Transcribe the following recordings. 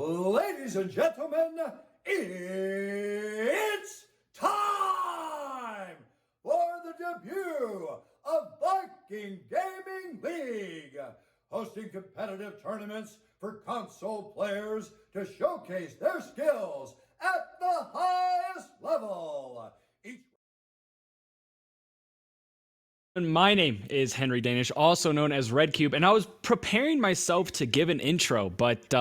Ladies and gentlemen, it's time for the debut of Viking Gaming League, hosting competitive tournaments for console players to showcase their skills at the highest level. My name is Henry Danish, also known as Red Cube, and I was preparing myself to give an intro, but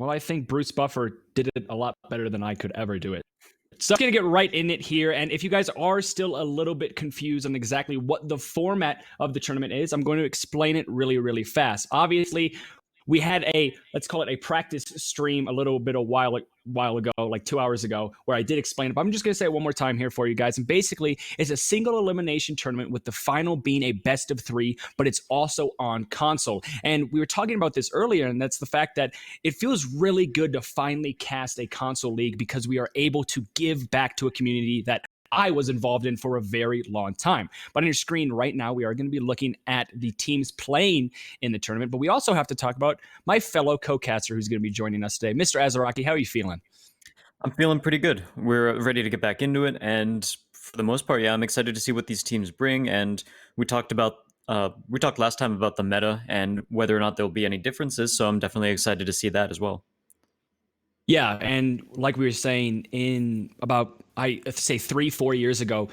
I think Bruce Buffer did it a lot better than I could ever do it. So I'm going to get right in it here, and if you guys are still a little bit confused on exactly what the format of the tournament is, I'm going to explain it really, really fast. Obviously, we had let's call it a practice stream a little bit a while ago, like 2 hours ago, where I did explain it, but I'm just going to say it one more time here for you guys. And basically, it's a single elimination tournament with the final being a best of 3, but it's also on console. And we were talking about this earlier, and that's the fact that it feels really good to finally cast a console league because we are able to give back to a community that I was involved in for a very long time. But on your screen right now, we are going to be looking at the teams playing in the tournament, but we also have to talk about my fellow co-caster who's going to be joining us today. Mr. Azaraki, how are you feeling? I'm feeling pretty good. We're ready to get back into it, and for the most part, yeah, I'm excited to see what these teams bring. And we talked last time about the meta and whether or not there'll be any differences, so I'm definitely excited to see that as well. Yeah, and like we were saying, in about, I say 3-4 years ago,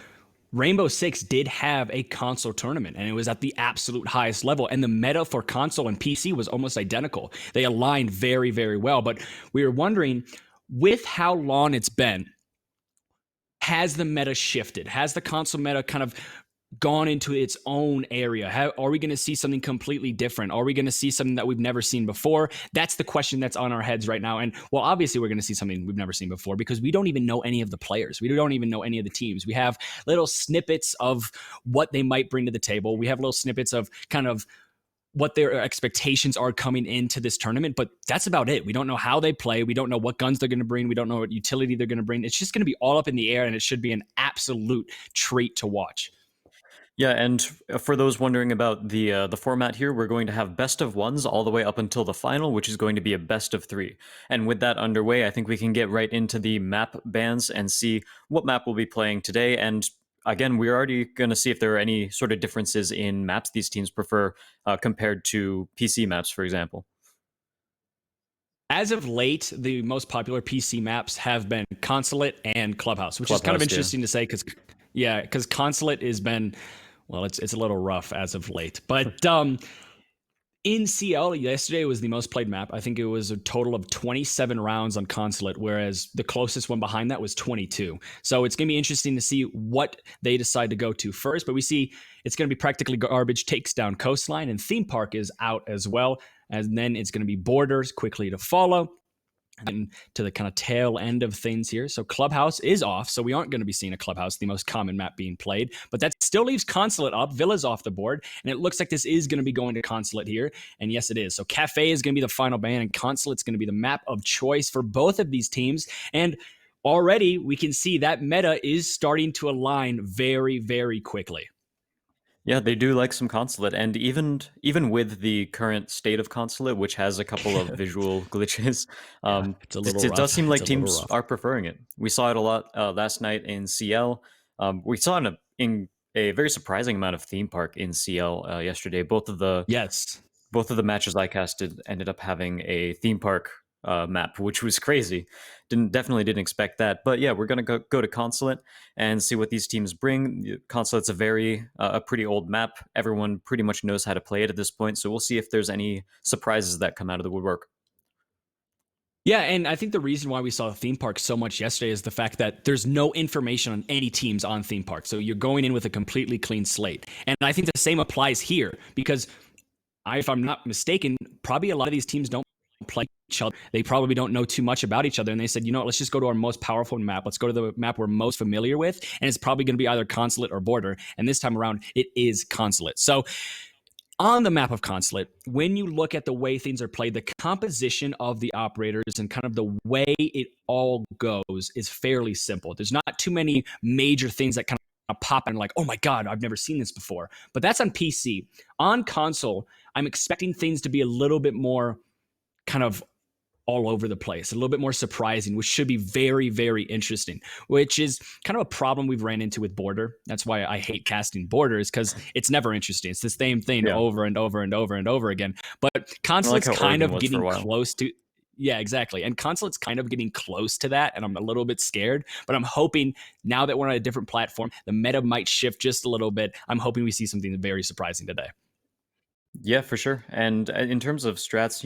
Rainbow Six did have a console tournament, and it was at the absolute highest level. And the meta for console and PC was almost identical. They aligned very, very well. But we were wondering, with how long it's been, has the meta shifted? Has the console meta kind of gone into its own area? Are we going to see something completely different? Are we going to see something that we've never seen before? That's the question that's on our heads right now. And well, obviously we're going to see something we've never seen before because we don't even know any of the players. We don't even know any of the teams. We have little snippets of what they might bring to the table. We have little snippets of kind of what their expectations are coming into this tournament, but that's about it. We don't know how they play. We don't know what guns they're going to bring. We don't know what utility they're going to bring. It's just going to be all up in the air, and it should be an absolute treat to watch. Yeah, and for those wondering about the format here, we're going to have best of ones all the way up until the final, which is going to be a best of 3. And with that underway, I think we can get right into the map bans and see what map we'll be playing today. And again, we're already going to see if there are any sort of differences in maps these teams prefer compared to PC maps, for example. As of late, the most popular PC maps have been Consulate and Clubhouse, which is kind of interesting to say because Consulate has been, well, it's a little rough as of late. But in CL, yesterday was the most played map. I think it was a total of 27 rounds on Consulate, whereas the closest one behind that was 22. So it's going to be interesting to see what they decide to go to first. But we see it's going to be Practically Garbage takes down Coastline, and Theme Park is out as well. And then it's going to be Borders quickly to follow. And to the kind of tail end of things here. So Clubhouse is off, so we aren't going to be seeing a Clubhouse, the most common map being played, but that still leaves Consulate up. Villa's off the board, and it looks like this is going to be going to Consulate here, and yes, it is. So Cafe is going to be the final ban, and Consulate's going to be the map of choice for both of these teams, and already we can see that meta is starting to align very, very quickly. Yeah, they do like some Consulate, and even with the current state of Consulate, which has a couple of visual glitches, it does seem like teams are preferring it. We saw it a lot last night in CL. We saw in a very surprising amount of Theme Park in CL yesterday. Both of the matches I casted ended up having a Theme Park map, which was crazy. Definitely didn't expect that. But yeah, we're gonna go to Consulate and see what these teams bring. Consulate's a pretty old map. Everyone pretty much knows how to play it at this point. So we'll see if there's any surprises that come out of the woodwork. Yeah, and I think the reason why we saw Theme Park so much yesterday is the fact that there's no information on any teams on Theme Park. So you're going in with a completely clean slate. And I think the same applies here because if I'm not mistaken, probably a lot of these teams don't play each other. They probably don't know too much about each other. And they said, you know what, let's just go to our most powerful map. Let's go to the map we're most familiar with. And it's probably going to be either Consulate or Border. And this time around, it is Consulate. So on the map of Consulate, when you look at the way things are played, the composition of the operators and kind of the way it all goes is fairly simple. There's not too many major things that kind of pop and like, oh my God, I've never seen this before. But that's on PC. On console, I'm expecting things to be a little bit more kind of all over the place, a little bit more surprising, which should be very, very interesting, which is kind of a problem we've ran into with Border. That's why I hate casting Borders, because it's never interesting. It's the same thing over and over and over and over again. But Consulate's kind of getting close to... Yeah, exactly. And Consulate's kind of getting close to that, and I'm a little bit scared. But I'm hoping now that we're on a different platform, the meta might shift just a little bit. I'm hoping we see something very surprising today. Yeah, for sure. And in terms of strats,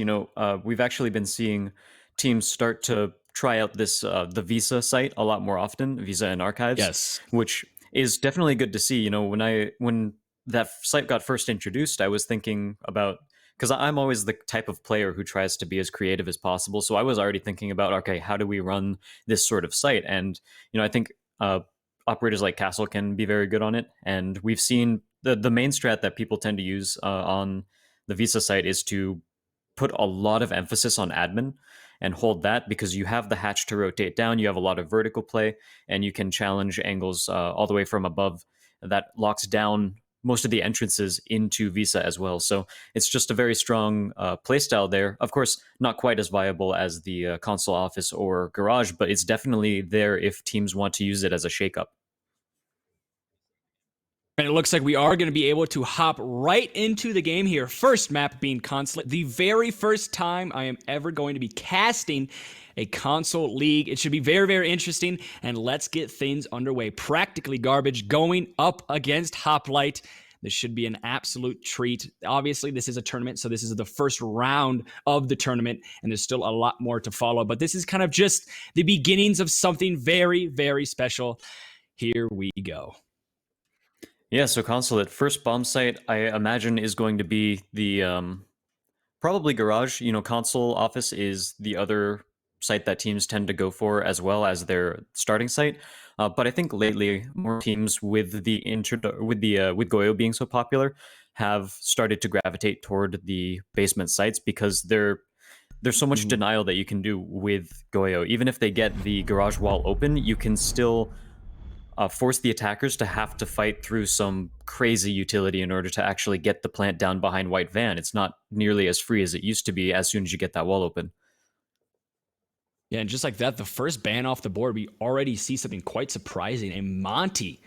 we've actually been seeing teams start to try out this the Visa site a lot more often, Visa and Archives, yes, which is definitely good to see. When that site got first introduced, I was thinking about, because I'm always the type of player who tries to be as creative as possible. So I was already thinking about, okay, how do we run this sort of site? And I think operators like Castle can be very good on it, and we've seen the main strat that people tend to use on the Visa site is to put a lot of emphasis on admin and hold that, because you have the hatch to rotate down, you have a lot of vertical play, and you can challenge angles all the way from above. That locks down most of the entrances into Visa as well. So it's just a very strong playstyle there. Of course, not quite as viable as the console office or garage, but it's definitely there if teams want to use it as a shakeup. And it looks like we are going to be able to hop right into the game here. First map being Consulate. The very first time I am ever going to be casting a console league. It should be very, very interesting. And let's get things underway. Practically Garbage going up against Hoplite. This should be an absolute treat. Obviously, this is a tournament, so this is the first round of the tournament, and there's still a lot more to follow. But this is kind of just the beginnings of something very, very special. Here we go. Yeah, so Consulate, first bomb site, I imagine, is going to be the probably Garage. Console Office is the other site that teams tend to go for as well as their starting site. But I think lately, more teams with with Goyo being so popular have started to gravitate toward the basement sites, because there's so much denial that you can do with Goyo. Even if they get the garage wall open, you can still force the attackers to have to fight through some crazy utility in order to actually get the plant down behind White Van. It's not nearly as free as it used to be as soon as you get that wall open. Yeah, and just like that, the first ban off the board, we already see something quite surprising. A Monty.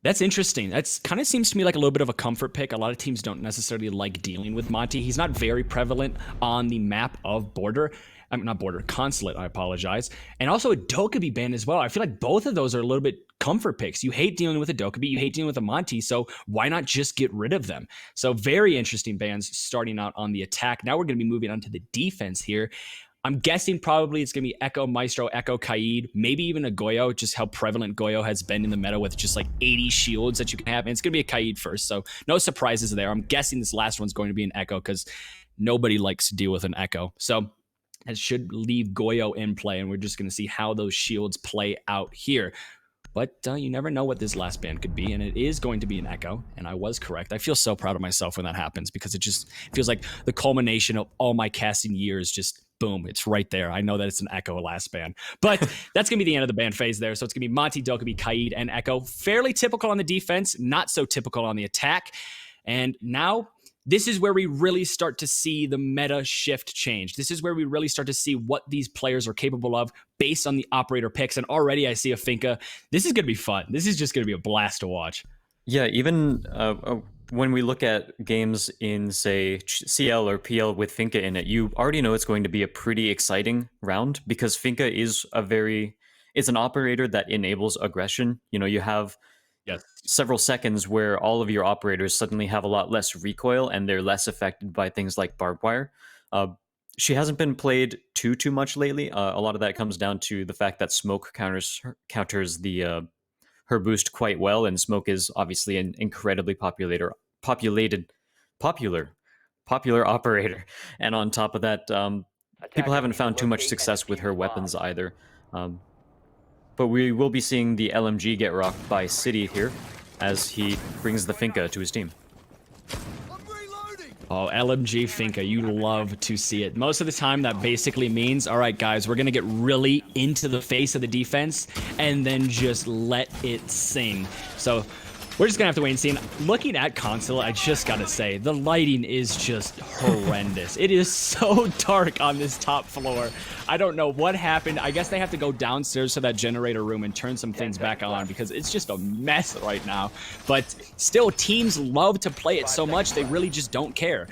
That's interesting. That's kind of seems to me like a little bit of a comfort pick. A lot of teams don't necessarily like dealing with Monty. He's not very prevalent on the map of Border. I mean, not Border, Consulate, I apologize. And also a Dokkaebi ban as well. I feel like both of those are a little bit comfort picks. You hate dealing with a Dokkaebi, you hate dealing with a Monty, so why not just get rid of them? So very interesting bans starting out on the attack. Now we're going to be moving on to the defense here. I'm guessing probably it's going to be Echo Maestro, Echo Kaid, maybe even a Goyo, just how prevalent Goyo has been in the meta with just like 80 shields that you can have. And it's going to be a Kaid first, so no surprises there. I'm guessing this last one's going to be an Echo because nobody likes to deal with an Echo. So that should leave Goyo in play, and we're just going to see how those shields play out here. But you never know what this last ban could be, and it is going to be an Echo, and I was correct. I feel so proud of myself when that happens, because it just feels like the culmination of all my casting years. Just boom, it's right there. I know that it's an Echo last ban, but that's going to be the end of the ban phase there. So it's going to be Monty, Dokkaebi, Kaid, and Echo. Fairly typical on the defense, not so typical on the attack. And now this is where we really start to see the meta shift change. This is where we really start to see what these players are capable of based on the operator picks. And already I see a Finka. This is going to be fun. This is just going to be a blast to watch. Yeah, even when we look at games in, say, CL or PL with Finka in it, you already know it's going to be a pretty exciting round, because Finka is it's an operator that enables aggression. You have several seconds where all of your operators suddenly have a lot less recoil and they're less affected by things like barbed wire. She hasn't been played too much lately. A lot of that comes down to the fact that Smoke counters the her boost quite well, and Smoke is obviously an incredibly popular operator. And on top of that, people haven't found too much success with her weapons either. But we will be seeing the LMG get rocked by City here as he brings the Finka to his team. Oh, LMG Finka, you love to see it. Most of the time, that basically means, all right, guys, we're going to get really into the face of the defense and then just let it sing. So We're just gonna have to wait and see. And looking at console, I just gotta say, the lighting is just horrendous. It is so dark on this top floor. I don't know what happened. I guess they have to go downstairs to that generator room and turn some things back on because it's just a mess right now. But still, teams love to play it so much, they really just don't care.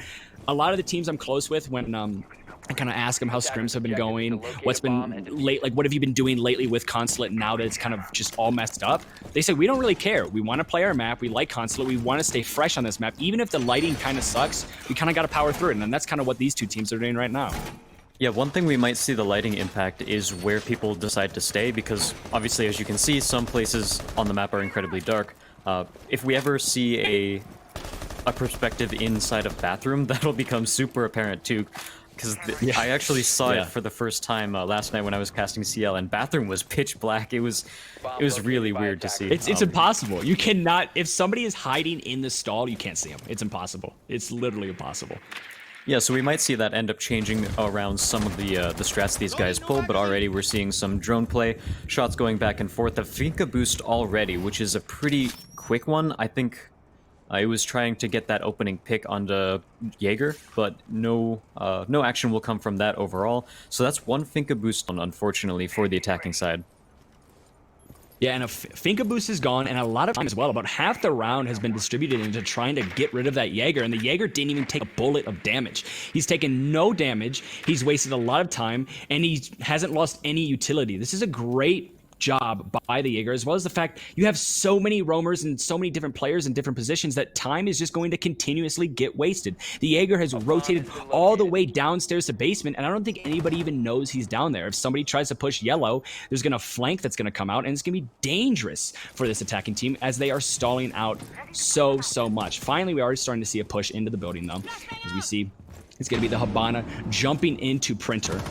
A lot of the teams I'm close with, when I kind of ask them how scrims have been going, what's been late, like what have you been doing lately with Consulate now that it's kind of just all messed up? They say, we don't really care. We want to play our map. We like Consulate. We want to stay fresh on this map. Even if the lighting kind of sucks, we kind of got to power through it. And that's kind of what these two teams are doing right now. Yeah, one thing we might see the lighting impact is where people decide to stay, because obviously, as you can see, some places on the map are incredibly dark. If we ever see a perspective inside a bathroom, that'll become super apparent too. Because I actually saw it for the first time last night when I was casting CL, and bathroom was pitch black. It was really weird to see. It's impossible. You cannot, if somebody is hiding in the stall, you can't see them. It's impossible. It's literally impossible. Yeah, so we might see that end up changing around some of the strats these guys pull, but already we're seeing some drone play, shots going back and forth. A Finka boost already, which is a pretty quick one. I think I was trying to get that opening pick onto Jaeger, but no action will come from that overall. So that's one Finka boost, unfortunately, for the attacking side. Yeah, and a Finka boost is gone, and a lot of time as well. About half the round has been distributed into trying to get rid of that Jaeger, and the Jaeger didn't even take a bullet of damage. He's taken no damage, he's wasted a lot of time, and he hasn't lost any utility. This is a great job by the Jaeger, as well as the fact you have so many roamers and so many different players in different positions that time is just going to continuously get wasted. The Jaeger has rotated all the way downstairs to basement, and I don't think anybody even knows he's down there. If somebody tries to push yellow, there's going to flank that's going to come out, and it's going to be dangerous for this attacking team as they are stalling out so much. Finally, we're already starting to see a push into the building, though. As we see, it's going to be the Habana jumping into Printer.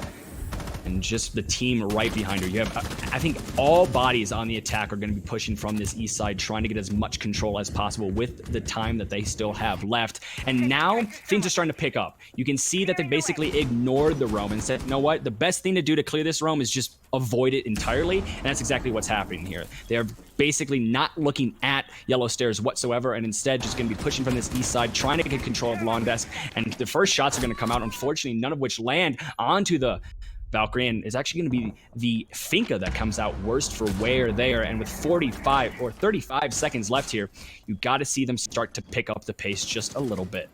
And just the team right behind her. You have, I think, all bodies on the attack are going to be pushing from this east side, trying to get as much control as possible with the time that they still have left. And now things are starting to pick up. You can see that they basically ignored the roam and said, you know what, the best thing to do to clear this roam is just avoid it entirely. And that's exactly what's happening here. They are basically not looking at yellow stairs whatsoever, and instead just going to be pushing from this east side, trying to get control of long desk. And the first shots are going to come out, unfortunately, none of which land onto the Valkyrie, and is actually going to be the Finka that comes out worst for wear there. And with 45 or 35 seconds left here, you got to see them start to pick up the pace just a little bit.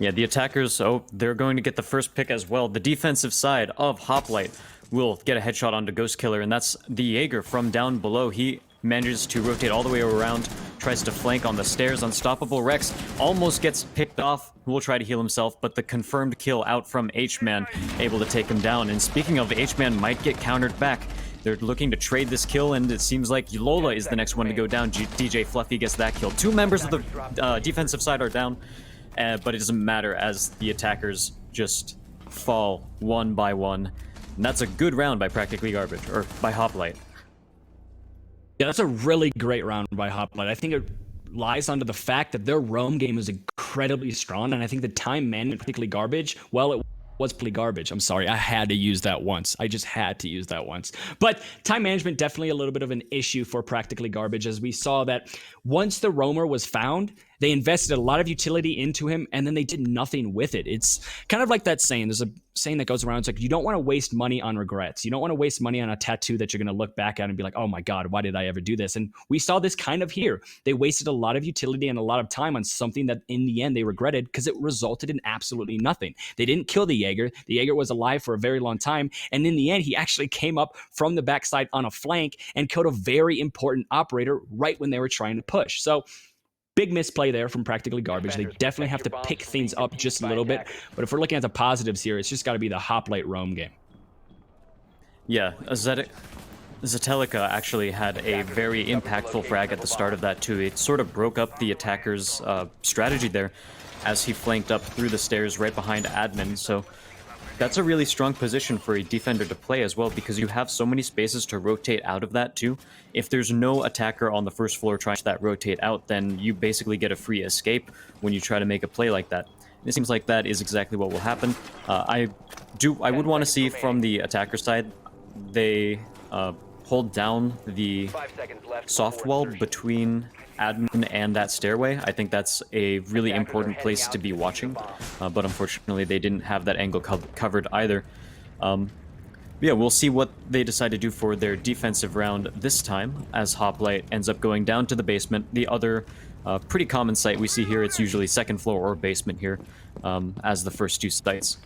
Yeah, the attackers, they're going to get the first pick as well. The defensive side of Hoplite will get a headshot onto Ghost Killer, and that's the Jaeger from down below. He manages to rotate all the way around, tries to flank on the stairs. Unstoppable Rex almost gets picked off. Will try to heal himself, but the confirmed kill out from H-Man, able to take him down. And speaking of, H-Man might get countered back. They're looking to trade this kill, and it seems like Lola is the next one to go down. DJ Fluffy gets that kill. Two members of the defensive side are down, but it doesn't matter as the attackers just fall one by one. And that's a good round by Practically Garbage, or by Hoplite. Yeah, that's a really great round by Hoplite. I think it lies onto the fact that their roam game is incredibly strong, and I think the time management, particularly Garbage, well, it was pretty garbage. I'm sorry, I had to use that once. I just had to use that once. But time management, definitely a little bit of an issue for Practically Garbage, as we saw that once the roamer was found, they invested a lot of utility into him, and then they did nothing with it. It's kind of like that saying. There's a saying that goes around. It's like, you don't want to waste money on regrets. You don't want to waste money on a tattoo that you're going to look back at and be like, oh my God, why did I ever do this? And we saw this kind of here. They wasted a lot of utility and a lot of time on something that in the end they regretted because it resulted in absolutely nothing. They didn't kill the Jaeger. The Jaeger was alive for a very long time. And in the end, he actually came up from the backside on a flank and killed a very important operator right when they were trying to push. So big misplay there from Practically Garbage. They definitely have to pick things up just a little bit. But if we're looking at the positives here, it's just got to be the Hoplite roam game. Yeah, Zetelica actually had a very impactful frag at the start of that too. It sort of broke up the attacker's strategy there as he flanked up through the stairs right behind admin. So that's a really strong position for a defender to play as well, because you have so many spaces to rotate out of that too. If there's no attacker on the first floor trying to that rotate out, then you basically get a free escape when you try to make a play like that. And it seems like that is exactly what will happen. I would want to see from the attacker side, they hold down the soft wall between admin and that stairway. I think that's a really important place to be watching, but unfortunately they didn't have that angle covered either. Yeah, we'll see what they decide to do for their defensive round this time, as Hoplite ends up going down to the basement. The other pretty common site we see here, it's usually second floor or basement here, as the first two sites.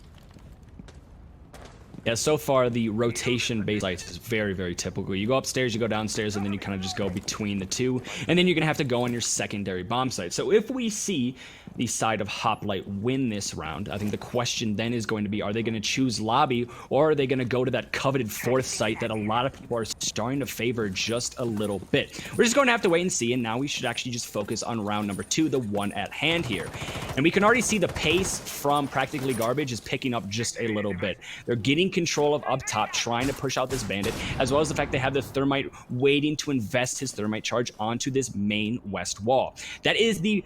Yeah, so far the rotation-based sites is very, very typical. You go upstairs, you go downstairs, and then you kind of just go between the two, and then you're going to have to go on your secondary bomb site. So if we see the side of Hoplite win this round, I think the question then is going to be, are they going to choose lobby, or are they going to go to that coveted fourth site that a lot of people are starting to favor just a little bit? We're just going to have to wait and see, and now we should actually just focus on round number 2, the one at hand here. And we can already see the pace from Practically Garbage is picking up just a little bit. They're getting control of up top, trying to push out this bandit, as well as the fact they have the Thermite waiting to invest his Thermite charge onto this main west wall. That is the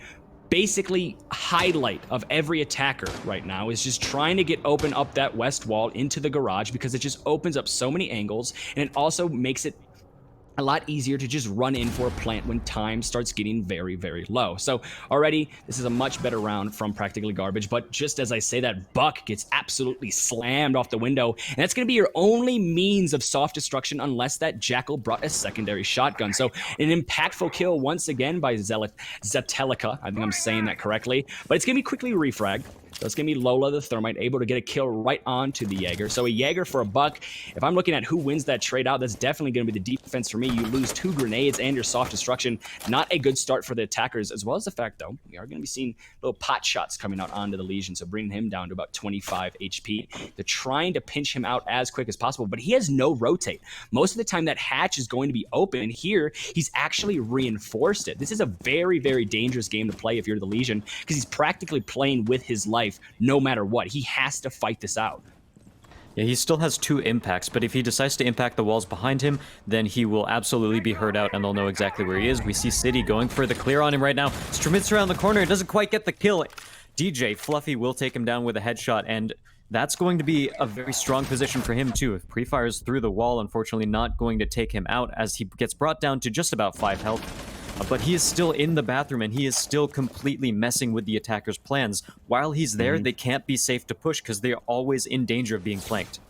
basically highlight of every attacker right now, is just trying to get open up that west wall into the garage, because it just opens up so many angles, and it also makes it a lot easier to just run in for a plant when time starts getting very, very low. So already, this is a much better round from Practically Garbage, but just as I say that, Buck gets absolutely slammed off the window, and that's going to be your only means of soft destruction unless that Jackal brought a secondary shotgun. So an impactful kill once again by Zetelica. I think I'm saying that correctly, but it's going to be quickly refragged. So it's going to be Lola the Thermite able to get a kill right onto the Jaeger. So a Jaeger for a buck. If I'm looking at who wins that trade out, that's definitely going to be the defense for me. You lose 2 grenades and your soft destruction. Not a good start for the attackers, as well as the fact, though, we are going to be seeing little pot shots coming out onto the Legion, so bringing him down to about 25 HP. They're trying to pinch him out as quick as possible, but he has no rotate. Most of the time, that hatch is going to be open, and here, he's actually reinforced it. This is a very, very dangerous game to play if you're the Legion, because he's practically playing with his life no matter what. He has to fight this out. Yeah, he still has 2 impacts, but if he decides to impact the walls behind him, then he will absolutely be heard out, and they'll know exactly where he is. We see City going for the clear on him right now. Stramitz around the corner, doesn't quite get the kill. DJ Fluffy will take him down with a headshot, and that's going to be a very strong position for him too. If pre-fires through the wall, unfortunately not going to take him out, as he gets brought down to just about 5 health. But he is still in the bathroom, and he is still completely messing with the attackers' plans. While he's there, they can't be safe to push because they're always in danger of being flanked.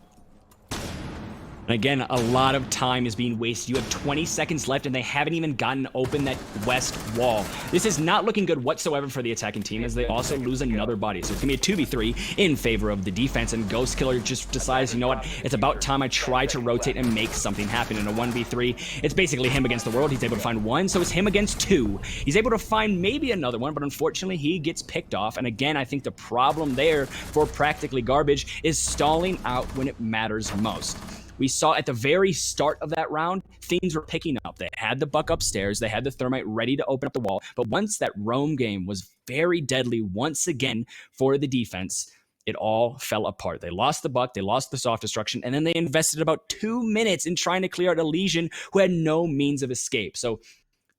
And again, a lot of time is being wasted. You have 20 seconds left, and they haven't even gotten open that west wall. This is not looking good whatsoever for the attacking team, as they also lose another body. So it's going to be a 2v3 in favor of the defense, and Ghost Killer just decides, you know what, it's about time I try to rotate and make something happen. In a 1v3, it's basically him against the world. He's able to find 1, so it's him against 2. He's able to find maybe another one, but unfortunately, he gets picked off. And again, I think the problem there for Practically Garbage is stalling out when it matters most. We saw at the very start of that round, things were picking up. They had the Buck upstairs. They had the Thermite ready to open up the wall. But once that roam game was very deadly once again for the defense, it all fell apart. They lost the Buck, they lost the soft destruction, and then they invested about 2 minutes in trying to clear out a Legion who had no means of escape. So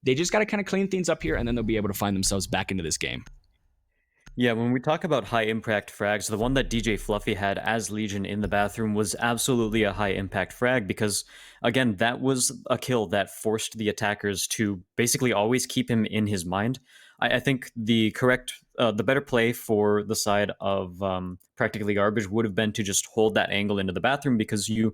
they just got to kind of clean things up here, and then they'll be able to find themselves back into this game. Yeah, when we talk about high-impact frags, the one that DJ Fluffy had as Legion in the bathroom was absolutely a high-impact frag because, again, that was a kill that forced the attackers to basically always keep him in his mind. I think the better play for the side of Practically Garbage would have been to just hold that angle into the bathroom, because you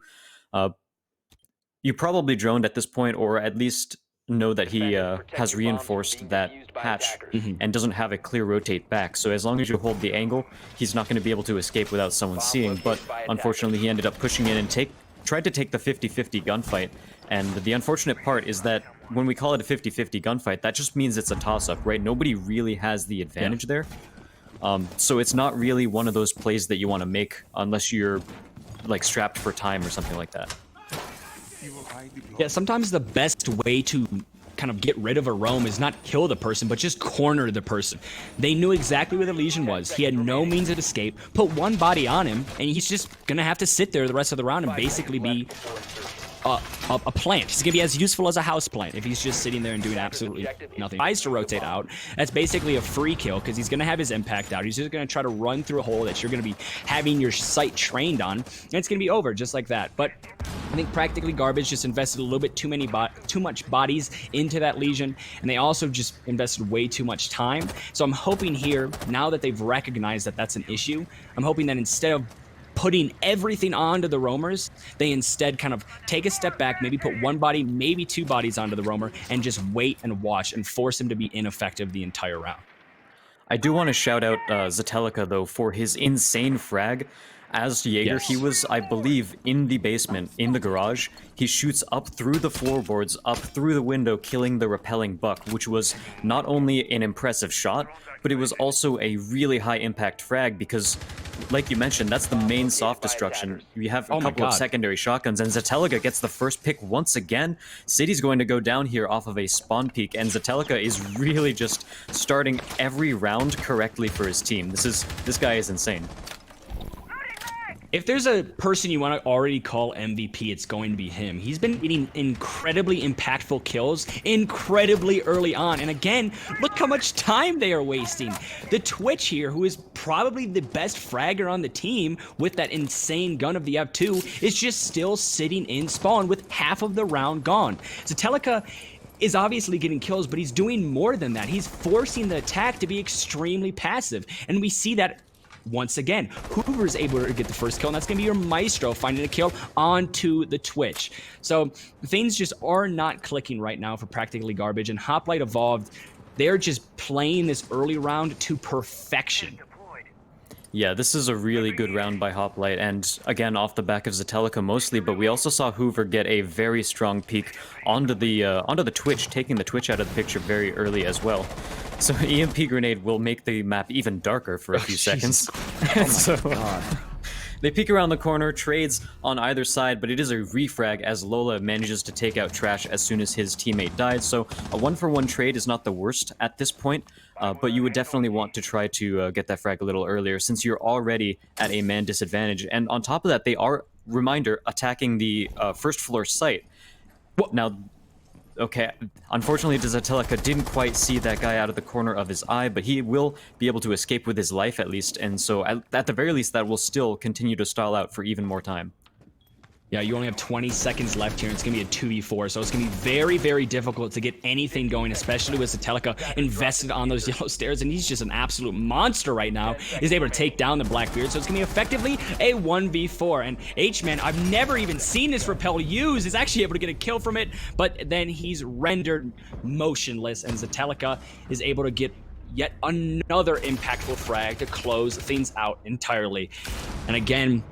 probably droned at this point, or at least know that he has reinforced that hatch and doesn't have a clear rotate back. So as long as you hold the angle, he's not going to be able to escape without someone seeing. But unfortunately, he ended up pushing in and tried to take the 50-50 gunfight. And the unfortunate part is that when we call it a 50-50 gunfight, that just means it's a toss-up, right? Nobody really has the advantage there. So it's not really one of those plays that you want to make unless you're like strapped for time or something like that. Yeah, sometimes the best way to kind of get rid of a roam is not kill the person, but just corner the person. They knew exactly where the Legion was. He had no means of escape. Put 1 body on him, and he's just gonna have to sit there the rest of the round and basically be a plant. He's gonna be as useful as a house plant if he's just sitting there and doing absolutely nothing. Tries to rotate out. That's basically a free kill because he's gonna have his impact out. He's just gonna try to run through a hole that you're gonna be having your sight trained on, and it's gonna be over just like that. But I think Practically Garbage just invested a little bit too much bodies into that Legion, and they also just invested way too much time. So I'm hoping here, now that they've recognized that that's an issue, I'm hoping that instead of putting everything onto the roamers, they instead kind of take a step back, maybe put one body, maybe two bodies onto the roamer, and just wait and watch and force him to be ineffective the entire round. I do want to shout out Zetelica, though, for his insane frag. As Jaeger, Yes. he was, I believe, in the basement, in the garage. He shoots up through the floorboards, up through the window, killing the repelling buck, which was not only an impressive shot, but it was also a really high impact frag because, like you mentioned, that's the main soft destruction. You have a couple of secondary shotguns, and Zetelica gets the first pick once again. City's going to go down here off of a spawn peek, and Zetelica is really just starting every round correctly for his team. This guy is insane. If there's a person you want to already call MVP, it's going to be him. He's been getting incredibly impactful kills incredibly early on. And again, look how much time they are wasting. The Twitch here, who is probably the best fragger on the team with that insane gun of the F2, is just still sitting in spawn with half of the round gone. Zetelica is obviously getting kills, but he's doing more than that. He's forcing the attack to be extremely passive. And we see that once again. Hoover's able to get the first kill, and that's going to be your Maestro finding a kill onto the Twitch. So things just are not clicking right now for Practically Garbage, and Hoplite Evolved, they're just playing this early round to perfection. Yeah, this is a really good round by Hoplite, and again, off the back of Zetelica mostly, but we also saw Hoover get a very strong peek onto the Twitch, taking the Twitch out of the picture very early as well. So EMP Grenade will make the map even darker for a few seconds. Oh my God. They peek around the corner, trades on either side, but it is a refrag as Lola manages to take out Trash as soon as his teammate died. So a 1-for-1 trade is not the worst at this point, but you would definitely want to try to get that frag a little earlier since you're already at a man disadvantage. And on top of that, they are, reminder, attacking the first floor site. Now, okay, unfortunately, Zetelica didn't quite see that guy out of the corner of his eye, but he will be able to escape with his life at least, and so at the very least, that will still continue to stall out for even more time. Yeah, you only have 20 seconds left here, and it's going to be a 2v4, so it's going to be very, very difficult to get anything going, especially with Zetelica invested on those yellow stairs, and he's just an absolute monster right now. He's able to take down the Blackbeard, so it's going to be effectively a 1v4, and H-Man, I've never even seen this rappel used, is actually able to get a kill from it, but then he's rendered motionless, and Zetelica is able to get yet another impactful frag to close things out entirely. And again,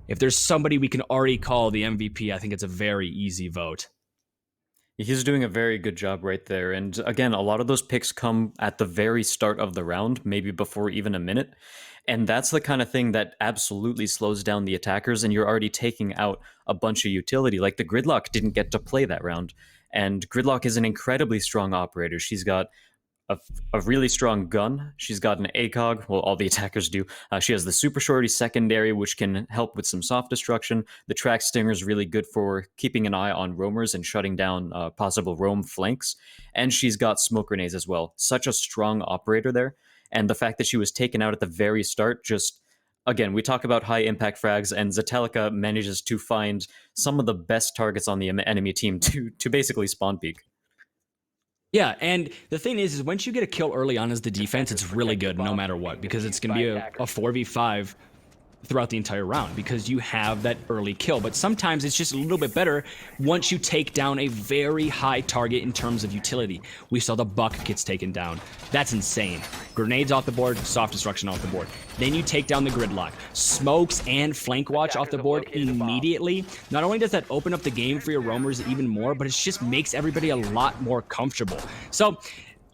if there's somebody we can already call the MVP, I think it's a very easy vote. He's doing a very good job right there. And again, a lot of those picks come at the very start of the round, maybe before even a minute. And that's the kind of thing that absolutely slows down the attackers, and you're already taking out a bunch of utility. Like the Gridlock didn't get to play that round. And Gridlock is an incredibly strong operator. She's got a really strong gun. She's got an ACOG. Well, all the attackers do. She has the Super Shorty secondary, which can help with some soft destruction. The Track Stinger is really good for keeping an eye on roamers and shutting down possible roam flanks. And she's got smoke grenades as well. Such a strong operator there. And the fact that she was taken out at the very start just... Again, we talk about high impact frags, and Zetelica manages to find some of the best targets on the enemy team to basically spawn peek. Yeah, and the thing is once you get a kill early on as the defense, it's really good no matter what, because it's going to be a 4v5 throughout the entire round because you have that early kill. But sometimes it's just a little bit better once you take down a very high target in terms of utility. We saw the Buck gets taken down. That's insane. Grenades off the board, soft destruction off the board. Then you take down the Gridlock. Smokes and flank watch off the board immediately. Not only does that open up the game for your roamers even more, but it just makes everybody a lot more comfortable. So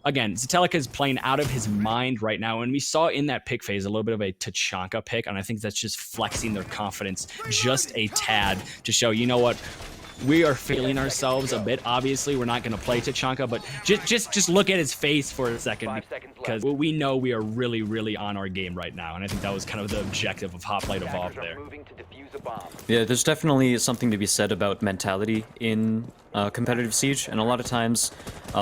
again, Zetelica is playing out of his mind right now, and we saw in that pick phase a little bit of a Tachanka pick, and I think that's just flexing their confidence just a tad to show, you know what, we are feeling ourselves a bit. Obviously, we're not going to play Tachanka, but just look at his face for a second, because we know we are really, really on our game right now, and I think that was kind of the objective of Hoplite Evolved there. Yeah, there's definitely something to be said about mentality in competitive Siege, and a lot of times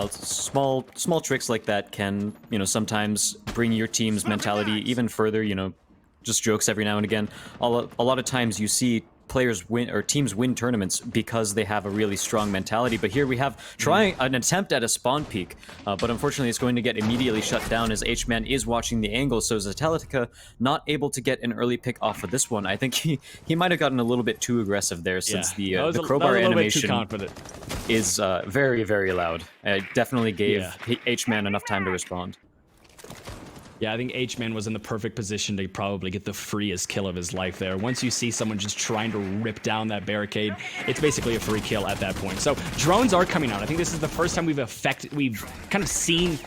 small tricks like that can, sometimes bring your team's mentality even further, just jokes every now and again. A lot of times you see players win or teams win tournaments because they have a really strong mentality. But here we have trying an attempt at a spawn peek, but unfortunately it's going to get immediately shut down as H-Man is watching the angle. So Zetelica not able to get an early pick off of this one. I think he might have gotten a little bit too aggressive there, since the crowbar animation is very, very loud. It definitely gave H-Man enough time to respond. Yeah, I think H-Man was in the perfect position to probably get the freest kill of his life there. Once you see someone just trying to rip down that barricade, it's basically a free kill at that point. So drones are coming out. I think this is the first time we've kind of seen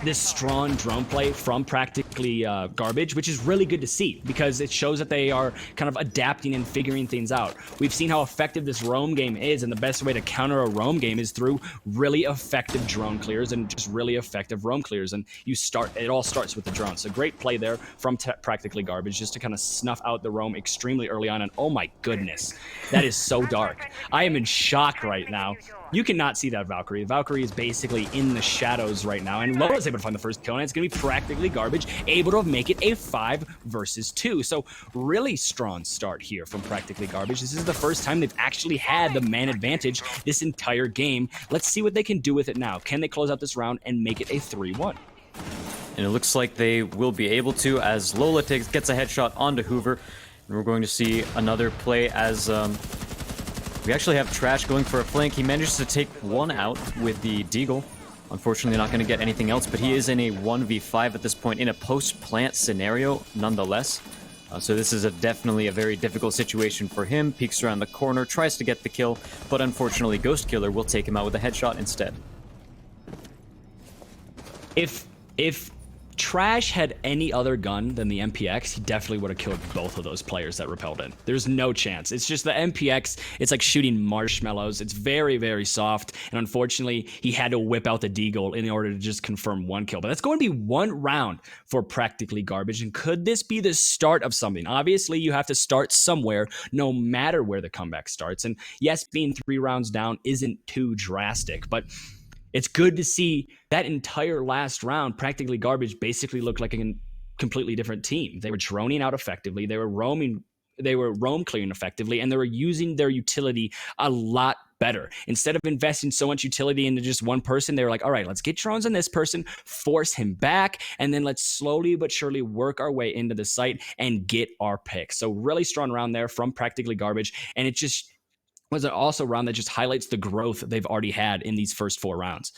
this strong drone play from Practically Garbage, which is really good to see because it shows that they are kind of adapting and figuring things out. We've seen how effective this roam game is, and the best way to counter a roam game is through really effective drone clears and just really effective roam clears. And it all starts with the drone. So great play there from Practically Garbage just to kind of snuff out the roam extremely early on. And oh my goodness, that is so dark. I am in shock right now. You cannot see that Valkyrie. Valkyrie is basically in the shadows right now, and Lola is able to find the first kill, and it's going to be Practically Garbage, able to make it a 5 versus 2. So really strong start here from Practically Garbage. This is the first time they've actually had the man advantage this entire game. Let's see what they can do with it now. Can they close out this round and make it a 3-1? And it looks like they will be able to, as Lola gets a headshot onto Hoover. And we're going to see another play as... we actually have Trash going for a flank. He manages to take one out with the Deagle. Unfortunately, not going to get anything else, but he is in a 1v5 at this point in a post-plant scenario, nonetheless. So this is definitely a very difficult situation for him. Peeks around the corner, tries to get the kill, but unfortunately, Ghost Killer will take him out with a headshot instead. If Trash had any other gun than the MPX, he definitely would have killed both of those players that repelled in. There's no chance. It's just the MPX, it's like shooting marshmallows. It's very, very soft, and unfortunately, he had to whip out the Deagle in order to just confirm one kill. But that's going to be one round for Practically Garbage, and could this be the start of something? Obviously, you have to start somewhere, no matter where the comeback starts. And yes, being 3 rounds down isn't too drastic, but it's good to see that entire last round, Practically Garbage basically looked like a completely different team. They were droning out effectively. They were roam clearing effectively, and they were using their utility a lot better. Instead of investing so much utility into just one person, they were like, all right, let's get drones on this person, force him back, and then let's slowly but surely work our way into the site and get our pick. So really strong round there from Practically Garbage, and it just was also a round that just highlights the growth they've already had in these first 4 rounds.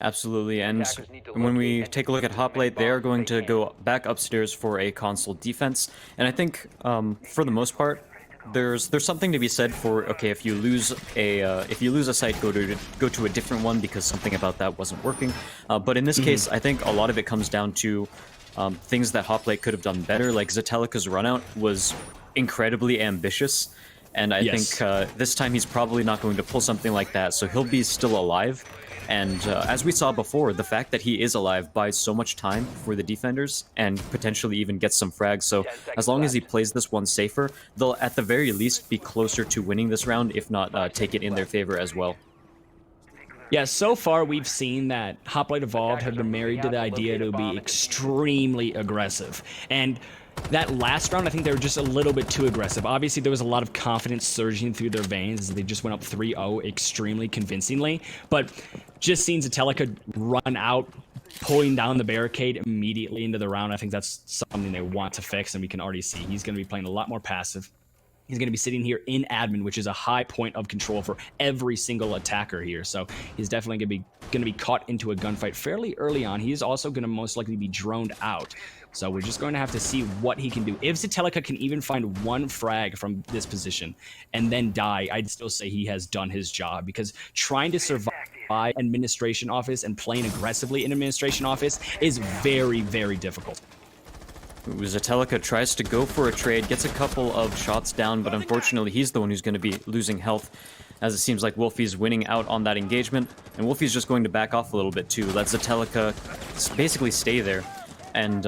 Absolutely, and when we take a look at Hoplite, they are going to go back upstairs for a console defense, and I think for the most part, there's something to be said for, okay, if you lose a site, go to a different one because something about that wasn't working. But in this case, I think a lot of it comes down to things that Hoplite could have done better. Like Zetelica's runout was incredibly ambitious. And I think this time he's probably not going to pull something like that, so he'll be still alive. And as we saw before, the fact that he is alive buys so much time for the defenders and potentially even gets some frags. So as long as he plays this one safer, they'll at the very least be closer to winning this round, if not take it in their favor as well. Yeah, so far we've seen that Hoplite Evolved have been married to the idea to be extremely aggressive. And that last round, I think they were just a little bit too aggressive. Obviously, there was a lot of confidence surging through their veins as they just went up 3-0 extremely convincingly. But just seeing Zetelica run out, pulling down the barricade immediately into the round, I think that's something they want to fix, and we can already see he's going to be playing a lot more passive. He's going to be sitting here in admin, which is a high point of control for every single attacker here. So he's definitely going to be caught into a gunfight fairly early on. He's also going to most likely be droned out. So we're just going to have to see what he can do. If Zetelica can even find one frag from this position and then die, I'd still say he has done his job, because trying to survive administration office and playing aggressively in administration office is very, very difficult. Zetelica tries to go for a trade, gets a couple of shots down, but unfortunately he's the one who's going to be losing health, as it seems like Wolfie's winning out on that engagement, and Wolfie's just going to back off a little bit too, let Zetelica basically stay there. And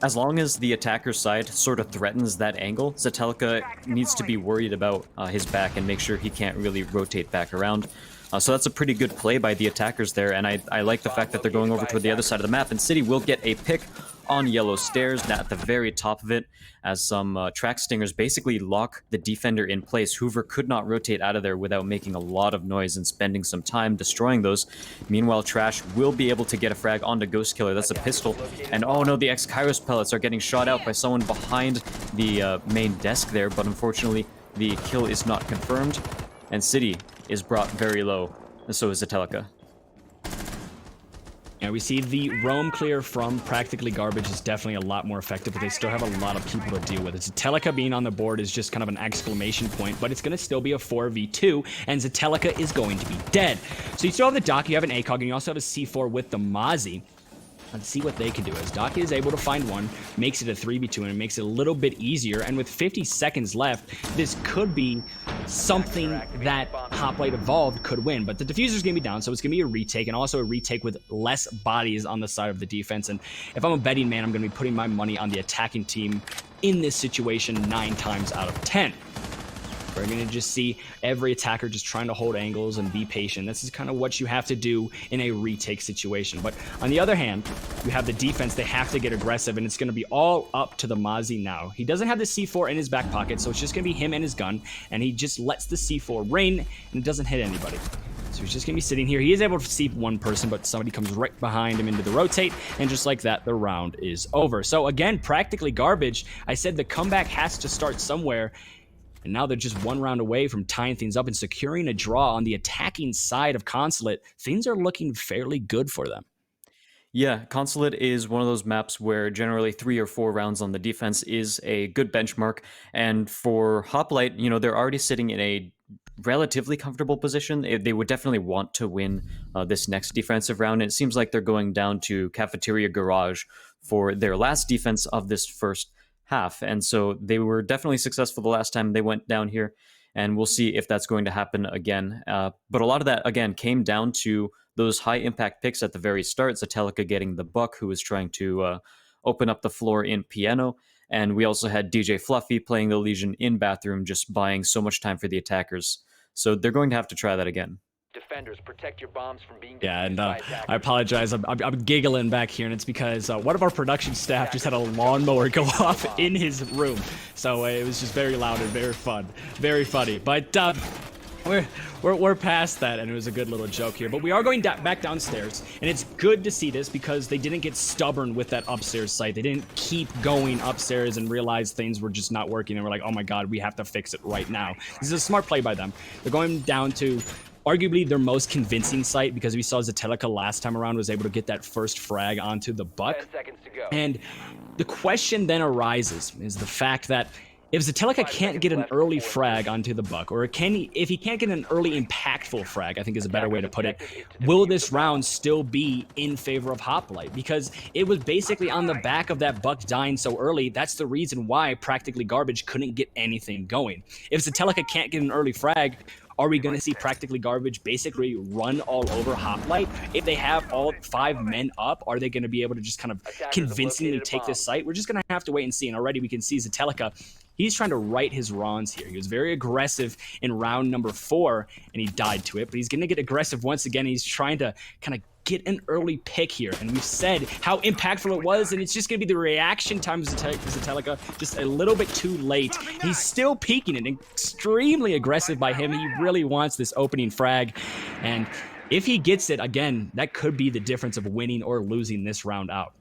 as long as the attacker's side sort of threatens that angle, Zetelica needs to be worried about his back and make sure he can't really rotate back around. So that's a pretty good play by the attackers there, and I like the fact that they're going over toward the other side of the map, and City will get a pick on yellow stairs at the very top of it, as some track stingers basically lock the defender in place. Hoover could not rotate out of there without making a lot of noise and spending some time destroying those. Meanwhile, Trash will be able to get a frag onto Ghost Killer. That's a pistol. And oh no, the X-Kairos pellets are getting shot out by someone behind the main desk there, but unfortunately, the kill is not confirmed, and City is brought very low, and so is Zetelica. Yeah, we see the roam clear from Practically Garbage is definitely a lot more effective, but they still have a lot of people to deal with. Zetelica being on the board is just kind of an exclamation point, but it's going to still be a 4v2, and Zetelica is going to be dead. So you still have the Doc, you have an ACOG, and you also have a C4 with the Mozzie. Let's see what they can do. As Doc is able to find one, makes it a 3v2, and it makes it a little bit easier. And with 50 seconds left, this could be something that Hoplite Evolved could win. But the diffuser's going to be down, so it's going to be a retake, and also a retake with less bodies on the side of the defense. And if I'm a betting man, I'm going to be putting my money on the attacking team in this situation 9 times out of 10. We're going to just see every attacker just trying to hold angles and be patient. This is kind of what you have to do in a retake situation. But on the other hand, you have the defense. They have to get aggressive, and it's going to be all up to the Mozzie now. He doesn't have the C4 in his back pocket, so it's just going to be him and his gun, and he just lets the C4 rain, and it doesn't hit anybody. So he's just going to be sitting here. He is able to see one person, but somebody comes right behind him into the rotate, and just like that, the round is over. So again, Practically Garbage. I said the comeback has to start somewhere, and now they're just one round away from tying things up and securing a draw on the attacking side of Consulate. Things are looking fairly good for them. Yeah, Consulate is one of those maps where generally 3 or 4 rounds on the defense is a good benchmark. And for Hoplite, you know, they're already sitting in a relatively comfortable position. They would definitely want to win this next defensive round. And it seems like they're going down to Cafeteria Garage for their last defense of this first half. And so they were definitely successful the last time they went down here, and we'll see if that's going to happen again. But a lot of that, again, came down to those high impact picks at the very start. Zetelica getting the Buck, who was trying to open up the floor in Piano. And we also had DJ Fluffy playing the Legion in Bathroom, just buying so much time for the attackers. So they're going to have to try that again. Defenders, protect your bombs from being yeah, and I apologize. I'm giggling back here, and it's because one of our production staff just had a lawnmower go off in his room. So it was just very loud and very fun. Very funny. But we're past that, and it was a good little joke here. But we are going back downstairs, and it's good to see this because they didn't get stubborn with that upstairs site. They didn't keep going upstairs and realize things were just not working, and we're like, oh my god, we have to fix it right now. This is a smart play by them. They're going down to arguably their most convincing site, because we saw Zetelica last time around was able to get that first frag onto the Buck. 10 seconds to go. And the question then arises is the fact that if Zetelica can't get an early frag onto the Buck, or if he can't get an early impactful frag, I think is a better way to put it, will this round still be in favor of Hoplite? Because it was basically on the back of that Buck dying so early. That's the reason why Practically Garbage couldn't get anything going. If Zetelica can't get an early frag, are we going to see Practically Garbage basically run all over Hoplite? If they have all 5 men up, are they going to be able to just kind of convincingly take this site? We're just going to have to wait and see. And already we can see Zetelica, he's trying to right his wrongs here. He was very aggressive in round number 4, and he died to it. But he's going to get aggressive once again. He's trying to kind of get an early pick here, and we've said how impactful it was, and it's just going to be the reaction time of Zetelica just a little bit too late. He's still peeking it, extremely aggressive by him. He really wants this opening frag, and if he gets it, again, that could be the difference of winning or losing this round out.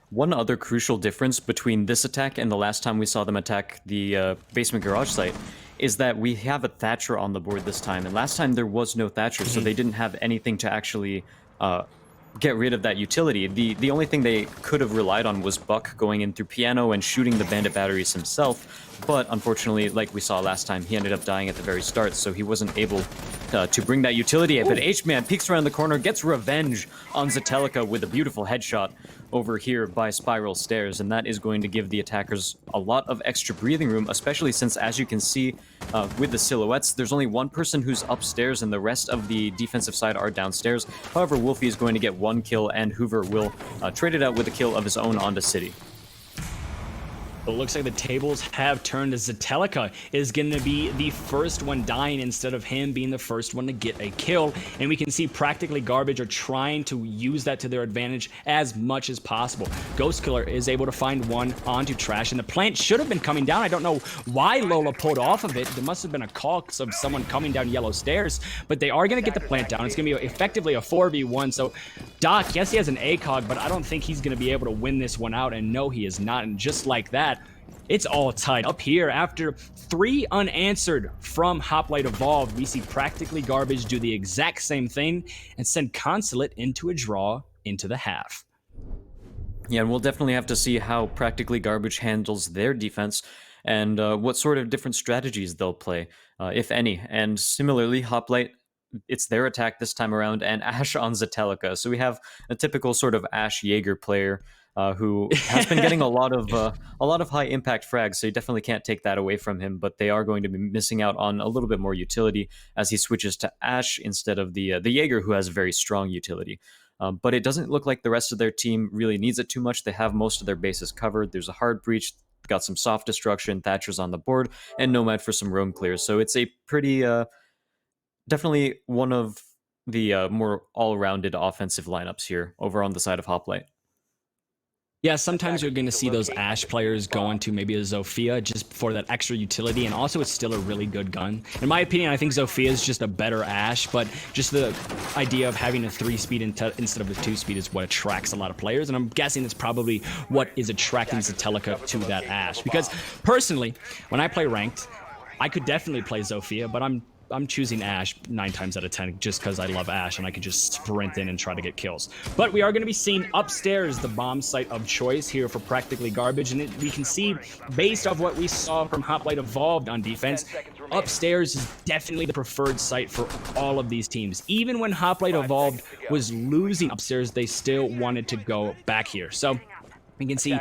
One other crucial difference between this attack and the last time we saw them attack the basement garage site is that we have a Thatcher on the board this time, and last time there was no Thatcher, so they didn't have anything to actually get rid of that utility. The only thing they could have relied on was Buck going in through Piano and shooting the bandit batteries himself, but unfortunately, like we saw last time, he ended up dying at the very start, so he wasn't able to bring that utility. But H-Man peeks around the corner, gets revenge on Zetelica with a beautiful headshot over here by Spiral Stairs, and that is going to give the attackers a lot of extra breathing room, especially since, as you can see with the silhouettes, there's only one person who's upstairs and the rest of the defensive side are downstairs. However, Wolfie is going to get 1 kill, and Hoover will trade it out with a kill of his own onto City. But it looks like the tables have turned as Zetelica is going to be the first one dying instead of him being the first one to get a kill. And we can see practically Garbage are trying to use that to their advantage as much as possible. Ghost Killer is able to find one onto Trash, and the plant should have been coming down. I don't know why Lola pulled off of it. There must have been a call of someone coming down yellow stairs, but they are going to get the plant down. It's going to be effectively a 4v1. So Doc, yes, he has an ACOG, but I don't think he's going to be able to win this one out, and no, he is not. And just like that, it's all tied up here. After 3 unanswered from Hoplite Evolved, we see practically Garbage do the exact same thing and send Consulate into a draw into the half. Yeah, and we'll definitely have to see how practically Garbage handles their defense and what sort of different strategies they'll play, if any. And similarly, Hoplite, it's their attack this time around, and Ashe on Zetelica. So we have a typical sort of Ashe Jaeger player who has been getting a lot of high impact frags, so you definitely can't take that away from him. But they are going to be missing out on a little bit more utility as he switches to Ashe instead of the Jaeger, who has very strong utility. But it doesn't look like the rest of their team really needs it too much. They have most of their bases covered. There's a hard breach, got some soft destruction, Thatcher's on the board, and Nomad for some roam clears. So it's a pretty definitely one of the more all-rounded offensive lineups here over on the side of Hoplite. Yeah, sometimes you're going to see those Ashe players go into maybe a Zofia just for that extra utility, and also it's still a really good gun. In my opinion, I think Zofia is just a better Ashe, but just the idea of having a 3-speed instead of a 2-speed is what attracts a lot of players, and I'm guessing that's probably what is attracting Zetelica to that Ashe. Because personally, when I play ranked, I could definitely play Zofia, but I'm choosing Ashe 9 times out of 10 just because I love Ashe and I can just sprint in and try to get kills. But we are going to be seeing upstairs the bomb site of choice here for practically Garbage, and we can see, based off what we saw from Hoplite Evolved on defense, upstairs is definitely the preferred site for all of these teams. Even when Hoplite Evolved was losing upstairs, they still wanted to go back here. So we can see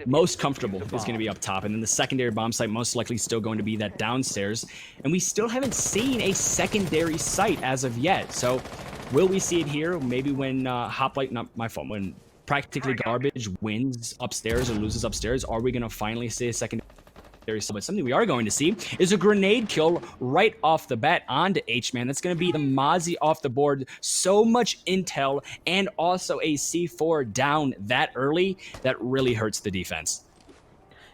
most comfortable is going to be up top, and then the secondary bomb site most likely still going to be that downstairs, and we still haven't seen a secondary site as of yet. So will we see it here? Maybe when Hoplite, not my fault, when practically Garbage wins upstairs or loses upstairs, are we going to finally see a secondary? But something we are going to see is a grenade kill right off the bat onto H-Man. That's going to be the Mozzie off the board. So much intel and also a C4 down that early. That really hurts the defense.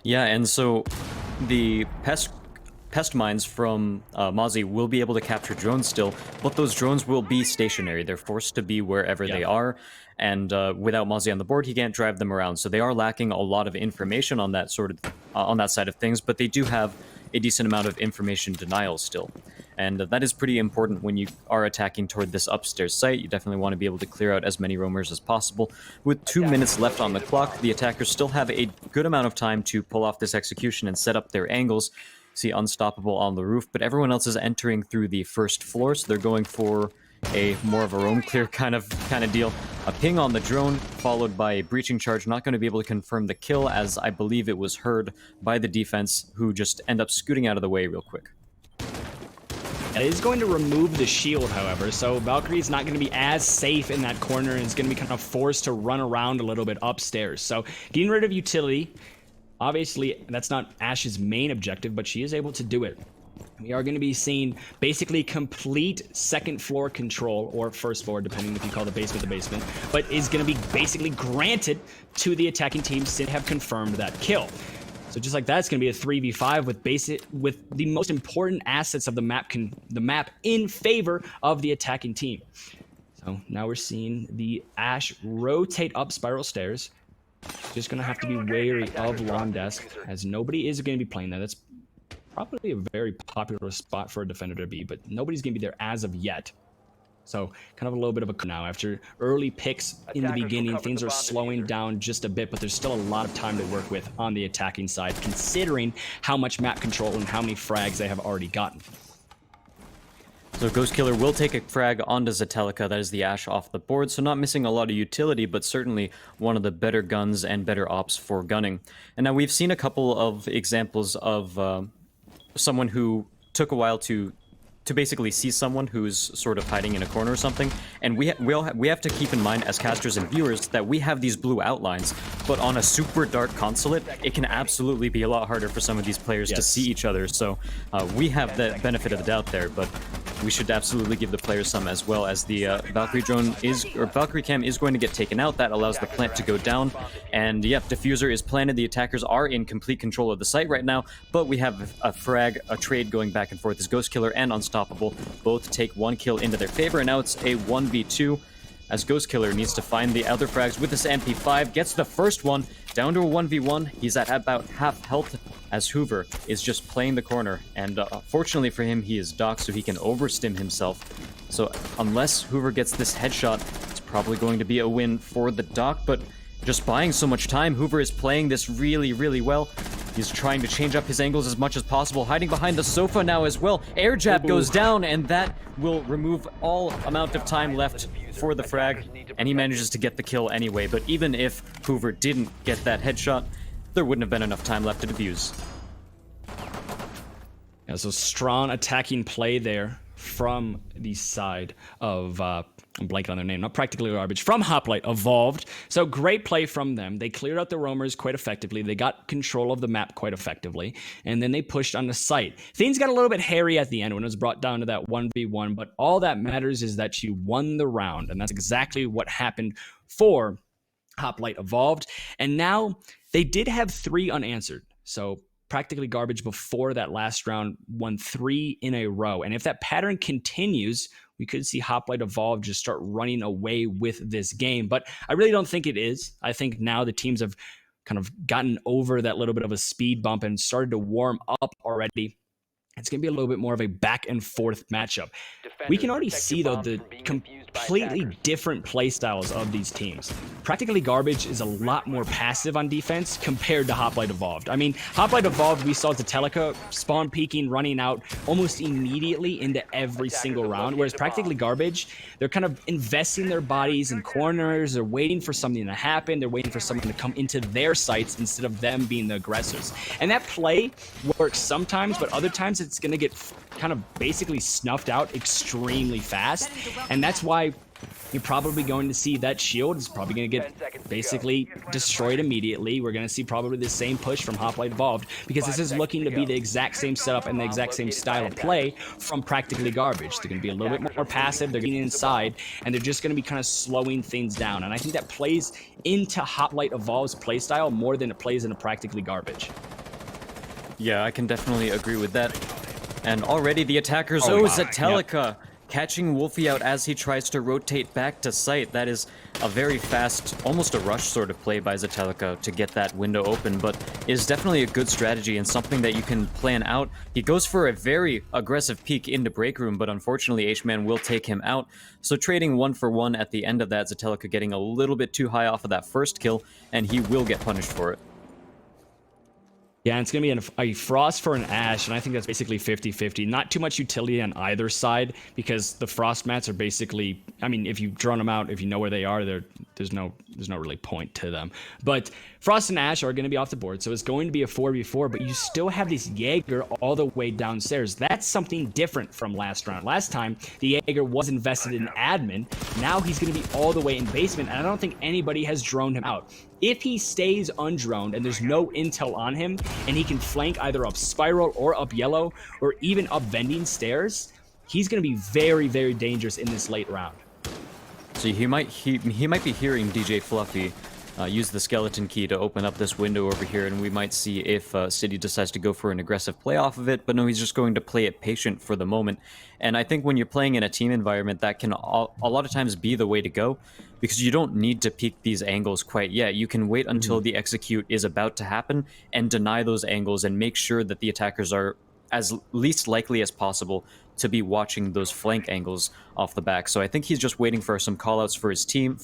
Yeah, and so the pest mines from Mozzie will be able to capture drones still, but those drones will be stationary. They're forced to be wherever they are, and without Mozzie on the board, he can't drive them around. So they are lacking a lot of information on that on that side of things, but they do have a decent amount of information denial still. And that is pretty important when you are attacking toward this upstairs site. You definitely want to be able to clear out as many roamers as possible. With 2 minutes left on the clock, the attackers still have a good amount of time to pull off this execution and set up their angles. See Unstoppable on the roof, but everyone else is entering through the first floor, so they're going for a more of a roam clear kind of deal. A ping on the drone, followed by a breaching charge. Not going to be able to confirm the kill, as I believe it was heard by the defense, who just end up scooting out of the way real quick. It is going to remove the shield, however, so Valkyrie is not going to be as safe in that corner and is going to be kind of forced to run around a little bit upstairs. So getting rid of utility, obviously that's not Ashe's main objective, but she is able to do it. We are going to be seeing basically complete second floor control, or first floor, depending if you call the basement the basement, but is going to be basically granted to the attacking team since they have confirmed that kill. So just like that, it's going to be a 3v5 with the most important assets of the map in favor of the attacking team. So now we're seeing the Ashe rotate up spiral stairs. Just going to have to be wary of lawn desk, as nobody is going to be playing there. That's probably a very popular spot for a defender to be, but nobody's going to be there as of yet. So kind of a little bit of a now after early picks in the beginning, things are slowing down just a bit, but there's still a lot of time to work with on the attacking side, considering how much map control and how many frags they have already gotten. So Ghost Killer will take a frag onto Zetelica. That is the Ashe off the board, so not missing a lot of utility, but certainly one of the better guns and better ops for gunning. And now we've seen a couple of examples of someone who took a while to to basically see someone who's sort of hiding in a corner or something. And we have to keep in mind as casters and viewers that we have these blue outlines, but on a super dark consulate, it can absolutely be a lot harder for some of these players to see each other. So we have the benefit of the doubt there, but we should absolutely give the players some as well, as the Valkyrie cam is going to get taken out. That allows the plant to go down, and yep, diffuser is planted. The attackers are in complete control of the site right now, but we have a frag, a trade going back and forth as Ghost Killer and Unstoppable both take 1 kill into their favor, and now it's a 1v2 as Ghost Killer needs to find the other frags with this MP5, gets the first one, down to a 1v1. He's at about half health as Hoover is just playing the corner, and fortunately for him, he is docked so he can overstim himself. So unless Hoover gets this headshot, it's probably going to be a win for the dock, but just buying so much time, Hoover is playing this really, really well. He's trying to change up his angles as much as possible, hiding behind the sofa now as well. Air jab goes down, and that will remove all amount of time left for the frag, and he manages to get the kill anyway. But even if Hoover didn't get that headshot, there wouldn't have been enough time left to defuse. Yeah, so strong attacking play there from the side of I'm blanking on their name, not Practically Garbage, from Hoplite Evolved. So great play from them. They cleared out the roamers quite effectively. They got control of the map quite effectively, and then they pushed on the site. Things got a little bit hairy at the end when it was brought down to that 1v1, but all that matters is that you won the round, and that's exactly what happened for Hoplite Evolved. And now they did have 3 unanswered. So Practically Garbage before that last round won 3 in a row. And if that pattern continues, we could see Hoplite Evolve just start running away with this game. But I really don't think it is. I think now the teams have kind of gotten over that little bit of a speed bump and started to warm up already. It's going to be a little bit more of a back and forth matchup. We can already see, though, the completely different play styles of these teams. Practically Garbage is a lot more passive on defense compared to Hoplite Evolved. I mean, Hoplite Evolved, we saw Zatelica spawn peeking, running out almost immediately into every single round, whereas Practically Garbage, they're kind of investing their bodies in corners, they're waiting for something to happen, they're waiting for someone to come into their sites instead of them being the aggressors. And that play works sometimes, but other times it's going to get kind of basically snuffed out extremely fast, and that's why you're probably going to see that shield is probably going to get basically destroyed immediately. We're going to see probably the same push from Hoplite Evolved, because this is looking to be the exact same setup and the exact same style of play from Practically Garbage. They're going to be a little bit more passive, they're getting inside, and they're just going to be kind of slowing things down, and I think that plays into Hoplite Evolved's playstyle more than it plays into Practically Garbage. Yeah, I can definitely agree with that. And already the attackers, Zatelica catching Wolfie out as he tries to rotate back to site. That is a very fast, almost a rush sort of play by Zatelica to get that window open, but is definitely a good strategy and something that you can plan out. He goes for a very aggressive peek into break room, but unfortunately H-Man will take him out. So trading 1 for 1 at the end of that, Zatelica getting a little bit too high off of that first kill, and he will get punished for it. Yeah, and it's going to be a Frost for an Ash, and I think that's basically 50-50. Not too much utility on either side, because the Frost mats are basically, I mean, if you drone them out, if you know where they are, there's no really point to them. But Frost and Ash are going to be off the board, so it's going to be a 4v4, but you still have this Jaeger all the way downstairs. That's something different from last round. Last time, the Jaeger was invested in admin. Now he's going to be all the way in basement, and I don't think anybody has droned him out. If he stays undroned and there's no intel on him, and he can flank either up Spiral or up Yellow, or even up Vending Stairs, he's going to be very, very dangerous in this late round. So he might be hearing DJ Fluffy use the skeleton key to open up this window over here, and we might see if City decides to go for an aggressive play off of it, but no, he's just going to play it patient for the moment. And I think when you're playing in a team environment, that can a lot of times be the way to go, because you don't need to peek these angles quite yet. You can wait until the execute is about to happen and deny those angles and make sure that the attackers are as least likely as possible to be watching those flank angles off the back. So I think he's just waiting for some callouts for his team,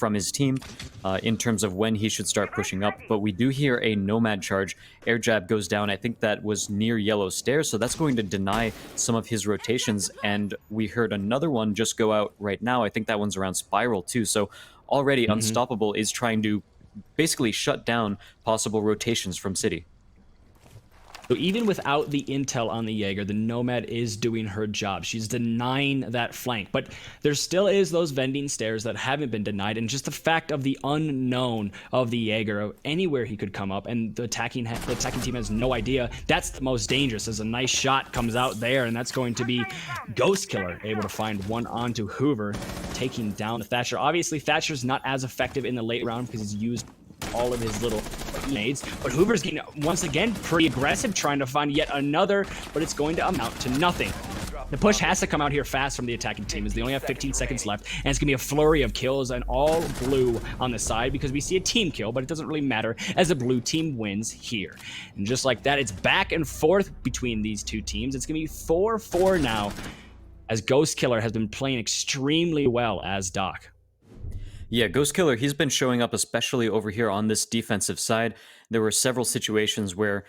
in terms of when he should start pushing up. But we do hear a Nomad charge. Air jab goes down. I think that was near Yellow Stairs, so that's going to deny some of his rotations. And we heard another one just go out right now. I think that one's around Spiral too. So already Unstoppable is trying to basically shut down possible rotations from City. So even without the intel on the Jaeger, the Nomad is doing her job. She's denying that flank, but there still is those vending stairs that haven't been denied, and just the fact of the unknown of the Jaeger, anywhere he could come up, and the attacking team has no idea. That's the most dangerous, as a nice shot comes out there, and that's going to be Ghost Killer able to find one onto Hoover, taking down the Thatcher. Obviously, Thatcher's not as effective in the late round because he's used all of his little nades, but Hoover's getting once again pretty aggressive, trying to find yet another, but it's going to amount to nothing. The push has to come out here fast from the attacking team, as they only have 15 seconds left, and it's gonna be a flurry of kills and all blue on the side, because we see a team kill, but it doesn't really matter as the blue team wins here. And just like that, it's back and forth between these two teams. It's gonna be 4-4 now, as Ghost Killer has been playing extremely well as Doc. Yeah, Ghost Killer, he's been showing up, especially over here on this defensive side. There were several situations where,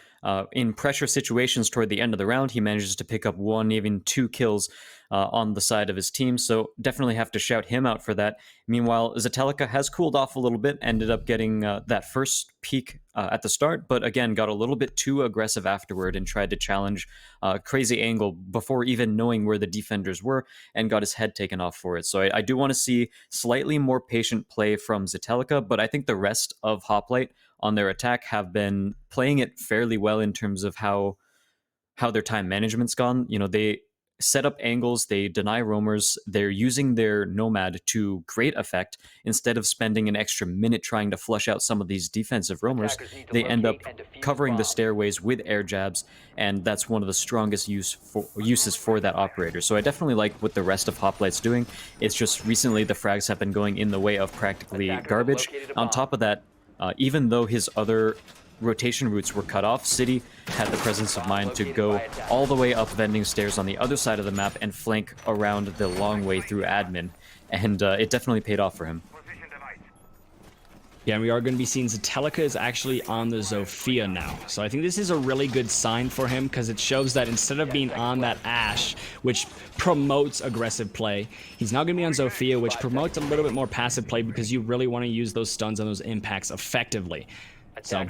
in pressure situations toward the end of the round, he manages to pick up 1, even 2 kills on the side of his team. So definitely have to shout him out for that. Meanwhile, Zetelica has cooled off a little bit, ended up getting that first peak at the start, but again, got a little bit too aggressive afterward and tried to challenge Crazy Angle before even knowing where the defenders were, and got his head taken off for it. So I do want to see slightly more patient play from Zetelica, but I think the rest of Hoplite on their attack have been playing it fairly well in terms of how their time management's gone. You know, they set up angles, they deny roamers, they're using their Nomad to great effect. Instead of spending an extra minute trying to flush out some of these defensive roamers, they end up covering the stairways with air jabs, and that's one of the strongest uses for that operator. So I definitely like what the rest of Hoplite's doing. It's just recently the frags have been going in the way of practically garbage. On top of that, even though his other rotation routes were cut off, City had the presence of mind to go all the way up vending stairs on the other side of the map and flank around the long way through admin, and it definitely paid off for him. Yeah, and we are going to be seeing Zetelica is actually on the Zofia now. So I think this is a really good sign for him, because it shows that instead of being on that Ashe, which promotes aggressive play, he's now going to be on Zofia, which promotes a little bit more passive play, because you really want to use those stuns and those impacts effectively. So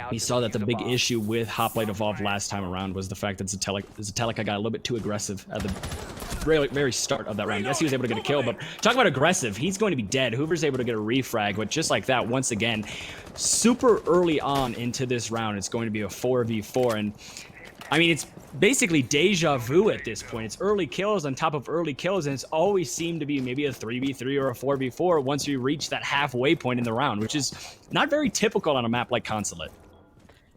we saw that the big issue with Hoplite Evolved last time around was the fact that Zetelica got a little bit too aggressive at the very start of that round. Yes, he was able to get a kill, but talk about aggressive. He's going to be dead. Hoover's able to get a refrag, but just like that, once again, super early on into this round, it's going to be a 4v4, and I mean, it's basically deja vu at this point. It's early kills on top of early kills, and it's always seemed to be maybe a 3v3 or a 4v4 once you reach that halfway point in the round, which is not very typical on a map like Consulate.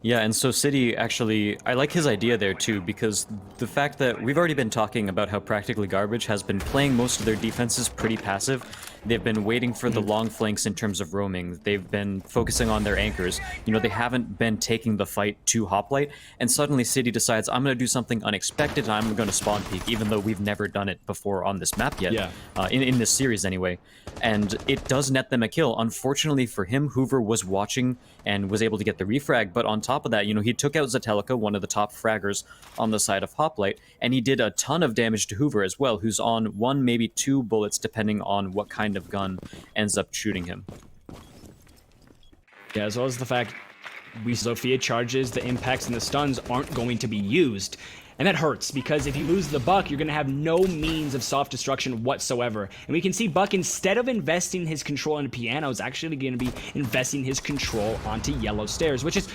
Yeah, and so City, actually, I like his idea there too, because the fact that we've already been talking about how Practically Garbage has been playing most of their defenses pretty passive. They've been waiting for the long flanks in terms of roaming. They've been focusing on their anchors. You know, they haven't been taking the fight to Hoplite, and suddenly City decides, I'm going to do something unexpected, and I'm going to spawn peek, even though we've never done it before on this map yet, in this series anyway. And it does net them a kill. Unfortunately for him, Hoover was watching and was able to get the refrag, but on top of that, you know, he took out Zetelica, one of the top fraggers on the side of Hoplite, and he did a ton of damage to Hoover as well, who's on 1, maybe 2 bullets, depending on what kind of gun ends up shooting him. Yeah, as well as the fact Zofia charges, the impacts and the stuns aren't going to be used. And that hurts, because if you lose the Buck, you're going to have no means of soft destruction whatsoever. And we can see Buck, instead of investing his control into Piano, is actually going to be investing his control onto Yellow Stairs, which is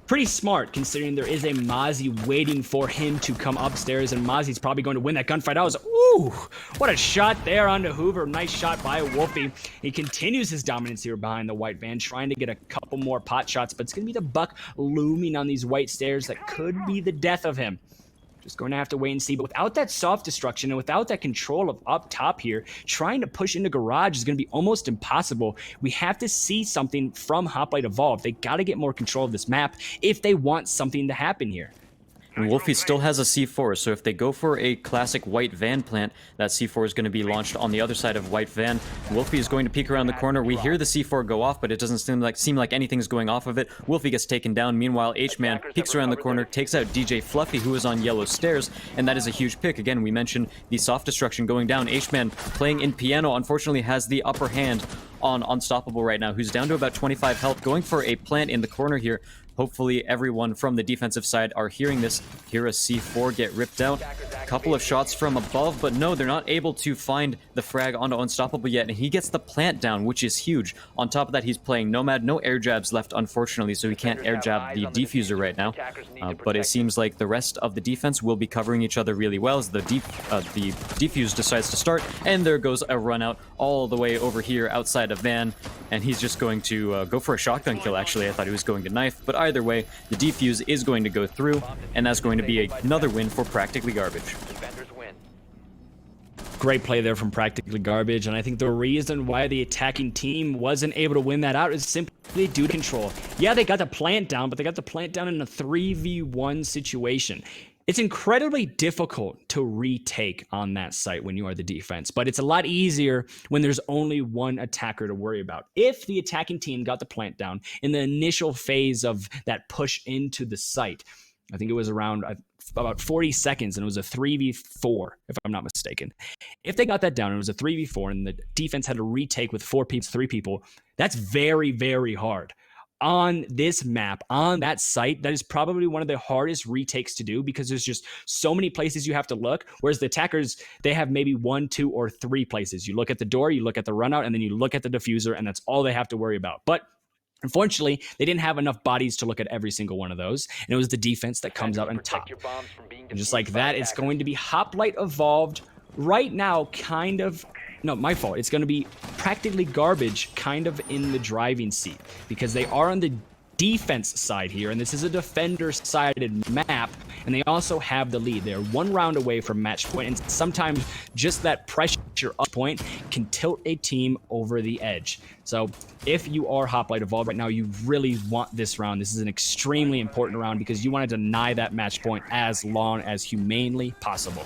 pretty smart, considering there is a Mozzie waiting for him to come upstairs, and Mozzie's probably going to win that gunfight. I was, ooh, what a shot there onto Hoover. Nice shot by Wolfie. He continues his dominance here behind the white van, trying to get a couple more pot shots, but it's going to be the Buck looming on these white stairs that could be the death of him. Just going to have to wait and see. But without that soft destruction and without that control of up top here, trying to push into Garage is going to be almost impossible. We have to see something from Hoplite Evolve. They got to get more control of this map if they want something to happen here. And Wolfie still has a C4, so if they go for a classic white van plant, that C4 is going to be launched on the other side of white van. Wolfie is going to peek around the corner. We hear the C4 go off, but it doesn't seem like anything's going off of it. Wolfie gets taken down. Meanwhile, H-Man peeks around the corner, takes out DJ Fluffy, who is on Yellow Stairs, and that is a huge pick. Again, we mentioned the soft destruction going down. H-Man playing in Piano, unfortunately, has the upper hand on Unstoppable right now, who's down to about 25 health, going for a plant in the corner here. Hopefully everyone from the defensive side are hearing this. Hear a C4 get ripped out. Couple of shots from above, but no, they're not able to find the frag onto Unstoppable yet, and he gets the plant down, which is huge. On top of that, he's playing Nomad. No air jabs left, unfortunately, so he can't air jab the defuser right now. But it seems like the rest of the defense will be covering each other really well as the defuse decides to start, and there goes a run out all the way over here outside of Van, and he's just going to go for a shotgun kill. Actually, I thought he was going to knife, but either way, the defuse is going to go through, and that's going to be another win for Practically Garbage. Great play there from Practically Garbage, and I think the reason why the attacking team wasn't able to win that out is simply due to control. Yeah, they got the plant down, but they got the plant down in a 3v1 situation. It's incredibly difficult to retake on that site when you are the defense, but it's a lot easier when there's only one attacker to worry about. If the attacking team got the plant down in the initial phase of that push into the site, I think it was around about 40 seconds, and it was a 3v4, if I'm not mistaken. If they got that down, and it was a 3v4, and the defense had to retake with 3 people, that's very, very hard. On this map, on that site, that is probably one of the hardest retakes to do because there's just so many places you have to look, whereas the attackers, they have maybe 1, 2, or 3 places. You look at the door, you look at the runout, and then you look at the diffuser, and that's all they have to worry about. But unfortunately, they didn't have enough bodies to look at every single one of those, and it was the defense that comes out on top. And just like that, it's going to be Hoplite Evolved right now, kind of... No, my fault. It's going to be Practically Garbage kind of in the driving seat because they are on the defense side here, and this is a defender-sided map, and they also have the lead. They're 1 round away from match point, and sometimes just that pressure up point can tilt a team over the edge. So if you are Hoplite Evolved right now, you really want this round. This is an extremely important round because you want to deny that match point as long as humanely possible.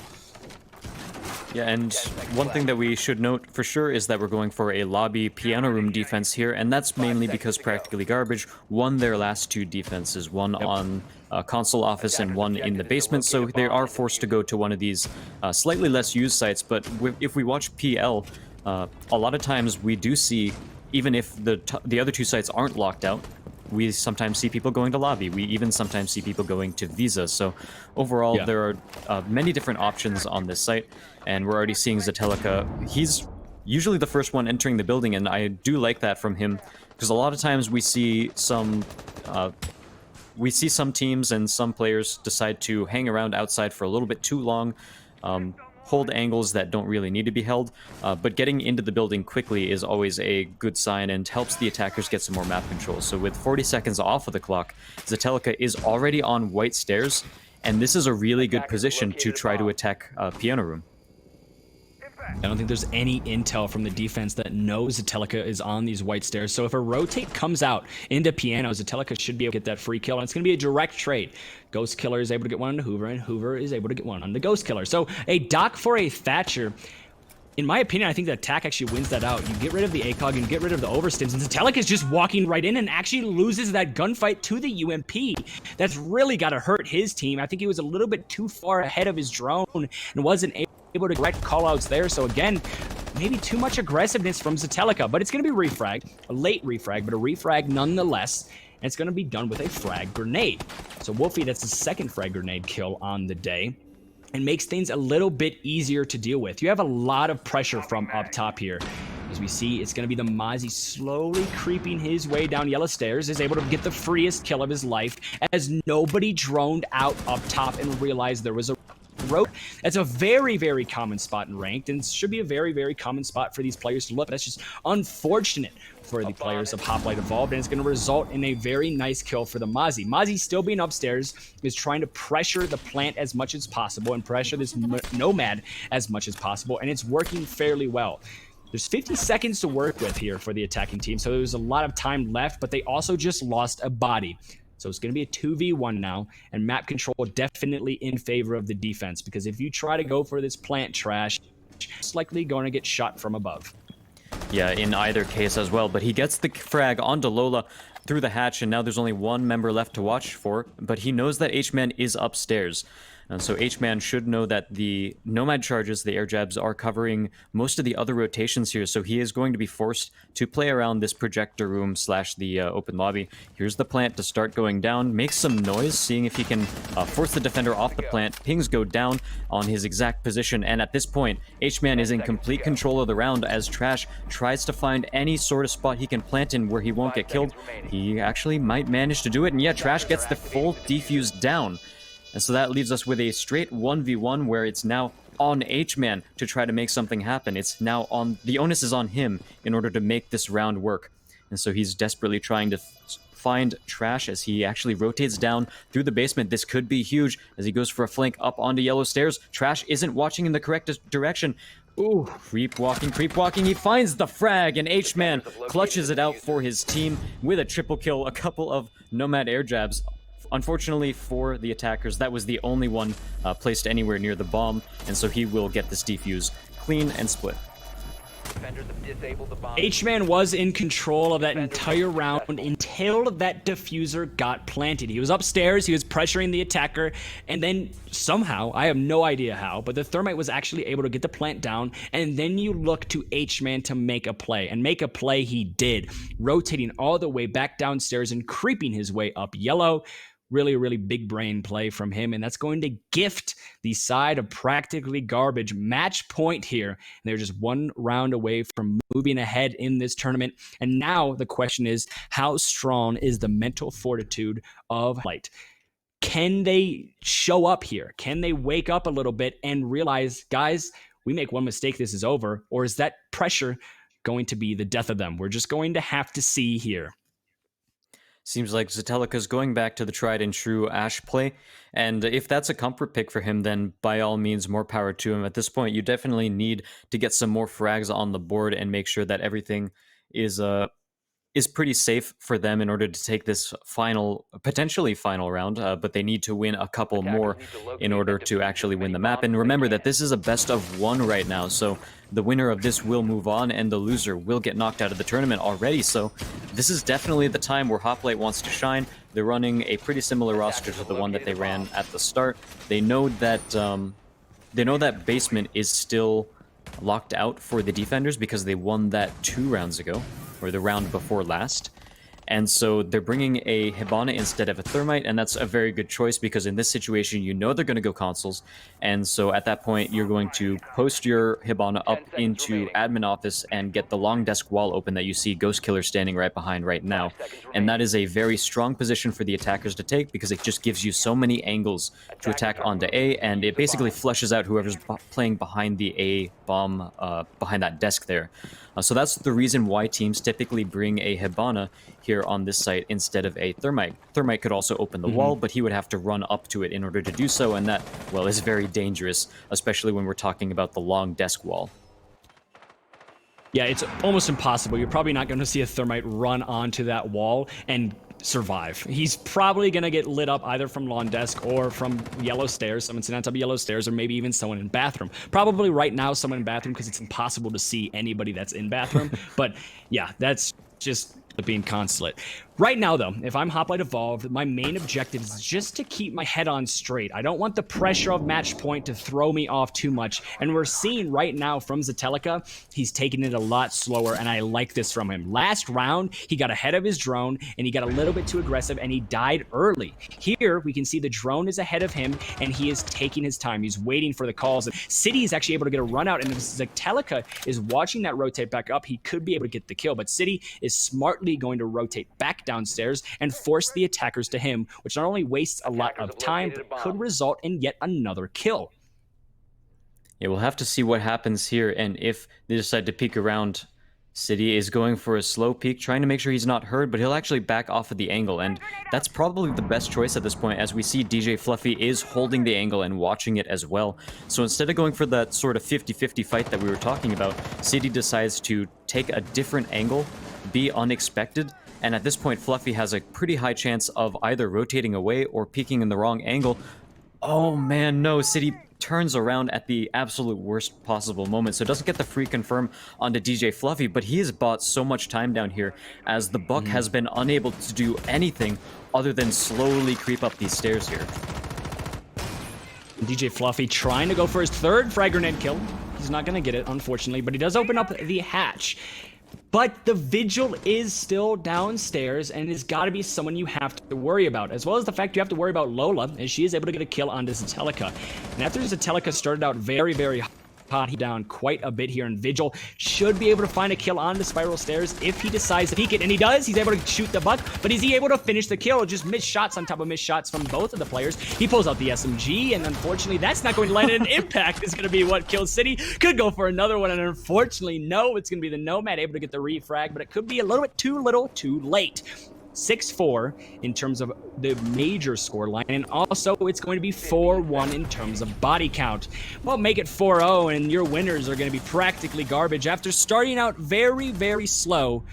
Yeah, and one thing that we should note for sure is that we're going for a lobby piano room defense here, and that's mainly because Practically Garbage won their last 2 defenses, one on console office and one in the basement, so they are forced to go to one of these slightly less used sites. But if we watch PL, a lot of times we do see, even if the other 2 sites aren't locked out, we sometimes see people going to lobby. We even sometimes see people going to Visa. So overall, there are many different options on this site, and we're already seeing Zetelica. He's usually the first one entering the building, and I do like that from him, because a lot of times we see some teams and some players decide to hang around outside for a little bit too long, hold angles that don't really need to be held, but getting into the building quickly is always a good sign and helps the attackers get some more map control. So with 40 seconds off of the clock, Zetelica is already on white stairs, and this is a really good position to try to attack Piano Room. I don't think there's any intel from the defense that knows Zetelica is on these white stairs. So if a rotate comes out into Piano, Zetelica should be able to get that free kill, and it's going to be a direct trade. Ghost Killer is able to get one onto Hoover, and Hoover is able to get one onto Ghost Killer. So a dock for a Thatcher. In my opinion, I think the attack actually wins that out. You get rid of the ACOG and get rid of the overstims, and Zetelica is just walking right in and actually loses that gunfight to the UMP. That's really got to hurt his team. I think he was a little bit too far ahead of his drone and wasn't able to direct callouts there. So again, maybe too much aggressiveness from Zetelica, but it's going to be refragged, a late refrag, but a refrag nonetheless. And it's going to be done with a frag grenade. So Wolfie, that's the second frag grenade kill on the day, and makes things a little bit easier to deal with. You have a lot of pressure from up top here. As we see, it's going to be the Mozzie slowly creeping his way down yellow stairs, is able to get the freest kill of his life as nobody droned out up top and realized there was a road. That's a very, very common spot in ranked, and should be a very, very common spot for these players to look. That's just unfortunate for the players of Hoplite Evolved, and it's going to result in a very nice kill for the Mozzie. Mozzie, still being upstairs, is trying to pressure the plant as much as possible and pressure this Nomad as much as possible, and it's working fairly well. There's 50 seconds to work with here for the attacking team, so there's a lot of time left, but they also just lost a body. So it's going to be a 2v1 now, and map control definitely in favor of the defense, because if you try to go for this plant trash, it's likely going to get shot from above. Yeah, in either case as well, but he gets the frag onto Lola. through the hatch, and now there's only one member left to watch for, but he knows that H-Man is upstairs. And so H-Man should know that the Nomad charges, the air jabs, are covering most of the other rotations here, so he is going to be forced to play around this projector room slash the open lobby. Here's the plant to start going down, makes some noise, seeing if he can force the defender off the plant. Pings go down on his exact position, and at this point, H-Man is in complete control of the round as Trash tries to find any sort of spot he can plant in where he won't get killed. He actually might manage to do it, and yeah, Trash gets the full defuse down. And so that leaves us with a straight 1v1 where it's now on H-Man to try to make something happen. It's now on, the onus is on him in order to make this round work. And so he's desperately trying to find Trash as he actually rotates down through the basement. This could be huge as he goes for a flank up onto yellow stairs. Trash isn't watching in the correct direction. Ooh, creep walking. He finds the frag, and H-Man clutches it out for his team with a triple kill, a couple of Nomad air jabs. Unfortunately for the attackers, that was the only one placed anywhere near the bomb, and so he will get this defuse clean and split. H-Man was in control of that entire round until that diffuser got planted. He was upstairs, he was pressuring the attacker, and then somehow, I have no idea how, but the Thermite was actually able to get the plant down, and then you look to H-Man to make a play, and make a play he did, rotating all the way back downstairs and creeping his way up yellow. Really big brain play from him, and that's going to gift the side of practically garbage match point here. And they're just one round away from moving ahead in this tournament. And now the question is, how strong is the mental fortitude of Light? Can they show up here? Can they wake up a little bit and realize, guys, we make one mistake, this is over? Or is that pressure going to be the death of them? We're just going to have to see here. Seems like Zetelica's going back to the tried and true Ashe play, and if that's a comfort pick for him, then by all means, more power to him. At this point, you definitely need to get some more frags on the board and make sure that everything is pretty safe for them in order to take this potentially final round, but they need to win a couple more in order to actually win the map. And remember that this is a best of one right now, so the winner of this will move on and the loser will get knocked out of the tournament already. So this is definitely the time where Hoplite wants to shine. They're running a pretty similar roster to the one that they ran at the start. They know that basement is still locked out for the defenders because they won that 2 rounds ago, or the round before last. And so they're bringing a Hibana instead of a Thermite, and that's a very good choice because in this situation, you know they're going to go consoles. And so at that point, you're going to post your Hibana up into admin office and get the long desk wall open that you see Ghost Killer standing right behind right now. And that is a very strong position for the attackers to take because it just gives you so many angles to attack onto A, and it basically flushes out whoever's playing behind the A bomb, behind that desk there. So that's the reason why teams typically bring a Hibana here on this site instead of a Thermite. Thermite could also open the wall, but he would have to run up to it in order to do so, and that, well, is very dangerous, especially when we're talking about the long desk wall. Yeah, it's almost impossible. You're probably not going to see a Thermite run onto that wall and survive. He's probably going to get lit up either from lawn desk or from yellow stairs, someone sitting on top of yellow stairs, or maybe even someone in bathroom. Probably right now someone in bathroom because it's impossible to see anybody that's in bathroom. But yeah, that's just being consulate. Right now, though, if I'm Hoplite Evolved, my main objective is just to keep my head on straight. I don't want the pressure of match point to throw me off too much. And we're seeing right now from Zetelica, he's taking it a lot slower, and I like this from him. Last round, he got ahead of his drone, and he got a little bit too aggressive, and he died early. Here, we can see the drone is ahead of him, and he is taking his time. He's waiting for the calls. And City is actually able to get a run out, and if Zetelica is watching that rotate back up, he could be able to get the kill. But City is smartly going to rotate back downstairs and force the attackers to him, which not only wastes a lot of time, but could result in yet another kill. Yeah, we'll have to see what happens here, and if they decide to peek around, City is going for a slow peek, trying to make sure he's not heard, but he'll actually back off of the angle, and that's probably the best choice at this point, as we see DJ Fluffy is holding the angle and watching it as well. So instead of going for that sort of 50-50 fight that we were talking about, City decides to take a different angle, be unexpected, and at this point Fluffy has a pretty high chance of either rotating away or peeking in the wrong angle. Oh man, no, City turns around at the absolute worst possible moment. So it doesn't get the free confirm onto DJ Fluffy, but he has bought so much time down here as the Buck has been unable to do anything other than slowly creep up these stairs here. DJ Fluffy trying to go for his third frag grenade kill. He's not going to get it, unfortunately, but he does open up the hatch. But the Vigil is still downstairs, and it's got to be someone you have to worry about, as well as the fact you have to worry about Lola, as she is able to get a kill onto Zetelica. And after Zetelica started out very, very hot, he down quite a bit here, and Vigil should be able to find a kill on the spiral stairs if he decides to peek it, and he does. He's able to shoot the Buck, but is he able to finish the kill? Just missed shots on top of missed shots from both of the players. He pulls out the SMG, and unfortunately, that's not going to land. An impact is going to be what kills City. Could go for another one, and unfortunately, no, it's going to be the Nomad able to get the refrag, but it could be a little bit too little, too late. 6-4 in terms of the major score line, and also it's going to be 4-1 in terms of body count. Well, make it 4-0, and your winners are going to be practically garbage. After starting out very, very slow,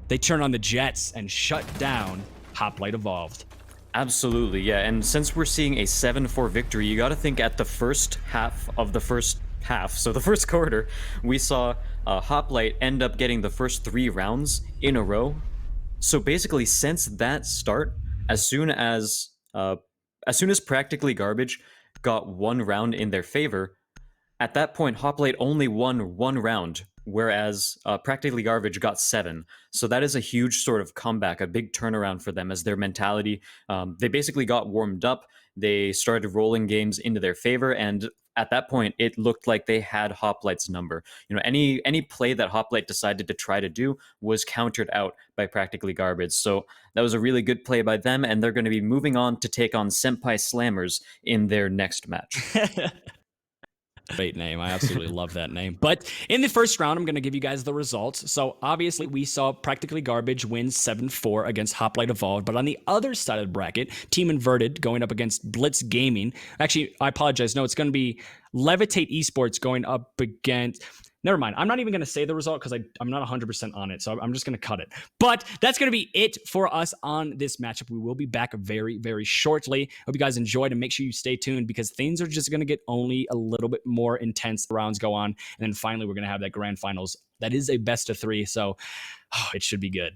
they turn on the jets and shut down Hoplite Evolved. Absolutely, yeah. And since we're seeing a 7-4 victory, you got to think at the first half of the first half, so the first quarter, we saw Hoplite end up getting the first 3 rounds in a row. So basically, since that start, as soon as Practically Garbage got 1 round in their favor, at that point, Hoplite only won 1 round, whereas Practically Garbage got 7. So that is a huge sort of comeback, a big turnaround for them as their mentality. They basically got warmed up. They started rolling games into their favor, and at that point, it looked like they had Hoplite's number. You know, any play that Hoplite decided to try to do was countered out by Practically Garbage. So that was a really good play by them, and they're going to be moving on to take on Senpai Slammers in their next match. Great name. I absolutely love that name. But in the first round, I'm going to give you guys the results. So obviously, we saw Practically Garbage win 7-4 against Hoplite Evolved. But on the other side of the bracket, Team Inverted going up against Blitz Gaming. Actually, I apologize. No, it's going to be Levitate Esports going up against... Never mind. I'm not even going to say the result because I'm not 100% on it. So I'm just going to cut it. But that's going to be it for us on this matchup. We will be back very, very shortly. Hope you guys enjoyed, and make sure you stay tuned because things are just going to get only a little bit more intense. The rounds go on. And then finally, we're going to have that grand finals. That is a best of 3. So it should be good.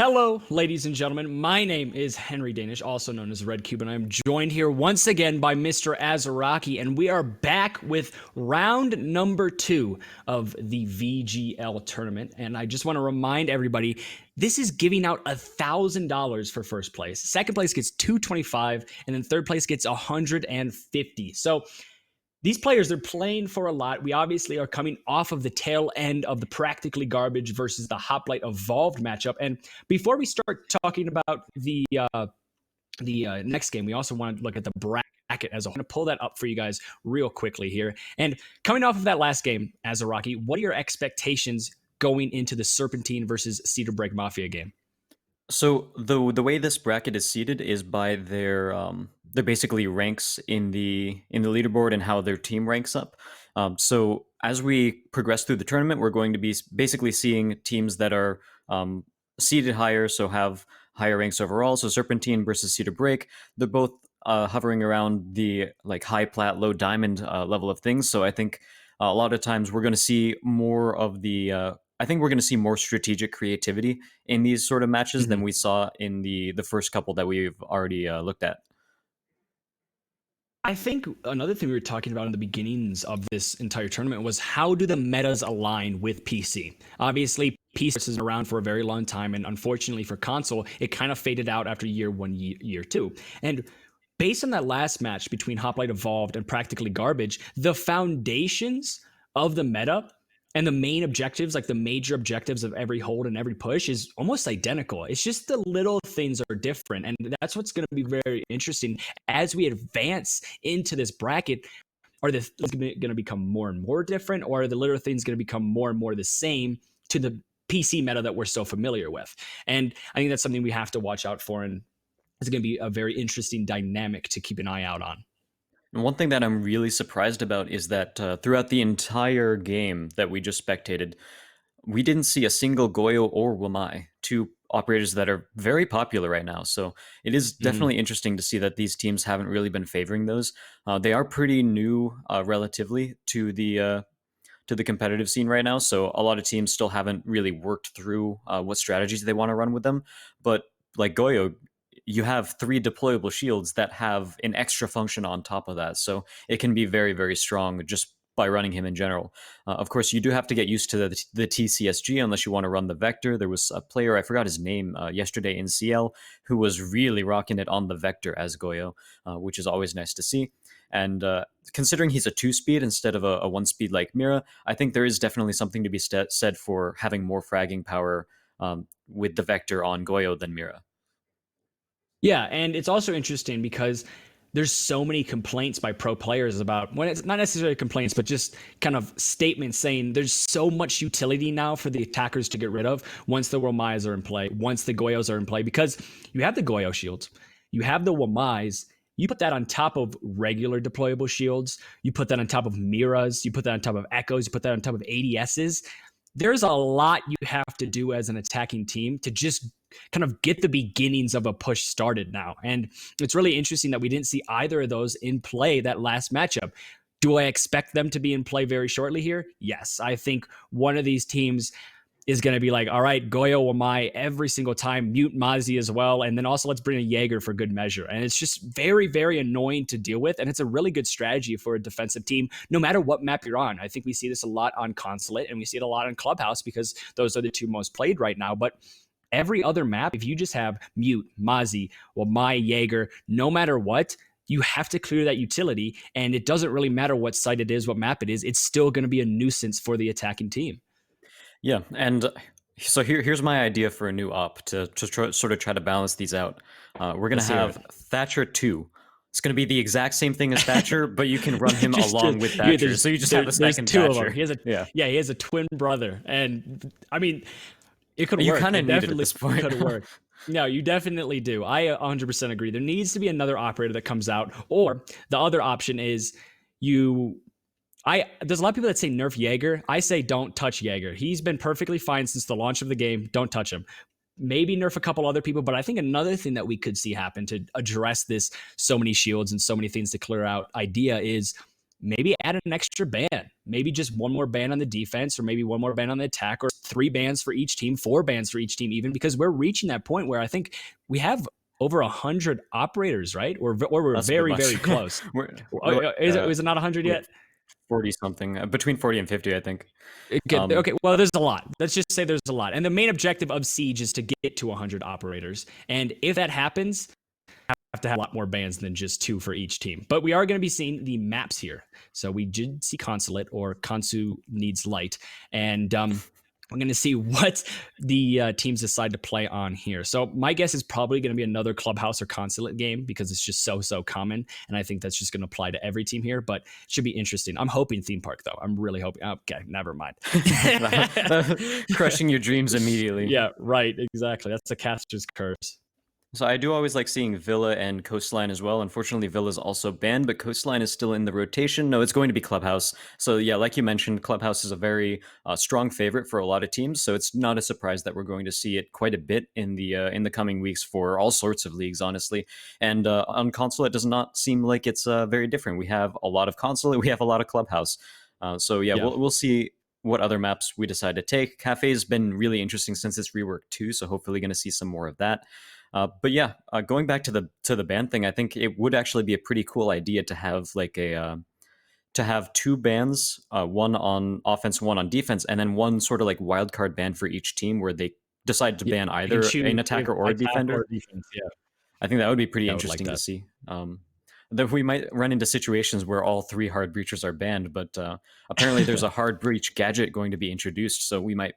Hello, ladies and gentlemen. My name is Henry Danish, also known as Red Cube, and I'm joined here once again by Mr. Azaraki, and we are back with round number 2 of the VGL tournament. And I just want to remind everybody, this is giving out $1,000 for first place. Second place gets $225, and then third place gets $150. So these players, they're playing for a lot. We obviously are coming off of the tail end of the Practically Garbage versus the Hoplite Evolved matchup. And before we start talking about the next game, we also want to look at the bracket as a whole. I'm going to pull that up for you guys real quickly here. And coming off of that last game, Azaraki, what are your expectations going into the Serpentine versus Cedar Break Mafia game? So the way this bracket is seeded is by their basically ranks in the leaderboard and how their team ranks up. So as we progress through the tournament, we're going to be basically seeing teams that are seeded higher, so have higher ranks overall. So Serpentine versus Cedar Break, they're both hovering around the like high plat, low diamond level of things. So I think a lot of times we're going to see more of the I think we're going to see more strategic creativity in these sort of matches than we saw in the first couple that we've already looked at. I think another thing we were talking about in the beginnings of this entire tournament was how do the metas align with PC? Obviously, PC has been around for a very long time, and unfortunately for console, it kind of faded out after year 1, year 2. And based on that last match between Hoplite Evolved and Practically Garbage, the foundations of the meta and the main objectives, like the major objectives of every hold and every push, is almost identical. It's just the little things are different. And that's what's going to be very interesting as we advance into this bracket. Are the things going to become more and more different, or are the little things going to become more and more the same to the PC meta that we're so familiar with? And I think that's something we have to watch out for, and it's going to be a very interesting dynamic to keep an eye out on. And one thing that I'm really surprised about is that throughout the entire game that we just spectated, we didn't see a single Goyo or Wamai, two operators that are very popular right now. So it is definitely interesting to see that these teams haven't really been favoring those. They are pretty new relatively to the competitive scene right now. So a lot of teams still haven't really worked through what strategies they want to run with them. But like Goyo, you have 3 deployable shields that have an extra function on top of that. So it can be very, very strong just by running him in general. Of course, you do have to get used to the TCSG unless you want to run the Vector. There was a player, I forgot his name, yesterday in CL, who was really rocking it on the Vector as Goyo, which is always nice to see. And considering he's a 2-speed instead of a 1-speed like Mira, I think there is definitely something to be said for having more fragging power with the Vector on Goyo than Mira. Yeah, and it's also interesting because there's so many complaints by pro players about, when it's not necessarily complaints, but just kind of statements saying there's so much utility now for the attackers to get rid of once the Wamais are in play, once the Goyos are in play, because you have the Goyo shields, you have the Wamais, you put that on top of regular deployable shields, you put that on top of Miras, you put that on top of Echoes, you put that on top of ADSs. There's a lot you have to do as an attacking team to just kind of get the beginnings of a push started now. And it's really interesting that we didn't see either of those in play that last matchup. Do I expect them to be in play very shortly here? Yes. I think one of these teams is going to be like, all right, Goyo Wamai every single time, mute Mazi as well, and then also let's bring a Jaeger for good measure. And it's just very, very annoying to deal with, and it's a really good strategy for a defensive team, no matter what map you're on. I think we see this a lot on Consulate, and we see it a lot on Clubhouse because those are the 2 most played right now. But every other map, if you just have mute, Mazi, Wamai, Jaeger, no matter what, you have to clear that utility, and it doesn't really matter what site it is, what map it is, it's still going to be a nuisance for the attacking team. Yeah, and so here's my idea for a new op to sort of try to balance these out. We're going to have Thatcher 2. It's going to be the exact same thing as Thatcher, but you can run him along with Thatcher. So you just have a second two Thatcher. Of them. He has a twin brother. And I mean, it could work. You kind of need it at this point. Could work. No, you definitely do. I 100% agree. There needs to be another operator that comes out, or the other option is there's a lot of people that say nerf Jaeger. I say don't touch Jaeger. He's been perfectly fine since the launch of the game. Don't touch him. Maybe nerf a couple other people, but I think another thing that we could see happen to address this so many shields and so many things to clear out idea is maybe add an extra ban. maybe just one more ban on the defense, or maybe one more ban on the attack, or 3 bans for each team, 4 bans for each team, even, because we're reaching that point where I think we have over 100 operators, right? Or we're That's very, very close. Is it not 100 yet? 40 something, between 40 and 50, I think. Okay, well, there's a lot. Let's just say there's a lot. And the main objective of Siege is to get to 100 operators. And if that happens, have to have a lot more bans than just 2 for each team. But we are going to be seeing the maps here. So we did see Consulate, or Konsu Needs Light. And we're going to see what the teams decide to play on here. So my guess is probably going to be another Clubhouse or Consulate game, because it's just so common. And I think that's just going to apply to every team here. But it should be interesting. I'm hoping Theme Park, though. I'm really hoping. Okay, never mind. Crushing your dreams immediately. Yeah, right. Exactly. That's a caster's curse. So I do always like seeing Villa and Coastline as well. Unfortunately, Villa's also banned, but Coastline is still in the rotation. No, it's going to be Clubhouse. So yeah, like you mentioned, Clubhouse is a very strong favorite for a lot of teams. So it's not a surprise that we're going to see it quite a bit in the coming weeks for all sorts of leagues, honestly. And on console, it does not seem like it's very different. We have a lot of console, we have a lot of Clubhouse. So yeah, we'll see what other maps we decide to take. Cafe's been really interesting since its rework too, so hopefully going to see some more of that. But yeah, going back to the ban thing, I think it would actually be a pretty cool idea to have like to have 2 bans, one on offense, one on defense, and then one sort of like wildcard ban for each team where they decide to ban either an attacker or a defender. Or defense, yeah, I think that would be pretty interesting to see. That we might run into situations where all 3 hard breachers are banned, but apparently there's a hard breach gadget going to be introduced, so we might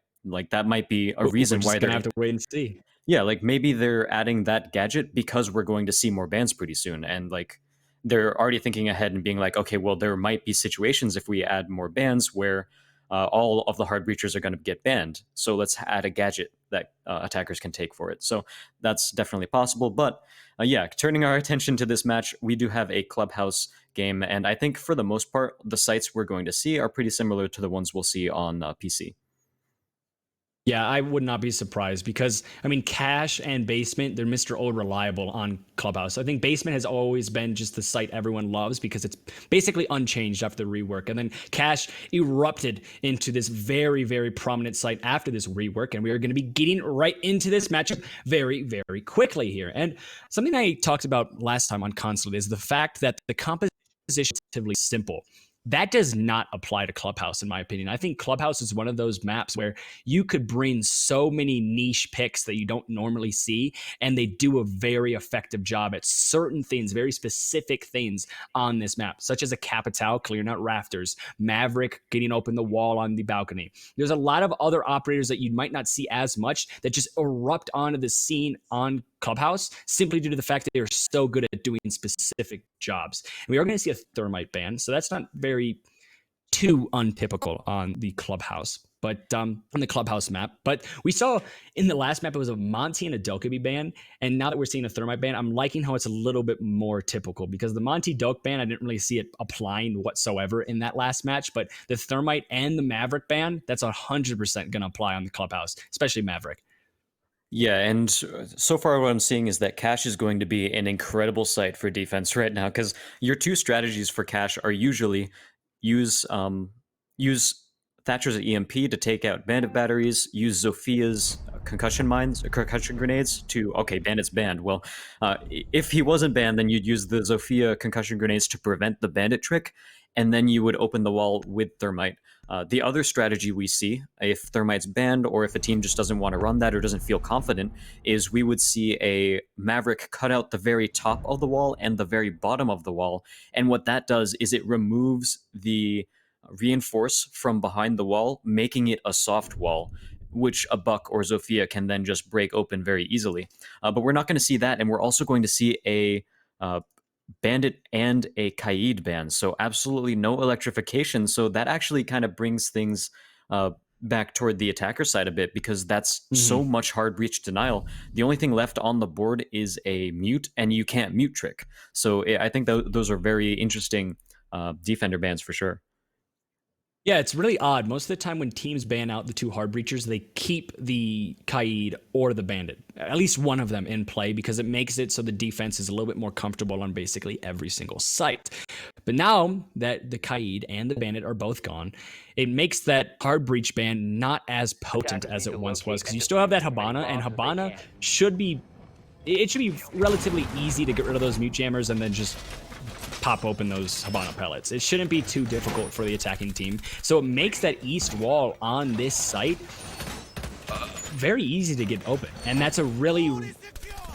that might be a reason why they're gonna have to wait and see. Yeah, like maybe they're adding that gadget because we're going to see more bans pretty soon. And like they're already thinking ahead and being like, okay, well, there might be situations if we add more bans where all of the hard breachers are going to get banned. So let's add a gadget that attackers can take for it. So that's definitely possible. But yeah, turning our attention to this match, we do have a Clubhouse game. And I think for the most part, the sites we're going to see are pretty similar to the ones we'll see on PC. Yeah, I would not be surprised, because, I mean, Cash and Basement, they're Mr. Old Reliable on Clubhouse. I think Basement has always been just the site everyone loves because it's basically unchanged after the rework. And then Cash erupted into this very, very prominent site after this rework. And we are going to be getting right into this matchup very, very quickly here. And something I talked about last time on Console is the fact that the composition is relatively simple. That does not apply to Clubhouse, in my opinion. I think Clubhouse is one of those maps where you could bring so many niche picks that you don't normally see, and they do a very effective job at certain things, very specific things on this map, such as a Capital clearing out rafters, Maverick getting open the wall on the balcony. There's a lot of other operators that you might not see as much that just erupt onto the scene on Clubhouse simply due to the fact that they are so good at doing specific jobs. And we are going to see a Thermite ban, so that's not very too untypical on the Clubhouse, but on the Clubhouse map. But we saw in the last map it was a Monty and a Dokkaebi ban, and now that we're seeing a Thermite ban, I'm liking how it's a little bit more typical, because the Monty Doke ban, I didn't really see it applying whatsoever in that last match, but the Thermite and the Maverick ban, that's 100% going to apply on the Clubhouse, especially Maverick. Yeah, and so far what I'm seeing is that Cash is going to be an incredible site for defense right now, because your 2 strategies for Cash are usually use Thatcher's EMP to take out bandit batteries, use Zophia's concussion grenades to, okay, bandit's banned. Well, if he wasn't banned, then you'd use the Zofia concussion grenades to prevent the bandit trick, and then you would open the wall with Thermite. The other strategy we see, if Thermite's banned or if a team just doesn't want to run that or doesn't feel confident, is we would see a Maverick cut out the very top of the wall and the very bottom of the wall. And what that does is it removes the reinforce from behind the wall, making it a soft wall, which a Buck or Zofia can then just break open very easily. But we're not going to see that, and we're also going to see a Bandit and a Kaid ban, so absolutely no electrification. So that actually kind of brings things back toward the attacker side a bit, because that's so much hard breach denial. The only thing left on the board is a mute, and you can't mute trick. So I think those are very interesting defender bans for sure. Yeah, it's really odd. Most of the time when teams ban out the two hard breachers, they keep the Kaid or the Bandit, at least one of them in play, because it makes it so the defense is a little bit more comfortable on basically every single site. But now that the Kaid and the Bandit are both gone, it makes that hard breach ban not as potent as it once was, because you still have that Hibana, and Hibana should be, it should be relatively easy to get rid of those mute jammers and then just pop open those Hibana pellets. It shouldn't be too difficult for the attacking team. So it makes that east wall on this site very easy to get open. And that's a really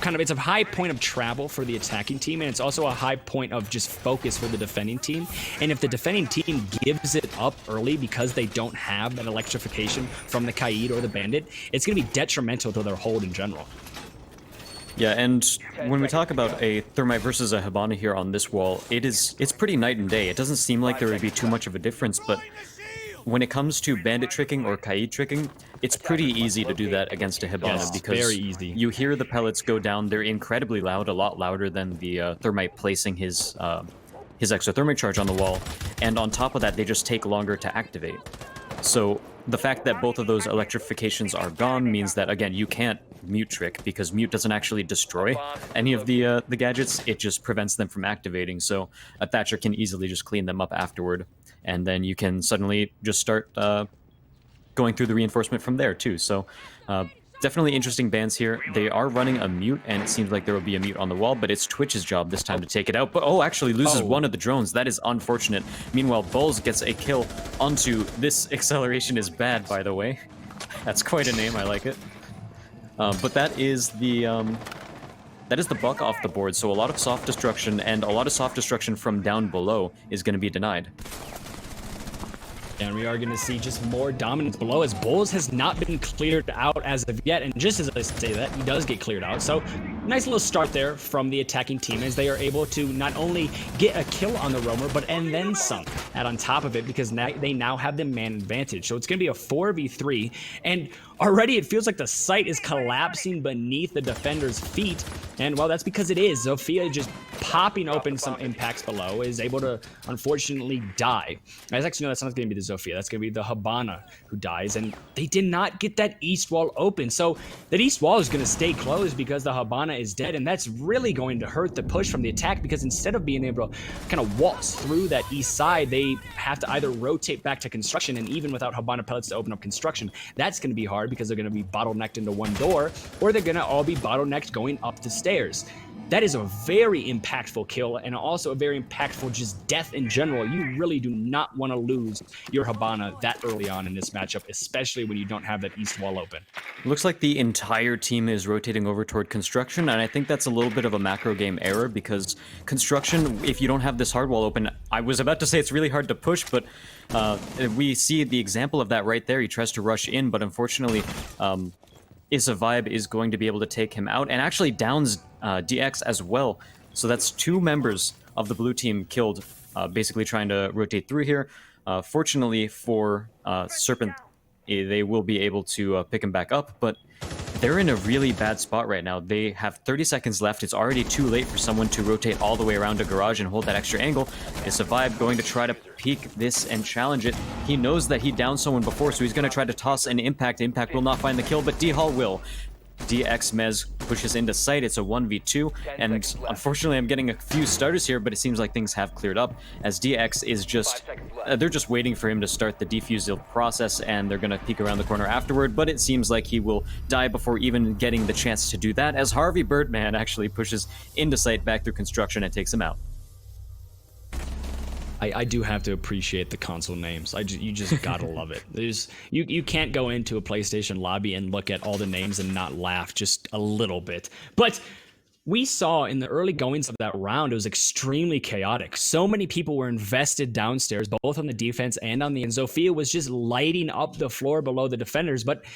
it's a high point of travel for the attacking team, and it's also a high point of just focus for the defending team. And if the defending team gives it up early because they don't have that electrification from the Kaid or the Bandit, it's going to be detrimental to their hold in general. Yeah, and when we talk about a Thermite versus a Hibana here on this wall, it's pretty night and day. It doesn't seem like there would be too much of a difference, but when it comes to Bandit tricking or Kaid tricking, it's pretty easy to do that against a Hibana because very easy. You hear the pellets go down. They're incredibly loud, a lot louder than the Thermite placing his extra Thermite charge on the wall, and on top of that, they just take longer to activate. So the fact that both of those electrifications are gone means that, again, you can't mute trick, because mute doesn't actually destroy any of the gadgets, it just prevents them from activating. So a Thatcher can easily just clean them up afterward, and then you can suddenly just start going through the reinforcement from there too. So definitely interesting bans here. They are running a mute, and it seems like there will be a mute on the wall, but it's Twitch's job this time to take it out. But actually loses one of the drones. That is unfortunate. Meanwhile, Bulls gets a kill onto this. Acceleration is bad, by the way. That's quite a name. I like it. But that is the buck off the board. So a lot of soft destruction, and a lot of soft destruction from down below is going to be denied. And we are going to see just more dominance below, as Bulls has not been cleared out as of yet. And just as I say that, he does get cleared out. So nice little start there from the attacking team, as they are able to not only get a kill on the roamer, and then some. And on top of it, because they now have the man advantage. So it's going to be a 4v3. And already it feels like the site is collapsing beneath the defender's feet. And well, that's because it is. Zofia just popping open some impacts below is able to unfortunately die. Actually, no, that's not going to be the Zofia. That's going to be the Hibana who dies. And they did not get that east wall open. So that east wall is going to stay closed because the Hibana is dead. And that's really going to hurt the push from the attack, because instead of being able to kind of waltz through that east side, they have to either rotate back to construction. And even without Hibana pellets to open up construction, that's going to be hard, because they're going to be bottlenecked into one door, or they're going to all be bottlenecked going up the stairs. That is a very impactful kill, and also a very impactful just death in general. You really do not want to lose your Hibana that early on in this matchup, especially when you don't have that east wall open. Looks like the entire team is rotating over toward construction, and I think that's a little bit of a macro game error, because construction, if you don't have this hard wall open, I was about to say it's really hard to push, but we see the example of that right there. He tries to rush in, but unfortunately, Issa Vibe is going to be able to take him out, and actually downs DX as well. So that's two members of the blue team killed, basically trying to rotate through here. Fortunately for Serpent, they will be able to pick him back up, but they're in a really bad spot right now. They have 30 seconds left. It's already too late for someone to rotate all the way around a garage and hold that extra angle. Issa Vibe going to try to peek this and challenge it. He knows that he downed someone before, so he's going to try to toss an impact. Impact will not find the kill, but D-Hall will. DX Mez pushes into sight. It's a 1v2, and unfortunately I'm getting a few starters here, but it seems like things have cleared up, as DX is just they're just waiting for him to start the defusal process, and they're gonna peek around the corner afterward, but it seems like he will die before even getting the chance to do that, as Harvey Birdman actually pushes into sight back through construction and takes him out. I do have to appreciate the console names. You just gotta love it. You can't go into a PlayStation lobby and look at all the names and not laugh just a little bit. But we saw in the early goings of that round, it was extremely chaotic. So many people were invested downstairs, both on the defense and on the end. Zofia was just lighting up the floor below the defenders, but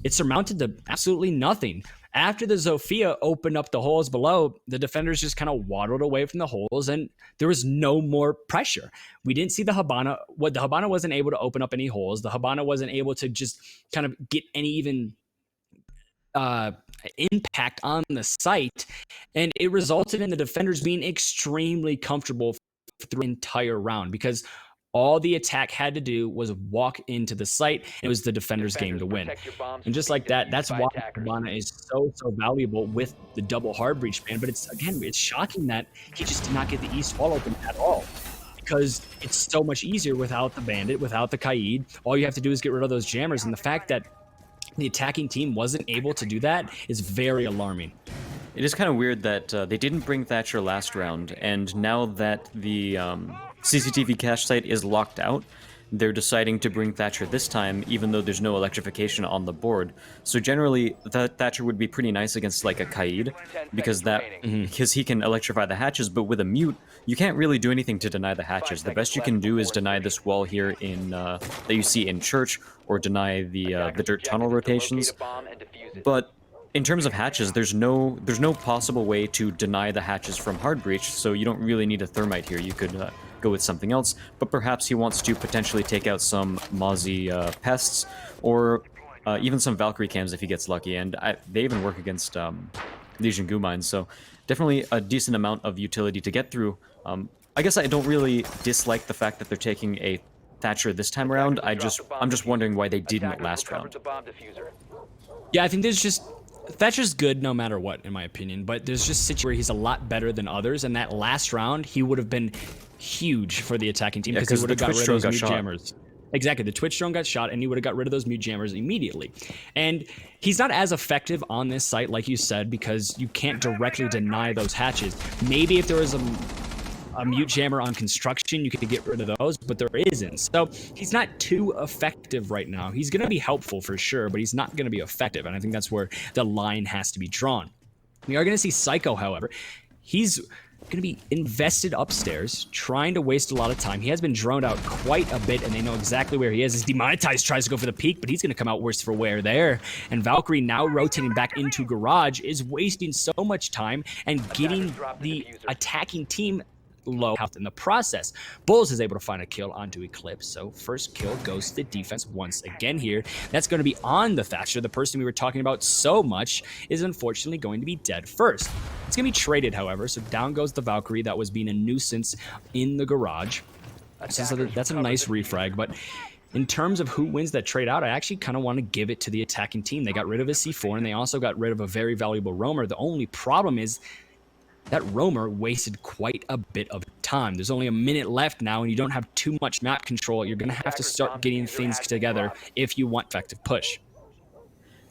it surmounted to absolutely nothing. After the Zofia opened up the holes below, the defenders just kind of waddled away from the holes, and there was no more pressure. We didn't see the Hibana. The Hibana wasn't able to open up any holes. The Hibana wasn't able to just kind of get any even impact on the site, and it resulted in the defenders being extremely comfortable through the entire round, because All the attack had to do was walk into the site. It was the defender's game to win. And just like that, that's why Hibana is so valuable with the double hard breach ban. But it's shocking that he just did not get the East Wall open at all, because it's so much easier without the Bandit, without the Kaid. All you have to do is get rid of those jammers, and the fact that the attacking team wasn't able to do that is very alarming. It is kind of weird that they didn't bring Thatcher last round, and now that the CCTV cache site is locked out, they're deciding to bring Thatcher this time, even though there's no electrification on the board. So generally, Thatcher would be pretty nice against like a Kaid, because he can electrify the hatches, but with a mute, you can't really do anything to deny the hatches. The best you can do is deny this wall here in that you see in Church, or deny the dirt tunnel rotations. But in terms of hatches, there's no possible way to deny the hatches from hard breach, so you don't really need a thermite here. You could go with something else, but perhaps he wants to potentially take out some Mozzie pests, or even some Valkyrie cams if he gets lucky, and they even work against Legion Goo mines, so definitely a decent amount of utility to get through. I guess I don't really dislike the fact that they're taking a Thatcher this time around. I'm just wondering why they didn't last round. Yeah, I think Thatcher's good no matter what, in my opinion, but there's just situations where he's a lot better than others, and that last round, he would have been huge for the attacking team, because he would have got rid of those mute jammers. Exactly, the Twitch drone got shot, and he would have got rid of those mute jammers immediately. And he's not as effective on this site, like you said, because you can't directly deny those hatches. Maybe if there was a mute jammer on construction, you could get rid of those, but there isn't. So he's not too effective right now. He's going to be helpful for sure, but he's not going to be effective, and I think that's where the line has to be drawn. We are going to see Psycho, however. He's going to be invested upstairs, trying to waste a lot of time. He has been droned out quite a bit, and they know exactly where he is. As Demonetized tries to go for the peak, but he's going to come out worse for wear there. And Valkyrie, now rotating back into Garage, is wasting so much time and getting the attacking team low health in the process. Bulls is able to find a kill onto Eclipse, so first kill goes to the defense once again here. That's going to be on the Thatcher. The person we were talking about so much is unfortunately going to be dead first. It's going to be traded, however, so down goes the Valkyrie that was being a nuisance in the Garage. That's a nice refrag, but in terms of who wins that trade out, I actually kind of want to give it to the attacking team. They got rid of a C4, and they also got rid of a very valuable roamer. The only problem is that roamer wasted quite a bit of time. There's only a minute left now, and you don't have too much map control. You're going to have to start getting things together if you want effective push.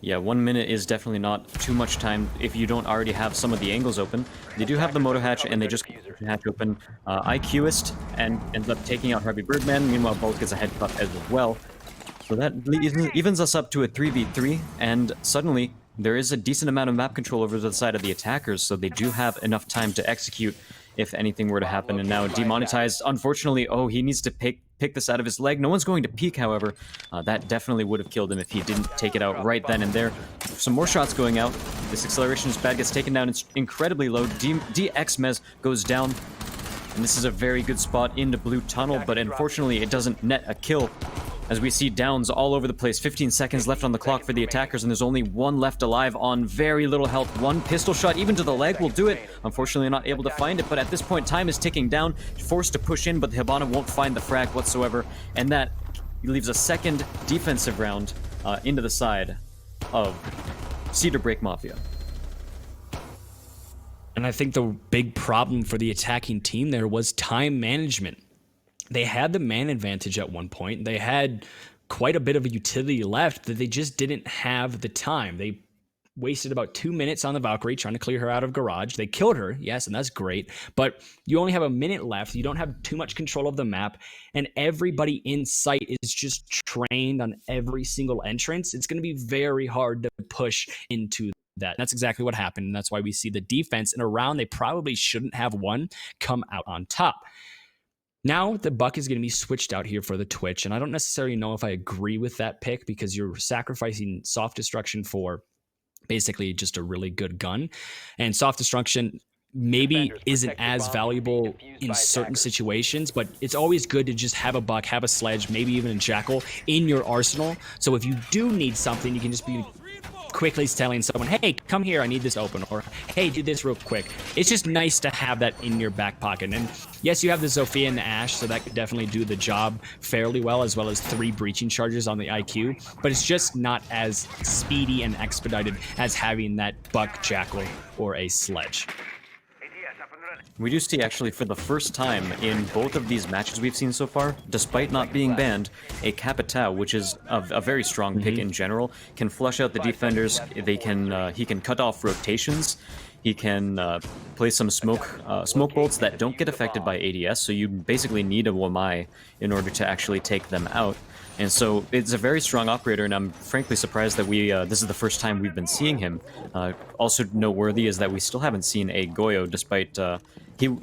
Yeah, 1 minute is definitely not too much time if you don't already have some of the angles open. They do have the moto hatch, and they just keep the hatch open. IQist and ends up taking out Harvey Birdman. Meanwhile, Bolt gets a head cut as well. So that evens us up to a 3v3, and suddenly there is a decent amount of map control over to the side of the attackers, so they do have enough time to execute if anything were to happen. And now Demonetized, unfortunately, he needs to pick this out of his leg. No one's going to peek, however. That definitely would have killed him if he didn't take it out right then and there. Some more shots going out. This acceleration is bad, gets taken down. It's incredibly low. DXMez goes down, and this is a very good spot into Blue Tunnel, but unfortunately it doesn't net a kill. As we see downs all over the place, 15 seconds left on the clock for the attackers, and there's only one left alive on very little health. One pistol shot, even to the leg, will do it. Unfortunately, not able to find it, but at this point, time is ticking down. Forced to push in, but the Hibana won't find the frag whatsoever, and that leaves a second defensive round into the side of Cedar Break Mafia. And I think the big problem for the attacking team there was time management. They had the man advantage at one point. They had quite a bit of a utility left that they just didn't have the time. They wasted about 2 minutes on the Valkyrie trying to clear her out of Garage. They killed her, yes, and that's great, but you only have a minute left. You don't have too much control of the map, and everybody in sight is just trained on every single entrance. It's going to be very hard to push into that. That's exactly what happened, and that's why we see the defense in a round they probably shouldn't have won come out on top. Now the buck is going to be switched out here for the Twitch, and I don't necessarily know if I agree with that pick, because you're sacrificing soft destruction for basically just a really good gun, and soft destruction maybe isn't as valuable in certain situations, but it's always good to just have a buck, have a sledge, maybe even a jackal in your arsenal, so if you do need something, you can just be quickly telling someone, hey, come here, I need this open, or hey, do this real quick. It's just nice to have that in your back pocket. And yes, you have the Zofia and the Ashe, so that could definitely do the job fairly well, as well as 3 breaching charges on the IQ, but it's just not as speedy and expedited as having that Buck, Jackal, or a Sledge. We do see, actually, for the first time in both of these matches we've seen so far, despite not being banned, a Capitao, which is a very strong pick in general, can flush out the defenders. He can cut off rotations. He can play some smoke bolts that don't get affected by ADS, so you basically need a Wamai in order to actually take them out. And so it's a very strong operator, and I'm frankly surprised that this is the first time we've been seeing him. Also noteworthy is that we still haven't seen a Goyo, despite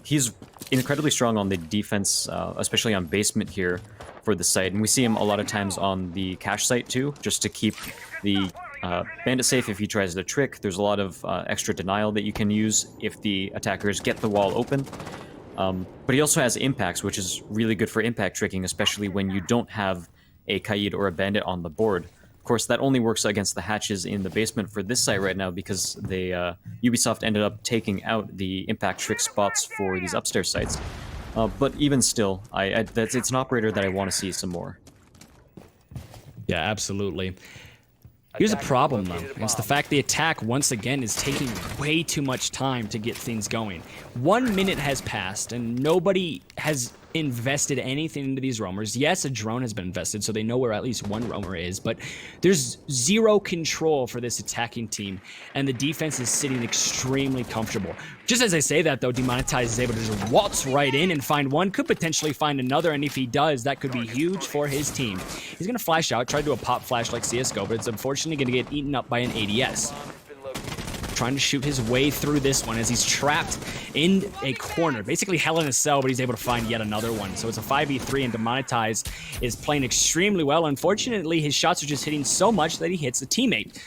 he's incredibly strong on the defense, especially on basement here for the site. And we see him a lot of times on the cache site too, just to keep the bandit safe if he tries to trick. There's a lot of extra denial that you can use if the attackers get the wall open. But he also has impacts, which is really good for impact tricking, especially when you don't have a Kaid or a bandit on the board. Of course, that only works against the hatches in the basement for this site right now, because they Ubisoft ended up taking out the impact trick spots for these upstairs sites. But even still, it's an operator that I want to see some more. Yeah, absolutely. Here's a problem, though. It's the fact the attack, once again, is taking way too much time to get things going. 1 minute has passed, and nobody has invested anything into these roamers. Yes, a drone has been invested, so they know where at least one roamer is, but there's zero control for this attacking team, and the defense is sitting extremely comfortable. Just as I say that, though, Demonetize is able to just waltz right in and find one, could potentially find another, and if he does, that could be huge for his team. He's going to flash out, try to do a pop flash like CSGO, but it's unfortunately going to get eaten up by an ADS. Trying to shoot his way through this one as he's trapped in a corner. Basically hell in a cell, but he's able to find yet another one. So it's a 5v3, and Demonetize is playing extremely well. Unfortunately, his shots are just hitting so much that he hits a teammate.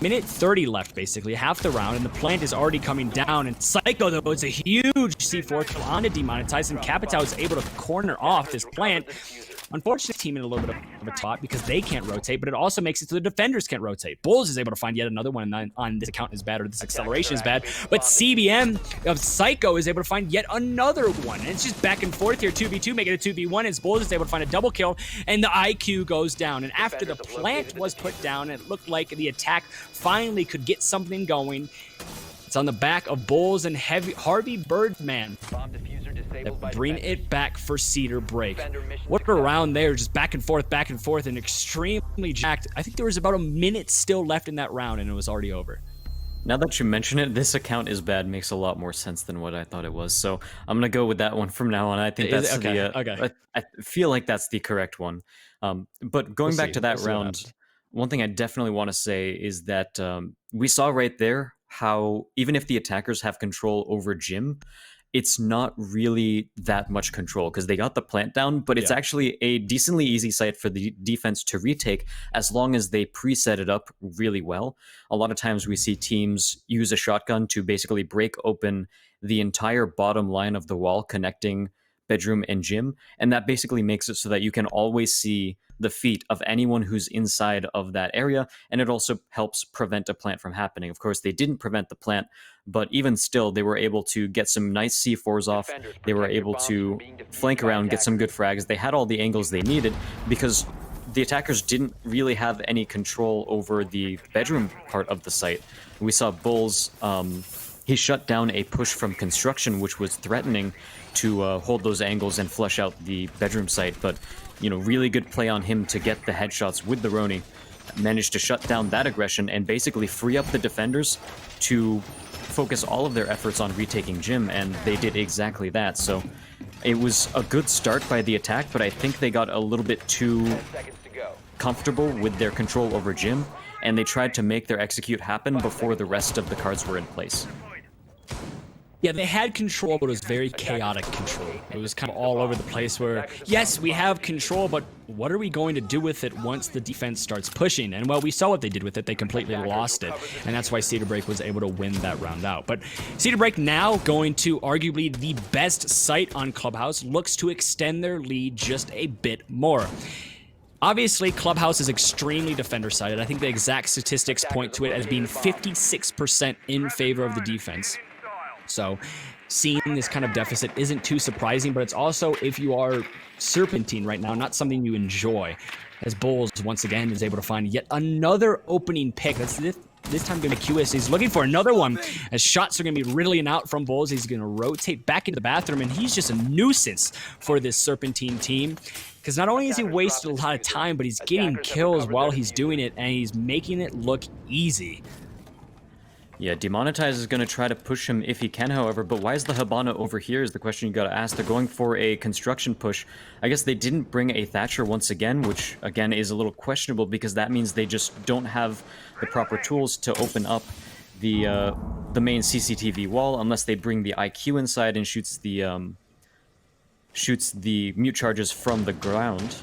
Minute 30 left, basically, half the round, and the plant is already coming down. And Psycho, though, it's a huge C4 kill on to Demonetize, and Capitao is able to corner off this plant. Unfortunately, team in a little bit of a spot because they can't rotate, but it also makes it so the defenders can't rotate. Bulls is able to find yet another one on this account is bad, or this acceleration is bad, but CBM of Psycho is able to find yet another one. And it's just back and forth here, 2v2, making it 2v1, as Bulls is able to find a double kill, and the IQ goes down. And after the plant was put down, it looked like the attack finally could get something going. It's on the back of Bulls and Harvey Birdman. Bring it back for Cedar Break. What a round there, just back and forth, and extremely jacked. I think there was about a minute still left in that round, and it was already over. Now that you mention it, this account is bad makes a lot more sense than what I thought it was. So I'm gonna go with that one from now on. I think that's okay. I feel like that's the correct one. But going back to that round, one thing I definitely want to say is that we saw right there how even if the attackers have control over Jim, it's not really that much control because they got the plant down, but it's actually a decently easy site for the defense to retake as long as they preset it up really well. A lot of times we see teams use a shotgun to basically break open the entire bottom line of the wall connecting bedroom and gym, and that basically makes it so that you can always see the feet of anyone who's inside of that area, and it also helps prevent a plant from happening. Of course, they didn't prevent the plant, but even still, they were able to get some nice C4s off. They were able to flank around, get some good frags. They had all the angles they needed because the attackers didn't really have any control over the bedroom part of the site. We saw Bulls, he shut down a push from construction, which was threatening to hold those angles and flush out the bedroom site, but really good play on him to get the headshots with the Roni. Managed to shut down that aggression and basically free up the defenders to focus all of their efforts on retaking Jim, and they did exactly that. So it was a good start by the attack, but I think they got a little bit too comfortable with their control over Jim, and they tried to make their execute happen before the rest of the cards were in place. Yeah, they had control, but it was very chaotic control. It was kind of all over the place where, yes, we have control, but what are we going to do with it once the defense starts pushing? And well, we saw what they did with it. They completely lost it. And that's why Cedar Break was able to win that round out. But Cedar Break now going to arguably the best site on Clubhouse, looks to extend their lead just a bit more. Obviously, Clubhouse is extremely defender-sided. I think the exact statistics point to it as being 56% in favor of the defense. So seeing this kind of deficit isn't too surprising, but it's also, if you are Serpentine right now, not something you enjoy. As Bulls, once again, is able to find yet another opening pick. That's this time going to be QS. He's looking for another one, as shots are going to be riddling out from Bulls. He's going to rotate back into the bathroom, and he's just a nuisance for this Serpentine team. Because not only has he wasted a lot of time, but he's getting kills while he's doing it, and he's making it look easy. Yeah, Demonetize is going to try to push him if he can, however, but why is the Habana over here is the question you got to ask. They're going for a construction push. I guess they didn't bring a Thatcher once again, which, again, is a little questionable because that means they just don't have the proper tools to open up the main CCTV wall unless they bring the IQ inside and shoots the mute charges from the ground.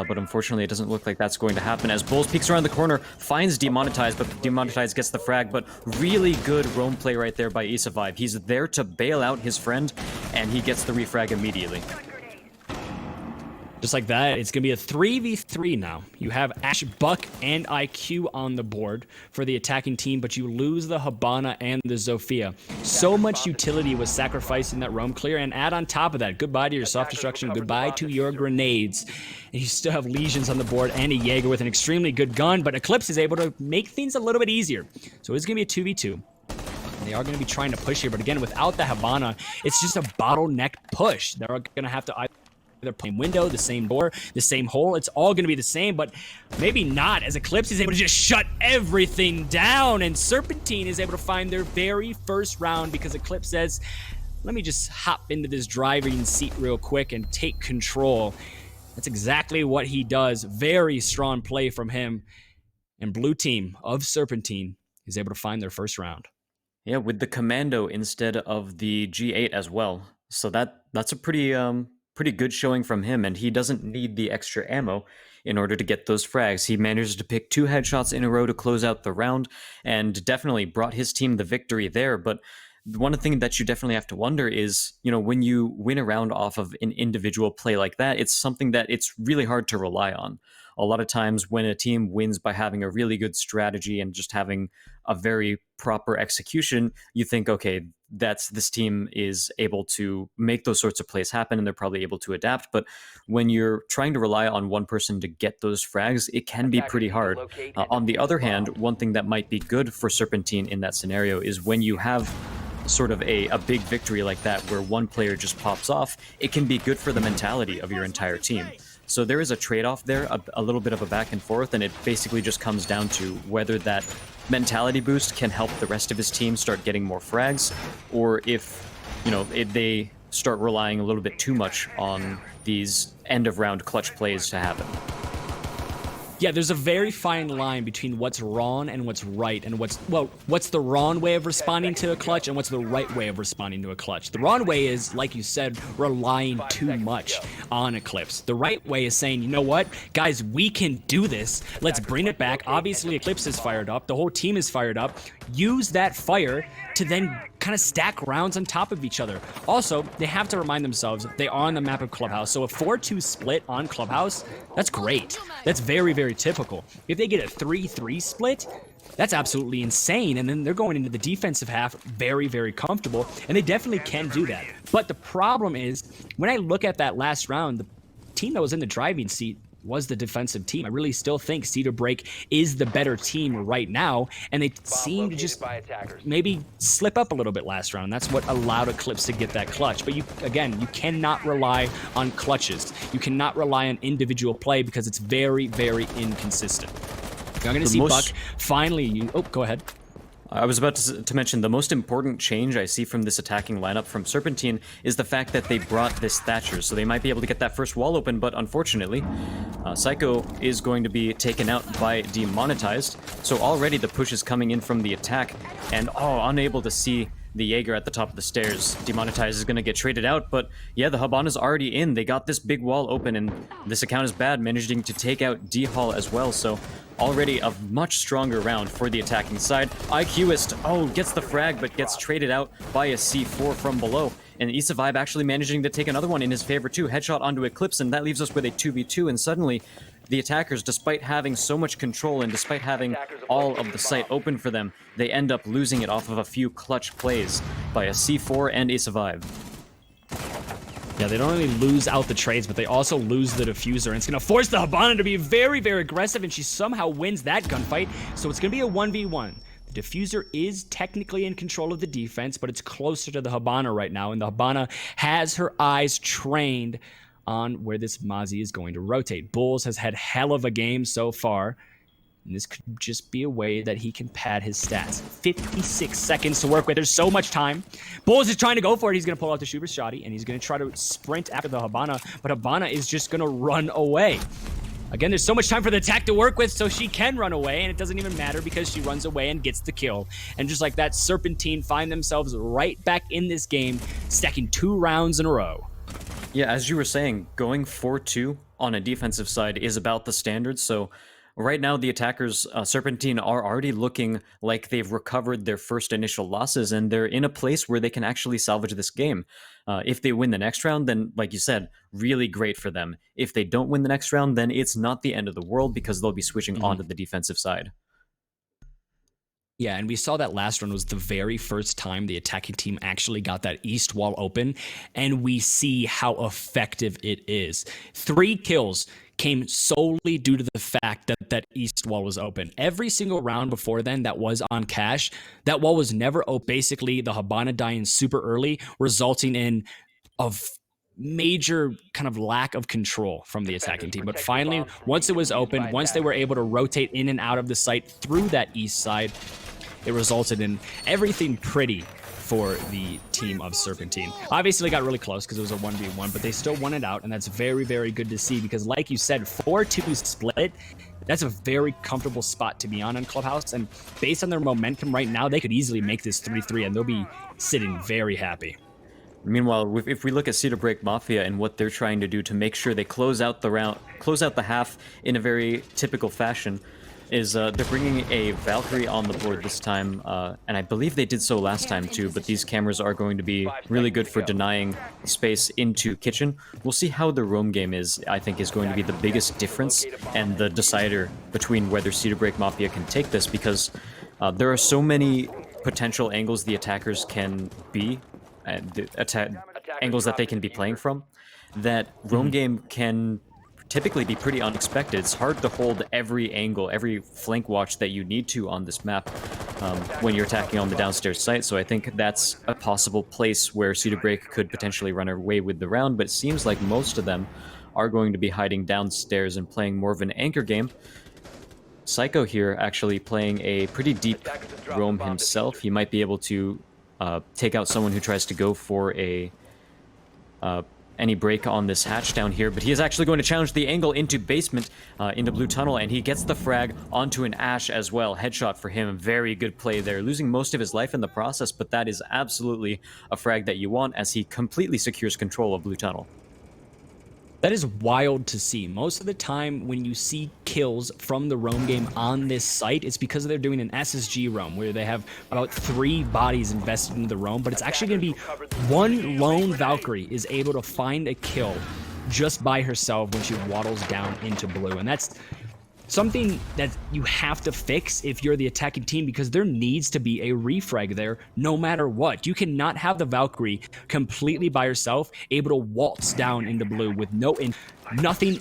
But unfortunately, it doesn't look like that's going to happen as Bulls peeks around the corner, finds Demonetize, but Demonetize gets the frag, but really good roam play right there by Isavive. He's there to bail out his friend, and he gets the refrag immediately. Just like that, it's going to be a 3v3 now. You have Ash, Buck, and IQ on the board for the attacking team, but you lose the Habana and the Zofia. So much utility was sacrificed in that roam clear, and add on top of that, goodbye to your self-destruction, goodbye to your grenades. And you still have Legions on the board and a Jaeger with an extremely good gun, but Eclipse is able to make things a little bit easier. So it's going to be a 2v2. They are going to be trying to push here, but again, without the Habana, it's just a bottleneck push. They're going to have to either play window, the same door, the same hole. It's all going to be the same, but maybe not, as Eclipse is able to just shut everything down, and Serpentine is able to find their very first round because Eclipse says, let me just hop into this driving seat real quick and take control. That's exactly what he does. Very strong play from him, and blue team of Serpentine is able to find their first round. Yeah, with the Commando instead of the G8 as well. So that's a pretty good showing from him, and he doesn't need the extra ammo in order to get those frags. He managed to pick 2 headshots in a row to close out the round, and definitely brought his team the victory there. But one thing that you definitely have to wonder is, when you win a round off of an individual play like that, it's something that it's really hard to rely on. A lot of times when a team wins by having a really good strategy and just having a very proper execution, you think, okay, this team is able to make those sorts of plays happen and they're probably able to adapt. But when you're trying to rely on one person to get those frags, it can be pretty hard. On the other hand, one thing that might be good for Serpentine in that scenario is when you have sort of a big victory like that where one player just pops off, it can be good for the mentality of your entire team. So there is a trade-off there, a little bit of a back and forth, and it basically just comes down to whether that mentality boost can help the rest of his team start getting more frags, or if, they start relying a little bit too much on these end-of-round clutch plays to happen. Yeah, there's a very fine line between what's wrong and what's right, and what's the wrong way of responding to a clutch and what's the right way of responding to a clutch. The wrong way is, like you said, relying too much on Eclipse. The right way is saying, you know what, guys, we can do this. Let's bring it back. Obviously, Eclipse is fired up. The whole team is fired up. Use that fire to then kind of stack rounds on top of each other. Also, they have to remind themselves they are on the map of Clubhouse, so a 4-2 split on Clubhouse, that's great. That's very, very typical. If they get a 3-3 split, that's absolutely insane, and then they're going into the defensive half very, very comfortable, and they definitely can do that. But the problem is, when I look at that last round, the team that was in the driving seat was the defensive team. I really still think Cedar Break is the better team right now, and they seem to just maybe slip up a little bit last round. That's what allowed Eclipse to get that clutch. But you cannot rely on clutches. You cannot rely on individual play because it's very, very inconsistent. I'm going to see Buck finally. Oh, go ahead. I was about to mention the most important change I see from this attacking lineup from Serpentine is the fact that they brought this Thatcher, so they might be able to get that first wall open, but unfortunately, Psycho is going to be taken out by Demonetized, so already the push is coming in from the attack, and unable to see the Jaeger at the top of the stairs. Demonetized is going to get traded out, but yeah, the Habana's already in. They got this big wall open, and this account is bad, managing to take out D-Hall as well, so already a much stronger round for the attacking side. IQist, gets the frag, but gets traded out by a C4 from below. And Isavive actually managing to take another one in his favor too. Headshot onto Eclipse, and that leaves us with a 2v2, and suddenly the attackers, despite having so much control and despite having all of the site open for them, they end up losing it off of a few clutch plays by a C4 and a survive. Yeah, they don't only lose out the trades, but they also lose the diffuser. And it's going to force the Hibana to be very, very aggressive, and she somehow wins that gunfight. So it's going to be a 1v1. The diffuser is technically in control of the defense, but it's closer to the Hibana right now, and the Hibana has her eyes trained on where this Mozzie is going to rotate. Bulls has had hell of a game so far, and this could just be a way that he can pad his stats. 56 seconds to work with. There's so much time. Bulls is trying to go for it. He's going to pull out the Shooter Shoddy, and he's going to try to sprint after the Hibana, but Hibana is just going to run away. Again, there's so much time for the attack to work with, so she can run away, and it doesn't even matter because she runs away and gets the kill. And just like that, Serpentine find themselves right back in this game, stacking 2 rounds in a row. Yeah, as you were saying, going 4-2 on a defensive side is about the standard, so right now the attackers, Serpentine, are already looking like they've recovered their first initial losses, and they're in a place where they can actually salvage this game. If they win the next round, then, like you said, really great for them. If they don't win the next round, then it's not the end of the world because they'll be switching onto the defensive side. Yeah, and we saw that last run was the very first time the attacking team actually got that east wall open, and we see how effective it is. 3 kills came solely due to the fact that that east wall was open. Every single round before then that was on cash, that wall was never open. Basically, the Hibana dying super early, resulting in a major kind of lack of control from the attacking team. But finally, once it was open, once they were able to rotate in and out of the site through that east side, it resulted in everything pretty for the team of Serpentine. Obviously, they got really close because it was a 1v1, but they still won it out, and that's very, very good to see because, like you said, 4-2 split, that's a very comfortable spot to be on in Clubhouse, and based on their momentum right now, they could easily make this 3-3, and they'll be sitting very happy. Meanwhile, if we look at Cedar Break Mafia and what they're trying to do to make sure they close out the half in a very typical fashion, is they're bringing a Valkyrie on the board this time, and I believe they did so last time too, but these cameras are going to be really good for denying space into Kitchen. We'll see how the roam game is, I think, is going to be the biggest difference and the decider between whether Cedar Break Mafia can take this, because there are so many potential angles the attackers can be, angles that they can be playing from, that roam game can typically be pretty unexpected. It's hard to hold every angle, every flank watch that you need to on this map when you're attacking on the downstairs site, so I think that's a possible place where Cedar Break could potentially run away with the round, but it seems like most of them are going to be hiding downstairs and playing more of an anchor game. Psycho here actually playing a pretty deep roam himself. He might be able to take out someone who tries to go for a any break on this hatch down here, but he is actually going to challenge the angle into basement, into blue tunnel, and he gets the frag onto an Ash as well. Headshot for him. Very good play there. Losing most of his life in the process, but that is absolutely a frag that you want as he completely secures control of blue tunnel. That is wild to see. Most of the time when you see kills from the roam game on this site, it's because they're doing an SSG roam where they have about 3 bodies invested into the roam, but it's actually going to be one lone Valkyrie is able to find a kill just by herself when she waddles down into blue, and that's something that you have to fix if you're the attacking team, because there needs to be a refrag there no matter what. You cannot have the Valkyrie completely by herself, able to waltz down into blue with nothing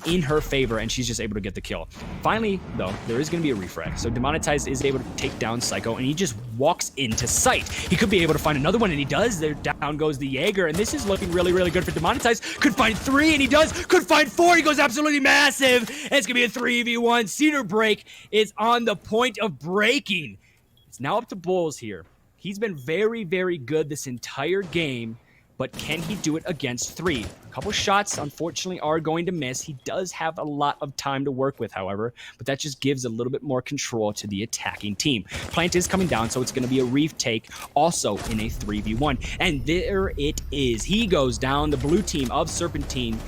in her favor, and she's just able to get the kill. Finally, though, there is going to be a refrag. So Demonetized is able to take down Psycho, and he just walks into sight. He could be able to find another one, and he does. There down goes the Jaeger, and this is looking really, really good for Demonetized. Could find 3, and he does. Could find 4. He goes absolutely massive. And it's going to be a 3v1. Cedar Break is on the point of breaking. It's now up to Bulls here. He's been very, very good this entire game, but can he do it against 3? A couple shots, unfortunately, are going to miss. He does have a lot of time to work with, however, but that just gives a little bit more control to the attacking team. Plant is coming down, so it's going to be a reef take, also in a 3v1. And there it is. He goes down. The blue team of Serpentine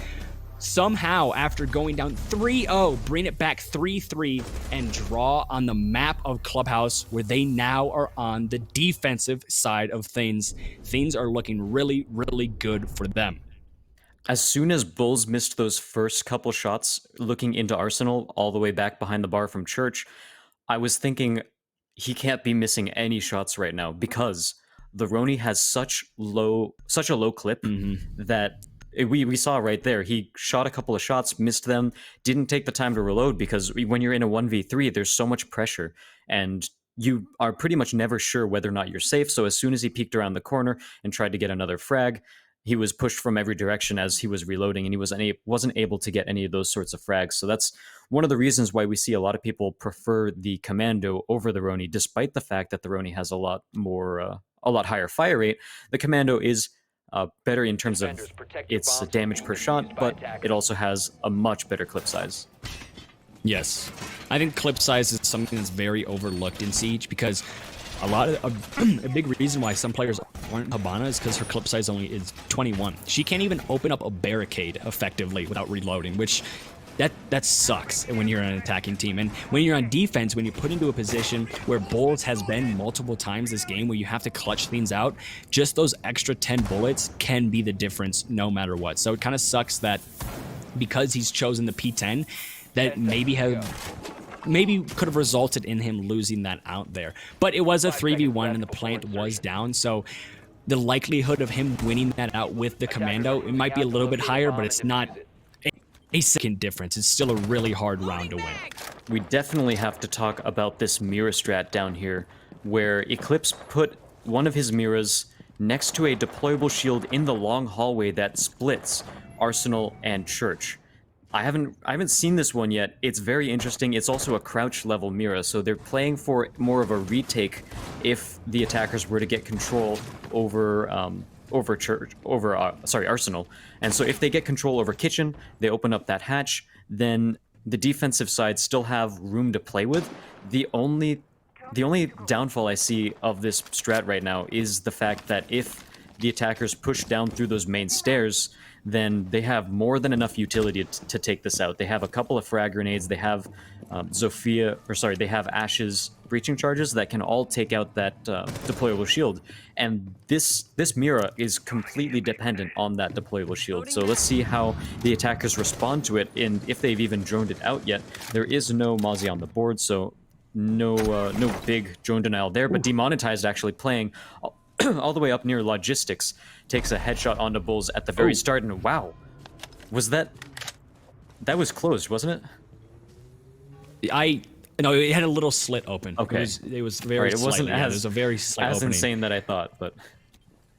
somehow, after going down 3-0, bring it back 3-3 and draw on the map of Clubhouse, where they now are on the defensive side of things. Things are looking really, really good for them. as soon as Bulls missed those first couple shots looking into Arsenal all the way back behind the bar from Church, I was thinking he can't be missing any shots right now because the Roni has such a low clip that we saw right there. He shot a couple of shots, missed them, didn't take the time to reload because when you're in a 1v3, there's so much pressure and you are pretty much never sure whether or not you're safe. So as soon as he peeked around the corner and tried to get another frag, he was pushed from every direction as he was reloading, and he wasn't able to get any of those sorts of frags. So that's one of the reasons why we see a lot of people prefer the Commando over the Roni, despite the fact that the Roni has a lot higher fire rate. The Commando is better in terms of its damage per shot, but it also has a much better clip size. Yes. I think clip size is something that's very overlooked in Siege because a big reason why some players aren't Habana is because her clip size only is 21. She can't even open up a barricade effectively without reloading, which that sucks when you're on an attacking team. And when you're on defense, when you're put into a position where Bulls has been multiple times this game where you have to clutch things out, just those extra 10 bullets can be the difference no matter what. So it kind of sucks that because he's chosen the P10, that maybe could have resulted in him losing that out there. But it was a 3v1 and the plant was down, so the likelihood of him winning that out with the Commando, it might be a little bit higher, but it's not a second difference. It's still a really hard round to win. We definitely have to talk about this Mira strat down here, where Eclipse put one of his Miras next to a deployable shield in the long hallway that splits Arsenal and Church. I haven't seen this one yet. It's very interesting. It's also a crouch level Mira, so they're playing for more of a retake if the attackers were to get control over Arsenal. And so if they get control over Kitchen, they open up that hatch, then the defensive side still have room to play with. The only downfall I see of this strat right now is the fact that if the attackers push down through those main stairs, then they have more than enough utility to take this out. They have a couple of frag grenades. They have they have Ash's breaching charges that can all take out that deployable shield. And this Mira is completely dependent on that deployable shield. So let's see how the attackers respond to it, and if they've even droned it out yet. There is no Mozzie on the board, so no big drone denial there. But Demonetized actually playing all the way up near logistics, takes a headshot onto Bulls at the very start, and wow, was that was closed, wasn't it? No, it had a little slit open. Okay, it was very. It wasn't as, it was a very slight opening. Insane that I thought, but.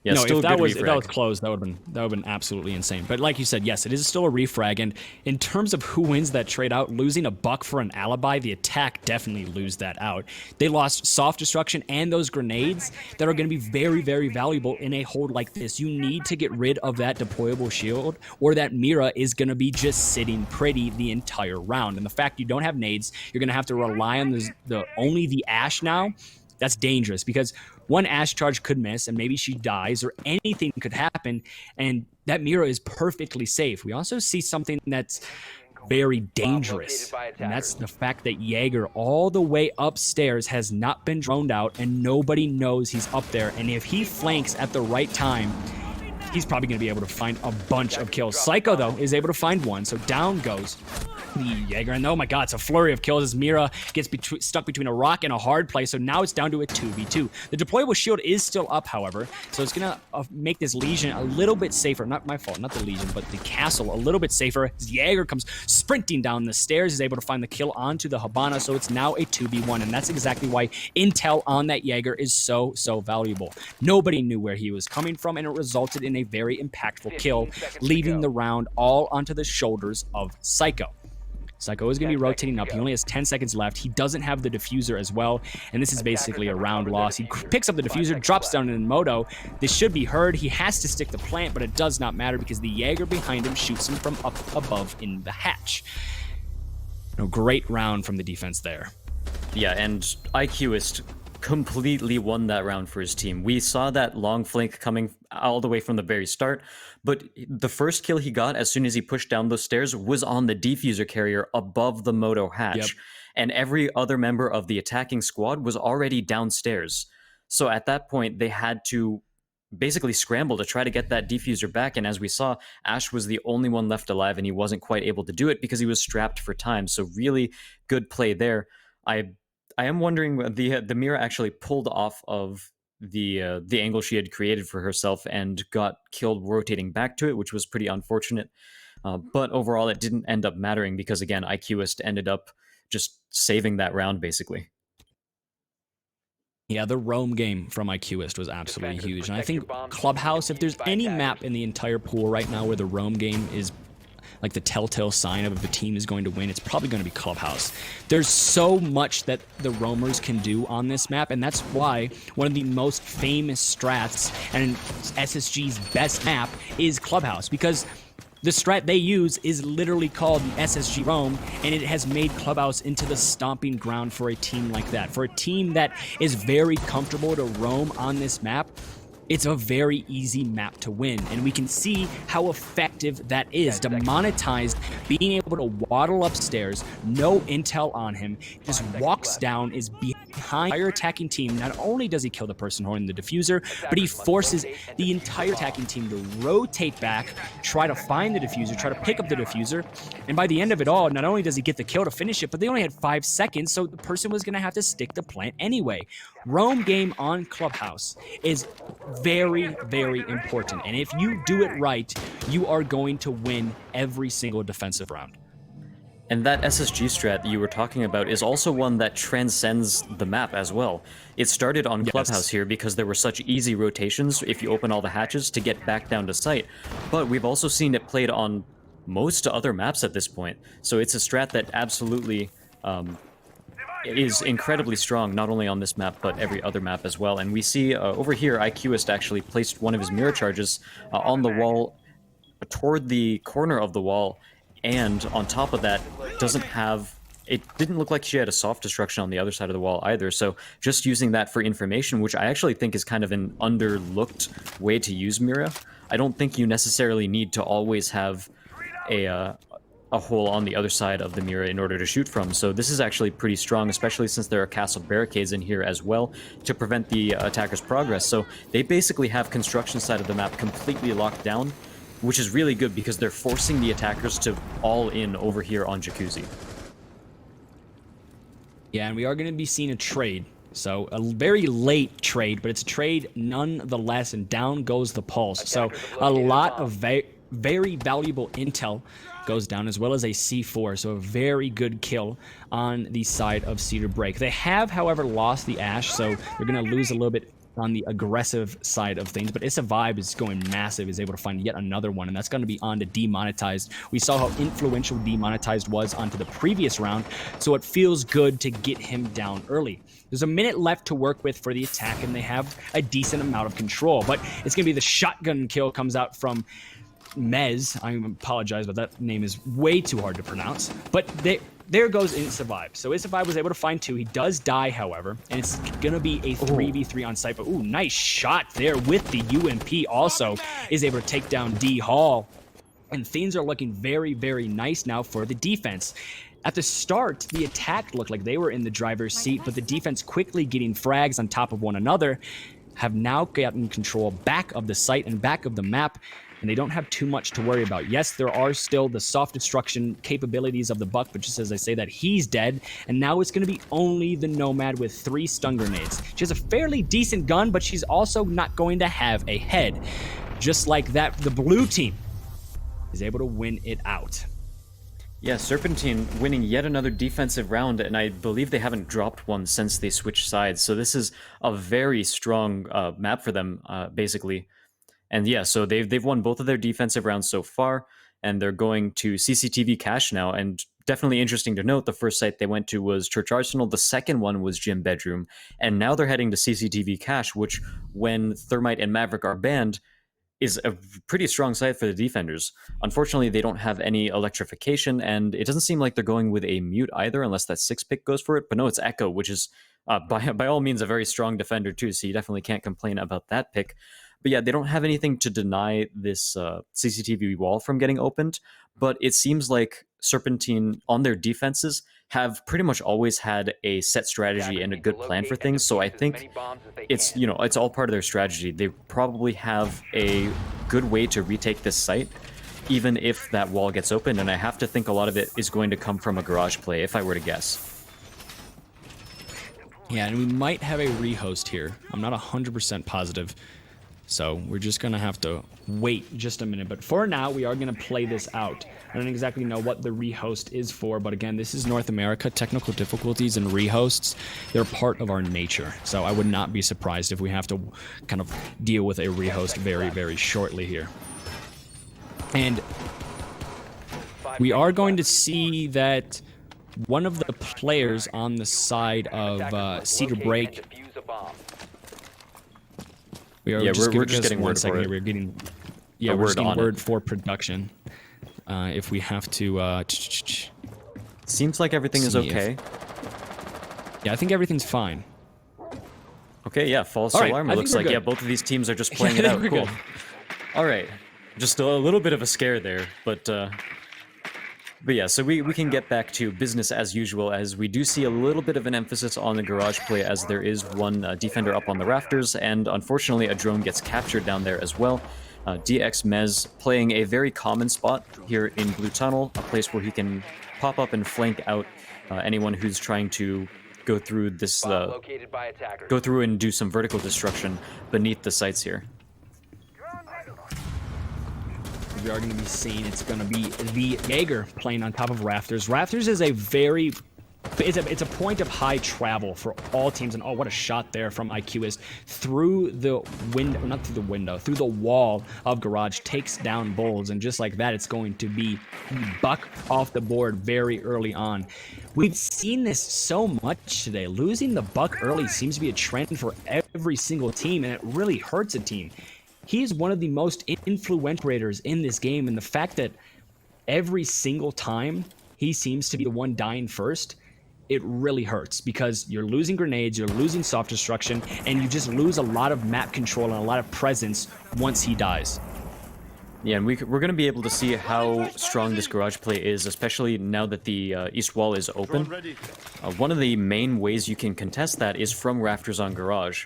Yeah, no, still if that was refrag. Closed, that would have been absolutely insane. But like you said, yes, it is still a refrag. And in terms of who wins that trade out, losing a buck for an alibi, the attack definitely lose that out. They lost soft destruction and those grenades that are going to be very, very valuable in a hold like this. You need to get rid of that deployable shield, or that Mira is going to be just sitting pretty the entire round. And the fact you don't have nades, you're going to have to rely on only the Ash now. That's dangerous because one Ash charge could miss and maybe she dies or anything could happen, and that Mira is perfectly safe. We also see something that's very dangerous, and that's the fact that Jaeger all the way upstairs has not been droned out and nobody knows he's up there, and if he flanks at the right time, he's probably going to be able to find a bunch of kills. Psycho, though, is able to find one, so down goes the Jaeger. And oh my god, it's a flurry of kills as Mira gets stuck between a rock and a hard place, so now it's down to a 2v2. The deployable shield is still up, however, so it's going to make this Legion a little bit safer. Not my fault, not the Legion, but the castle a little bit safer. As Jaeger comes sprinting down the stairs, is able to find the kill onto the Habana, so it's now a 2v1, and that's exactly why intel on that Jaeger is so valuable. Nobody knew where he was coming from, and it resulted in a very impactful kill, leaving the round all onto the shoulders of Psycho. Psycho is going to be rotating up. He only has 10 seconds left. He doesn't have the diffuser as well, and this is basically a round loss. He picks up the diffuser, drops down in Moto. This should be heard. He has to stick the plant, but it does not matter because the Jaeger behind him shoots him from up above in the hatch. No, great round from the defense there. Yeah, and IQist completely won that round for his team. We saw that long flank coming all the way from the very start, but the first kill he got as soon as he pushed down those stairs was on the defuser carrier above the Moto hatch. Yep. And every other member of the attacking squad was already downstairs. So at that point, they had to basically scramble to try to get that defuser back. And as we saw, Ash was the only one left alive, and he wasn't quite able to do it because he was strapped for time. So really good play there. I am wondering, the Mira actually pulled off of the angle she had created for herself and got killed rotating back to it, which was pretty unfortunate. But overall, it didn't end up mattering because, again, IQist ended up just saving that round, basically. Yeah, the roam game from IQist was absolutely huge. And I think Clubhouse, if there's any map in the entire pool right now where the roam game is like the telltale sign of if a team is going to win, it's probably going to be Clubhouse. There's so much that the roamers can do on this map, and that's why one of the most famous strats and SSG's best map is Clubhouse, because the strat they use is literally called the SSG Roam, and it has made Clubhouse into the stomping ground for a team like that. For a team that is very comfortable to roam on this map, it's a very easy map to win, and we can see how effective that is. Demonetized, being able to waddle upstairs, no intel on him, just walks down, is behind the entire attacking team. Not only does he kill the person holding the diffuser, but he forces the entire attacking team to rotate back, try to find the diffuser, try to pick up the diffuser, and by the end of it all, not only does he get the kill to finish it, but they only had 5 seconds, so the person was going to have to stick the plant anyway. Roam game on Clubhouse is very, very important. And if you do it right, you are going to win every single defensive round. And that SSG strat that you were talking about is also one that transcends the map as well. It started on Clubhouse here because there were such easy rotations if you open all the hatches to get back down to site. But we've also seen it played on most other maps at this point. So it's a strat that absolutely is incredibly strong, not only on this map, but every other map as well. And we see over here, IQist actually placed one of his mirror charges on the wall, toward the corner of the wall, and on top of that, it didn't look like she had a soft destruction on the other side of the wall either, so just using that for information, which I actually think is kind of an underlooked way to use Mira. I don't think you necessarily need to always have a hole on the other side of the Mira in order to shoot from. So this is actually pretty strong, especially since there are castle barricades in here as well to prevent the attacker's progress. So they basically have construction side of the map completely locked down, which is really good because they're forcing the attackers to all in over here on Jacuzzi. Yeah, and we are going to be seeing a trade. So a very late trade, but it's a trade nonetheless, and down goes the pulse. So a lot of very valuable intel goes down, as well as a C4, so a very good kill on the side of Cedar Break. They have, however, lost the Ash, so they're going to lose a little bit on the aggressive side of things, but Issa Vibe is going massive, is able to find yet another one, and that's going to be on to Demonetized. We saw how influential Demonetized was onto the previous round, so it feels good to get him down early. There's a minute left to work with for the attack, and they have a decent amount of control, but it's going to be the shotgun kill comes out from Mez. I apologize, but that name is way too hard to pronounce. But there goes Issa Vibe. So Issa Vibe was able to find 2. He does die, however, and it's going to be a 3v3 on site. But ooh, nice shot there with the UMP. Also is able to take down D Hall. And things are looking very, very nice now for the defense. At the start, the attack looked like they were in the driver's seat, but the defense quickly getting frags on top of one another have now gotten control back of the site and back of the map, and they don't have too much to worry about. Yes, there are still the soft destruction capabilities of the Buck, but just as I say that, he's dead, and now it's going to be only the Nomad with 3 stun grenades. She has a fairly decent gun, but she's also not going to have a head. Just like that, the blue team is able to win it out. Yeah, Serpentine winning yet another defensive round, and I believe they haven't dropped one since they switched sides, so this is a very strong map for them, basically. And yeah, so they've won both of their defensive rounds so far, and they're going to CCTV Cache now. And definitely interesting to note, the first site they went to was Church Arsenal, the second one was Gym Bedroom, and now they're heading to CCTV Cache, which, when Thermite and Maverick are banned, is a pretty strong site for the defenders. Unfortunately, they don't have any electrification, and it doesn't seem like they're going with a mute either, unless that 6 pick goes for it. But no, it's Echo, which is by all means a very strong defender too, so you definitely can't complain about that pick. But yeah, they don't have anything to deny this CCTV wall from getting opened, but it seems like Serpentine, on their defenses, have pretty much always had a set strategy and a good plan for things. So I think it's, you know, it's all part of their strategy. They probably have a good way to retake this site, even if that wall gets open. And I have to think a lot of it is going to come from a garage play, if I were to guess. Yeah, and we might have a rehost here. I'm not 100% positive. So we're just going to have to wait just a minute. But for now, we are going to play this out. I don't exactly know what the rehost is for, but again, this is North America. Technical difficulties and rehosts, they're part of our nature. So I would not be surprised if we have to kind of deal with a rehost very, very shortly here. And we are going to see that one of the players on the side of Cedar Break... We're just getting word for it. We're getting, yeah, we're getting word for production. If we have to, seems like everything is okay. Yeah, I think everything's fine. Okay, yeah, false alarm. It looks like, yeah, both of these teams are just playing it out. Cool. All right, just a little bit of a scare there, but yeah, so we can get back to business as usual, as we do see a little bit of an emphasis on the garage play, as there is one defender up on the rafters, and unfortunately a drone gets captured down there as well. DX Mez playing a very common spot here in Blue Tunnel, a place where he can pop up and flank out anyone who's trying to go through this, go through and do some vertical destruction beneath the sites here. We are going to be seeing it's going to be the Jaeger playing on top of Rafters. Rafters is a very... It's a point of high travel for all teams, and oh, what a shot there from IQist through the window, not through the window, through the wall of Garage, takes down Bulls, and just like that, it's going to be buck off the board very early on. We've seen this so much today. Losing the buck early seems to be a trend for every single team, and it really hurts a team. He is one of the most influential operators in this game, and the fact that every single time he seems to be the one dying first, it really hurts, because you're losing grenades, you're losing soft destruction, and you just lose a lot of map control and a lot of presence once he dies. Yeah, and we're going to be able to see how strong this garage play is, especially now that the east wall is open. One of the main ways you can contest that is from rafters on garage.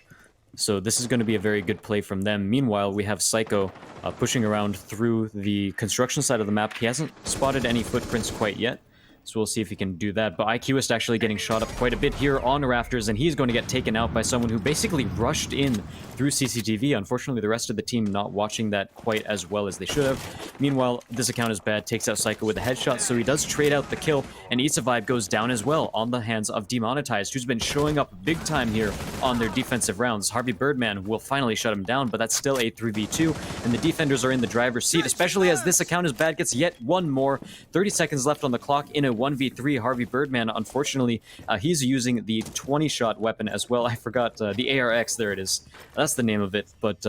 So this is going to be a very good play from them. Meanwhile, we have Psycho pushing around through the construction side of the map. He hasn't spotted any footprints quite yet, so we'll see if he can do that. But IQist actually getting shot up quite a bit here on rafters, and he's going to get taken out by someone who basically rushed in through CCTV. Unfortunately, the rest of the team not watching that quite as well as they should have. Meanwhile, this account is bad, takes out Psycho with a headshot, so he does trade out the kill, and Issa Vibe goes down as well on the hands of Demonetized, who's been showing up big time here on their defensive rounds. Harvey Birdman will finally shut him down, but that's still a 3v2, and the defenders are in the driver's seat, especially as this account is bad, gets yet one more. 30 seconds left on the clock in a 1v3. Harvey Birdman, unfortunately, he's using the 20-shot weapon as well. I forgot the ARX, there it is. That's the name of it, but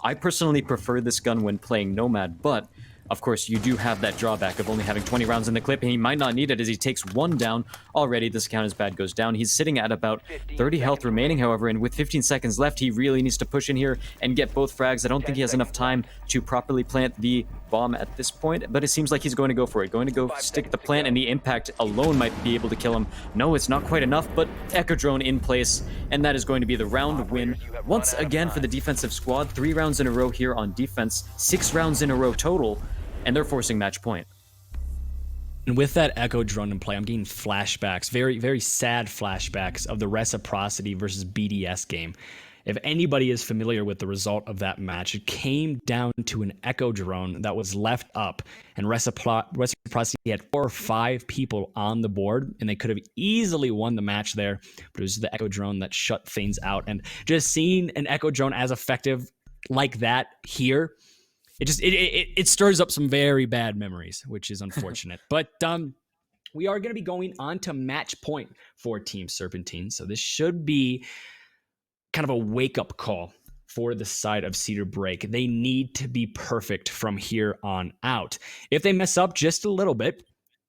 I personally prefer this gun when playing Nomad, but of course, you do have that drawback of only having 20 rounds in the clip, and he might not need it as he takes one down already. This account is bad, goes down. He's sitting at about 30 health remaining, however, and with 15 seconds left, he really needs to push in here and get both frags. I don't think he has enough time to properly plant the bomb at this point, but it seems like he's going to go for it. Going to go stick the plant, and the impact alone might be able to kill him. No, it's not quite enough, but Echo Drone in place, and that is going to be the round win. Once again for the defensive squad, 3 rounds in a row here on defense, 6 rounds in a row total, and they're forcing match point. And with that Echo Drone in play, I'm getting flashbacks, very, very sad flashbacks of the Reciprocity versus BDS game. If anybody is familiar with the result of that match, it came down to an Echo Drone that was left up, and Reciprocity had 4 or 5 people on the board, and they could have easily won the match there, but it was the Echo Drone that shut things out. And just seeing an Echo Drone as effective like that here, it stirs up some very bad memories, which is unfortunate. But we are going to be going on to match point for Team Serpentine. So this should be kind of a wake-up call for the side of Cedar Break. They need to be perfect from here on out. If they mess up just a little bit,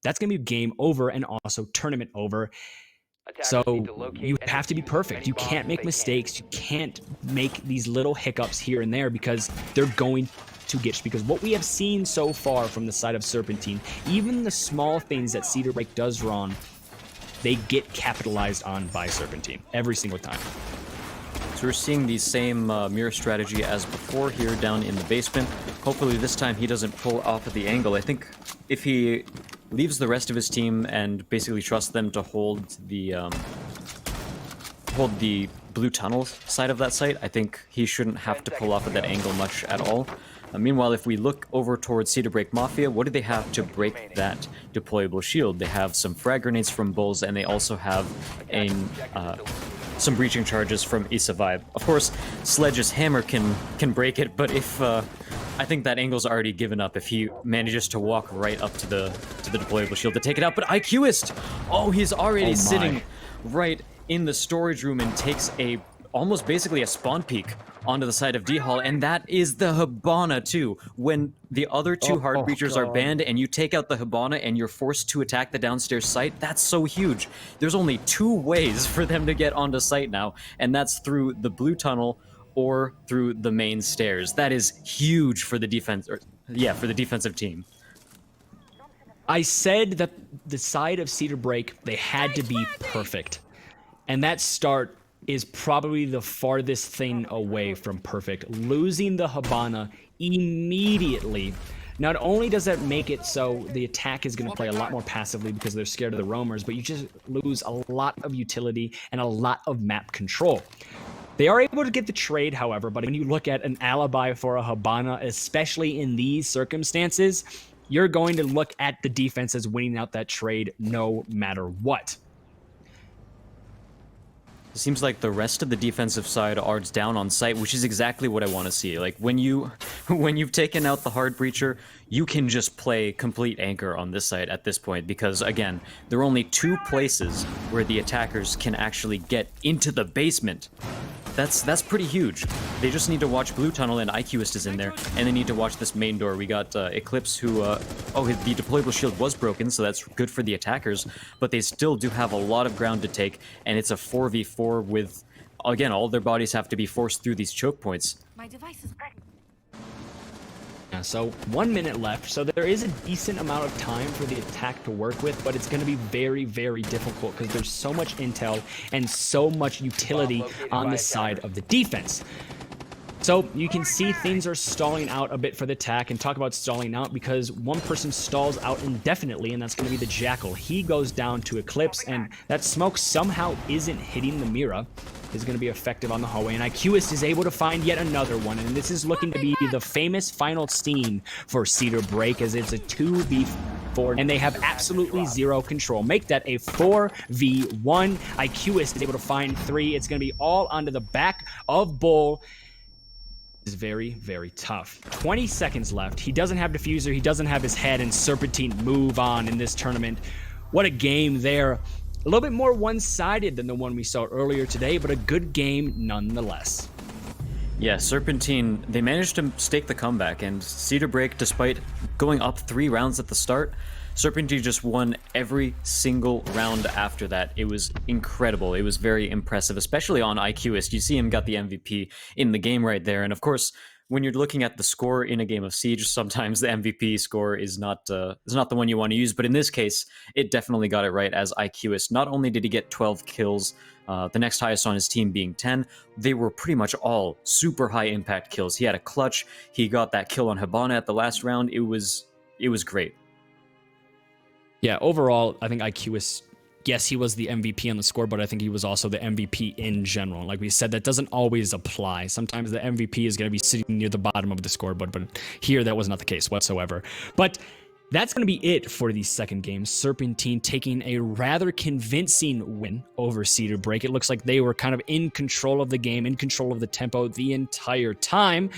that's going to be game over and also tournament over. So you have to be perfect. You can't make mistakes. You can't make these little hiccups here and there, because they're going to get, because what we have seen so far from the side of Serpentine, even the small things that Cedar Break does wrong, they get capitalized on by Serpentine every single time. So we're seeing the same mirror strategy as before here down in the basement. Hopefully this time he doesn't pull off at the angle. I think if he leaves the rest of his team and basically trusts them to hold the blue tunnel side of that site, I think he shouldn't have to pull off at that angle much at all. Meanwhile, if we look over towards Cedar Break Mafia, what do they have to break that deployable shield? They have some frag grenades from Bulls, and they also have some breaching charges from Issa Vibe. Of course, Sledge's hammer can break it, but if I think that angle's already given up if he manages to walk right up to the deployable shield to take it out. But IQist, oh, he's already sitting right in the storage room and takes almost basically a spawn peek onto the side of D-Hall, and that is the Hibana too. When the other two hard breachers are banned and you take out the Hibana and you're forced to attack the downstairs site, that's so huge. There's only 2 ways for them to get onto site now, and that's through the blue tunnel or through the main stairs. That is huge for the defense, for the defensive team. I said that the side of Cedar Break, they had to be perfect. And that start is probably the farthest thing away from perfect. Losing the Hibana immediately, not only does that make it so the attack is going to play a lot more passively because they're scared of the roamers, but you just lose a lot of utility and a lot of map control. They are able to get the trade, however, but when you look at an alibi for a Hibana, especially in these circumstances, you're going to look at the defense as winning out that trade no matter what. It seems like the rest of the defensive side are down on site, which is exactly what I want to see. Like when you've taken out the hard breacher, you can just play complete anchor on this side at this point because again, there are only 2 places where the attackers can actually get into the basement. That's pretty huge. They just need to watch Blue Tunnel, and IQist is in there, and they need to watch this main door. We got Eclipse, who, the deployable shield was broken, so that's good for the attackers, but they still do have a lot of ground to take, and it's a 4v4 with, again, all their bodies have to be forced through these choke points. My device is ready. Yeah, so 1 minute left, so there is a decent amount of time for the attack to work with, but it's going to be very, very difficult because there's so much intel and so much utility on the side of the defense. So you can see things are stalling out a bit for the attack, and talk about stalling out because one person stalls out indefinitely, and that's going to be the Jackal. He goes down to Eclipse, and that smoke somehow isn't hitting the Mira. Is going to be effective on the hallway, and IQist is able to find yet another one, and this is looking to be the famous final scene for Cedar Break as it's a 2v4, and they have absolutely zero control. Make that a 4v1. IQist is able to find 3. It's going to be all onto the back of Bull. Is very, very tough. 20 seconds left. He doesn't have Diffuser, he doesn't have his head, and Serpentine move on in this tournament. What a game there. A little bit more one-sided than the one we saw earlier today, but a good game nonetheless. Yeah, Serpentine, they managed to stake the comeback, and Cedar Break, despite going up 3 rounds at the start, Serpentine just won every single round after that. It was incredible. It was very impressive, especially on IQist. You see him got the MVP in the game right there, and of course, when you're looking at the score in a game of Siege, sometimes the MVP score is not the one you want to use. But in this case, it definitely got it right as IQist. Not only did he get 12 kills, the next highest on his team being 10, they were pretty much all super high impact kills. He had a clutch. He got that kill on Hibana at the last round. It was great. Yeah, overall, I think IQist, yes, he was the MVP on the scoreboard. I think he was also the MVP in general. Like we said, that doesn't always apply. Sometimes the MVP is going to be sitting near the bottom of the scoreboard, but here that was not the case whatsoever. But that's going to be it for the second game. Serpentine taking a rather convincing win over Cedar Break. It looks like they were kind of in control of the game, in control of the tempo the entire time.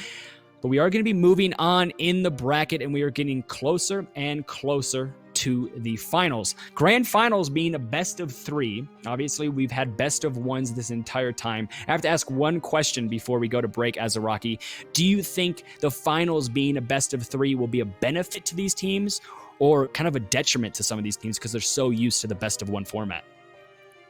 But we are going to be moving on in the bracket, and we are getting closer and closer to the finals. Grand finals being a best of 3. Obviously, we've had best of 1s this entire time. I have to ask one question before we go to break, Azaraki. Do you think the finals being a best of 3 will be a benefit to these teams or kind of a detriment to some of these teams because they're so used to the best of 1 format?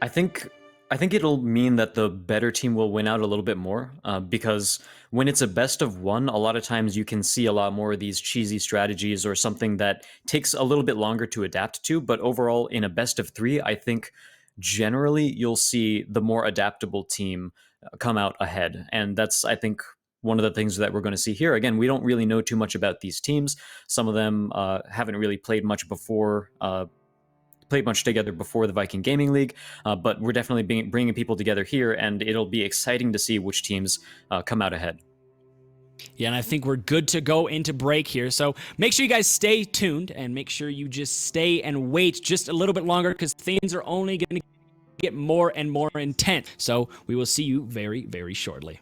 I think it'll mean that the better team will win out a little bit more because when it's a best of 1, a lot of times you can see a lot more of these cheesy strategies or something that takes a little bit longer to adapt to. But overall, in a best of 3, I think generally you'll see the more adaptable team come out ahead. And that's, I think, one of the things that we're going to see here. Again, we don't really know too much about these teams. Some of them haven't really played much together before the Viking Gaming League, but we're definitely bringing people together here, and it'll be exciting to see which teams come out ahead. Yeah, and I think we're good to go into break here. So make sure you guys stay tuned and make sure you just stay and wait just a little bit longer because things are only going to get more and more intense. So we will see you very, very shortly.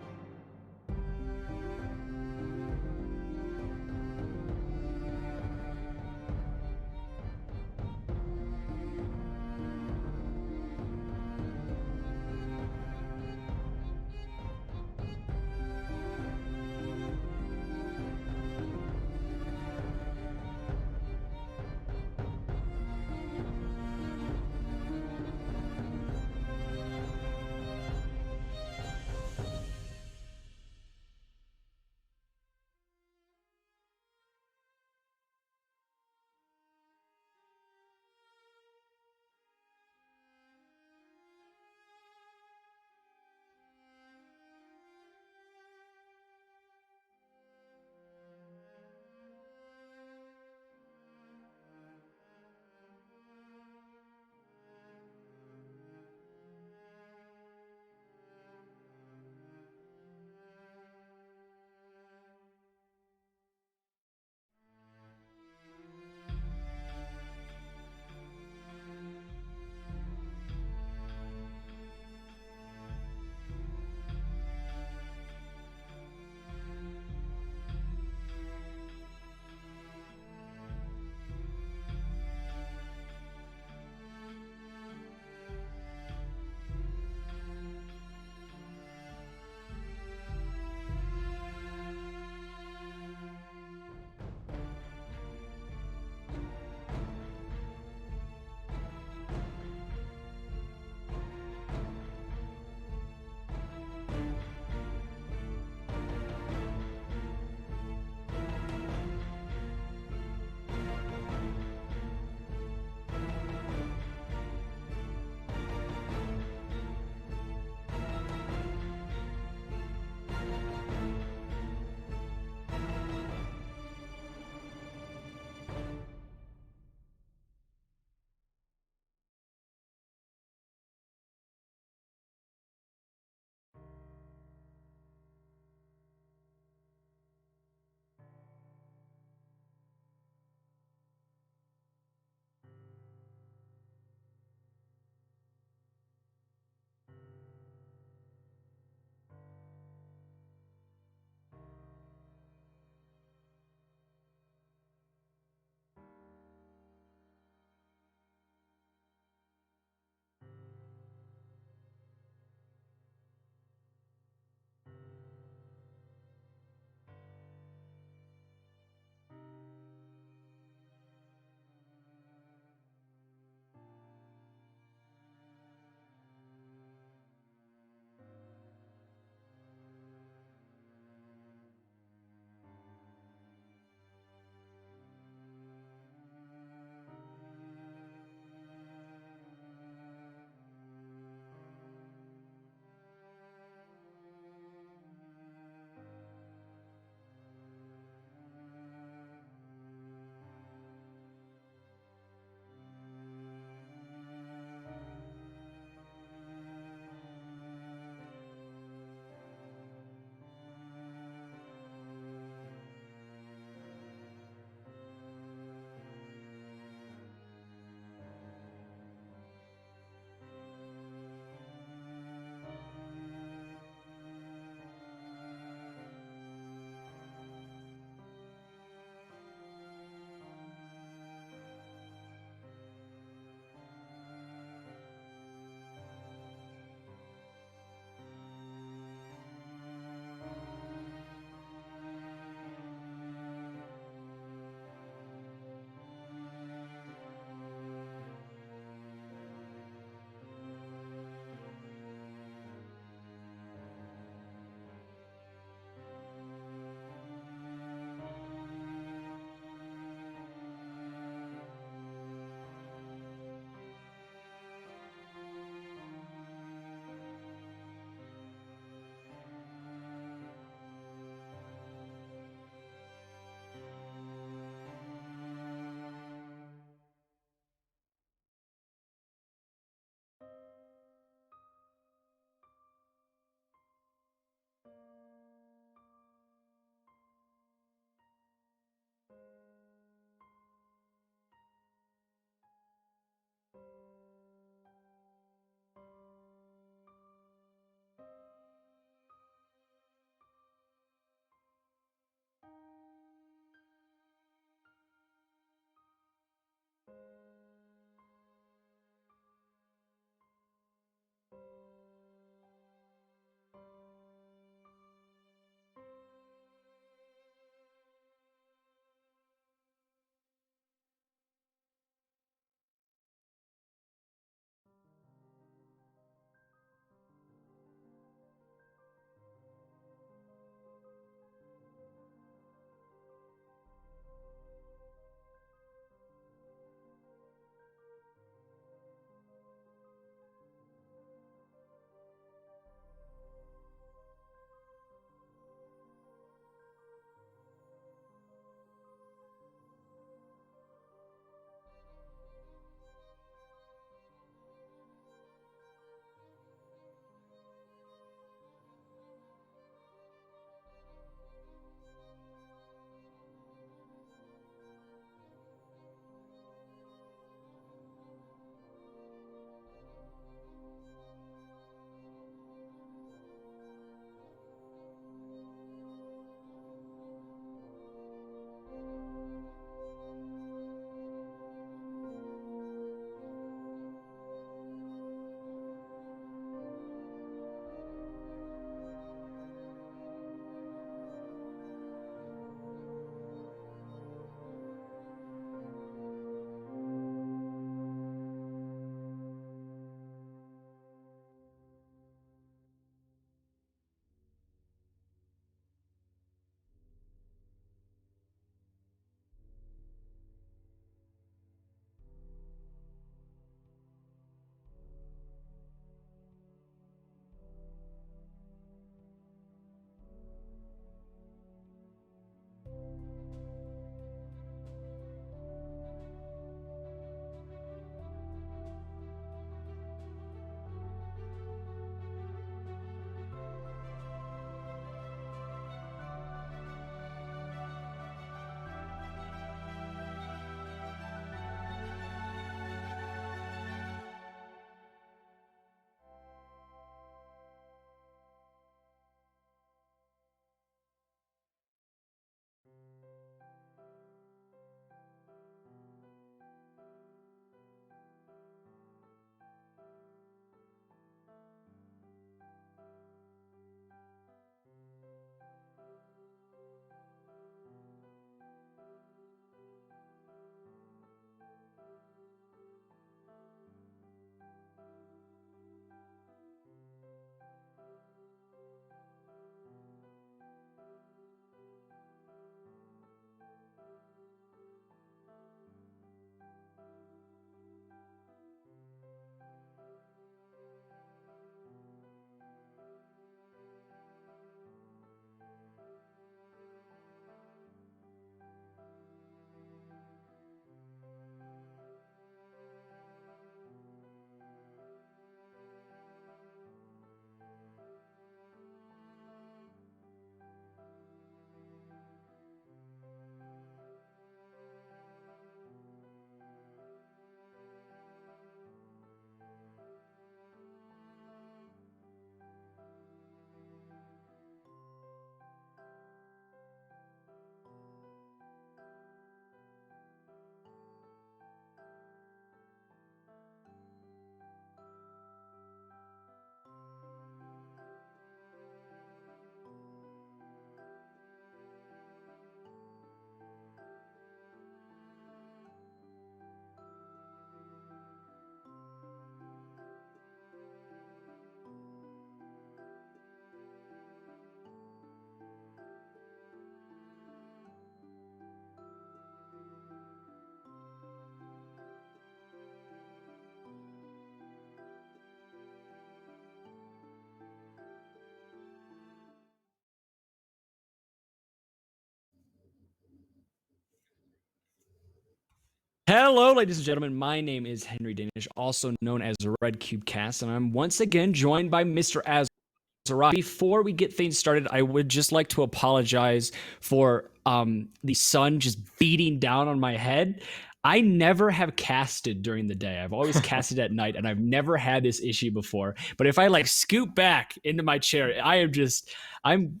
Hello, ladies and gentlemen. My name is Henry Danish, also known as Red Cube Cast, and I'm once again joined by Mr. Azara. Before we get things started, I would just like to apologize for the sun just beating down on my head. I never have casted during the day. I've always casted at night, and I've never had this issue before. But if I like scoot back into my chair, I'm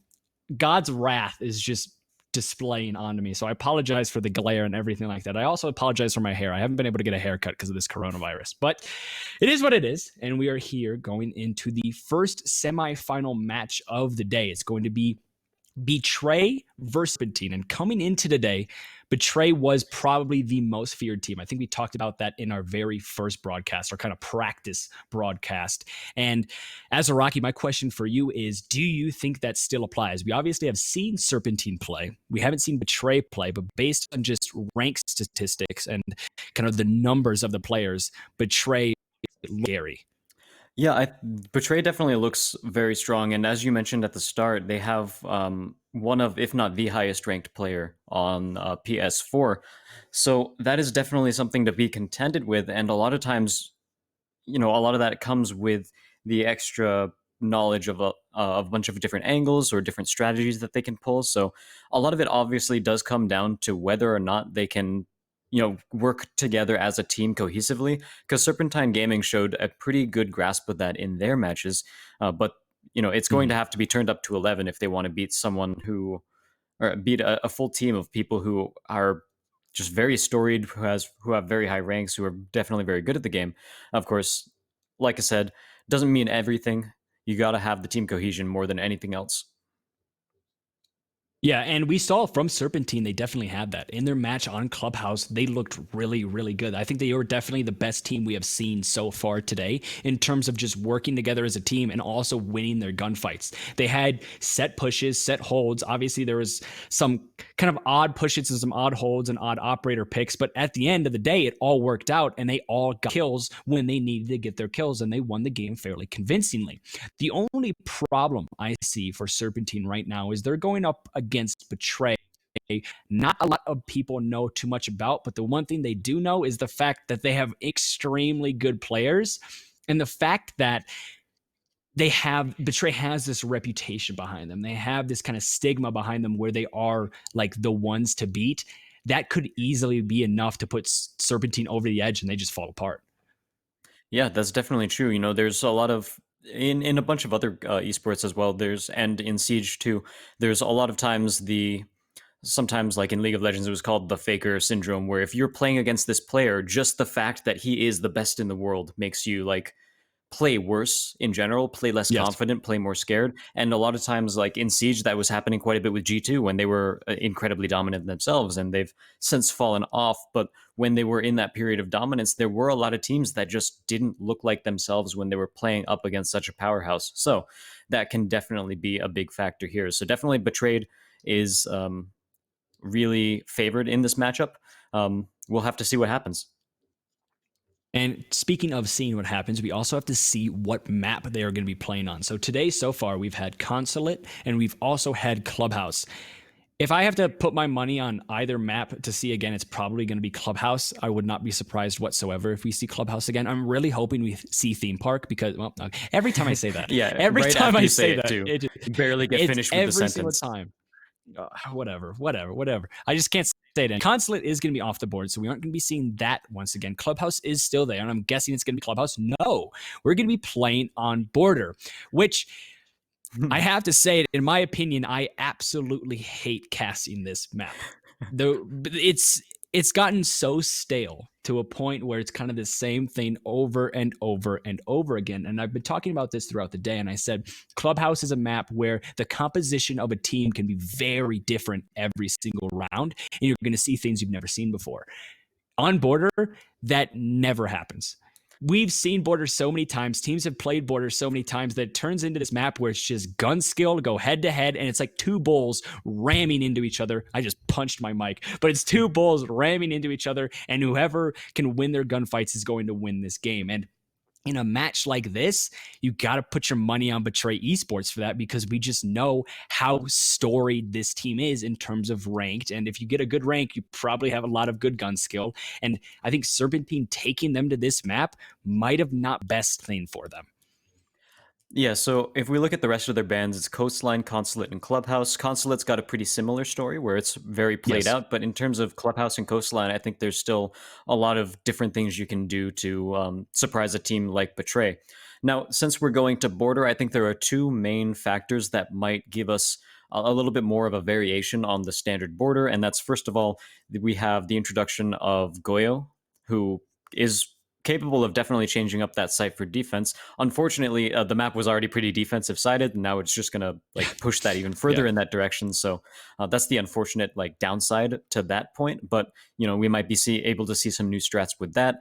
God's wrath is just displaying onto me. So I apologize for the glare and everything like that. I also apologize for my hair. I haven't been able to get a haircut because of this coronavirus, but it is what it is. And we are here going into the first semifinal match of the day. It's going to be Betray versus Serpentine. And coming into today, Betray was probably the most feared team. I think we talked about that in our very first broadcast, our kind of practice broadcast. And as a Rocky, my question for you is, do you think that still applies? We obviously have seen Serpentine play. We haven't seen Betray play, but based on just rank statistics and kind of the numbers of the players, Betray is scary. Yeah, Betray definitely looks very strong, and as you mentioned at the start, they have one of, if not the highest ranked player on PS4. So that is definitely something to be contended with, and a lot of times, a lot of that comes with the extra knowledge of a bunch of different angles or different strategies that they can pull. So a lot of it obviously does come down to whether or not they can work together as a team cohesively, because Serpentine Gaming showed a pretty good grasp of that in their matches. But it's going to have to be turned up to 11 if they want to beat someone or beat a full team of people who are just very storied, who have very high ranks, who are definitely very good at the game. Of course, like I said, doesn't mean everything. You got to have the team cohesion more than anything else. Yeah, and we saw from Serpentine, they definitely had that. In their match on Clubhouse, they looked really, really good. I think they were definitely the best team we have seen so far today in terms of just working together as a team and also winning their gunfights. They had set pushes, set holds. Obviously, there was some kind of odd pushes and some odd holds and odd operator picks, but at the end of the day, it all worked out and they all got kills when they needed to get their kills, and they won the game fairly convincingly. The only problem I see for Serpentine right now is they're going up against Betray. Not a lot of people know too much about, but the one thing they do know is the fact that they have extremely good players, and the fact that Betray has this reputation behind them. They have this kind of stigma behind them where they are like the ones to beat. That could easily be enough to put Serpentine over the edge and they just fall apart. Yeah, that's definitely true. There's a lot of in a bunch of other esports as well. And in Siege too. There's a lot of times sometimes like in League of Legends, it was called the faker syndrome, where if you're playing against this player, just the fact that he is the best in the world makes you like play worse in general, play less confident, play more scared. And a lot of times, like in Siege, that was happening quite a bit with G2 when they were incredibly dominant themselves, and they've since fallen off. But when they were in that period of dominance, there were a lot of teams that just didn't look like themselves when they were playing up against such a powerhouse. So that can definitely be a big factor here. So definitely Betrayed is really favored in this matchup. We'll have to see what happens. And speaking of seeing what happens, we also have to see what map they are going to be playing on. So today, so far, we've had Consulate and we've also had Clubhouse. If I have to put my money on either map to see again, it's probably going to be Clubhouse. I would not be surprised whatsoever if we see Clubhouse again. I'm really hoping we see Theme Park because, well, every time I say that, every right time I say that, too, you barely get finished with the sentence. Every single time. Whatever. I just can't say it. Consulate is going to be off the board, so we aren't going to be seeing that once again. Clubhouse is still there, and I'm guessing it's going to be Clubhouse. No, we're going to be playing on Border, which I have to say, in my opinion, I absolutely hate casting this map. It's gotten so stale to a point where it's kind of the same thing over and over and over again. And I've been talking about this throughout the day, and I said Clubhouse is a map where the composition of a team can be very different every single round, and you're going to see things you've never seen before. On Border, that never happens. We've seen Border so many times. Teams have played Border so many times that it turns into this map where it's just gun skill to go head to head, and it's like two bulls ramming into each other. I just punched my mic, but it's two bulls ramming into each other, and whoever can win their gunfights is going to win this game. And in a match like this, you got to put your money on Betray Esports for that, because we just know how storied this team is in terms of ranked. And if you get a good rank, you probably have a lot of good gun skill. And I think Serpentine taking them to this map might have not best thing for them. Yeah, so if we look at the rest of their bands, it's Coastline, Consulate, and Clubhouse. Consulate's got a pretty similar story where it's very played out, but in terms of Clubhouse and Coastline, I think there's still a lot of different things you can do to surprise a team like Betray. Now, since we're going to Border, I think there are two main factors that might give us a little bit more of a variation on the standard Border, and that's, first of all, we have the introduction of Goyo, who is capable of definitely changing up that site for defense. Unfortunately, the map was already pretty defensive sided, and now it's just going to like push that even further in that direction. So that's the unfortunate like downside to that point. But we might be able to see some new strats with that.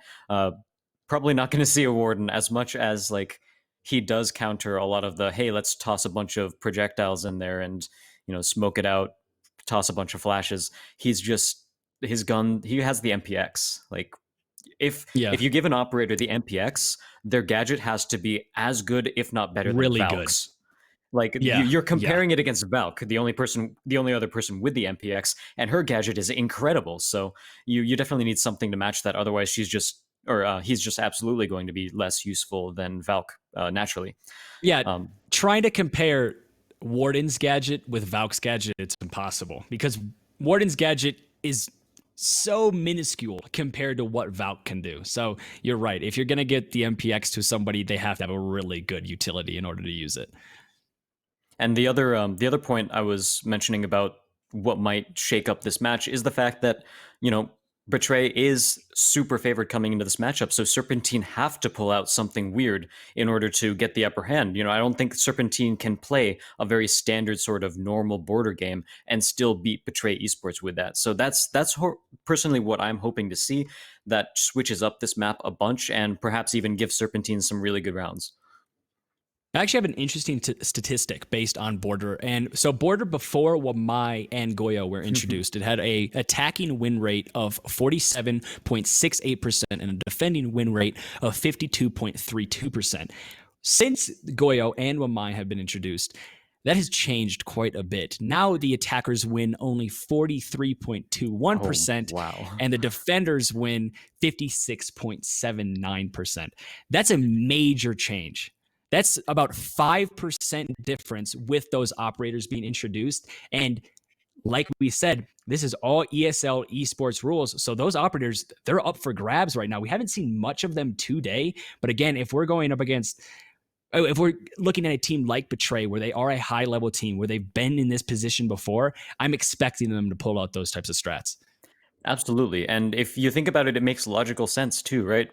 Probably not going to see a Warden as much as like he does counter a lot of the, hey, let's toss a bunch of projectiles in there and smoke it out, toss a bunch of flashes. He's just his gun. He has the MPX like. If you give an operator the MPX, their gadget has to be as good, if not better, really than Valk's. Like you're comparing it against Valk, the only other person with the MPX, and her gadget is incredible. So you definitely need something to match that. Otherwise, he's just absolutely going to be less useful than Valk naturally. Yeah, trying to compare Warden's gadget with Valk's gadget, it's impossible, because Warden's gadget is so minuscule compared to what Valk can do. So you're right. If you're going to get the MPX to somebody, they have to have a really good utility in order to use it. And the other point I was mentioning about what might shake up this match is the fact that, Betray is super favored coming into this matchup, so Serpentine have to pull out something weird in order to get the upper hand. I don't think Serpentine can play a very standard sort of normal Border game and still beat Betray Esports with that. So that's personally what I'm hoping to see, that switches up this map a bunch and perhaps even give Serpentine some really good rounds. I actually have an interesting statistic based on Border. And so Border, before Wamai and Goyo were introduced, it had a attacking win rate of 47.68% and a defending win rate of 52.32%. Since Goyo and Wamai have been introduced, that has changed quite a bit. Now the attackers win only 43.21%, and the defenders win 56.79%. That's a major change. That's about 5% difference with those operators being introduced. And like we said, this is all ESL esports rules. So those operators, they're up for grabs right now. We haven't seen much of them today. But again, if we're looking at a team like Betray, where they are a high level team, where they've been in this position before, I'm expecting them to pull out those types of strats. Absolutely. And if you think about it, it makes logical sense too, right?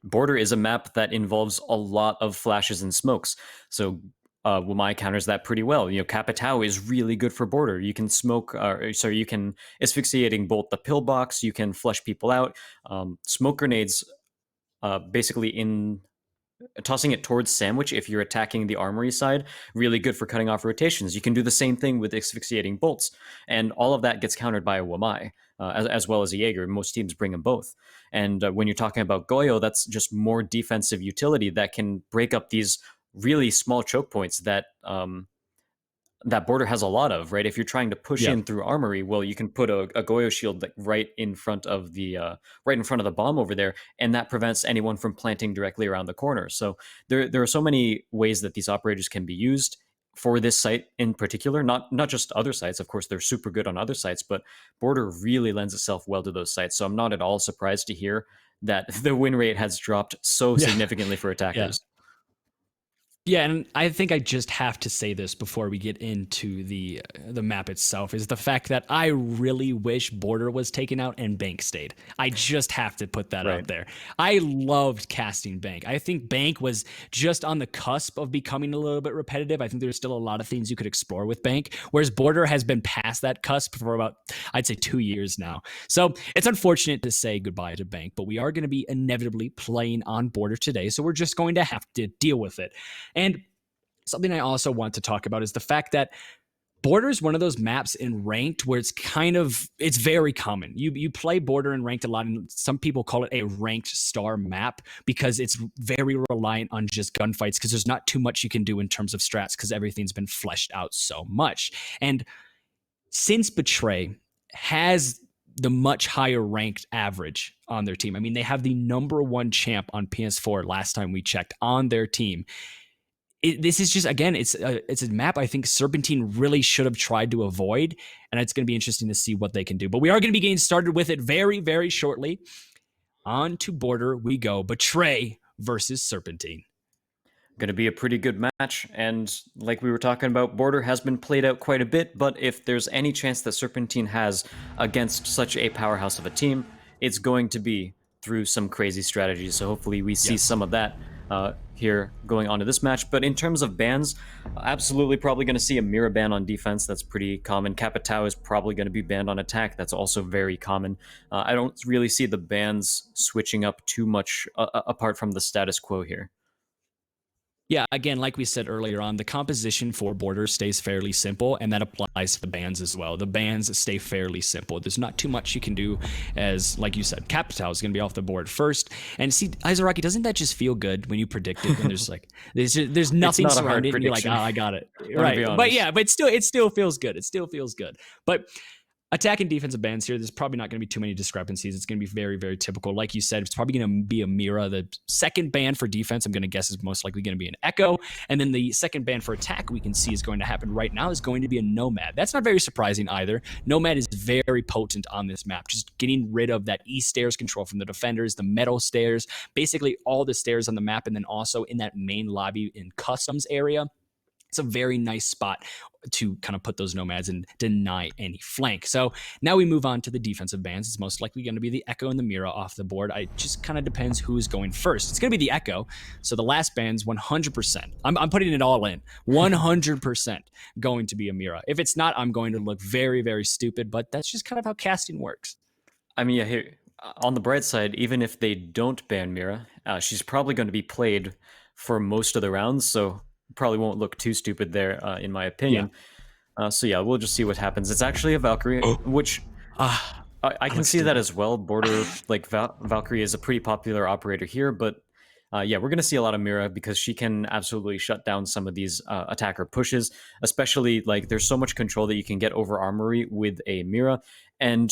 Border is a map that involves a lot of flashes and smokes. So Wamai counters that pretty well. Capitao is really good for Border. You can smoke, you can asphyxiating bolt the pillbox, you can flush people out. Smoke grenades, basically in tossing it towards Sandwich if you're attacking the armory side, really good for cutting off rotations. You can do the same thing with asphyxiating bolts, and all of that gets countered by a Wamai, as well as a Jaeger. Most teams bring them both. And when you're talking about Goyo, that's just more defensive utility that can break up these really small choke points that that Border has a lot of, right? If you're trying to push in through armory, well, you can put a Goyo shield right in front of the bomb over there, and that prevents anyone from planting directly around the corner. So there are so many ways that these operators can be used for this site in particular, not just other sites. Of course, they're super good on other sites, but Border really lends itself well to those sites. So I'm not at all surprised to hear that the win rate has dropped so significantly for attackers. Yeah, and I think I just have to say this before we get into the map itself, is the fact that I really wish Border was taken out and Bank stayed. I just have to put that out there. I loved casting Bank. I think Bank was just on the cusp of becoming a little bit repetitive. I think there's still a lot of things you could explore with Bank, whereas Border has been past that cusp for about, I'd say, 2 years now. So it's unfortunate to say goodbye to Bank, but we are going to be inevitably playing on Border today, so we're just going to have to deal with it. And something I also want to talk about is the fact that Border is one of those maps in ranked where it's very common. You play Border in ranked a lot, and some people call it a ranked star map because it's very reliant on just gunfights because there's not too much you can do in terms of strats because everything's been fleshed out so much. And since Betray has the much higher ranked average on their team, I mean, they have the #1 champ on PS4 last time we checked on their team. This is just, again, it's a map I think Serpentine really should have tried to avoid, and it's going to be interesting to see what they can do. But we are going to be getting started with it very, very shortly. On to Border we go. Betray versus Serpentine. Going to be a pretty good match, and like we were talking about, Border has been played out quite a bit, but if there's any chance that Serpentine has against such a powerhouse of a team, it's going to be through some crazy strategies, so hopefully we see some of that here going on to this match. But in terms of bans, absolutely probably going to see a Mira ban on defense. That's pretty common. Capitao is probably going to be banned on attack. That's also very common. I don't really see the bans switching up too much apart from the status quo here. Yeah, again, like we said earlier on, the composition for Border stays fairly simple, and that applies to the bans as well. The bans stay fairly simple. There's not too much you can do, as, like you said, Capitao is going to be off the board first. And see, Izaraki, doesn't that just feel good when you predict it? When there's like, there's nothing surrounding it, and you're like, oh, I got it. Right. But yeah, but it still feels good. It still feels good. But attack and defensive bans here, there's probably not going to be too many discrepancies. It's going to be very, very typical. Like you said, it's probably going to be a Mira. The second ban for defense, I'm going to guess, is most likely going to be an Echo. And then the second ban for attack we can see is going to happen right now is going to be a Nomad. That's not very surprising either. Nomad is very potent on this map. Just getting rid of that E-stairs control from the defenders, the metal stairs, basically all the stairs on the map, and then also in that main lobby in customs area. It's a very nice spot to kind of put those Nomads and deny any flank. So now we move on to the defensive bans. It's most likely going to be the Echo and the Mira off the board. It just kind of depends who's going first. It's going to be the Echo. So the last ban's 100%. I'm putting it all in. 100% going to be a Mira. If it's not, I'm going to look very, very stupid, but that's just kind of how casting works. I mean, yeah, here, on the bright side, even if they don't ban Mira, she's probably going to be played for most of the rounds, so probably won't look too stupid there, in my opinion. Yeah. So yeah, we'll just see what happens. It's actually a Valkyrie, which I can see that as well. Border, like Valkyrie is a pretty popular operator here, but yeah, we're going to see a lot of Mira because she can absolutely shut down some of these attacker pushes, especially like there's so much control that you can get over Armory with a Mira. And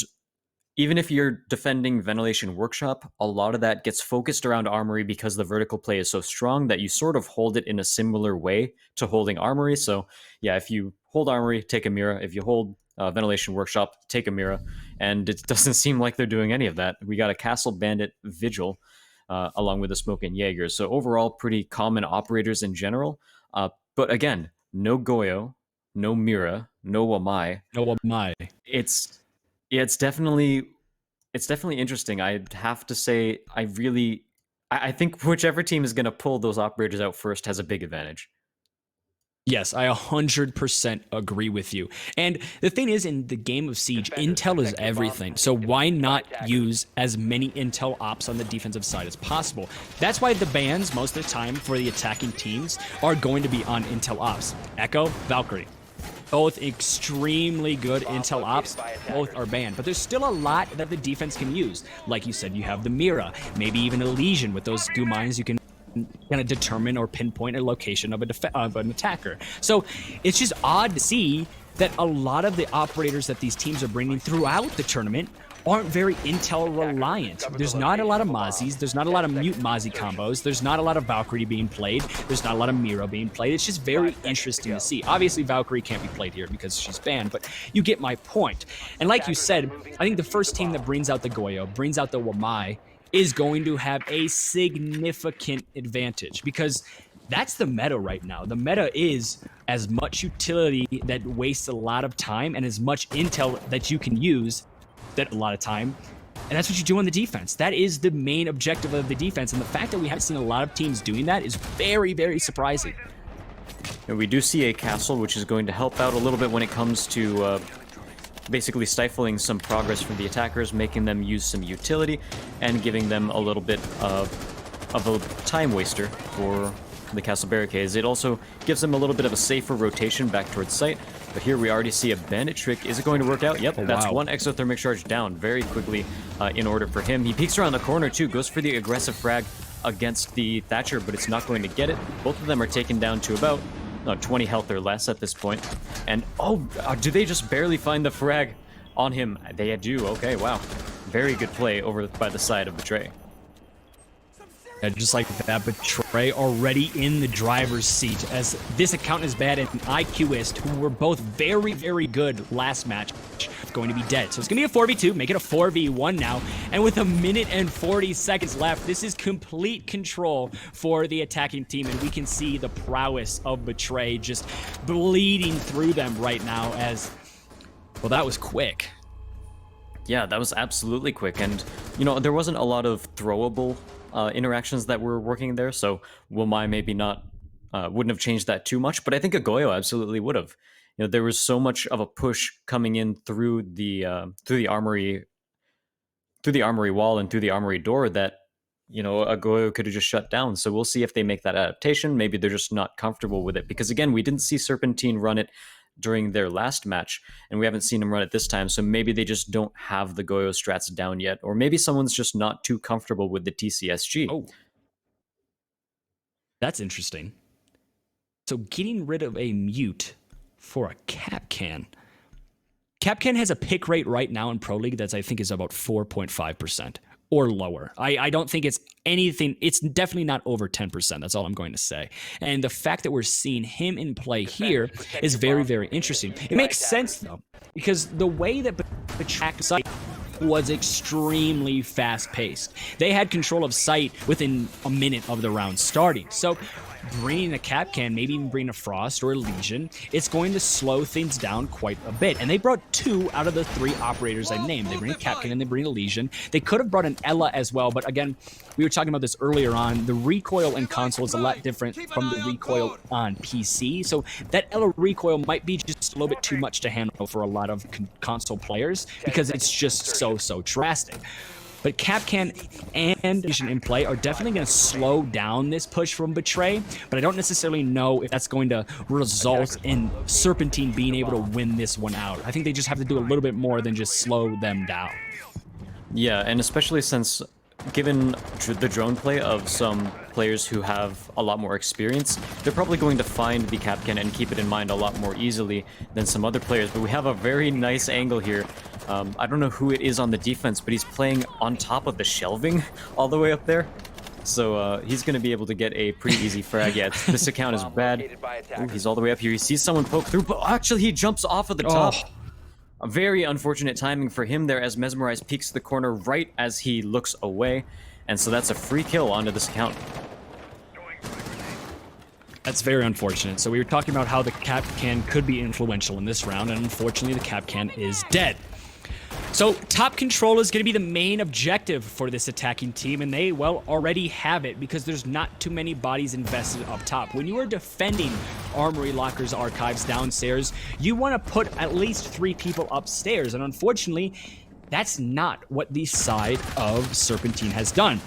even if you're defending Ventilation Workshop, a lot of that gets focused around Armory because the vertical play is so strong that you sort of hold it in a similar way to holding Armory. So yeah, if you hold Armory, take a Mira. If you hold Ventilation Workshop, take a Mira. And it doesn't seem like they're doing any of that. We got a Castle Bandit Vigil along with a Smoke and Jaeger. So overall, pretty common operators in general. But again, no Goyo, no Mira, no Wamai. No Wamai. It's definitely interesting. I'd have to say I think whichever team is going to pull those operators out first has a big advantage. Yes, I 100% agree with you. And the thing is, in the game of Siege, intel is everything. So why not use as many intel ops on the defensive side as possible? That's why the bans, most of the time, for the attacking teams are going to be on intel ops. Echo, Valkyrie. Both extremely good intel ops, both are banned. But there's still a lot that the defense can use. Like you said, you have the Mira, maybe even a Legion. With those goo mines, you can kind of determine or pinpoint a location of an attacker. So it's just odd to see that a lot of the operators that these teams are bringing throughout the tournament aren't very intel reliant. There's not a lot of Mozzies. There's not a lot of mute Mozzie combos. There's not a lot of Valkyrie being played. There's not a lot of Mira being played. It's just very interesting to see. Obviously, Valkyrie can't be played here because she's banned, but you get my point. And like you said, I think the first team that brings out the Goyo, brings out the Wamai, is going to have a significant advantage because that's the meta right now. The meta is as much utility that wastes a lot of time and as much intel that you can use that a lot of time, and that's what you do on the defense. That is the main objective of the defense, and the fact that we haven't seen a lot of teams doing that is very, very surprising. And we do see a castle, which is going to help out a little bit when it comes to basically stifling some progress from the attackers, making them use some utility, and giving them a little bit of a time waster for the castle barricades. It also gives them a little bit of a safer rotation back towards site. But here we already see a bandit trick. Is it going to work out? Yep, that's one exothermic charge down very quickly in order for him. He peeks around the corner too, goes for the aggressive frag against the Thatcher, but it's not going to get it. Both of them are taken down to about 20 health or less at this point. And do they just barely find the frag on him? They do. Okay, wow. Very good play over by the side of Betray. And just like that, Betray already in the driver's seat, as this account is bad and IQist, who were both very, very good last match, is going to be dead. So it's going to be a 4v2, make it a 4v1 now. And with 1 minute and 40 seconds left, this is complete control for the attacking team. And we can see the prowess of Betray just bleeding through them right now as, well, that was quick. Yeah, that was absolutely quick. And, you know, there wasn't a lot of throwable interactions that were working there, so Wilmai maybe not wouldn't have changed that too much, but I think a Goyo absolutely would have. You know, there was so much of a push coming in through the armory wall and through the armory door that, you know, a Goyo could have just shut down. So we'll see if they make that adaptation. Maybe they're just not comfortable with it, because again, we didn't see Serpentine run it during their last match, and we haven't seen them run it this time, so maybe they just don't have the Goyo strats down yet, or maybe someone's just not too comfortable with the TCSG. Oh, that's interesting. So getting rid of a mute for a Capcan. Capcan has a pick rate right now in Pro League that's, I think, is about 4.5%. or lower. I don't think it's anything. It's definitely not over 10%. That's all I'm going to say. And the fact that we're seeing him in play here is very, very interesting. It makes sense, though, because the way that Betrack site was extremely fast-paced. They had control of site within a minute of the round starting. So bringing a Capcan, maybe even bringing a Frost or a Legion, it's going to slow things down quite a bit. And they brought 2 out of the 3 operators I named. They bring a Capcan and they bring a Legion. They could have brought an Ella as well, but again, we were talking about this earlier on. The recoil in console is a lot different from the recoil on PC. So that Ella recoil might be just a little bit too much to handle for a lot of console players because it's just so drastic. But Capcan and Legion in play are definitely going to slow down this push from Betray, but I don't necessarily know if that's going to result in Serpentine being able to win this one out. I think they just have to do a little bit more than just slow them down. Yeah, and especially since, given the drone play of some players who have a lot more experience, they're probably going to find the Capcan and keep it in mind a lot more easily than some other players. But we have a very nice angle here. I don't know who it is on the defense, but he's playing on top of the shelving all the way up there. So he's going to be able to get a pretty easy frag. Yeah, this account is bad. Ooh, he's all the way up here. He sees someone poke through, but actually he jumps off of the top. A very unfortunate timing for him there as Mesmerize peeks the corner right as he looks away. And so that's a free kill onto this account. That's very unfortunate. So we were talking about how the Capcan could be influential in this round, and unfortunately the Capcan is dead. So top control is going to be the main objective for this attacking team, and they, well, already have it because there's not too many bodies invested up top. When you are defending Armory Locker's archives downstairs, you want to put at least 3 people upstairs, and unfortunately, that's not what the side of Serpentine has done.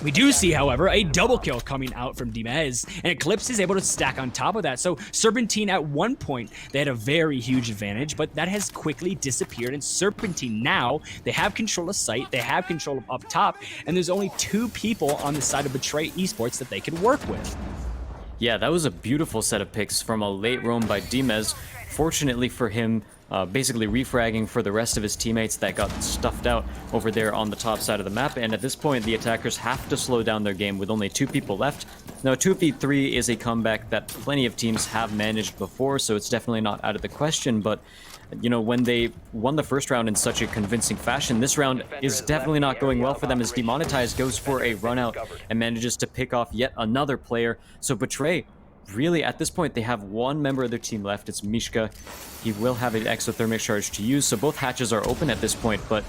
We do see, however, a double kill coming out from Dimez, and Eclipse is able to stack on top of that. So Serpentine, at one point, they had a very huge advantage, but that has quickly disappeared. And Serpentine now, they have control of site, they have control of up top, and there's only 2 people on the side of Betray Esports that they can work with. Yeah, that was a beautiful set of picks from a late roam by Dimez. Fortunately for him, basically refragging for the rest of his teammates that got stuffed out over there on the top side of the map, and at this point the attackers have to slow down their game with only 2 people left. Now 2v3 is a comeback that plenty of teams have managed before, so it's definitely not out of the question, but you know, when they won the first round in such a convincing fashion, this round is definitely not going well for them as Demonetized goes for a run out and manages to pick off yet another player. So Betray, really, at this point, they have 1 member of their team left. It's Mishka. He will have an exothermic charge to use, so both hatches are open at this point, but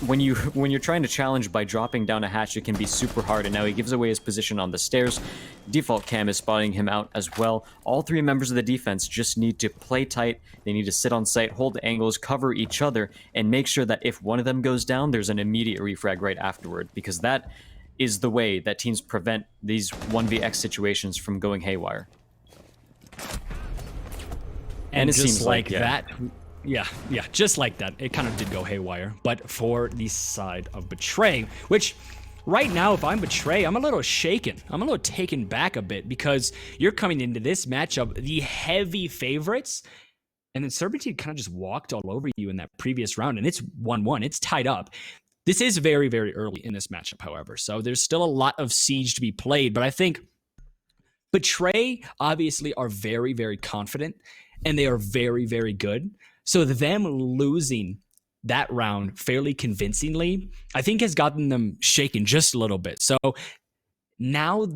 when you're trying to challenge by dropping down a hatch, it can be super hard, and now he gives away his position on the stairs. Default Cam is spotting him out as well. All 3 members of the defense just need to play tight. They need to sit on site, hold angles, cover each other, and make sure that if one of them goes down, there's an immediate refrag right afterward, because that is the way that teams prevent these 1vx situations from going haywire. And it seems like that. Yeah, just like that. It kind of did go haywire. But for the side of Betray, which right now, if I'm Betray, I'm a little shaken. I'm a little taken back a bit because you're coming into this matchup, the heavy favorites, and then Serpentine kind of just walked all over you in that previous round, and it's 1-1. It's tied up. This is very, very early in this matchup, however, so there's still a lot of siege to be played, but I think Betray obviously are very, very confident, and they are very, very good. So them losing that round fairly convincingly, I think has gotten them shaken just a little bit. So now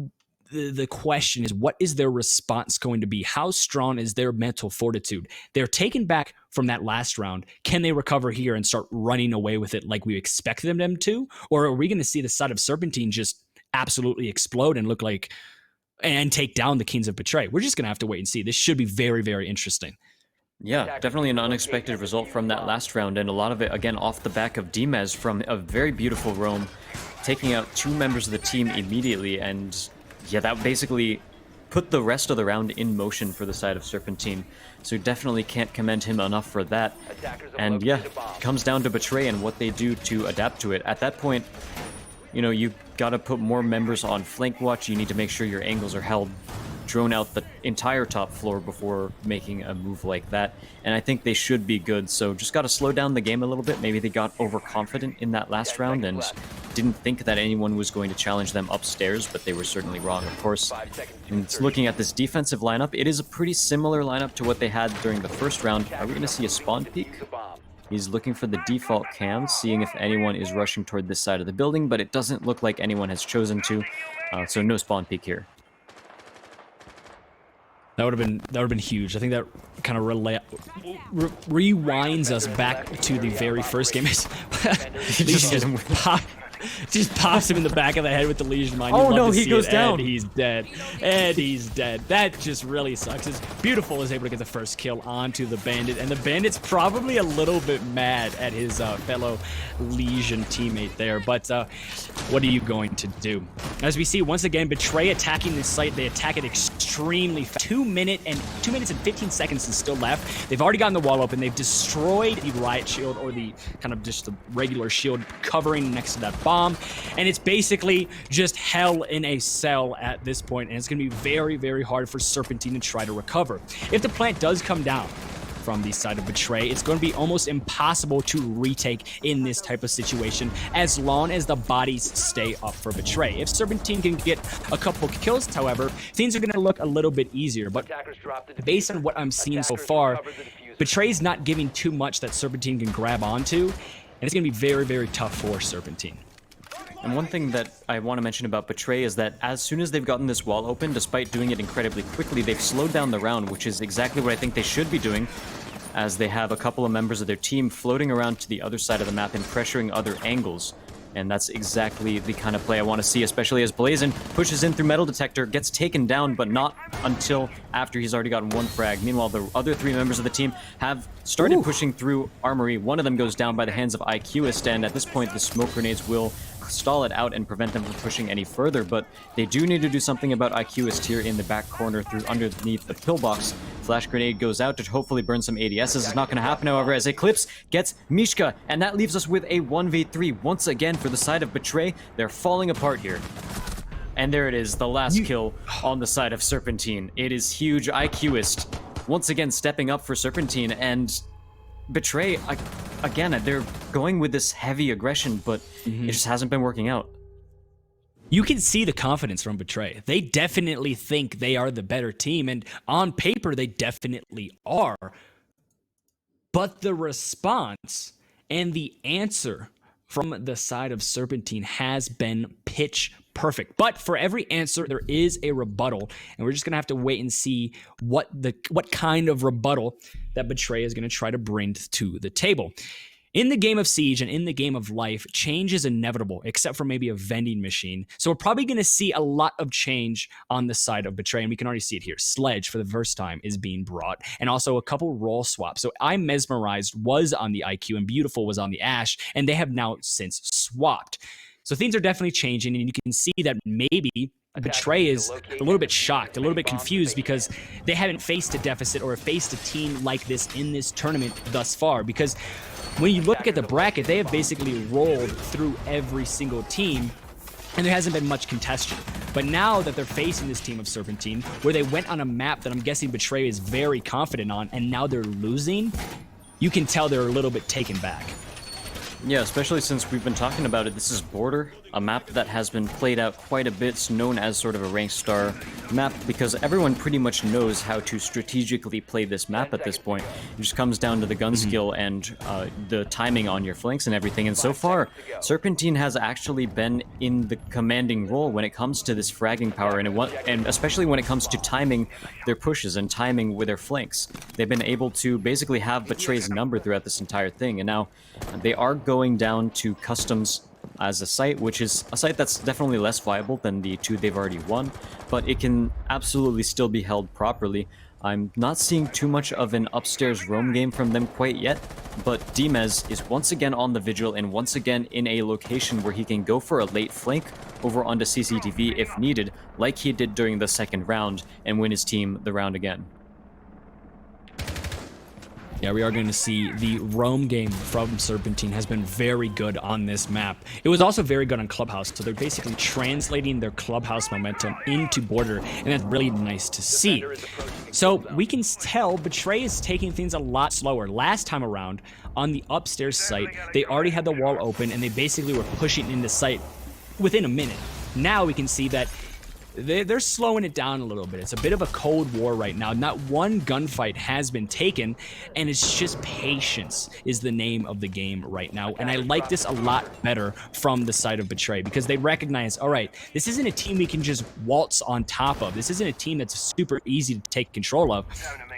the question is, what is their response going to be? How strong is their mental fortitude? They're taken back from that last round. Can they recover here and start running away with it like we expected them to? Or are we going to see the side of Serpentine just absolutely explode and look like and take down the Kings of Betray? We're just going to have to wait and see. This should be very, very interesting. Yeah, definitely an unexpected result from that last round, and a lot of it, again, off the back of Dimez from a very beautiful roam, taking out 2 members of the team immediately, and yeah, that basically put the rest of the round in motion for the side of Serpentine, so definitely can't commend him enough for that. And yeah, it comes down to Betray and what they do to adapt to it. At that point, you know, you gotta put more members on flank watch, you need to make sure your angles are held, drone out the entire top floor before making a move like that, and I think they should be good, so just gotta slow down the game a little bit. Maybe they got overconfident in that last round and didn't think that anyone was going to challenge them upstairs, but they were certainly wrong, of course. And looking at this defensive lineup, it is a pretty similar lineup to what they had during the first round. Are we gonna see a spawn peek? He's looking for the default cam, seeing if anyone is rushing toward this side of the building, but it doesn't look like anyone has chosen to, so no spawn peek here. That would have been huge. I think that kind of rewinds us back to the very first game. Just pops him in the back of the head with the Legion Mine. Oh no, he goes down. And he's dead. And he's dead. That just really sucks. It's Beautiful is able to get the first kill onto the Bandit, and the Bandit's probably a little bit mad at his fellow Legion teammate there. But what are you going to do? As we see once again, Betray attacking this site. They attack it extremely fast. 2 minutes and 15 seconds is still left. They've already gotten the wall open. They've destroyed the riot shield, or the kind of just the regular shield covering next to that bomb, and it's basically just hell in a cell at this point, and it's going to be very, very hard for Serpentine to try to recover. If the plant does come down from the side of Betray, it's going to be almost impossible to retake in this type of situation as long as the bodies stay up for Betray. If Serpentine can get a couple kills, however, things are going to look a little bit easier, but based on what I'm seeing so far, Betray's not giving too much that Serpentine can grab onto, and it's going to be very, very tough for Serpentine. And one thing that I want to mention about Betray is that as soon as they've gotten this wall open, despite doing it incredibly quickly, they've slowed down the round, which is exactly what I think they should be doing, as they have a couple of members of their team floating around to the other side of the map and pressuring other angles. And that's exactly the kind of play I want to see, especially as Blazin pushes in through Metal Detector, gets taken down, but not until after he's already gotten 1 frag. Meanwhile, the other 3 members of the team have started pushing through Armory. One of them goes down by the hands of IQist, and at this point, the smoke grenades will stall it out and prevent them from pushing any further, but they do need to do something about IQist here in the back corner through underneath the pillbox. Flash grenade goes out to hopefully burn some ADSs. It's not going to happen, however, as Eclipse gets Mishka, and that leaves us with a 1v3 once again for the side of Betray. They're falling apart here. And there it is, the last kill on the side of Serpentine. It is huge. IQist once again stepping up for Serpentine, and Betray, again, they're going with this heavy aggression, but it just hasn't been working out. You can see the confidence from Betray. They definitely think they are the better team, and on paper, they definitely are. But the response and the answer from the side of Serpentine has been pitch perfect. But for every answer, there is a rebuttal, and we're just going to have to wait and see what kind of rebuttal that Betray is going to try to bring to the table. In the game of Siege and in the game of life, change is inevitable, except for maybe a vending machine. So we're probably going to see a lot of change on the side of Betray, and we can already see it here. Sledge, for the first time, is being brought, and also a couple role swaps. So I'm Mesmerized was on the IQ, and Beautiful was on the Ash, and they have now since swapped. So things are definitely changing, and you can see that maybe Betray is a little bit shocked, a little bit confused, because they haven't faced a deficit or faced a team like this in this tournament thus far. Because when you look at the bracket, they have basically rolled through every single team, and there hasn't been much contention. But now that they're facing this team of Serpentine, where they went on a map that I'm guessing Betray is very confident on, and now they're losing, you can tell they're a little bit taken back. Yeah, especially since we've been talking about it. This is Border, a map that has been played out quite a bit. It's known as sort of a ranked star map because everyone pretty much knows how to strategically play this map at this point. It just comes down to the gun skill and the timing on your flanks and everything. And so far, Serpentine has actually been in the commanding role when it comes to this fragging power, and especially when it comes to timing their pushes and timing with their flanks. They've been able to basically have Betray's number throughout this entire thing, and now they are going down to Customs as a site, which is a site that's definitely less viable than the two they've already won, but it can absolutely still be held properly. I'm not seeing too much of an upstairs roam game from them quite yet, but Dimez is once again on the vigil and once again in a location where he can go for a late flank over onto CCTV if needed, like he did during the second round, and win his team the round again. Yeah, we are going to see the roam game from Serpentine has been very good on this map. It was also very good on Clubhouse, so they're basically translating their Clubhouse momentum into Border, and that's really nice to see. So we can tell Betray is taking things a lot slower. Last time around, on the upstairs site, they already had the wall open, and they basically were pushing into sight within a minute. Now we can see that they're slowing it down a little bit. It's a bit of a cold war right now. Not one gunfight has been taken, and it's just patience is the name of the game right now. And I like this a lot better from the side of Betray, because they recognize, all right, this isn't a team we can just waltz on top of. This isn't a team that's super easy to take control of.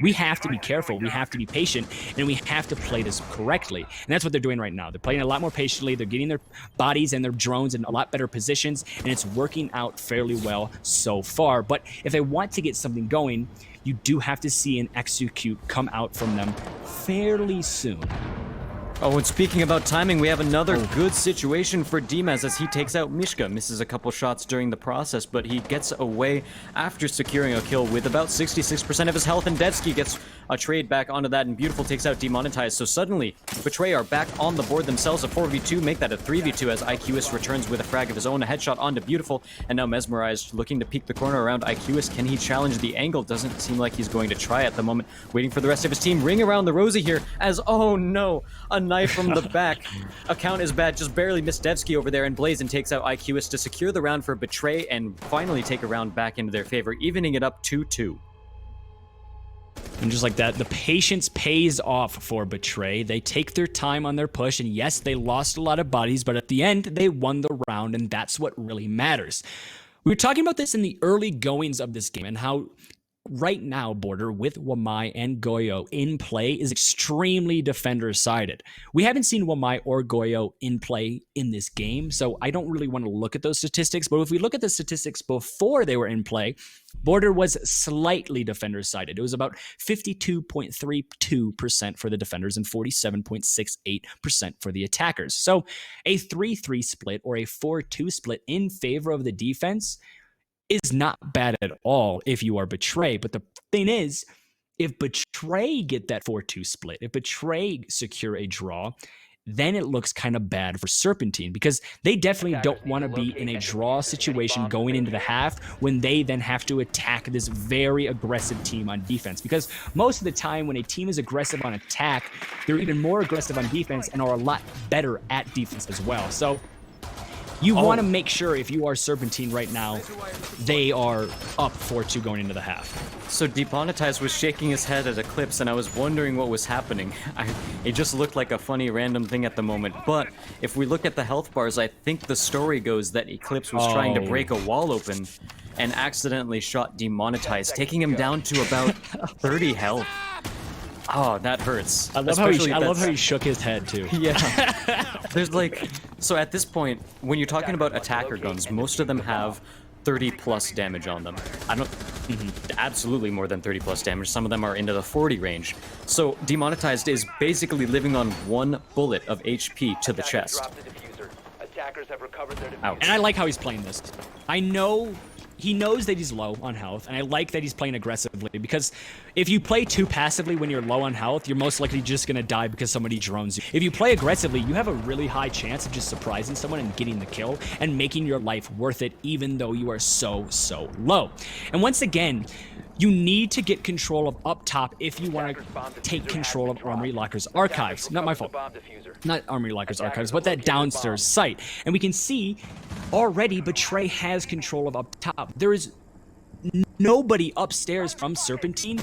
We have to be careful, we have to be patient, and we have to play this correctly. And that's what they're doing right now. They're playing a lot more patiently. They're getting their bodies and their drones in a lot better positions, and it's working out fairly well so far. But if they want to get something going, you do have to see an execute come out from them fairly soon. Oh, and speaking about timing, we have another good situation for Dimez as he takes out Mishka. Misses a couple shots during the process, but he gets away after securing a kill with about 66% of his health, and Devsky gets a trade back onto that, and Beautiful takes out Demonetized. So suddenly, Betray are back on the board themselves, a 4v2, make that a 3v2 as IQus returns with a frag of his own, a headshot onto Beautiful, and now Mesmerized looking to peek the corner around IQus. Can he challenge the angle? Doesn't seem like he's going to try at the moment. Waiting for the rest of his team. Ring around the Rosie here as, oh no, a knife from the back. Account is bad, just barely missed Devsky over there, and Blazin takes out IQus to secure the round for Betray and finally take a round back into their favor, evening it up 2-2. And just like that, the patience pays off for Betray. They take their time on their push, and yes, they lost a lot of bodies, but at the end, they won the round, and that's what really matters. We were talking about this in the early goings of this game, and how right now, Border, with Wamai and Goyo in play, is extremely defender-sided. We haven't seen Wamai or Goyo in play in this game, so I don't really want to look at those statistics, but if we look at the statistics before they were in play, Border was slightly defender-sided. It was about 52.32% for the defenders and 47.68% for the attackers. So a 3-3 split or a 4-2 split in favor of the defense is not bad at all if you are Betray. But the thing is, if Betray get that 4-2 split, if Betray secure a draw, then it looks kind of bad for Serpentine, because they definitely don't want to be in a draw situation going into the half when they then have to attack this very aggressive team on defense. Because most of the time when a team is aggressive on attack, they're even more aggressive on defense and are a lot better at defense as well. So you want to make sure, if you are Serpentine right now, they are up 4-2 going into the half. So Demonetized was shaking his head at Eclipse, and I was wondering what was happening. It just looked like a funny random thing at the moment. But if we look at the health bars, I think the story goes that Eclipse was trying to break a wall open and accidentally shot Demonetized, taking him down to about 30 health. Oh, that hurts. I love how he shook his head too. Yeah. There's like, so at this point, when you're talking about attacker guns, most of them have 30 plus damage on them. I don't, absolutely more than 30 plus damage. Some of them are into the 40 range. So Demonetized is basically living on one bullet of HP to the chest. have recovered their Ouch. And I like how he's playing this. I know he knows that he's low on health, and I like that he's playing aggressively, because if you play too passively when you're low on health, you're most likely just gonna die because somebody drones you. If you play aggressively, you have a really high chance of just surprising someone and getting the kill and making your life worth it, even though you are so low. And once again, you need to get control of up top if you want to take control of Armory Locker's archives. Not my fault. Not Armory Locker's archives, but that downstairs site. And we can see already Betray has control of up top. There is nobody upstairs from Serpentine.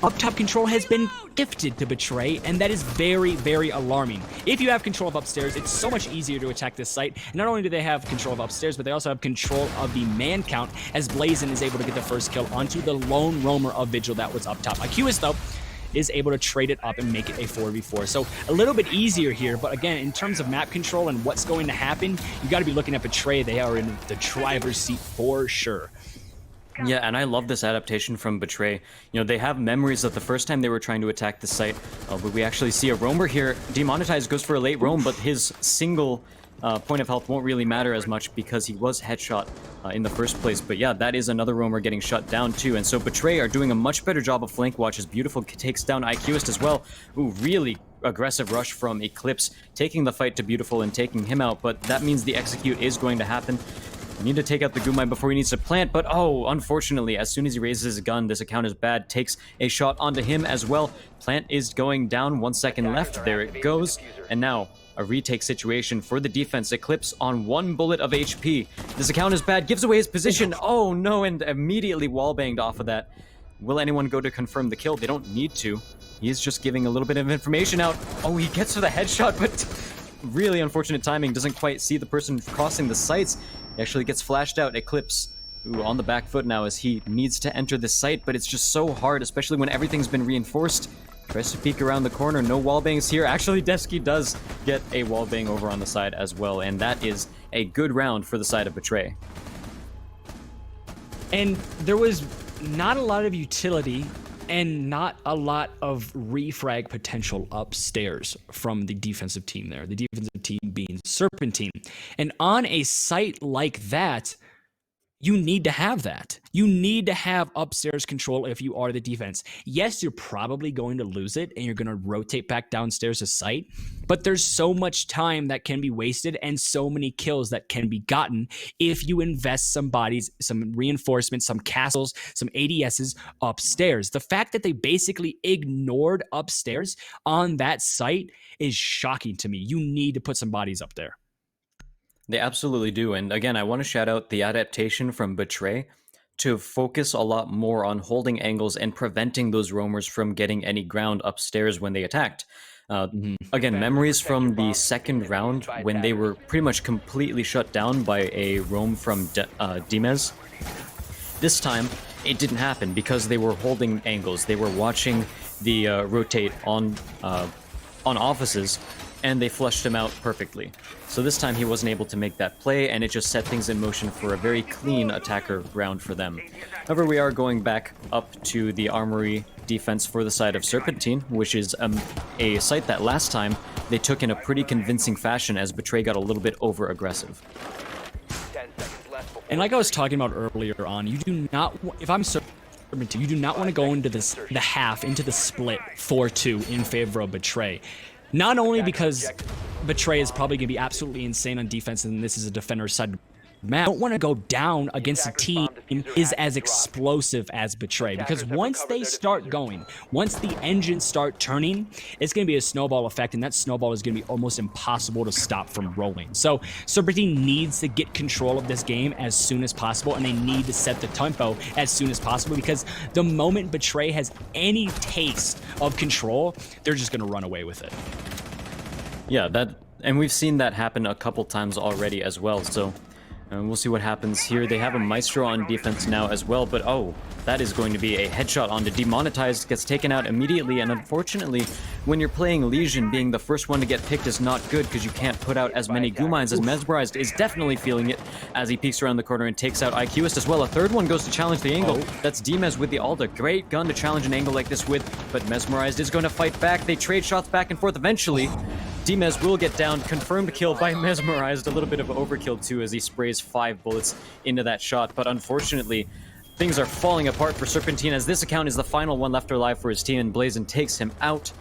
Up top control has been gifted to Betray, and that is very alarming. If you have control of upstairs, it's so much easier to attack this site. Not only do they have control of upstairs, but they also have control of the man count, as Blazin is able to get the first kill onto the lone roamer of Vigil that was up top. IQus, though, is able to trade it up and make it a 4v4. So a little bit easier here, but again, in terms of map control and what's going to happen, you got to be looking at Betray. They are in the driver's seat for sure. Yeah, and I love this adaptation from Betray. You know, they have memories of the first time they were trying to attack the site, but we actually see a roamer here. Demonetized goes for a late roam, but his single point of health won't really matter as much because he was headshot in the first place. But yeah, that is another roamer getting shut down too. And so Betray are doing a much better job of flank watches. Beautiful takes down IQist as well. Ooh, really aggressive rush from Eclipse, taking the fight to Beautiful and taking him out. But that means the execute is going to happen. We need to take out the Gumai before he needs to plant, but oh, unfortunately, as soon as he raises his gun, this account is bad, takes a shot onto him as well. Plant is going down, 1 second left, there it goes. And now, a retake situation for the defense. Eclipse on 1 bullet of HP. This account is bad, gives away his position. Oh no, and immediately wallbanged off of that. Will anyone go to confirm the kill? They don't need to. He is just giving a little bit of information out. Oh, he gets to the headshot, but really unfortunate timing. Doesn't quite see the person crossing the sights. He actually gets flashed out. Eclipse, ooh, on the back foot now as he needs to enter the site, but it's just so hard, especially when everything's been reinforced. Tries to peek around the corner, no wallbangs here. Actually, Desky does get a wallbang over on the side as well, and that is a good round for the side of Betray. And there was not a lot of utility and not a lot of refrag potential upstairs from the defensive team there. The defensive team being Serpentine. And on a site like that, you need to have that. You need to have upstairs control if you are the defense. Yes, you're probably going to lose it and you're going to rotate back downstairs to site, but there's so much time that can be wasted and so many kills that can be gotten if you invest some bodies, some reinforcements, some castles, some ADSs upstairs. The fact that they basically ignored upstairs on that site is shocking to me. You need to put some bodies up there. They absolutely do. And again, I want to shout out the adaptation from Betray to focus a lot more on holding angles and preventing those roamers from getting any ground upstairs when they attacked. Again, memories from the second round when they were pretty much completely shut down by a roam from Dimez. This time, it didn't happen because they were holding angles. They were watching the rotate on offices, and they flushed him out perfectly. So this time he wasn't able to make that play, and it just set things in motion for a very clean attacker round for them. However, we are going back up to the Armory defense for the side of Serpentine, which is a site that last time they took in a pretty convincing fashion as Betray got a little bit over-aggressive. And like I was talking about earlier on, you do not, if I'm Serpentine, you do not want to go into the split 4-2 in favor of Betray. Not only because Betray is probably going to be absolutely insane on defense, and this is a defender's side map, don't want to go down against a team is as explosive as Betray, because once they start going, once the engines start turning, it's going to be a snowball effect, and that snowball is going to be almost impossible to stop from rolling. So Serpentine needs to get control of this game as soon as possible, and they need to set the tempo as soon as possible, because the moment Betray has any taste of control, they're just going to run away with it. Yeah, and we've seen that happen a couple times already as well, so we'll see what happens here. They have a Maestro on defense now as well, but oh, that is going to be a headshot onto Demonetized, gets taken out immediately, and unfortunately, when you're playing Legion, being the first one to get picked is not good because you can't put out as many Gumines as Mesmerized is definitely feeling it as he peeks around the corner and takes out IQist as well. A third one goes to challenge the angle. That's Dimez with the Alda. Great gun to challenge an angle like this with, but Mesmerized is going to fight back. They trade shots back and forth eventually. Dimez will get down, confirmed kill by Mesmerized, a little bit of overkill too as he sprays 5 bullets into that shot, but unfortunately, things are falling apart for Serpentine as this account is the final one left alive for his team, and Blazin takes him out.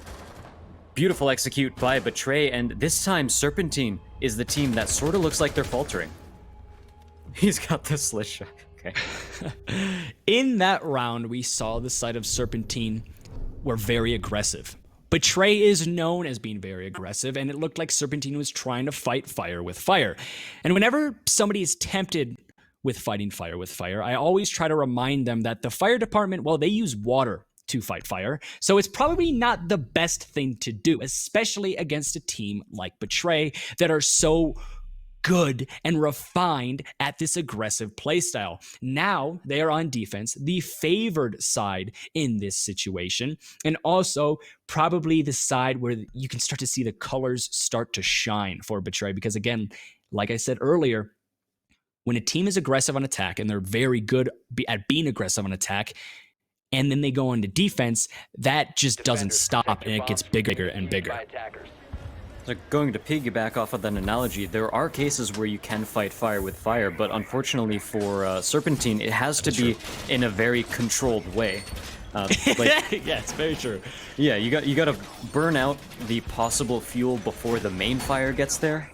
Beautiful execute by Betray, and this time Serpentine is the team that sort of looks like they're faltering. He's got the slit shot. Okay. In that round, we saw the side of Serpentine were very aggressive. Betray is known as being very aggressive, and it looked like Serpentine was trying to fight fire with fire. And whenever somebody is tempted with fighting fire with fire, I always try to remind them that the fire department, well, they use water to fight fire, so it's probably not the best thing to do, especially against a team like Betray that are so good and refined at this aggressive playstyle. Now they are on defense, the favored side in this situation, and also probably the side where you can start to see the colors start to shine for Betray, because again, like I said earlier, when a team is aggressive on attack and they're very good at being aggressive on attack, and then they go into defense, that just doesn't stop, and it gets bigger and bigger. So going to piggyback off of that analogy, there are cases where you can fight fire with fire, but unfortunately for Serpentine, it has to be in a very controlled way. Yeah, it's very true. Yeah, you got to burn out the possible fuel before the main fire gets there.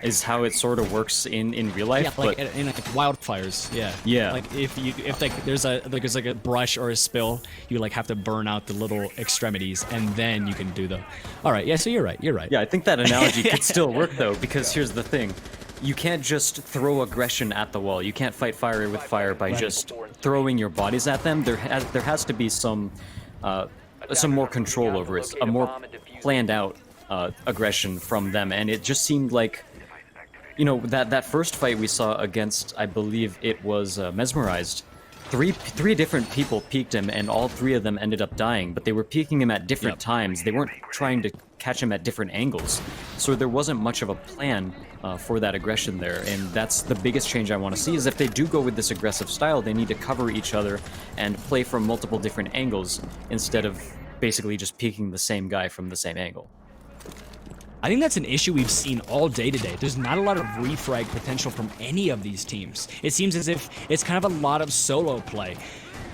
Is how it sort of works in real life. Yeah, like in like wildfires. Yeah. Yeah. Like if like there's like a brush or a spill, you like have to burn out the little extremities, and then you can do the. All right. Yeah. So you're right. You're right. Yeah, I think that analogy could still work though, because here's the thing: you can't just throw aggression at the wall. You can't fight fire with fire by just throwing your bodies at them. There has to be some more control over it, a more planned out aggression from them, and it just seemed like. You know, that first fight we saw against, I believe it was Mesmerized, three different people peeked him, and all 3 of them ended up dying, but they were peeking him at different times. They weren't trying to catch him at different angles. So there wasn't much of a plan for that aggression there, and that's the biggest change I want to see, is if they do go with this aggressive style, they need to cover each other and play from multiple different angles, instead of basically just peeking the same guy from the same angle. I think that's an issue we've seen all day today. There's not a lot of refrag potential from any of these teams. It seems as if it's kind of a lot of solo play.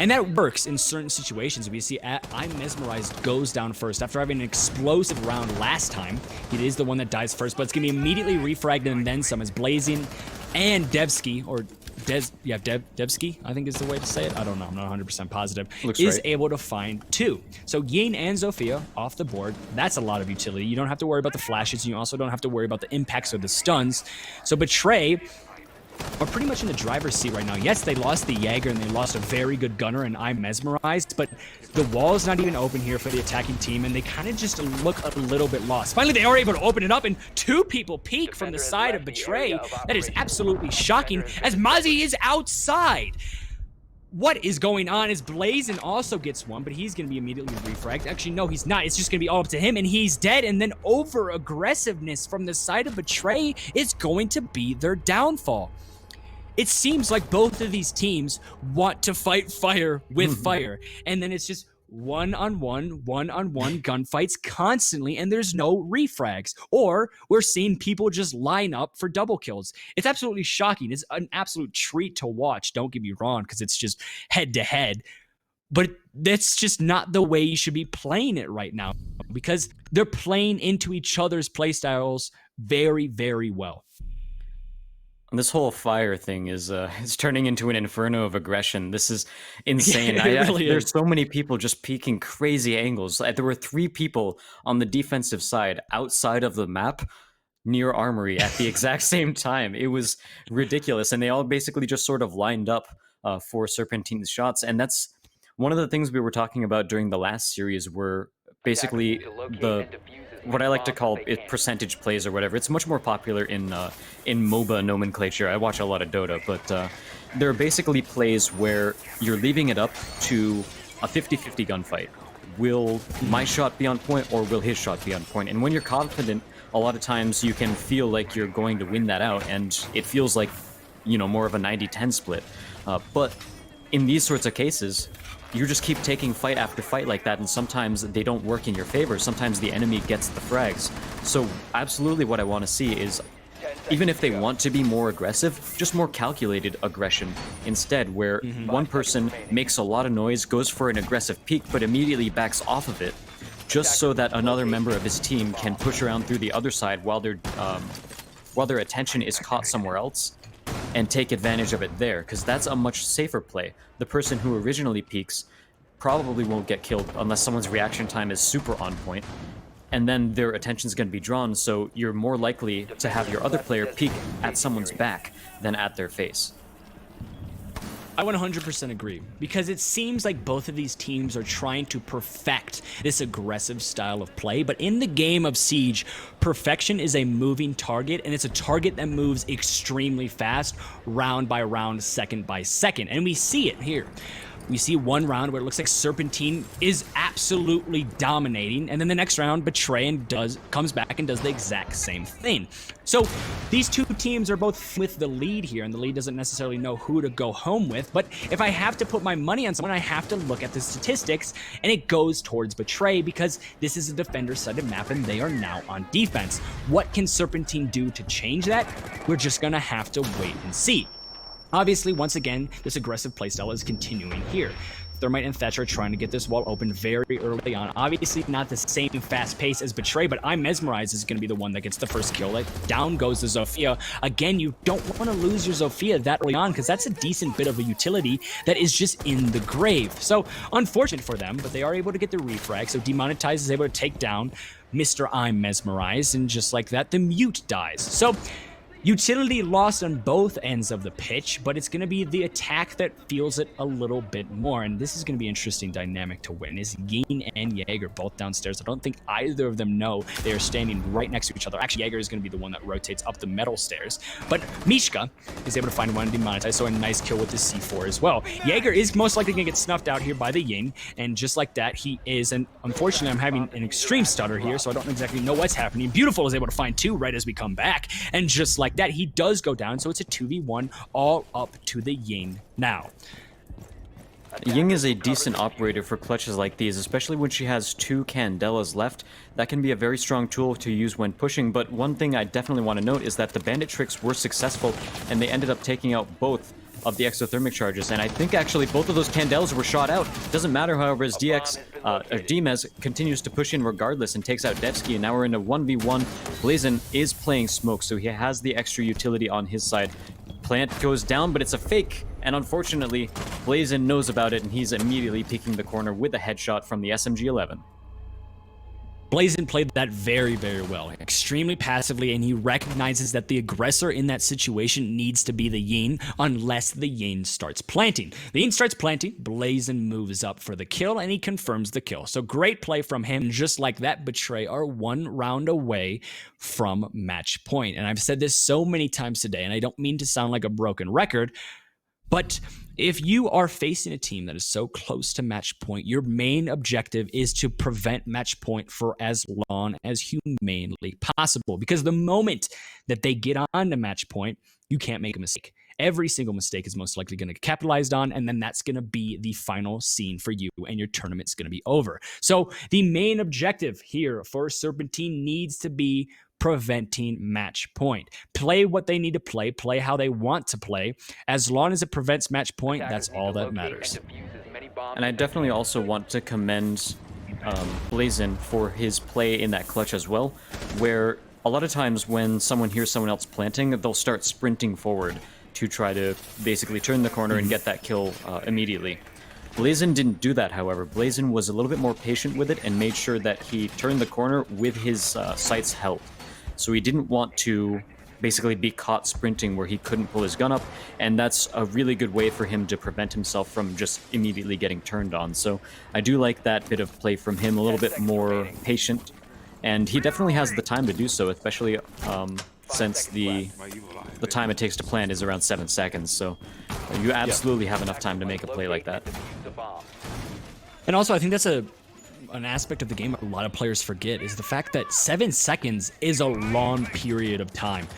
And that works in certain situations. We see I'm Mesmerized goes down first after having an explosive round last time. It is the one that dies first, but it's going to be immediately refragged and then some as Blazing and Devsky, or Devsky, I think is the way to say it. I don't know. I'm not 100% positive. Looks is right. able to find 2. So Ying and Zofia off the board. That's a lot of utility. You don't have to worry about the flashes. You also don't have to worry about the impacts or the stuns. So Betray are pretty much in the driver's seat right now. Yes, they lost the Jaeger and they lost a very good gunner, and I'm Mesmerized, but the wall is not even open here for the attacking team, and they kind of just look a little bit lost. Finally, they are able to open it up, and 2 people peek from the side of Betray. That is absolutely shocking, as Mozzie is outside. What is going on is Blazin also gets one, but he's going to be immediately refragged. Actually, no, he's not. It's just going to be all up to him, and he's dead. And then over-aggressiveness from the side of Betray is going to be their downfall. It seems like both of these teams want to fight fire with fire, and then it's just one-on-one gunfights constantly, and there's no refrags. Or we're seeing people just line up for double kills. It's absolutely shocking. It's an absolute treat to watch, don't get me wrong, because it's just head-to-head. But that's just not the way you should be playing it right now, because they're playing into each other's playstyles very, very well. This whole fire thing is turning into an inferno of aggression. This is insane. Yeah, there's so many people just peeking crazy angles. There were 3 people on the defensive side outside of the map near Armory at the exact same time. It was ridiculous, and they all basically just sort of lined up for Serpentine's shots. And that's one of the things we were talking about during the last series, were basically what I like to call it percentage plays or whatever. It's much more popular in MOBA nomenclature. I watch a lot of Dota, but there are basically plays where you're leaving it up to a 50-50 gunfight. Will my shot be on point, or will his shot be on point? And when you're confident, a lot of times you can feel like you're going to win that out, and it feels like, you know, more of a 90-10 split. But in these sorts of cases, you just keep taking fight after fight like that, and sometimes they don't work in your favor. Sometimes the enemy gets the frags. So absolutely what I want to see is, even if they want to be more aggressive, just more calculated aggression instead, where one person makes a lot of noise, goes for an aggressive peek, but immediately backs off of it, just so that another member of his team can push around through the other side while their attention is caught somewhere else, and take advantage of it there, because that's a much safer play. The person who originally peeks probably won't get killed unless someone's reaction time is super on point, and then their attention's going to be drawn, so you're more likely to have your other player peek at someone's back than at their face. I 100% agree, because it seems like both of these teams are trying to perfect this aggressive style of play, but in the game of Siege, perfection is a moving target, and it's a target that moves extremely fast, round by round, second by second, and we see it here. We see one round where it looks like Serpentine is absolutely dominating, and then the next round, Betray comes back and does the exact same thing. So these two teams are both with the lead here, and the lead doesn't necessarily know who to go home with, but if I have to put my money on someone, I have to look at the statistics, and it goes towards Betray, because this is a defender-sided map, and they are now on defense. What can Serpentine do to change that? We're just gonna have to wait and see. Obviously, once again, this aggressive playstyle is continuing here. Thermite and Thatcher are trying to get this wall open very early on. Obviously, not the same fast pace as Betray, but I'm Mesmerized is going to be the one that gets the first kill. Like, down goes the Zofia. Again, you don't want to lose your Zofia that early on, because that's a decent bit of a utility that is just in the grave. So, unfortunate for them, but they are able to get the refrag. So, Demonetize is able to take down Mr. I'm Mesmerized, and just like that, the Mute dies. So, utility lost on both ends of the pitch, but it's going to be the attack that feels it a little bit more, and this is going to be an interesting dynamic to witness. Yin and Jaeger both downstairs. I don't think either of them know they are standing right next to each other. Actually, Jaeger is going to be the one that rotates up the metal stairs, but Mishka is able to find one and demonetize, so a nice kill with the C4 as well. Jaeger is most likely going to get snuffed out here by the Yin, and just like that, he is, and unfortunately, I'm having an extreme stutter here, so I don't exactly know what's happening. Beautiful is able to find two right as we come back, and just like that, he does go down, so it's a 2v1 all up to the Ying now. Ying is a decent operator for clutches like these, especially when she has two Candelas left. That can be a very strong tool to use when pushing, but one thing I definitely want to note is that the bandit tricks were successful, and they ended up taking out both of the exothermic charges, and I think actually both of those Candelas were shot out. Doesn't matter, however, as Dimez continues to push in regardless and takes out Devsky, and now we're in a 1v1. Blazin is playing smoke, so he has the extra utility on his side. Plant goes down, but it's a fake, and unfortunately, Blazin knows about it, and he's immediately peeking the corner with a headshot from the SMG-11. Blazin played that very well, extremely passively, and he recognizes that the aggressor in that situation needs to be the Yin unless the Yin starts planting. The Yin starts planting, Blazin moves up for the kill, and he confirms the kill. So great play from him. Just like that, Betray are one round away from match point. And I've said this so many times today, and I don't mean to sound like a broken record, but if you are facing a team that is so close to match point, your main objective is to prevent match point for as long as humanly possible. Because the moment that they get on to match point, you can't make a mistake. Every single mistake is most likely going to get capitalized on, and then that's going to be the final scene for you, and your tournament's going to be over. So the main objective here for Serpentine needs to be preventing match point. Play what they need to play how they want to play. As long as it prevents match point, that's all that matters. And I definitely also want to commend Blazin for his play in that clutch as well, where a lot of times when someone hears someone else planting, they'll start sprinting forward to try to basically turn the corner and get that kill immediately. Blazin didn't do that, however. Blazin was a little bit more patient with it and made sure that he turned the corner with his sights held. So he didn't want to basically be caught sprinting where he couldn't pull his gun up, and that's a really good way for him to prevent himself from just immediately getting turned on. So I do like that bit of play from him, a little bit more patient, and he definitely has the time to do so, especially since the time it takes to plant is around 7 seconds, so you absolutely have enough time to make a play like that. And also, I think that's an aspect of the game a lot of players forget, is the fact that 7 seconds is a long period of time.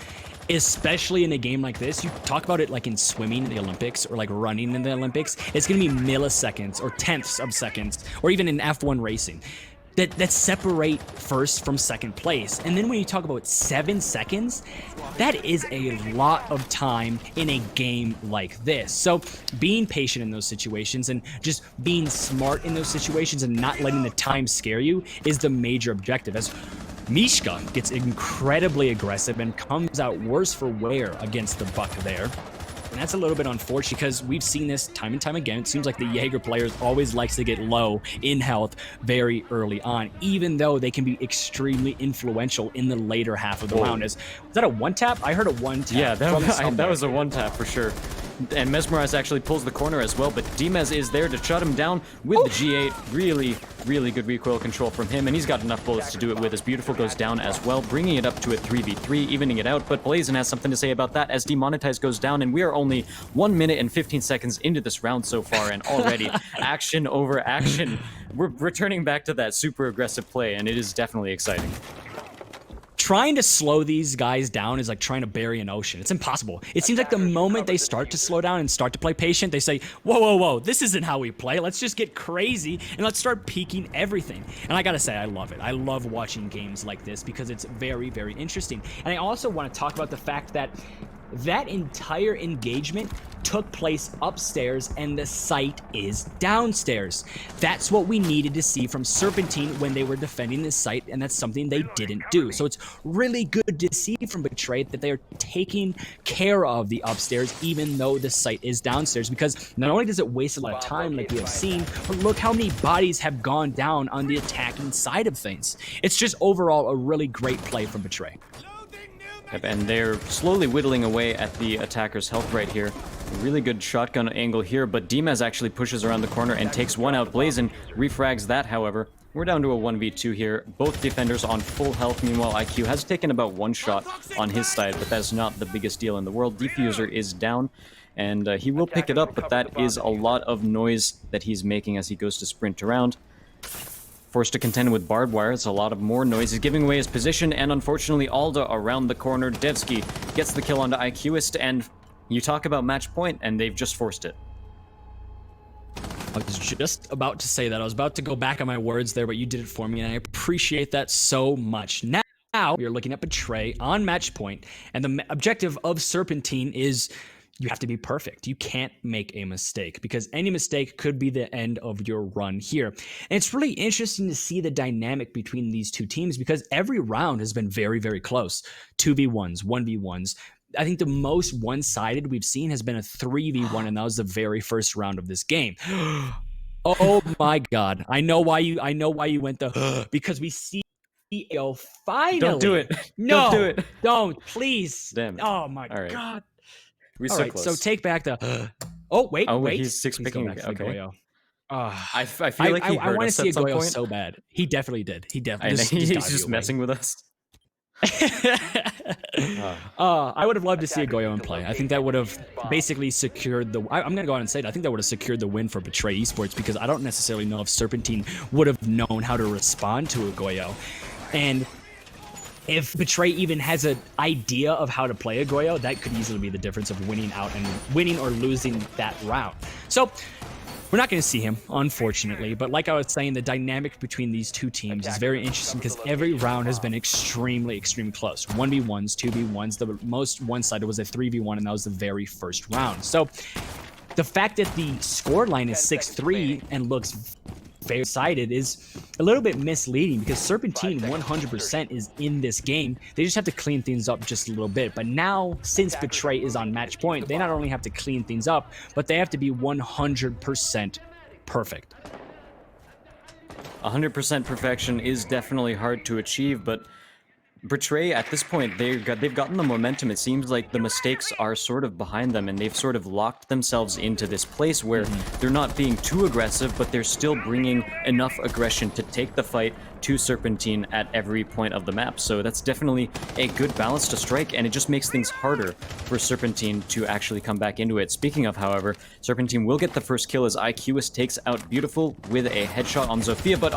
Especially in a game like this. You talk about it like in swimming in the Olympics or like running in the Olympics. It's going to be milliseconds or tenths of seconds, or even in F1 racing. that separate first from second place. And then when you talk about 7 seconds, that is a lot of time in a game like this. So being patient in those situations and just being smart in those situations and not letting the time scare you is the major objective. As Mishka gets incredibly aggressive and comes out worse for wear against the Buck there. And that's a little bit unfortunate because we've seen this time and time again. It seems like the Jaeger players always likes to get low in health very early on, even though they can be extremely influential in the later half of the round. Was that a one-tap? I heard a one-tap. Yeah, that was a one-tap for sure. And Mesmerize actually pulls the corner as well, but Dimez is there to shut him down with the G8. Really, really good recoil control from him, and he's got enough bullets to do it with as Beautiful goes down as well, bringing it up to a 3v3, evening it out. But Blazin has something to say about that as Demonetize goes down, and we are only 1 minute and 15 seconds into this round so far, and already action over action. We're returning back to that super aggressive play, and it is definitely exciting. Trying to slow these guys down is like trying to bury an ocean. It's impossible. It seems like the moment they start to slow down and start to play patient, they say, whoa, whoa, whoa, this isn't how we play. Let's just get crazy and let's start peeking everything. And I gotta say, I love it. I love watching games like this because it's very, very interesting. And I also want to talk about the fact that that entire engagement took place upstairs and the site is downstairs. That's what we needed to see from Serpentine when they were defending this site, and that's something they didn't do. So it's really good to see from Betray that they are taking care of the upstairs even though the site is downstairs, because not only does it waste a lot of time like we have seen, but look how many bodies have gone down on the attacking side of things. It's just overall a really great play from Betray. Yep, and they're slowly whittling away at the attacker's health right here. A really good shotgun angle here, but Dimez actually pushes around the corner and takes one out. Blazin refrags that, however. We're down to a 1v2 here. Both defenders on full health. Meanwhile, IQ has taken about one shot on his side, but that's not the biggest deal in the world. Diffuser is down, and he will pick it up, but that is a lot of noise that he's making as he goes to sprint around. Forced to contend with barbed wire, it's a lot of more noise. He's giving away his position, and unfortunately, Alda around the corner. Devsky gets the kill onto IQist, and you talk about match point, and they've just forced it. I was just about to say that. I was about to go back on my words there, but you did it for me, and I appreciate that so much. Now we are looking at Betray on match point, and the objective of Serpentine is you have to be perfect. You can't make a mistake because any mistake could be the end of your run here. And it's really interesting to see the dynamic between these two teams because every round has been very, very close. 2v1s, 1v1s. I think the most one-sided we've seen has been a 3v1, and that was the very first round of this game. Oh my God. I know why you went the because we see finally. Don't do it. No, don't do it. Don't, please. Damn it. Oh my All right. God. We're All so right, close. so take back the. Oh wait, wait. He's six Please picking. go back to the Okay. Goyo. I feel like he I heard want to us see a at some Goyo point. so bad. He definitely did. He I definitely. know, he's gotta just be messing with us. I would have loved to see a Goyo in play. I think that would have basically secured the. I'm gonna go out and say it. I think that would have secured the win for Betray Esports because I don't necessarily know if Serpentine would have known how to respond to a Goyo, and if Betray even has an idea of how to play a Goyo, that could easily be the difference of winning out and winning or losing that round. So we're not going to see him, unfortunately, but like I was saying, the dynamic between these two teams is very interesting because every round has been extremely, extremely close. 1v1s, 2v1s, the most one-sided was a 3v1, and that was the very first round. So the fact that the score line is 6-3 and looks very sided is a little bit misleading because Serpentine 100% is in this game. They just have to clean things up just a little bit. But now, since Betray is on match point, they not only have to clean things up, but they have to be 100% perfect. 100% perfection is definitely hard to achieve, but Betray, at this point, they've gotten the momentum. It seems like the mistakes are sort of behind them, and they've sort of locked themselves into this place where they're not being too aggressive, but they're still bringing enough aggression to take the fight, to Serpentine at every point of the map. So that's definitely a good balance to strike, and it just makes things harder for Serpentine to actually come back into it. Speaking of, however, Serpentine will get the first kill as IQus takes out Beautiful with a headshot on Zofia, but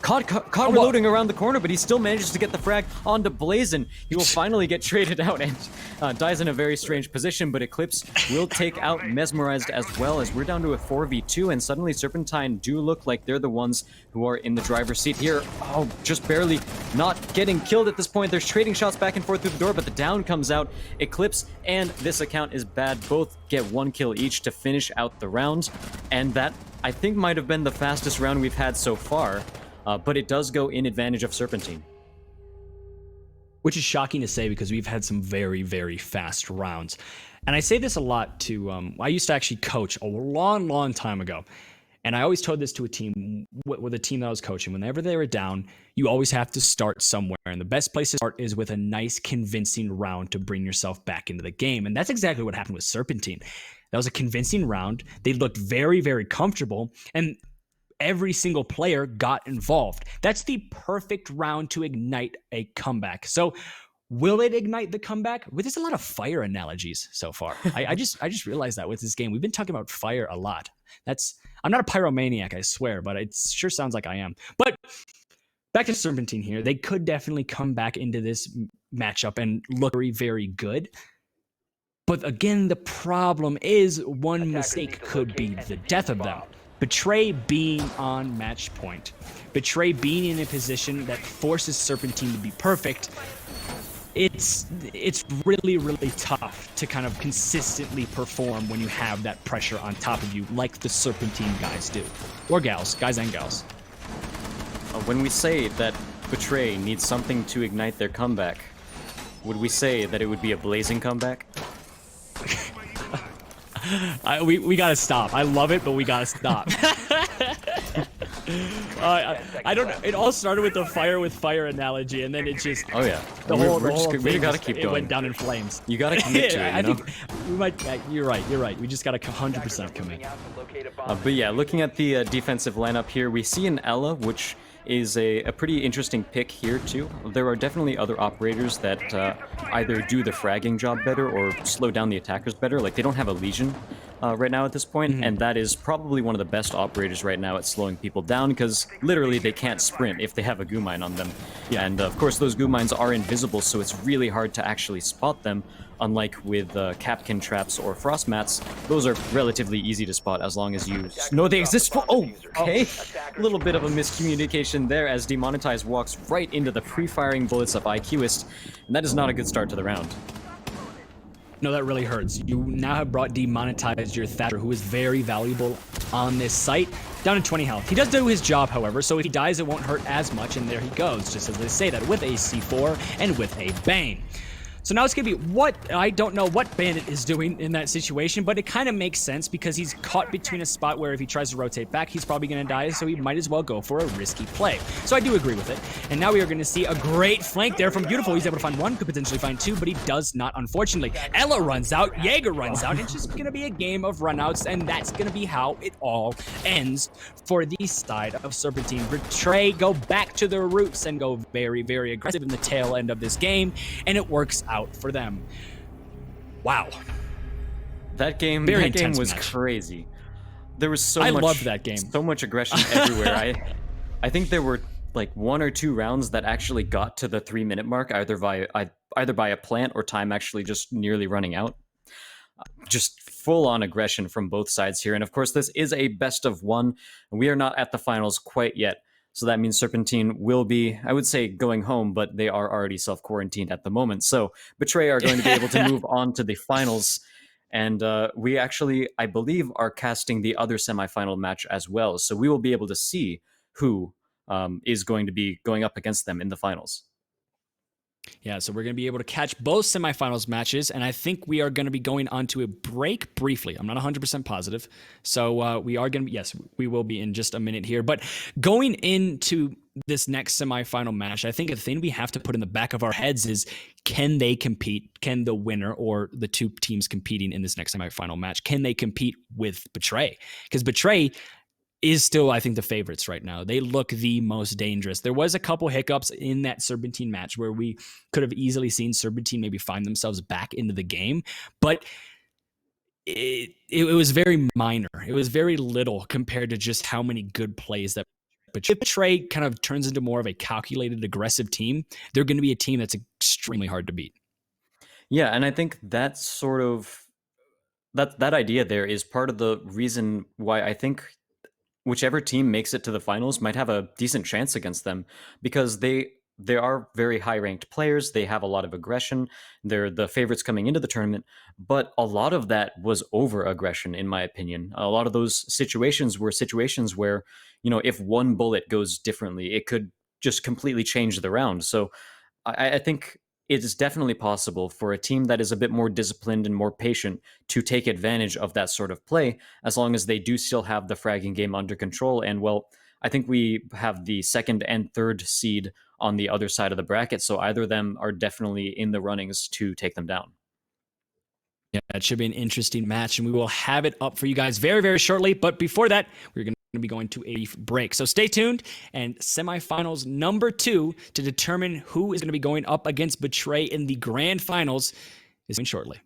caught reloading around the corner, but he still manages to get the frag onto Blazin. He will finally get traded out and dies in a very strange position, but Eclipse will take out Mesmerized as well, as we're down to a 4v2, and suddenly Serpentine do look like they're the ones who are in the driver's seat here. Oh, just barely not getting killed at this point. There's trading shots back and forth through the door, but the down comes out. Eclipse and this account is bad. Both get 1 kill each to finish out the round, and that, I think, might have been the fastest round we've had so far, but it does go in advantage of Serpentine. Which is shocking to say because we've had some very, very fast rounds. And I say this a lot to, I used to actually coach a long, long time ago. And I always told this to a team, with a team that I was coaching. Whenever they were down, you always have to start somewhere. And the best place to start is with a nice, convincing round to bring yourself back into the game. And that's exactly what happened with Serpentine. That was a convincing round. They looked very, very comfortable. And every single player got involved. That's the perfect round to ignite a comeback. So will it ignite the comeback? Well, there's a lot of fire analogies so far. I just realized that with this game. We've been talking about fire a lot. I'm not a pyromaniac, I swear, but it sure sounds like I am. But back to Serpentine here. They could definitely come back into this matchup and look very, very good. But again, the problem is one mistake could be the death of them. Betray being on match point. Betray being in a position that forces Serpentine to be perfect. It's really, really tough to kind of consistently perform when you have that pressure on top of you like the Serpentine guys do. Or gals, guys and gals. When we say that Betray needs something to ignite their comeback, would we say that it would be a blazing comeback? We gotta stop. I love it, but we gotta stop. I don't know. It all started with the fire with fire analogy, and then it just the whole thing gotta keep going. It went down in flames. You gotta commit to it. I think we might. You're right. We just gotta 100% commit. But yeah, looking at the defensive lineup here, we see an Ella, which is a pretty interesting pick here too. There are definitely other operators that either do the fragging job better or slow down the attackers better. Like, they don't have a Legion right now at this point, and that is probably one of the best operators right now at slowing people down, because literally they can't sprint if they have a goo mine on them. Yeah. And of course those goo mines are invisible, so it's really hard to actually spot them. Unlike with Capkin traps or frost mats, those are relatively easy to spot as long as you know they exist. Okay. A little bit of a miscommunication there as Demonetized walks right into the pre-firing bullets of IQist, and that is not a good start to the round. No, that really hurts. You now have brought Demonetized your Thatcher, who is very valuable on this site, down to 20 health. He does do his job, however, so if he dies, it won't hurt as much, and there he goes, just as they say that, with a C4 and with a Bane. So now it's going to be I don't know what Bandit is doing in that situation, but it kind of makes sense because he's caught between a spot where if he tries to rotate back, he's probably going to die, so he might as well go for a risky play. So I do agree with it. And now we are going to see a great flank there from Beautiful. He's able to find one, could potentially find two, but he does not, unfortunately. Ella runs out, Jaeger runs out. It's just going to be a game of runouts, and that's going to be how it all ends for the side of Serpentine. Betray go back to their roots and go very, very aggressive in the tail end of this game, and it works out for them. Wow. That game was crazy. There was I loved that game. So much aggression everywhere. I think there were like 1 or 2 rounds that actually got to the 3-minute mark, either by a plant or time actually just nearly running out. Just full-on aggression from both sides here. And of course, this is a best of 1, and we are not at the finals quite yet. So that means Serpentine will be, I would say, going home, but they are already self-quarantined at the moment. So Betray are going to be able to move on to the finals. And we actually, I believe, are casting the other semifinal match as well. So we will be able to see who is going to be going up against them in the finals. Yeah, so we're going to be able to catch both semifinals matches, and I think we are going to be going on to a break briefly. I'm not 100% positive. So we are going to be, yes, we will be in just a minute here. But going into this next semifinal match, I think the thing we have to put in the back of our heads is, can they compete? Can the winner or the two teams competing in this next semifinal match, can they compete with Betray? Because Betray, is still, I think, the favorites right now. They look the most dangerous. There was a couple hiccups in that Serpentine match where we could have easily seen Serpentine maybe find themselves back into the game, but it was very minor. It was very little compared to just how many good plays that. But if Betray kind of turns into more of a calculated, aggressive team, they're going to be a team that's extremely hard to beat. Yeah, and I think that's sort of that idea there is part of the reason why I think whichever team makes it to the finals might have a decent chance against them, because they are very high ranked players. They have a lot of aggression. They're the favorites coming into the tournament, but a lot of that was over aggression, in my opinion. A lot of those situations were situations where, if one bullet goes differently, it could just completely change the round. So I think it is definitely possible for a team that is a bit more disciplined and more patient to take advantage of that sort of play, as long as they do still have the fragging game under control. And well, I think we have the second and third seed on the other side of the bracket, so either of them are definitely in the runnings to take them down. Yeah, it should be an interesting match, and we will have it up for you guys very, very shortly. But before that, we're going to be going to a break. So stay tuned, and semifinals number 2 to determine who is going to be going up against Betray in the grand finals is coming shortly.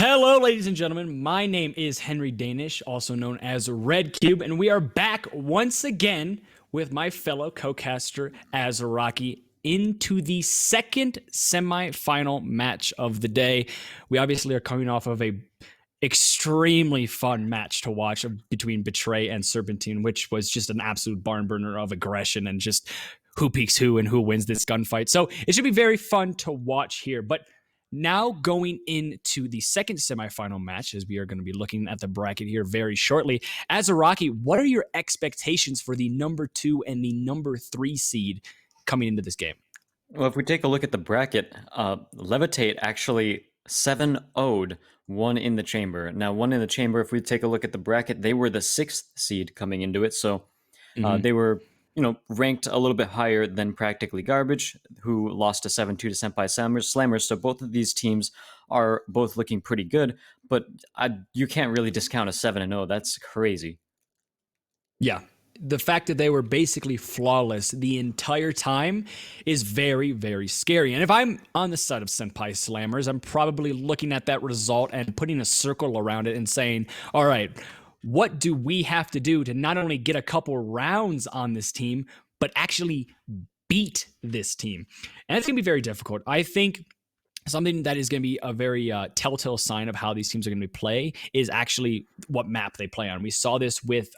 Hello, ladies and gentlemen. My name is Henry Danish, also known as Red Cube, and we are back once again with my fellow co-caster Azaraki into the second semi-final match of the day. We obviously are coming off of a extremely fun match to watch between Betray and Serpentine, which was just an absolute barn burner of aggression and just who peaks who and who wins this gunfight. So it should be very fun to watch here. But now going into the second semifinal match, as we are going to be looking at the bracket here very shortly. Azaraki, what are your expectations for the number 2 and the number 3 seed coming into this game? Well, if we take a look at the bracket, Levitate actually 7-0'd one in the chamber. Now, one in the chamber, if we take a look at the bracket, they were the 6th seed coming into it. So they were, ranked a little bit higher than Practically Garbage, who lost to 7-2 to Senpai Slammers. So both of these teams are both looking pretty good, but you can't really discount a 7-0. That's crazy. Yeah. The fact that they were basically flawless the entire time is very, very scary. And if I'm on the side of Senpai Slammers, I'm probably looking at that result and putting a circle around it and saying, all right, what do we have to do to not only get a couple rounds on this team, but actually beat this team? And it's going to be very difficult. I think something that is going to be a very telltale sign of how these teams are going to play is actually what map they play on. We saw this with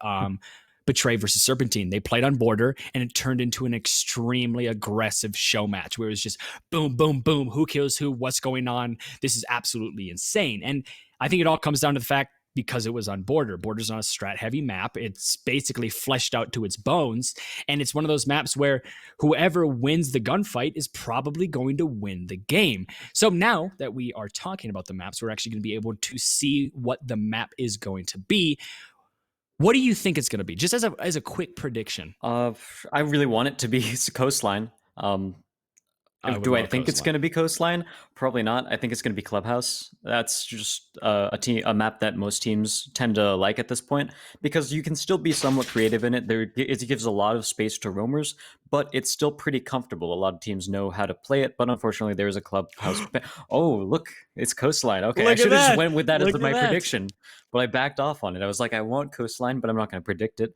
Betray versus Serpentine. They played on border, and it turned into an extremely aggressive show match where it was just boom, boom, boom. Who kills who? What's going on? This is absolutely insane. And I think it all comes down to the fact because it was on border. Border's on a strat heavy map. It's basically fleshed out to its bones. And it's one of those maps where whoever wins the gunfight is probably going to win the game. So now that we are talking about the maps, we're actually going to be able to see what the map is going to be. What do you think it's going to be? Just as a quick prediction. I really want it to be Coastline. Do I think it's going to be Coastline? Probably not. I think it's going to be Clubhouse. That's just a map that most teams tend to like at this point because you can still be somewhat creative in it. It gives a lot of space to roamers, but it's still pretty comfortable. A lot of teams know how to play it, but unfortunately, there is a Clubhouse. Oh, look, it's Coastline. Okay, I should have just went with that as my prediction, but I backed off on it. I was like, I want Coastline, but I'm not going to predict it.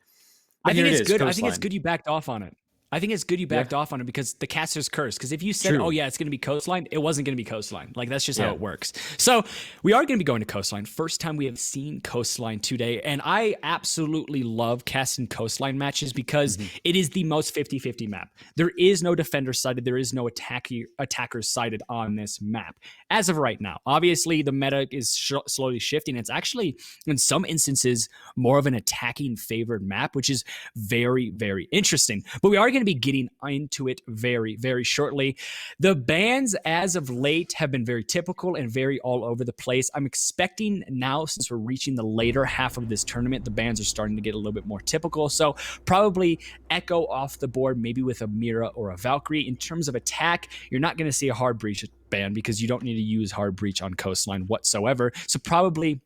But I think it's good. Coastline. I think it's good you backed off on it. I think it's good you backed off on it because the caster's curse. Because if you said, oh, yeah, it's going to be Coastline, it wasn't going to be Coastline. Like, that's just how it works. So we are going to be going to Coastline. First time we have seen Coastline today. And I absolutely love casting Coastline matches because it is the most 50-50 map. There is no defender sided. There is no attacker sided on this map as of right now. Obviously, the meta is slowly shifting. It's actually, in some instances, more of an attacking favored map, which is very, very interesting. But we are going to be getting into it very, very shortly. The bans as of late have been very typical and very all over the place. I'm expecting now, since we're reaching the later half of this tournament, the bans are starting to get a little bit more typical. So probably Echo off the board, maybe with a Mira or a Valkyrie. In terms of attack, you're not going to see a hard breach ban because you don't need to use hard breach on Coastline whatsoever. So probably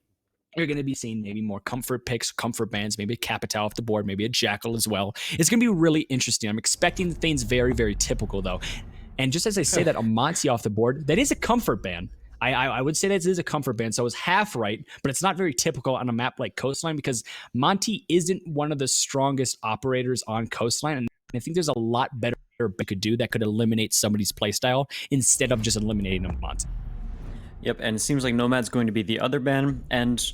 you're going to be seeing maybe more comfort picks, comfort bands, maybe a Capital off the board, maybe a Jackal as well. It's going to be really interesting. I'm expecting things very, very typical, though. And just as I say that, a Monty off the board, that is a comfort ban. I would say that it is a comfort ban, so I was half right, but it's not very typical on a map like Coastline because Monty isn't one of the strongest operators on Coastline, and I think there's a lot better it could do that could eliminate somebody's playstyle instead of just eliminating a Monty. Yep, and it seems like Nomad's going to be the other ban, and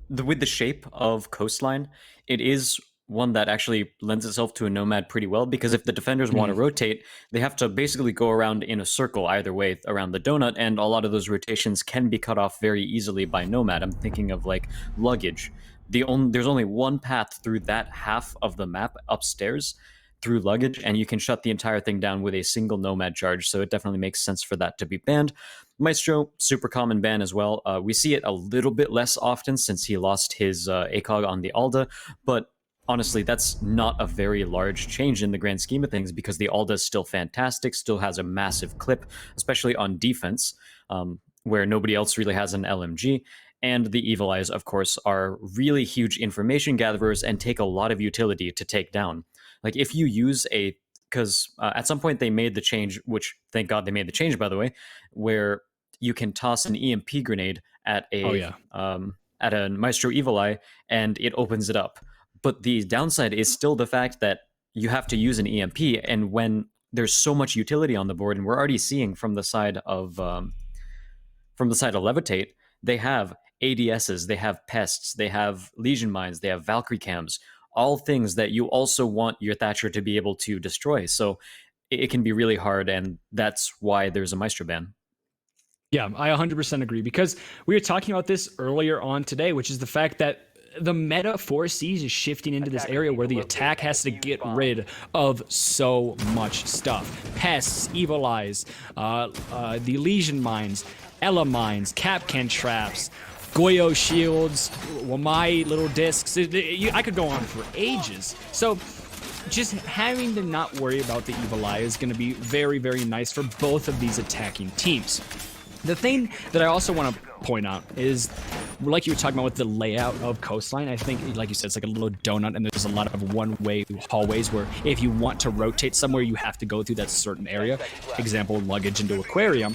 with the shape of Coastline, it is one that actually lends itself to a Nomad pretty well, because if the defenders want to rotate, they have to basically go around in a circle either way around the donut, and a lot of those rotations can be cut off very easily by Nomad. I'm thinking of like Luggage. There's only one path through that half of the map upstairs through Luggage, and you can shut the entire thing down with a single Nomad charge, so it definitely makes sense for that to be banned. Maestro, super common ban as well. We see it a little bit less often since he lost his ACOG on the Alda, but honestly, that's not a very large change in the grand scheme of things because the Alda is still fantastic, still has a massive clip, especially on defense, where nobody else really has an LMG. And the Evil Eyes, of course, are really huge information gatherers and take a lot of utility to take down. Like if you use because at some point they made the change, which thank God they made the change, by the way, where you can toss an EMP grenade at a Maestro Evil Eye, and it opens it up. But the downside is still the fact that you have to use an EMP, and when there's so much utility on the board, and we're already seeing from the side of Levitate, they have ADSs, they have pests, they have Legion mines, they have Valkyrie cams, all things that you also want your Thatcher to be able to destroy. So it can be really hard, and that's why there's a Maestro ban. Yeah, I 100% agree, because we were talking about this earlier on today, which is the fact that the meta for Siege is shifting into this area where the attack has to get rid of so much stuff. Pests, Evil Eyes, the Legion mines, Ella mines, Capcan traps, Goyo shields, Wamai little discs. I could go on for ages. So just having to not worry about the Evil Eye is going to be very, very nice for both of these attacking teams. The thing that I also want to point out is, like you were talking about with the layout of Coastline, I think, like you said, it's like a little donut, and there's a lot of one-way hallways where if you want to rotate somewhere, you have to go through that certain area. Example, luggage into aquarium.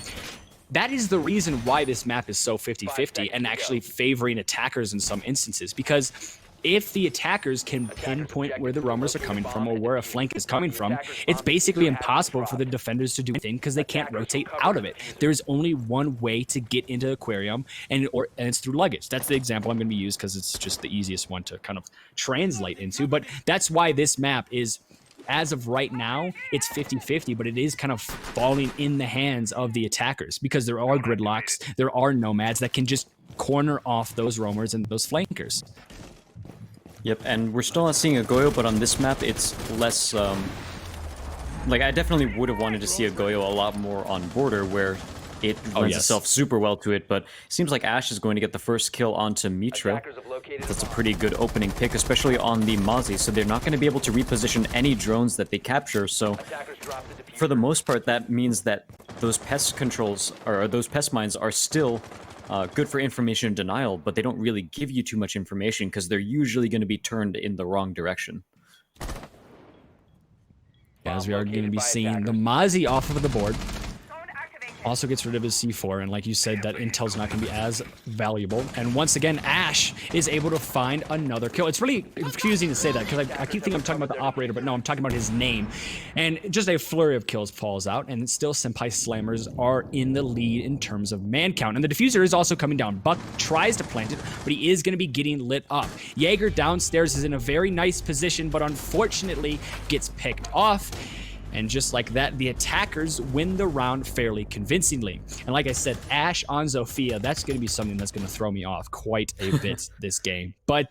That is the reason why this map is so 50-50 and actually favoring attackers in some instances, because if the attackers can pinpoint where the roamers are coming from or where a flank is coming from, it's basically impossible for the defenders to do anything because they can't rotate out of it. There's only one way to get into the aquarium, and it's through luggage. That's the example I'm going to be used because it's just the easiest one to kind of translate into. But that's why this map is, as of right now, it's 50-50, but it is kind of falling in the hands of the attackers because there are gridlocks, there are nomads that can just corner off those roamers and those flankers. Yep, and we're still not seeing a Goyo, but on this map, it's less, like, I definitely would have wanted to see a Goyo a lot more on border, where it lends itself super well to it, but it seems like Ash is going to get the first kill onto Mitra. That's a pretty good opening pick, especially on the Mozzie, so they're not going to be able to reposition any drones that they capture, so for the most part, that means that those pest controls, or those pest mines are still good for information denial, but they don't really give you too much information because they're usually going to be turned in the wrong direction. As we are going to be seeing the Mozzie off of the board. Also gets rid of his C4, and like you said, that intel's not going to be as valuable. And once again, Ash is able to find another kill. It's really confusing to say that, because I keep thinking I'm talking about the operator, but no, I'm talking about his name. And just a flurry of kills falls out, and still Senpai Slammers are in the lead in terms of man count. And the diffuser is also coming down. Buck tries to plant it, but he is going to be getting lit up. Jaeger downstairs is in a very nice position, but unfortunately gets picked off. And just like that, the attackers win the round fairly convincingly. And like I said, Ash on Zofia, that's going to be something that's going to throw me off quite a bit this game. But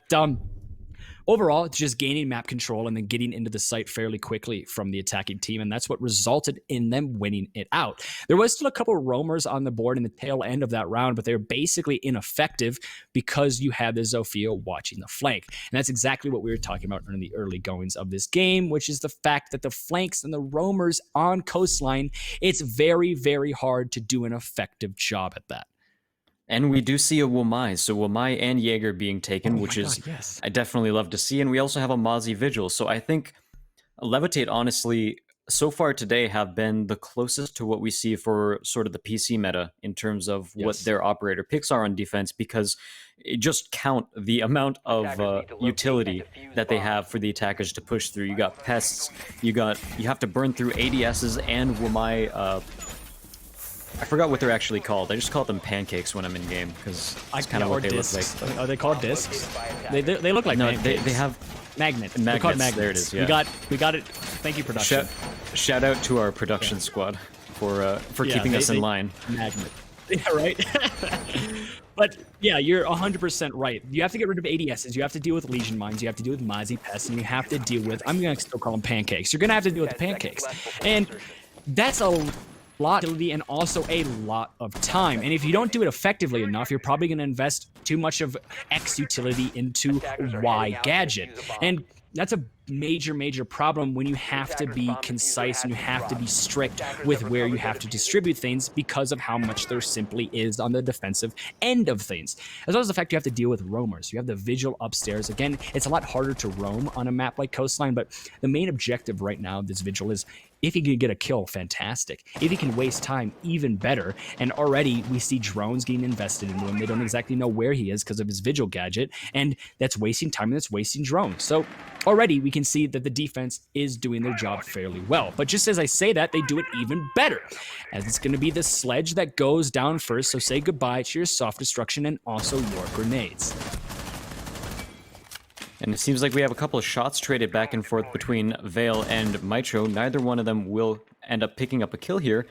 overall, it's just gaining map control and then getting into the site fairly quickly from the attacking team, and that's what resulted in them winning it out. There was still a couple of roamers on the board in the tail end of that round, but they were basically ineffective because you had the Zofia watching the flank. And that's exactly what we were talking about in the early goings of this game, which is the fact that the flanks and the roamers on Coastline, it's very, very hard to do an effective job at that. And we do see a Wamai, so Wamai and Jaeger being taken, which is I definitely love to see. And we also have a Mozzie Vigil. So I think Levitate, honestly, so far today have been the closest to what we see for sort of the PC meta in terms of what their operator picks are on defense, because just count the amount of utility that they have for the attackers to push through. You got pests, you have to burn through ADSs and Wamai. I forgot what they're actually called. I just call them pancakes when I'm in game because that's kind of what they discs. look like. Are they called discs? They look like pancakes. They have magnets. They're called magnets. There it is. Yeah. We got it. Thank you, production. Shout out to our production squad for keeping us in line. Magnet. Yeah, right. But yeah, you're 100% right. You have to get rid of ADSs. You have to deal with Legion mines. You have to deal with Mozzie pests, and you have to deal with, I'm gonna still call them pancakes. You're gonna have to deal with the pancakes, and that's a lot of utility and also a lot of time. And if you don't do it effectively enough, you're probably going to invest too much of X utility into Y gadget. And that's a major problem when you have to be concise and you have to be strict with where you have to distribute things because of how much there simply is on the defensive end of things. As well as the fact you have to deal with roamers. You have the Vigil upstairs. Again, it's a lot harder to roam on a map like Coastline, but the main objective right now of this Vigil is If he can get a kill, fantastic. If he can waste time, even better. And already we see drones getting invested into him. They don't exactly know where he is because of his Vigil gadget, and that's wasting time and that's wasting drones. So already we can see that the defense is doing their job fairly well. But just as I say that, they do it even better, as it's going to be the sledge that goes down first. So say goodbye to your soft destruction and also your grenades. And it seems like we have a couple of shots traded back and forth between Vale and Mitro. Neither one of them will end up picking up a kill here,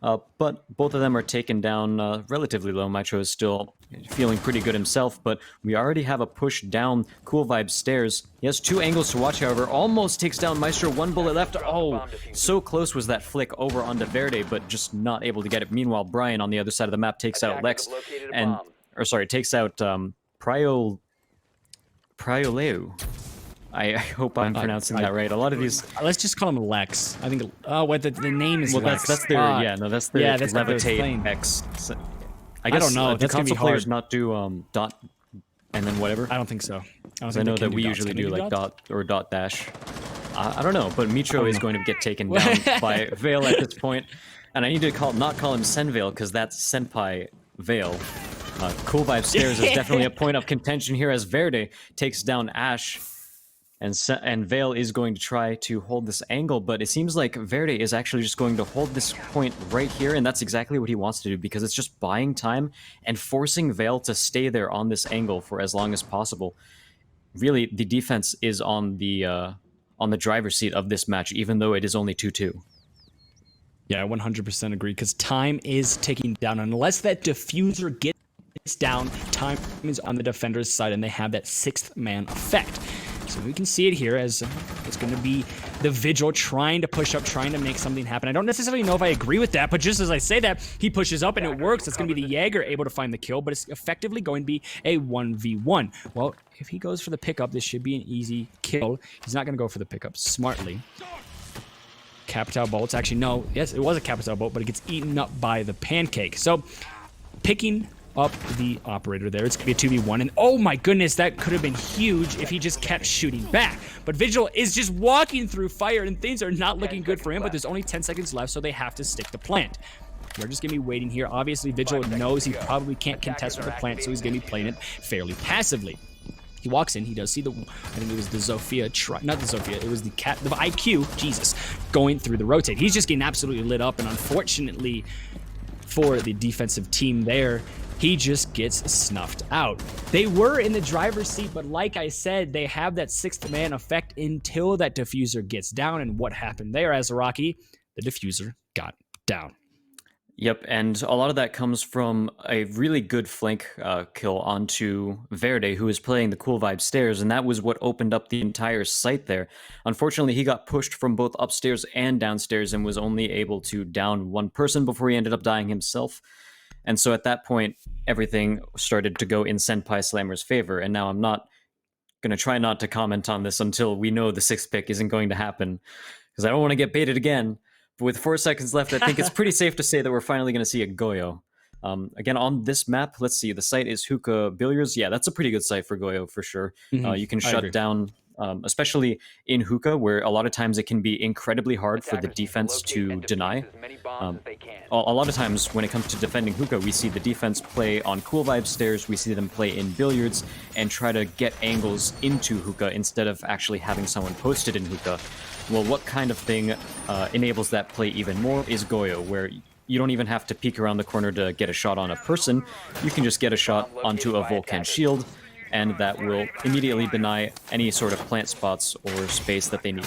but both of them are taken down relatively low. Mitro is still feeling pretty good himself, but we already have a push down Cool Vibes stairs. He has 2 angles to watch, however. Almost takes down Maestro, 1 bullet left. Oh, so close was that flick over onto Verde, but just not able to get it. Meanwhile, Brian on the other side of the map takes out Lex, takes out Prioleu. I hope I'm pronouncing that right. A lot of these. Let's just call him Lex. I think. Oh, what the name is Lex. That's their. That's their Levitate X. So, I guess, don't know. Do console players not do dot and then whatever? I don't think so. I know that we usually do like dot or dot dash. I don't know, but Mitro is going to get taken down by Vale at this point, and I need to not call him Senvale because that's Senpai Vale. Cool Vibe Stairs is definitely a point of contention here as Verde takes down Ash, and Vale is going to try to hold this angle, but it seems like Verde is actually just going to hold this point right here, and that's exactly what he wants to do because it's just buying time and forcing Vale to stay there on this angle for as long as possible. Really, the defense is on the driver's seat of this match, even though it is only 2-2. Yeah, I 100% agree because time is ticking down, unless that diffuser gets down, time is on the defender's side, and they have that 6th man effect. So we can see it here as it's going to be the Vigil trying to push up, trying to make something happen. I don't necessarily know if I agree with that, but just as I say that, he pushes up and it works. It's going to be the Jaeger able to find the kill, but it's effectively going to be a 1v1. Well, if he goes for the pickup, this should be an easy kill. He's not going to go for the pickup smartly. Capital bolts. Actually, no. Yes, it was a Capital bolt, but it gets eaten up by the pancake. So, picking up the operator there. It's going to be a 2v1. And oh my goodness, that could have been huge if he just kept shooting back. But Vigil is just walking through fire, and things are not looking good for him. But there's only 10 seconds left, so they have to stick the plant. We're just going to be waiting here. Obviously, Vigil knows he probably can't contest with the plant, so he's going to be playing it fairly passively. He walks in, he does see I think it was the Zofia, not the Zofia, it was the IQ, Jesus, going through the rotate. He's just getting absolutely lit up, and unfortunately for the defensive team there, he just gets snuffed out. They were in the driver's seat, but like I said, they have that 6th man effect until that diffuser gets down, and what happened there, Azaraki? The diffuser got down. Yep, and a lot of that comes from a really good flank kill onto Verde, who is playing the Cool Vibe stairs, and that was what opened up the entire site there. Unfortunately, he got pushed from both upstairs and downstairs and was only able to down one person before he ended up dying himself. And so at that point, everything started to go in Senpai Slammer's favor, and now I'm not going to try not to comment on this until we know the 6th pick isn't going to happen, because I don't want to get baited again. But with 4 seconds left, I think it's pretty safe to say that we're finally going to see a Goyo. Again, on this map, let's see, the site is Hookah Billiards. Yeah, that's a pretty good site for Goyo, for sure. You can shut down, especially in Hookah, where a lot of times it can be incredibly hard for the defense to deny. A lot of times when it comes to defending Hookah, we see the defense play on Cool Vibe stairs, we see them play in Billiards, and try to get angles into Hookah instead of actually having someone posted in Hookah. Well, what kind of thing enables that play even more is Goyo, where you don't even have to peek around the corner to get a shot on a person. You can just get a shot onto a Volcan shield, and that will immediately deny any sort of plant spots or space that they need.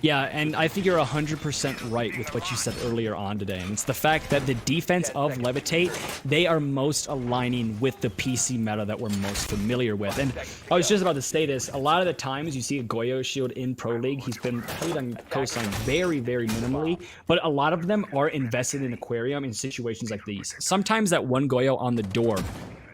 Yeah, and I think you're 100% right with what you said earlier on today. And it's the fact that the defense of Levitate, they are most aligning with the PC meta that we're most familiar with. And I was just about to say this, a lot of the times you see a Goyo shield in Pro League, he's been played on coastline very, very minimally, but a lot of them are invested in Aquarium in situations like these. Sometimes that one Goyo on the door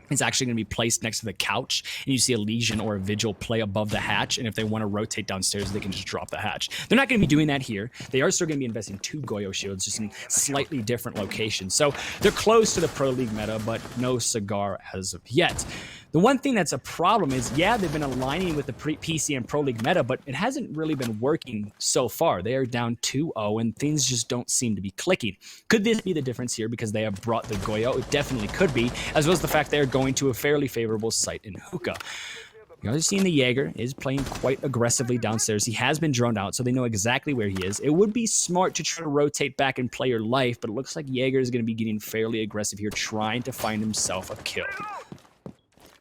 is actually going to be placed next to the couch, and you see a Legion or a Vigil play above the hatch, and if they want to rotate downstairs, they can just drop the hatch. They're not going to be doing that here. They are still going to be investing 2 Goyo shields, just in slightly different locations. So they're close to the Pro League meta, but no cigar as of yet. The one thing that's a problem is, yeah, they've been aligning with the PC and Pro League meta, but it hasn't really been working so far. They are down 2-0, and things just don't seem to be clicking. Could this be the difference here because they have brought the Goyo? It definitely could be, as well as the fact they are going to a fairly favorable site in Hookah. You guys are seeing the Jaeger is playing quite aggressively downstairs. He has been droned out, so they know exactly where he is. It would be smart to try to rotate back and play your life, but it looks like Jaeger is going to be getting fairly aggressive here, trying to find himself a kill.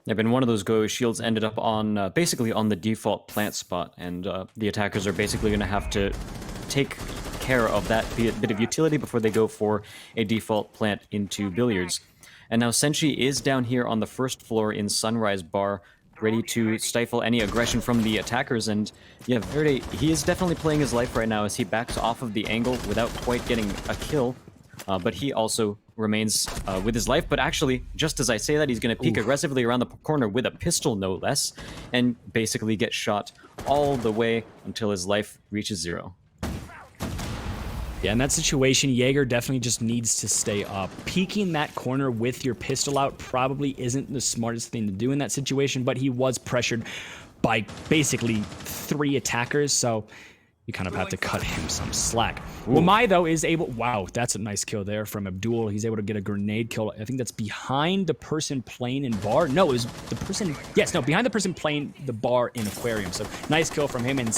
Yeah, but one of those Go shields ended up on basically on the default plant spot, and the attackers are basically going to have to take care of that bit of utility before they go for a default plant into billiards. And now Senshi is down here on the first floor in Sunrise Bar, ready to stifle any aggression from the attackers. And yeah, Verde, he is definitely playing his life right now as he backs off of the angle without quite getting a kill. But he also remains with his life. But actually, just as I say that, he's going to peek aggressively around the corner with a pistol, no less, and basically get shot all the way until his life reaches 0. Yeah, in that situation, Jaeger definitely just needs to stay up. Peeking that corner with your pistol out probably isn't the smartest thing to do in that situation, but he was pressured by basically 3 attackers, so you kind of have to cut him some slack. Wamai, though, is able... Wow, that's a nice kill there from Abdul. He's able to get a grenade kill. I think that's behind the person playing in bar. No, it was the person... Yes, no, behind the person playing the bar in Aquarium. So nice kill from him. And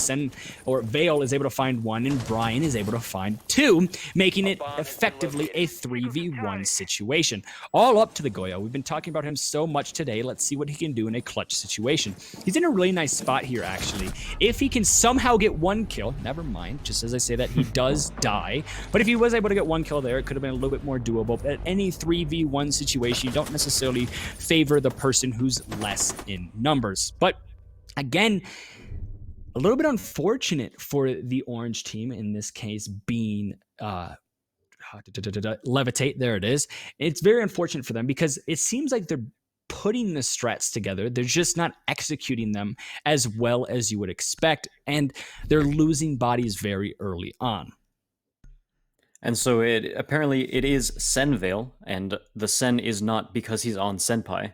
Vale is able to find 1, and Brian is able to find 2, making it effectively a 3v1 situation. All up to the Goyo. We've been talking about him so much today. Let's see what he can do in a clutch situation. He's in a really nice spot here, actually. If he can somehow get 1 kill... Never mind, just as I say that, he does die. But if he was able to get 1 kill there, it could have been a little bit more doable. But at any 3v1 situation, you don't necessarily favor the person who's less in numbers. But again, a little bit unfortunate for the orange team, in this case being Levitate. There it is. It's very unfortunate for them because it seems like they're putting the strats together. They're just not executing them as well as you would expect, and they're losing bodies very early on. And so apparently it is Senvale, and the Sen is not because he's on Senpai.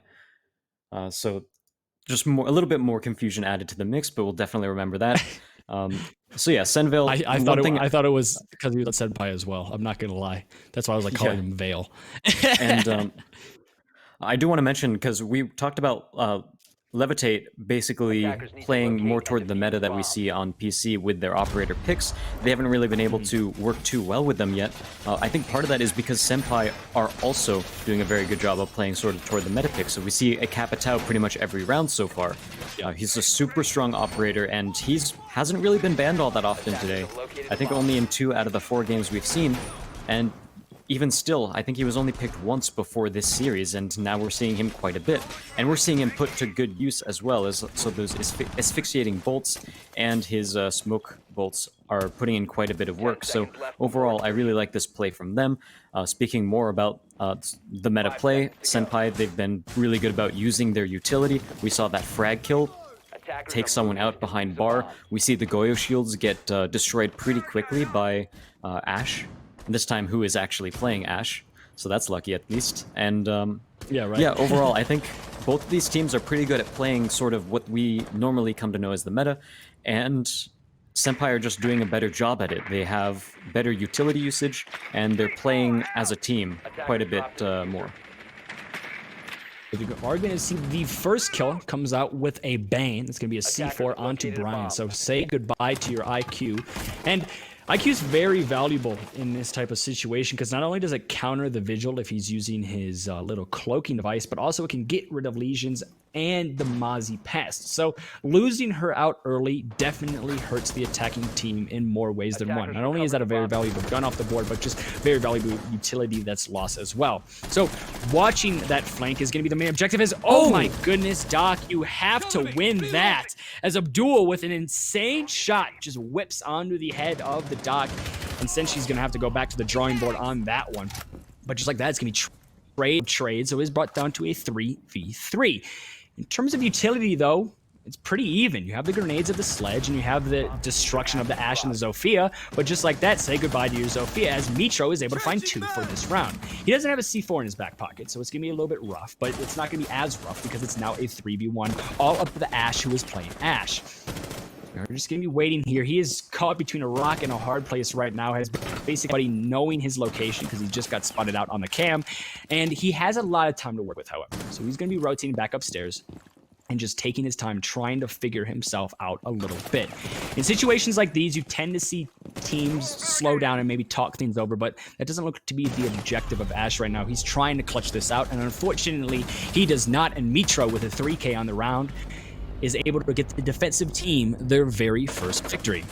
So just a little bit more confusion added to the mix, but we'll definitely remember that. So yeah, Senvale. I thought it was because he was Senpai as well. I'm not gonna lie. That's why I was like calling him Vale. And I do want to mention, because we talked about Levitate basically playing more toward the meta that we see on PC with their operator picks. They haven't really been able to work too well with them yet. I think part of that is because Senpai are also doing a very good job of playing sort of toward the meta pick. So we see a Capitao pretty much every round so far. He's a super strong operator, and hasn't really been banned all that often today. I think only in 2 out of the 4 games we've seen. And even still, I think he was only picked once before this series, and now we're seeing him quite a bit. And we're seeing him put to good use as well, as so those asphyxiating bolts and his smoke bolts are putting in quite a bit of work. So overall, I really like this play from them. Speaking more about the meta play, Senpai, they've been really good about using their utility. We saw that frag kill take someone out behind bar. We see the Goyo shields get destroyed pretty quickly by Ash. This time, who is actually playing Ash, so that's lucky at least. And yeah, overall, I think both of these teams are pretty good at playing sort of what we normally come to know as the meta, and Senpai are just doing a better job at it. They have better utility usage, and they're playing as a team quite a bit more. We are going to see the first kill comes out with a bang. It's going to be a C4 onto Brian. So say goodbye to your IQ. And IQ is very valuable in this type of situation because not only does it counter the Vigil if he's using his little cloaking device, but also it can get rid of lesions and the Mozzie Pest. So losing her out early definitely hurts the attacking team in more ways than one. Not only is that a very valuable gun off the board, but just very valuable utility that's lost as well. So watching that flank is going to be the main objective. Oh my goodness, Doc, you have to win that. As Abdul with an insane shot just whips onto the head of the Doc, and since she's going to have to go back to the drawing board on that one. But just like that, it's going to be trade, so it's brought down to a 3v3. In terms of utility, though, it's pretty even. You have the grenades of the sledge, and you have the destruction of the Ashe and the Zofia, but just like that, say goodbye to your Zofia, as Mitro is able to find 2 for this round. He doesn't have a C4 in his back pocket, so it's going to be a little bit rough, but it's not going to be as rough because it's now a 3v1, all up to the Ashe who is playing Ashe. We're just going to be waiting here. He is caught between a rock and a hard place right now, has basically knowing his location because he just got spotted out on the cam, and he has a lot of time to work with, however. So he's going to be rotating back upstairs and just taking his time trying to figure himself out a little bit. In situations like these, you tend to see teams slow down and maybe talk things over, but that doesn't look to be the objective of Ashe right now. He's trying to clutch this out, and unfortunately, he does not, and Mitro, with a 3K on the round, is able to get the defensive team their very first victory.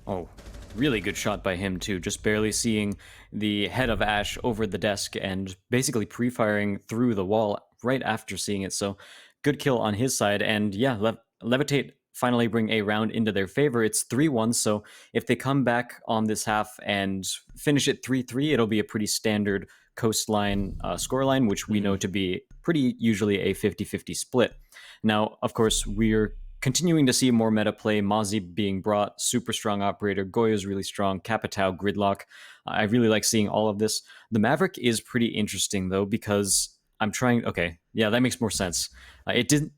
Oh, really good shot by him too, just barely seeing the head of Ashe over the desk and basically pre-firing through the wall right after seeing it. So good kill on his side, and yeah, Levitate finally bring a round into their favor. It's 3-1, so if they come back on this half and finish it 3-3, it'll be a pretty standard Coastline scoreline, which we know to be pretty usually a 50-50 split. Now, of course, we're continuing to see more meta play, Mozzie being brought, super strong operator, Goyo's really strong, Capitao, Gridlock. I really like seeing all of this. The Maverick is pretty interesting, though, because I'm trying... Okay, yeah, that makes more sense. It didn't...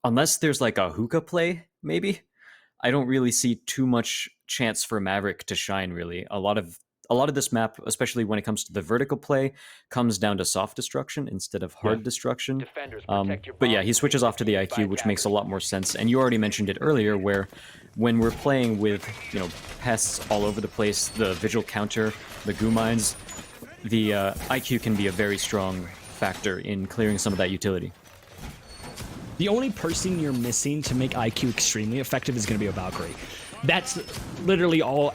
Unless there's like a hookah play, maybe, I don't really see too much chance for Maverick to shine, really. A lot of this map, especially when it comes to the vertical play, comes down to soft destruction instead of hard destruction. But yeah, he switches off to the IQ, which makes a lot more sense. And you already mentioned it earlier, where when we're playing with, you know, pests all over the place, the vigil counter, the goo mines, the IQ can be a very strong factor in clearing some of that utility. The only person you're missing to make IQ extremely effective is going to be a Valkyrie. That's literally all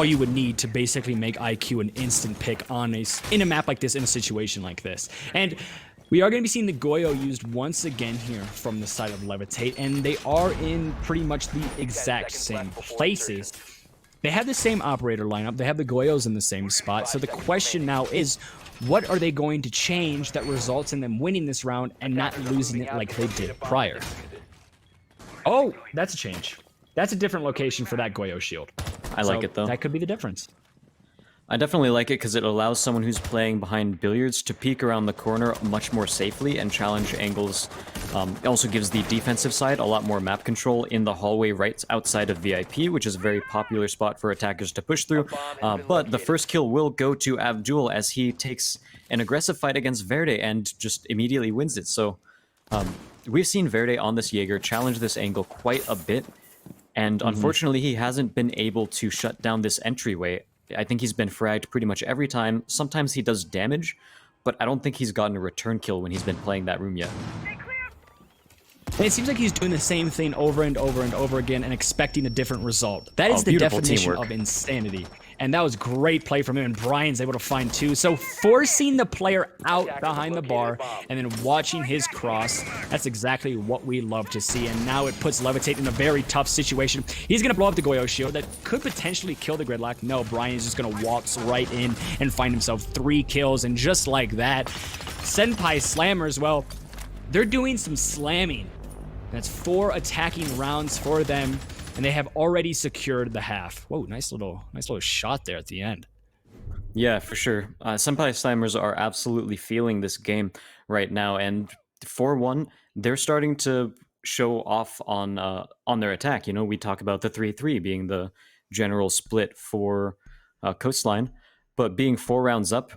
you would need to basically make IQ an instant pick in a map like this, in a situation like this. And we are going to be seeing the Goyo used once again here from the side of Levitate, and they are in pretty much the exact same places. They have the same operator lineup, they have the Goyos in the same spot, so the question now is, what are they going to change that results in them winning this round and not losing it like they did prior? Oh, that's a change. That's a different location for that Goyo shield. I like it, though. That could be the difference. I definitely like it because it allows someone who's playing behind billiards to peek around the corner much more safely and challenge angles. It also gives the defensive side a lot more map control in the hallway right outside of VIP, which is a very popular spot for attackers to push through. But the first kill will go to Abdul as he takes an aggressive fight against Verde and just immediately wins it. So we've seen Verde on this Jaeger challenge this angle quite a bit, and unfortunately he hasn't been able to shut down this entryway. I think he's been fragged pretty much every time. Sometimes he does damage, but I don't think he's gotten a return kill when he's been playing that room yet. And it seems like he's doing the same thing over and over and over again and expecting a different result. That is the definition of insanity. And that was great play from him, and Brian's able to find 2. So forcing the player out behind the bar and then watching his cross, that's exactly what we love to see. And now it puts Levitate in a very tough situation. He's going to blow up the Goyo shield that could potentially kill the Gridlock. No, Brian is just going to waltz right in and find himself 3 kills. And just like that, Senpai Slammers, well, they're doing some slamming. That's 4 attacking rounds for them, and they have already secured the half. Whoa, nice little shot there at the end. Yeah, for sure. Senpai Slammers are absolutely feeling this game right now, and 4-1, they're starting to show off on their attack. You know, we talk about the 3-3 being the general split for Coastline, but being 4 rounds up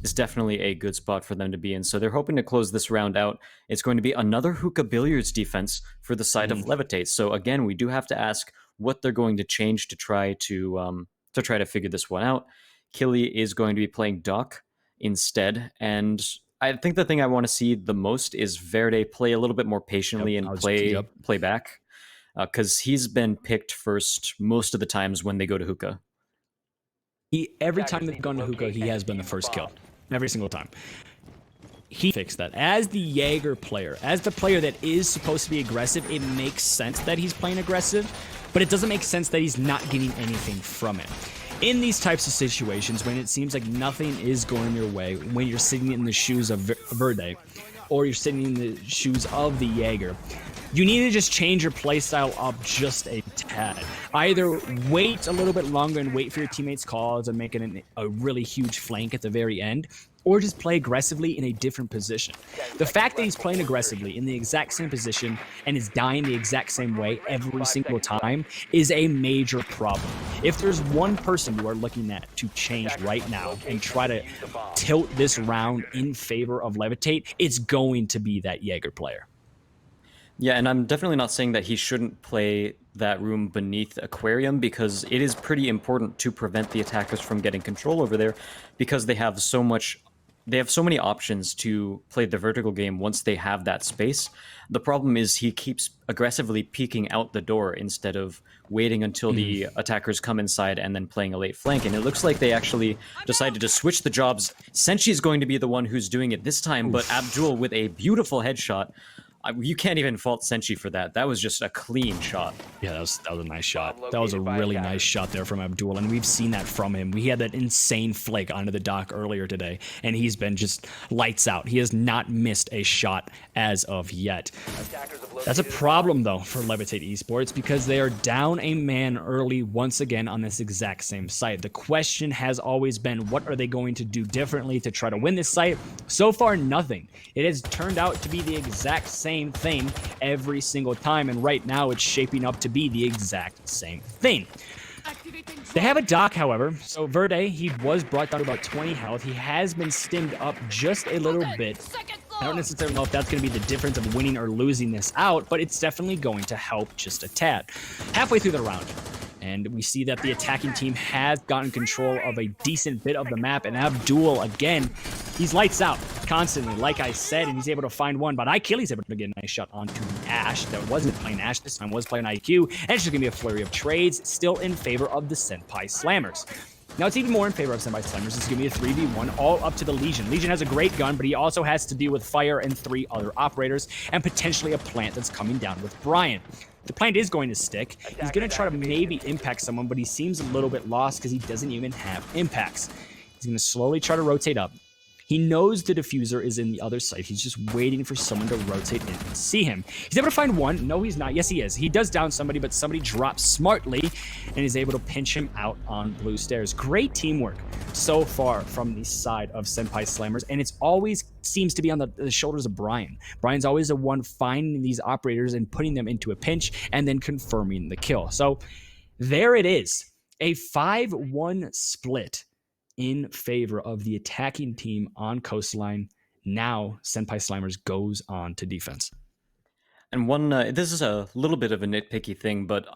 is definitely a good spot for them to be in. So they're hoping to close this round out. It's going to be another hookah billiards defense for the side of Levitate. So again, we do have to ask what they're going to change to try to figure this one out. Killy is going to be playing Doc instead, and I think the thing I want to see the most is Verde play a little bit more patiently and play back, because he's been picked first most of the times when they go to hookah. Every time they've gone to hookah, he has been the first kill. Every single time. He fixed that. As the Jaeger player, as the player that is supposed to be aggressive, it makes sense that he's playing aggressive, but it doesn't make sense that he's not getting anything from it. In these types of situations, when it seems like nothing is going your way, when you're sitting in the shoes of Verde, or you're sitting in the shoes of the Jaeger, you need to just change your playstyle up just a tad. Either wait a little bit longer and wait for your teammates' calls and make it a really huge flank at the very end, or just play aggressively in a different position. The fact that he's playing aggressively in the exact same position and is dying the exact same way every single time is a major problem. If there's one person you are looking at to change right now and try to tilt this round in favor of Levitate, it's going to be that Jaeger player. Yeah, and I'm definitely not saying that he shouldn't play that room beneath Aquarium, because it is pretty important to prevent the attackers from getting control over there, because they have so many options to play the vertical game once they have that space. The problem is he keeps aggressively peeking out the door instead of waiting until the attackers come inside and then playing a late flank. And it looks like they actually decided to switch the jobs. Senshi is going to be the one who's doing it this time, but Abdul with a beautiful headshot. You can't even fault Senshi for that. That was just a clean shot. Yeah, that was a nice shot. That was a really nice shot there from Abdul, and we've seen that from him. We had that insane flick onto the dock earlier today, and he's been just lights out. He has not missed a shot as of yet. That's a problem, though, for Levitate Esports, because they are down a man early once again on this exact same site. The question has always been, what are they going to do differently to try to win this site? So far, nothing. It has turned out to be the exact same thing every single time, and right now it's shaping up to be the exact same thing. They have a dock, however. So Verde, he was brought down to about 20 health. He has been stimmed up just a little bit. I don't necessarily know if that's going to be the difference of winning or losing this out, but it's definitely going to help just a tad. Halfway through the round, and we see that the attacking team has gotten control of a decent bit of the map, and Abdul, again, he's lights out constantly, like I said, and he's able to find one, but Achilles able to get a nice shot onto the Ash that wasn't playing Ash this time, was playing IQ, and it's just going to be a flurry of trades, still in favor of the Senpai Slammers. Now, it's even more in favor of Senpai Slammers. It's going to be a 3v1, all up to the Legion. Legion has a great gun, but he also has to deal with fire and 3 other operators, and potentially a plant that's coming down with Brian. The plant is going to stick. He's going to try to maybe impact someone, but he seems a little bit lost because he doesn't even have impacts. He's going to slowly try to rotate up. He knows the diffuser is in the other side. He's just waiting for someone to rotate in and see him. He's able to find one. No, he's not. Yes, he is. He does down somebody, but somebody drops smartly and is able to pinch him out on blue stairs. Great teamwork so far from the side of Senpai Slammers, and it's always seems to be on the shoulders of Brian. Brian's always the one finding these operators and putting them into a pinch and then confirming the kill. So there it is. A 5-1 split in favor of the attacking team on Coastline. Now, Senpai Slammers goes on to defense. And this is a little bit of a nitpicky thing, but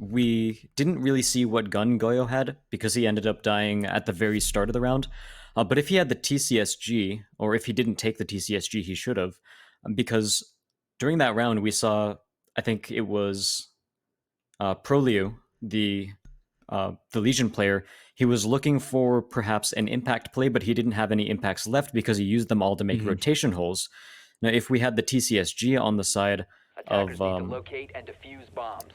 we didn't really see what gun Goyo had because he ended up dying at the very start of the round. But if he had the TCSG, or if he didn't take the TCSG, he should have, because during that round we saw, I think it was Proliu, the Legion player. He was looking for perhaps an impact play, but he didn't have any impacts left because he used them all to make rotation holes. Now, if we had the TCSG on the side of locate and defuse bombs.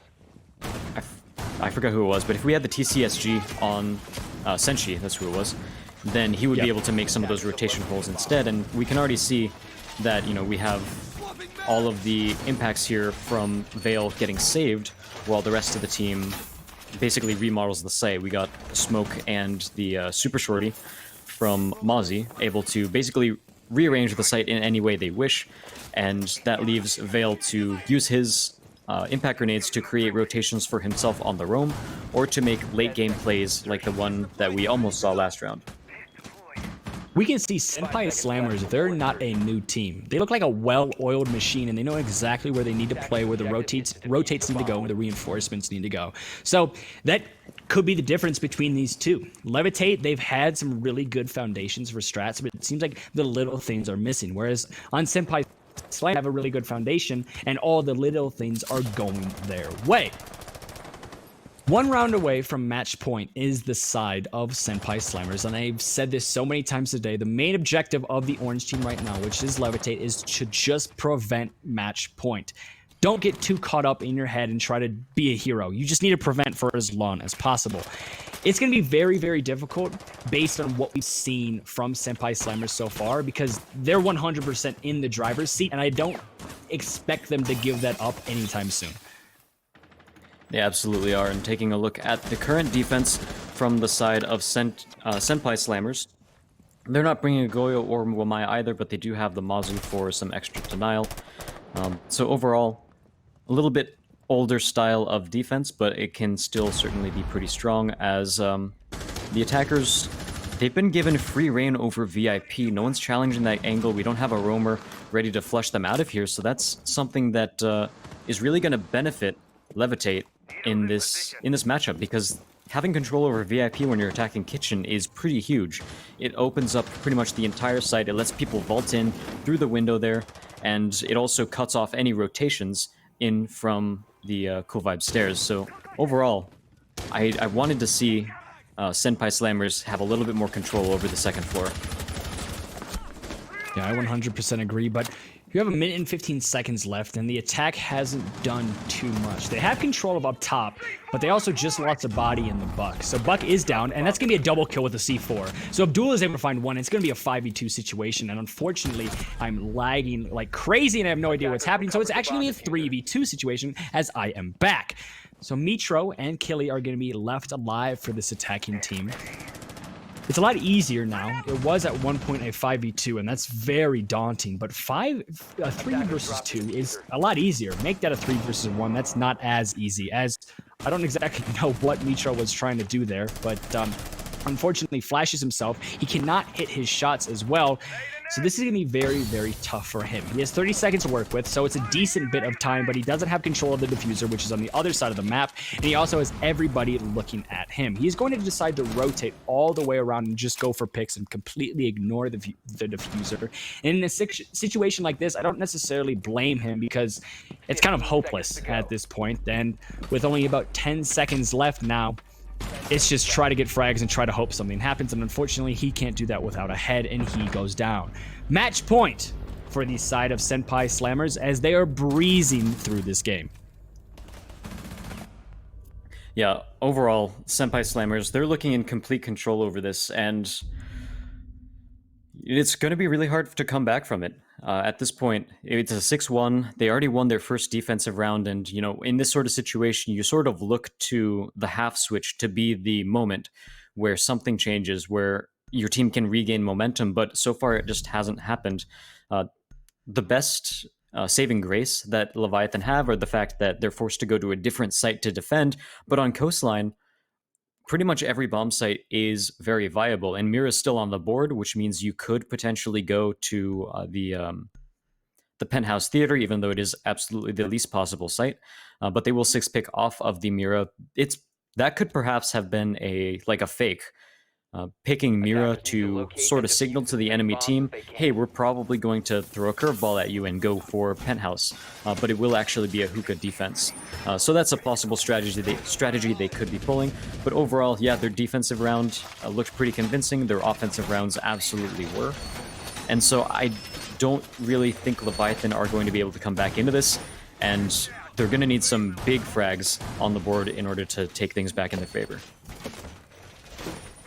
I forgot who it was, but if we had the TCSG on Senshi, that's who it was, then he would be able to make some of those rotation holes instead. And we can already see that, we have all of the impacts here from Vale getting saved, while the rest of the team basically remodels the site. We got Smoke and the Super Shorty from Mozzie able to basically rearrange the site in any way they wish, and that leaves Vale to use his impact grenades to create rotations for himself on the roam, or to make late game plays like the one that we almost saw last round. We can see Senpai Slammers, they're not a new team. They look like a well-oiled machine, and they know exactly where they need to play, where the rotates need to go, where the reinforcements need to go. So that could be the difference between these two. Levitate, they've had some really good foundations for strats, but it seems like the little things are missing. Whereas on Senpai Slammers, have a really good foundation, and all the little things are going their way. One round away from match point is the side of Senpai Slammers, and I've said this so many times today. The main objective of the orange team right now, which is Levitate, is to just prevent match point. Don't get too caught up in your head and try to be a hero. You just need to prevent for as long as possible. It's going to be very, very difficult based on what we've seen from Senpai Slammers so far, because they're 100% in the driver's seat, and expect them to give that up anytime soon. They absolutely are. And taking a look at the current defense from the side of Senpai Slammers, they're not bringing a Goyo or Wamai either, but they do have the Mazu for some extra denial. So overall, a little bit older style of defense, but it can still certainly be pretty strong as the attackers, they've been given free reign over VIP. No one's challenging that angle. We don't have a roamer ready to flush them out of here, so that's something that is really going to benefit Levitate in this matchup, because having control over VIP when you're attacking Kitchen is pretty huge. It opens up pretty much the entire site. It lets people vault in through the window there, and it also cuts off any rotations in from the Cool Vibe stairs. So overall, I wanted to see Senpai Slammers have a little bit more control over the second floor. Yeah, I 100% agree, but you have a minute and 15 seconds left, and the attack hasn't done too much. They have control of up top, but they also just lost a body in the Buck. So Buck is down, and that's going to be a double kill with the C4. So Abdul is able to find one. It's going to be a 5v2 situation, and unfortunately, I'm lagging like crazy, and I have no idea what's happening. So it's actually going to be a 3v2 situation as I am back. So Mitro and Killy are going to be left alive for this attacking team. It's a lot easier now. It was at one point a 5v2, and that's very daunting. But 3 versus 2 is a lot easier. Make that a 3 versus 1. That's not as easy, as I don't exactly know what Mitro was trying to do there. But unfortunately, flashes himself. He cannot hit his shots as well. So this is going to be very, very tough for him. He has 30 seconds to work with, so it's a decent bit of time, but he doesn't have control of the diffuser, which is on the other side of the map, and he also has everybody looking at him. He's going to decide to rotate all the way around and just go for picks and completely ignore the diffuser. And in a situation like this, I don't necessarily blame him, because it's kind of hopeless at this point, and with only about 10 seconds left now, it's just try to get frags and try to hope something happens, and unfortunately he can't do that without a head, and he goes down. Match point for the side of Senpai Slammers as they are breezing through this game. Yeah, overall, Senpai Slammers, they're looking in complete control over this, and it's going to be really hard to come back from it. At this point, it's a 6-1. They already won their first defensive round, and, you know, in this sort of situation, you sort of look to the half switch to be the moment where something changes, where your team can regain momentum, but so far it just hasn't happened. The best saving grace that Leviathan have are the fact that they're forced to go to a different site to defend, but on Coastline, pretty much every bomb site is very viable, and Mira's still on the board, which means you could potentially go to the Penthouse Theater, even though it is absolutely the least possible site. But they will 6-pick off of the Mira. That could perhaps have been a fake. Picking Mira to sort of signal to the enemy team, hey, we're probably going to throw a curveball at you and go for Penthouse, but it will actually be a hookah defense. So that's a possible strategy they could be pulling. But overall, yeah, their defensive round looked pretty convincing. Their offensive rounds absolutely were. And so I don't really think Leviathan are going to be able to come back into this, and they're going to need some big frags on the board in order to take things back in their favor.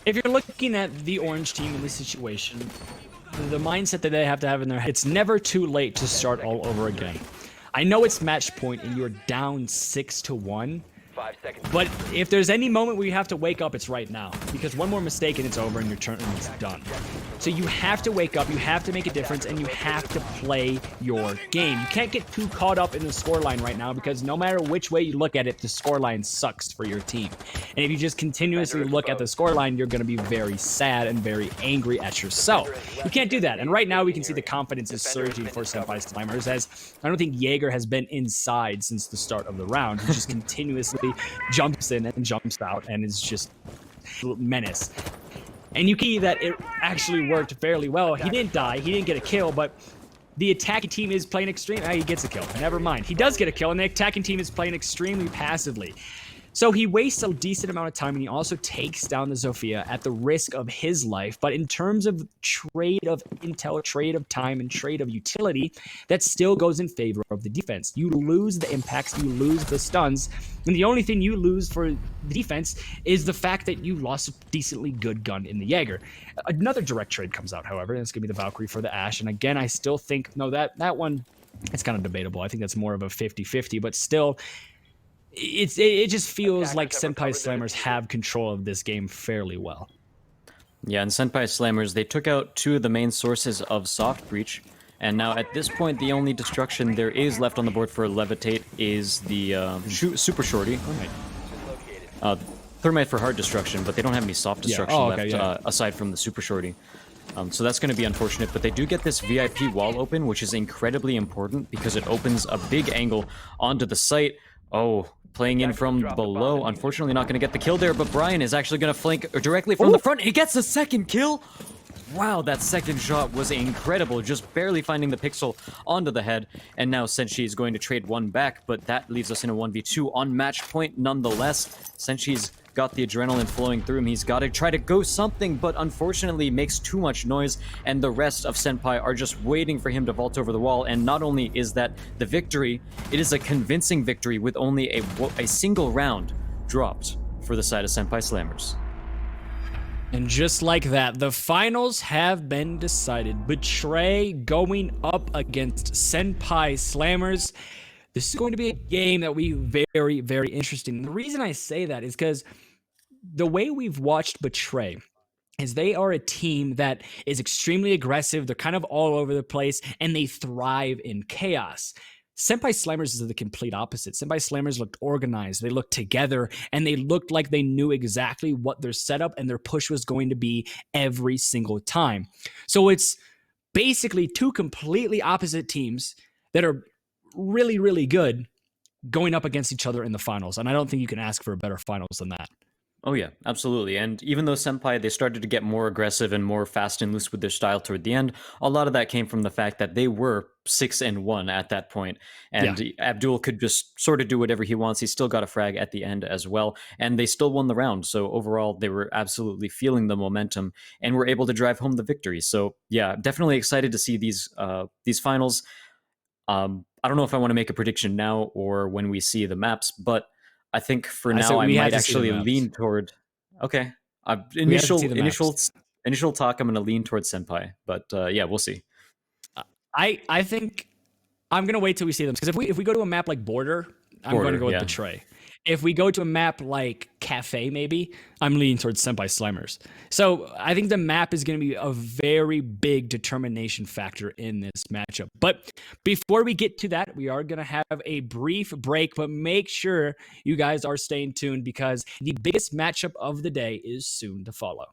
If you're looking at the orange team in this situation, the mindset that they have to have in their head, it's never too late to start all over again. I know it's match point and you're down 6-1, but if there's any moment where you have to wake up, it's right now. Because one more mistake and it's over and your turn is done. So you have to wake up, you have to make a difference, and you have to play your game. You can't get too caught up in the scoreline right now, because no matter which way you look at it, the scoreline sucks for your team. And if you just continuously look at the scoreline, you're going to be very sad and very angry at yourself. You can't do that. And right now we can see the confidence is surging for Senpai Slammers, as I don't think Jaeger has been inside since the start of the round. He just continuously jumps in and jumps out and is just a menace. And you can see that it actually worked fairly well. He didn't die, he didn't get a kill, but the attacking team is playing extreme. He gets a kill. Never mind. He does get a kill, and the attacking team is playing extremely passively. So he wastes a decent amount of time, and he also takes down the Zofia at the risk of his life. But in terms of trade of intel, trade of time, and trade of utility, that still goes in favor of the defense. You lose the impacts, you lose the stuns, and the only thing you lose for the defense is the fact that you lost a decently good gun in the Jaeger. Another direct trade comes out, however, and it's going to be the Valkyrie for the Ash. And again, I still think, no, that one it's kind of debatable. I think that's more of a 50-50, but still, it just feels like Senpai Slammers have control of this game fairly well. Yeah, and Senpai Slammers, they took out 2 of the main sources of Soft Breach, and now at this point, the only destruction there is left on the board for Levitate is the Super Shorty. Thermite for hard destruction, but they don't have any soft destruction left aside from the Super Shorty. So that's going to be unfortunate, but they do get this VIP wall open, which is incredibly important because it opens a big angle onto the site. Oh, playing in from below. Unfortunately not going to get the kill there, but Brian is actually going to flank directly from the front. He gets a second kill! Wow, that second shot was incredible, just barely finding the pixel onto the head. And now Senshi is going to trade one back, but that leaves us in a 1v2 on match point nonetheless. Senshi's got the adrenaline flowing through him. He's got to try to go something, but unfortunately makes too much noise, and the rest of Senpai are just waiting for him to vault over the wall. And not only is that the victory, it is a convincing victory with only a single round dropped for the side of Senpai Slammers. And just like that, the finals have been decided. Betray going up against Senpai Slammers. This is going to be a game that will be very, very interesting. The reason I say that is because the way we've watched Betray is they are a team that is extremely aggressive. They're kind of all over the place, and they thrive in chaos. Senpai Slammers is the complete opposite. Senpai Slammers looked organized, they looked together, and they looked like they knew exactly what their setup and their push was going to be every single time. So it's basically 2 completely opposite teams that are really, really good going up against each other in the finals. And I don't think you can ask for a better finals than that. Oh yeah, absolutely. And even though Senpai, they started to get more aggressive and more fast and loose with their style toward the end, a lot of that came from the fact that they were 6-1 at that point. And Abdul could just sort of do whatever he wants. He still got a frag at the end as well. And they still won the round. So overall, they were absolutely feeling the momentum and were able to drive home the victory. So yeah, definitely excited to see these finals. I don't know if I want to make a prediction now or when we see the maps, but I think for now I might actually lean toward. Okay, initial talk. I'm going to lean towards Senpai, but yeah, we'll see. I think I'm going to wait till we see them, because if we go to a map like Border, I'm going to go with Betray. If we go to a map like Cafe, maybe, I'm leaning towards Senpai Slammers. So I think the map is going to be a very big determination factor in this matchup. But before we get to that, we are going to have a brief break, but make sure you guys are staying tuned, because the biggest matchup of the day is soon to follow.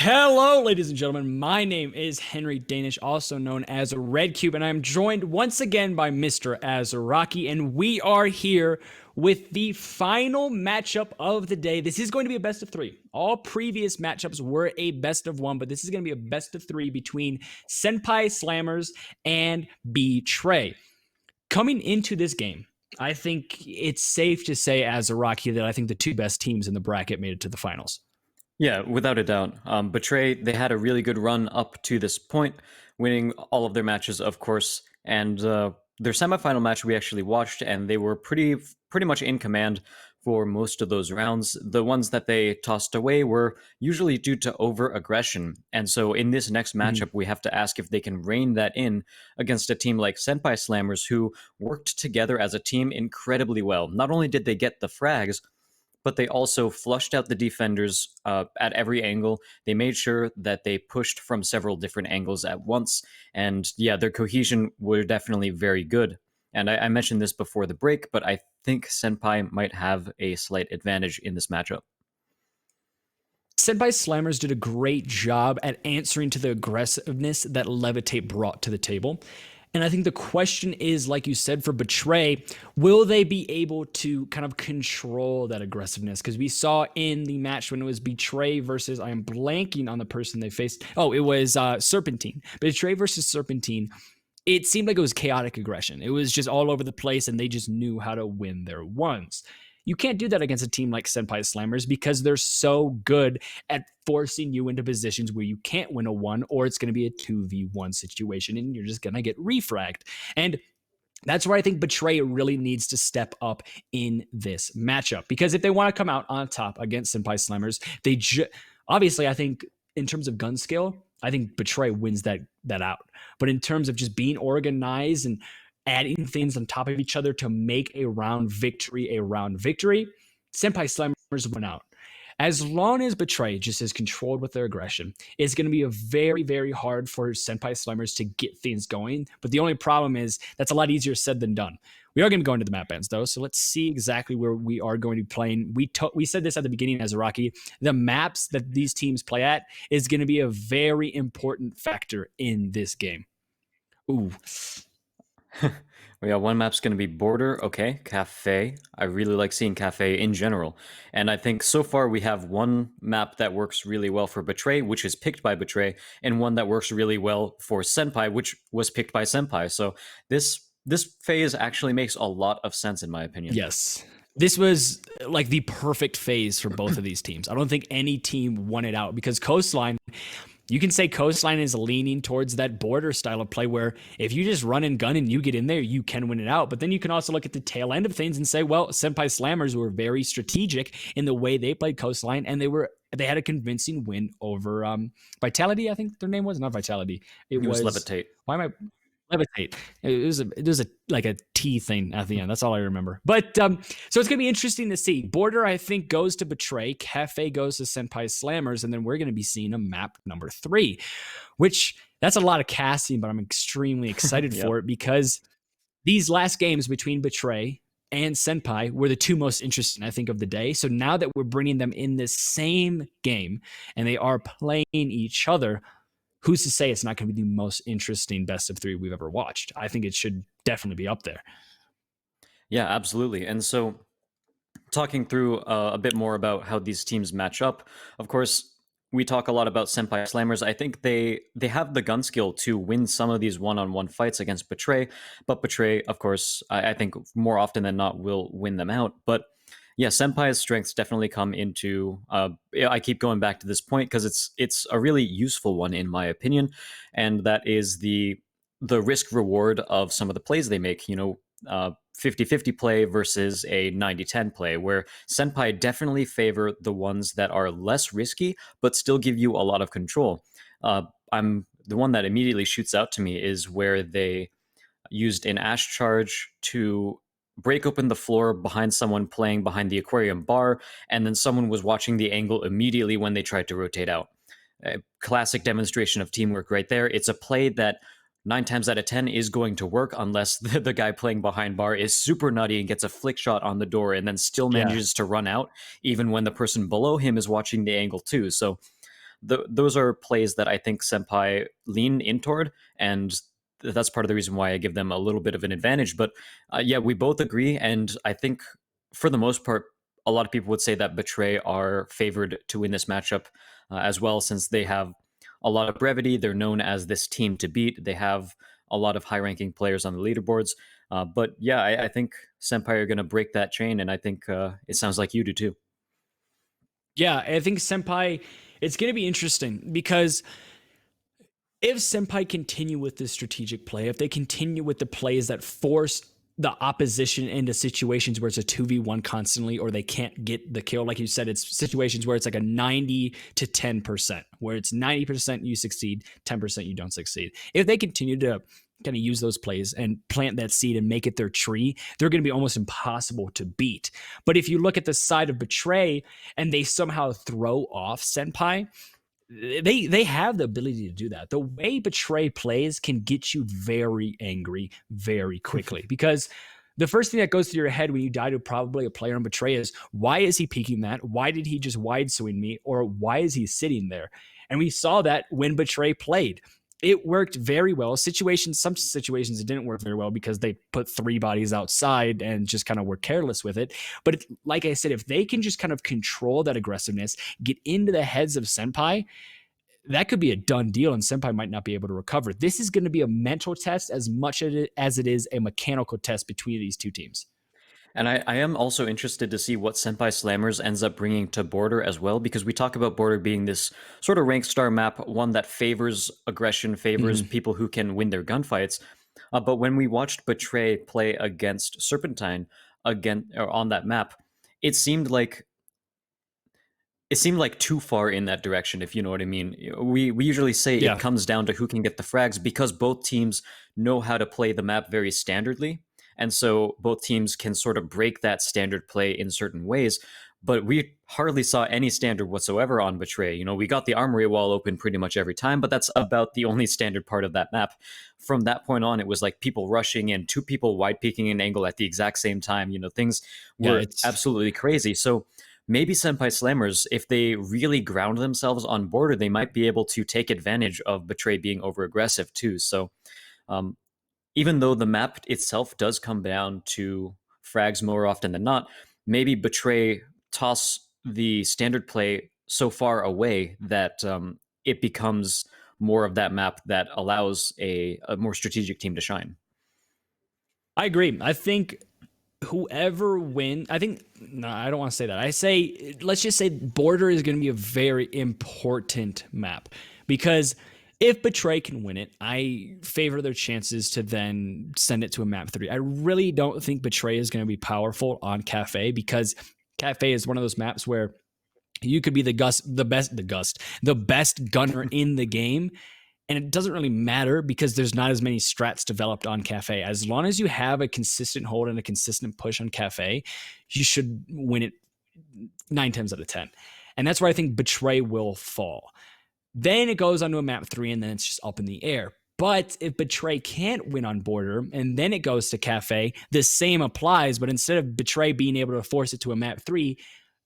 Hello, ladies and gentlemen. My name is Henry Danish, also known as Red Cube, and I'm joined once again by Mr. Azaraki, and we are here with the final matchup of the day. This is going to be a best of three. All previous matchups were a best of one, but this is going to be a best of three between Senpai Slammers and Betray. Coming into this game, I think it's safe to say, Azaraki, that I think the two best teams in the bracket made it to the finals. Yeah, without a doubt. Betray, they had a really good run up to this point, winning all of their matches, of course. And their semifinal match we actually watched, and they were pretty much in command for most of those rounds. The ones that they tossed away were usually due to over-aggression. And so in this next matchup, we have to ask if they can rein that in against a team like Senpai Slammers, who worked together as a team incredibly well. Not only did they get the frags, but they also flushed out the defenders at every angle. They made sure that they pushed from several different angles at once. And yeah, their cohesion were definitely very good. And I mentioned this before the break, but I think Senpai might have a slight advantage in this matchup. Senpai Slammers did a great job at answering to the aggressiveness that Levitate brought to the table. And I think the question is, like you said, for Betray, will they be able to kind of control that aggressiveness? Because we saw in the match when it was Betray versus, I am blanking on the person they faced. Oh, it was Serpentine. Betray versus Serpentine. It seemed like it was chaotic aggression. It was just all over the place, and they just knew how to win their ones. You can't do that against a team like Senpai Slammers because they're so good at forcing you into positions where you can't win a 1, or it's going to be a 2v1 situation and you're just going to get refragged. And that's where I think Betray really needs to step up in this matchup, because if they want to come out on top against Senpai Slammers, obviously, I think in terms of gun skill, I think Betray wins that out. But in terms of just being organized and adding things on top of each other to make a round victory, Senpai Slammers went out. As long as Betray just is controlled with their aggression, it's going to be a very, very hard for Senpai Slammers to get things going. But the only problem is that's a lot easier said than done. We are going to go into the map bands, though, so let's see exactly where we are going to be playing. We said this at the beginning as Iraqi. The maps that these teams play at is going to be a very important factor in this game. Ooh. We got one map's going to be Border, okay, Cafe. I really like seeing Cafe in general. And I think so far we have one map that works really well for Betray, which is picked by Betray, and one that works really well for Senpai, which was picked by Senpai. So this phase actually makes a lot of sense in my opinion. Yes. This was like the perfect phase for both of these teams. I don't think any team won it out because Coastline, you can say Coastline is leaning towards that Border style of play where if you just run and gun and you get in there, you can win it out. But then you can also look at the tail end of things and say, well, Senpai Slammers were very strategic in the way they played Coastline, and they had a convincing win over Vitality, I think their name was. Not Vitality. It was Levitate. Why am I... Levitate. It was like a T thing at the end. That's all I remember. But so it's gonna be interesting to see. Border, I think, goes to Betray. Cafe goes to Senpai Slammers, and then we're gonna be seeing a map number 3, which that's a lot of casting, but I'm extremely excited for it because these last games between Betray and Senpai were the two most interesting, I think, of the day. So now that we're bringing them in this same game and they are playing each other, who's to say it's not going to be the most interesting best of 3 we've ever watched? I think it should definitely be up there. Yeah, absolutely. And so talking through a bit more about how these teams match up, of course, we talk a lot about Senpai Slammers. I think they have the gun skill to win some of these one-on-one fights against Betray, but Betray, of course, I think more often than not will win them out. But yeah, Senpai's strengths definitely come into. I keep going back to this point because it's a really useful one in my opinion, and that is the risk reward of some of the plays they make. 50-50 play versus a 90-10 play, where Senpai definitely favor the ones that are less risky but still give you a lot of control. I'm the one that immediately shoots out to me is where they used an Ash Charge to break open the floor behind someone playing behind the aquarium bar, and then someone was watching the angle immediately when they tried to rotate out. A classic demonstration of teamwork right there. It's a play that 9 times out of 10 is going to work unless the guy playing behind bar is super nutty and gets a flick shot on the door and then still manages to run out, even when the person below him is watching the angle too. So those are plays that I think Senpai lean in toward, and that's part of the reason why I give them a little bit of an advantage. But yeah, we both agree, and I think for the most part, a lot of people would say that Betray are favored to win this matchup as well, since they have a lot of brevity. They're known as this team to beat. They have a lot of high-ranking players on the leaderboards. But yeah, I think Senpai are going to break that chain, and I think it sounds like you do too. Yeah, I think Senpai, it's going to be interesting because if Senpai continue with this strategic play, if they continue with the plays that force the opposition into situations where it's a 2v1 constantly, or they can't get the kill, like you said, it's situations where it's like a 90 to 10%, where it's 90% you succeed, 10% you don't succeed. If they continue to kind of use those plays and plant that seed and make it their tree, they're going to be almost impossible to beat. But if you look at the side of Betray and they somehow throw off Senpai, they have the ability to do that. The way Betray plays can get you very angry very quickly because the first thing that goes through your head when you die to probably a player on Betray is, why is he peeking that? Why did he just wide swing me? Or why is he sitting there? And we saw that when Betray played. It worked very well. Some situations it didn't work very well because they put 3 bodies outside and just kind of were careless with it. But like I said, if they can just kind of control that aggressiveness, get into the heads of Senpai, that could be a done deal, and Senpai might not be able to recover. This is going to be a mental test as much as it is a mechanical test between these two teams. And I am also interested to see what Senpai Slammers ends up bringing to Border as well, because we talk about Border being this sort of rank star map, one that favors aggression, favors people who can win their gunfights. But when we watched Betray play against Serpentine on that map, it seemed like too far in that direction, if you know what I mean. We usually say it comes down to who can get the frags, because both teams know how to play the map very standardly. And so both teams can sort of break that standard play in certain ways. But we hardly saw any standard whatsoever on Betray. We got the armory wall open pretty much every time, but that's about the only standard part of that map. From that point on, it was like people rushing in, 2 people wide peeking an angle at the exact same time. Things were absolutely crazy. So maybe Senpai Slammers, if they really ground themselves on Border, they might be able to take advantage of Betray being over aggressive too. So even though the map itself does come down to frags more often than not, maybe Betray toss the standard play so far away that it becomes more of that map that allows a more strategic team to shine. I agree. I think whoever wins, I don't want to say that. I say, let's just say Border is going to be a very important map, because if Betray can win it, I favor their chances to then send it to a map 3. I really don't think Betray is going to be powerful on Cafe, because Cafe is one of those maps where you could be the best gunner in the game, and it doesn't really matter because there's not as many strats developed on Cafe. As long as you have a consistent hold and a consistent push on Cafe, you should win it 9 times out of 10. And that's where I think Betray will fall. Then it goes onto a map 3, and then it's just up in the air. But if Betray can't win on Border, and then it goes to Cafe, the same applies, but instead of Betray being able to force it to a map 3,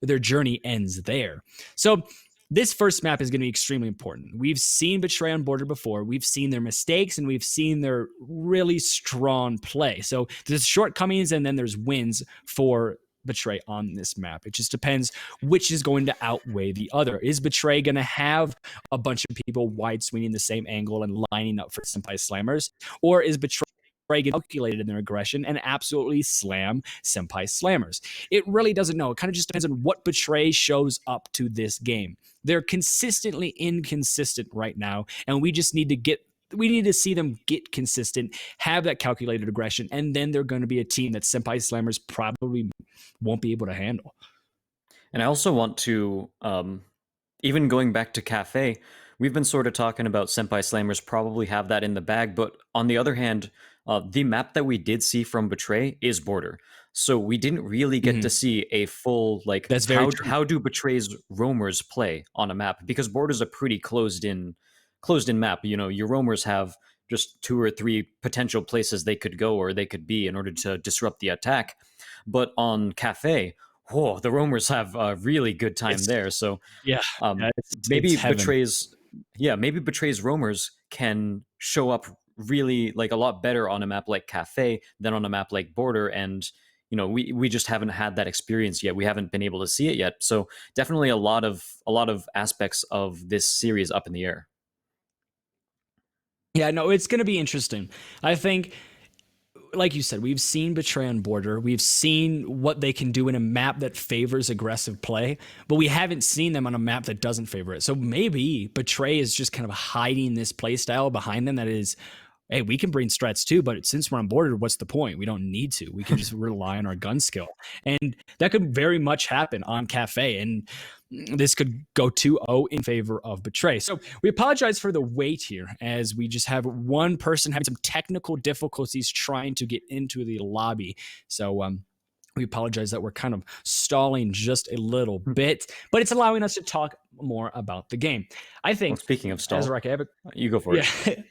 their journey ends there. So this first map is going to be extremely important. We've seen Betray on Border before. We've seen their mistakes, and we've seen their really strong play. So there's shortcomings, and then there's wins for Betray on this map. It just depends which is going to outweigh the other. Is Betray going to have a bunch of people wide swinging the same angle and lining up for Senpai Slammers? Or is Betray calculated in their aggression and absolutely slam Senpai Slammers? It really doesn't know. It kind of just depends on what Betray shows up to this game. They're consistently inconsistent right now, and we just need to see them get consistent, have that calculated aggression, and then they're going to be a team that Senpai Slammers probably won't be able to handle. And I also want to, even going back to Cafe, we've been sort of talking about Senpai Slammers probably have that in the bag, but on the other hand, the map that we did see from Betray is Border. So we didn't really get to see a full, how do Betray's roamers play on a map? Because Border's a pretty closed in map. Your roamers have just 2 or 3 potential places they could go or they could be in order to disrupt the attack. But on Cafe, whoa, the roamers have a really good time there. So Yeah, it's maybe heaven. betrays roamers can show up really like a lot better on a map like Cafe than on a map like Border, and we just haven't had that experience yet. We haven't been able to see it yet. So definitely a lot of aspects of this series up in the air. Yeah, no, it's going to be interesting. I think, like you said, we've seen Betray on Border. We've seen what they can do in a map that favors aggressive play, but we haven't seen them on a map that doesn't favor it. So maybe Betray is just kind of hiding this play style behind them that is, hey, we can bring strats too, but since we're on Border, what's the point? We don't need to. We can just rely on our gun skill. And that could very much happen on Cafe. And this could go 2-0 in favor of Betray. So we apologize for the wait here, as we just have one person having some technical difficulties trying to get into the lobby. So we apologize that we're kind of stalling just a little bit, but it's allowing us to talk more about the game. I think. Well, speaking of stall, Azarek, you go for it.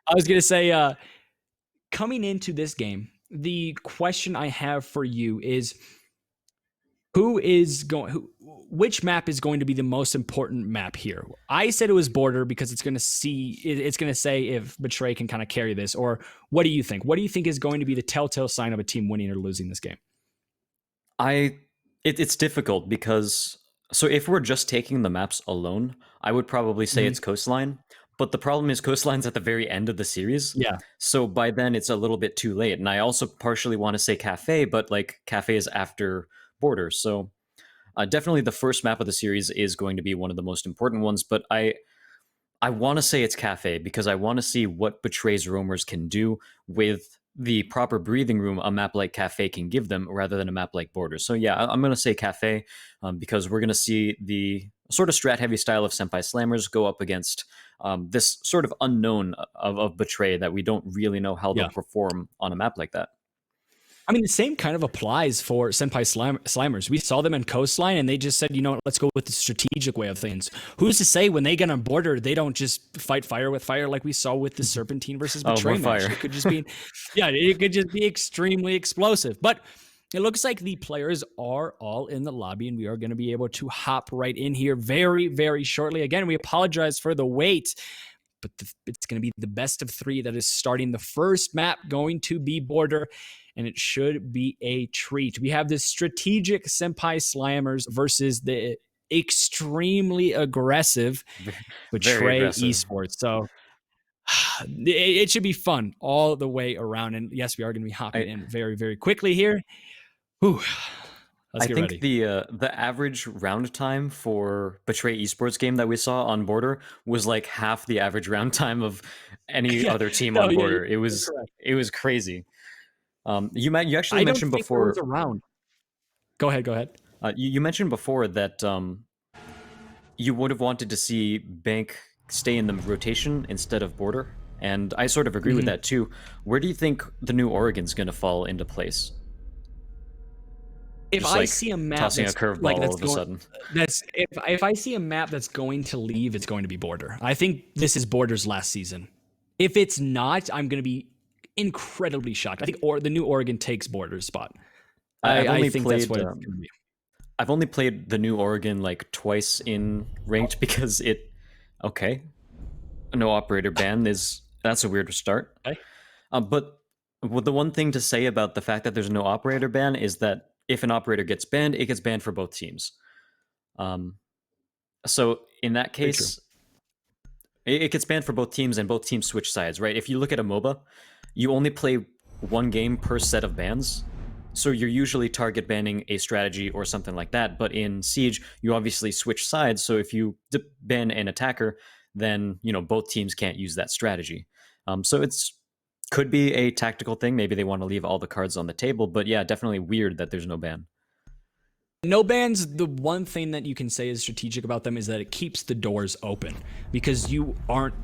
I was going to say, coming into this game, the question I have for you is, which map is going to be the most important map here? I said it was Border because it's going to say if Betray can kind of carry this. Or what do you think? What do you think is going to be the telltale sign of a team winning or losing this game? It's difficult because, so if we're just taking the maps alone, I would probably say it's Coastline. But the problem is Coastline's at the very end of the series. Yeah. So by then it's a little bit too late. And I also partially want to say Cafe, but like Cafe is after Border. So definitely the first map of the series is going to be one of the most important ones. But I want to say it's Cafe because I want to see what Betray's roamers can do with the proper breathing room a map like Cafe can give them rather than a map like Border. So yeah, I'm going to say Cafe because we're going to see the sort of strat-heavy style of Senpai Slammers go up against this sort of unknown of Betray that we don't really know how they'll perform on a map like that. I mean, the same kind of applies for Senpai Slammers. We saw them in Coastline, and they just said, let's go with the strategic way of things. Who's to say when they get on Border, they don't just fight fire with fire like we saw with the Serpentine versus Betray match? Fire. It could just be, it could just be extremely explosive. But it looks like the players are all in the lobby, and we are going to be able to hop right in here very, very shortly. Again, we apologize for the wait, but it's going to be the best of three that is starting. The first map going to be Border, and it should be a treat. We have the strategic Senpai Slammers versus the extremely aggressive Betray Esports. So it should be fun all the way around. And yes, we are going to be hopping in very, very quickly here. Whew. Let's get ready. The average round time for Betray Esports game that we saw on Border was like half the average round time of any other team on Border. It was crazy. You actually mentioned before. Was around. Go ahead. You mentioned before that you would have wanted to see Bank stay in the rotation instead of Border, and I sort of agree with that too. Where do you think the new Oregon's going to fall into place? If I see a map tossing a curveball all of a sudden, if I see a map that's going to leave, it's going to be Border. I think this is Border's last season. If it's not, I'm going to be incredibly shocked. I think the new Oregon takes Border's spot. I think that's what it's going to be. I've only played the new Oregon like twice in ranked because no operator ban that's a weird start. Okay. But the one thing to say about the fact that there's no operator ban is that if an operator gets banned, it gets banned for both teams. So in that case, it gets banned for both teams and both teams switch sides, right? If you look at a MOBA, you only play one game per set of bans. So you're usually target banning a strategy or something like that. But in Siege, you obviously switch sides. So if you ban an attacker, then both teams can't use that strategy. So could be a tactical thing. Maybe they want to leave all the cards on the table. But yeah, definitely weird that there's no ban. No bans, the one thing that you can say is strategic about them is that it keeps the doors open because you aren't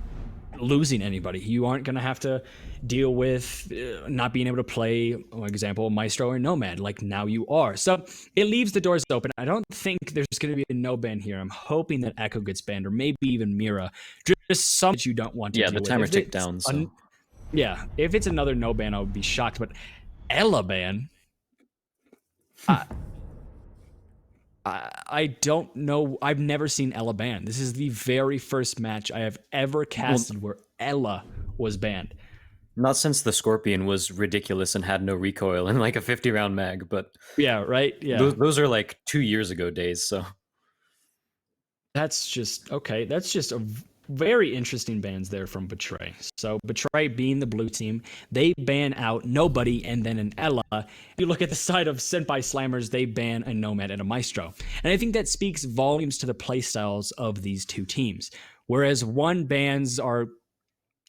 losing anybody. You aren't going to have to deal with not being able to play, for example, Maestro or Nomad, like now you are. So it leaves the doors open. I don't think there's going to be a no ban here. I'm hoping that Echo gets banned or maybe even Mira. Just something that you don't want to deal with. Yeah, the timer ticked down. So. Yeah, if it's another no ban, I would be shocked. But Ella ban, I don't know. I've never seen Ella banned. This is the very first match I have ever casted where Ella was banned. Not since the Scorpion was ridiculous and had no recoil and like a 50-round mag, but yeah, right. Yeah, those are like 2 years ago days. So that's just okay. That's just a very interesting bans there from Betray. So Betray being the blue team, they ban out Nobody and then an Ella. If you look at the side of Senpai Slammers, they ban a Nomad and a Maestro. And I think that speaks volumes to the playstyles of these two teams. Whereas one bans are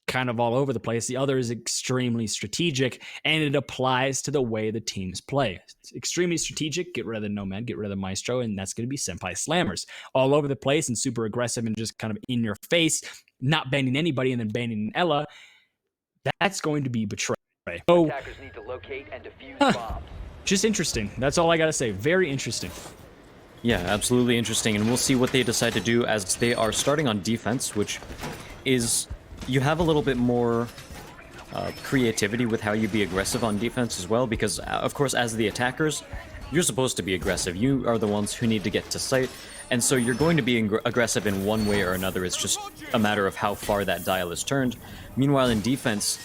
kind of all over the place, the other is extremely strategic, and it applies to the way the teams play. It's extremely strategic, get rid of the Nomad, get rid of the Maestro, and that's going to be Senpai Slammers. All over the place and super aggressive and just kind of in your face, not banning anybody and then banning an Ella. That's going to be Betray. So, Attackers need to locate and defuse bombs. just interesting. That's all I got to say. Very interesting. yeah, absolutely interesting. And we'll see what they decide to do as they are starting on defense, which is... You have a little bit more creativity with how you be aggressive on defense as well, because, of course, as the attackers, you're supposed to be aggressive. You are the ones who need to get to site, and so you're going to be aggressive in one way or another. It's just a matter of how far that dial is turned. Meanwhile, in defense,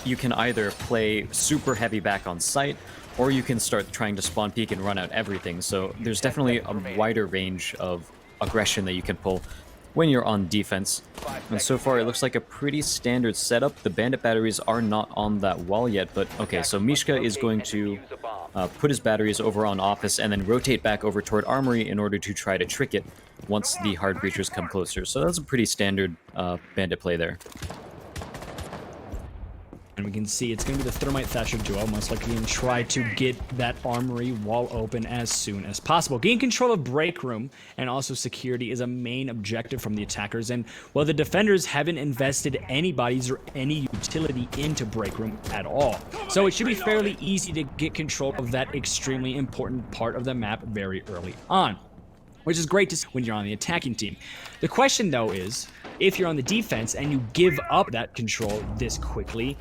you can either play super heavy back on site, or you can start trying to spawn peek and run out everything. So there's definitely a wider range of aggression that you can pull when you're on defense. And so far it looks like a pretty standard setup. The bandit batteries are not on that wall yet, but okay, so Mishka is going to put his batteries over on office and then rotate back over toward armory in order to try to trick it once the hard breachers come closer. So that's a pretty standard bandit play there. And we can see it's going to be the Thermite Thatcher duo, most likely going to try to get that armory wall open as soon as possible. Gain control of break room and also security is a main objective from the attackers. And while the defenders haven't invested any bodies or any utility into break room at all. So it should be fairly easy to get control of that extremely important part of the map very early on, which is great to see when you're on the attacking team. The question, though, is if you're on the defense and you give up that control this quickly,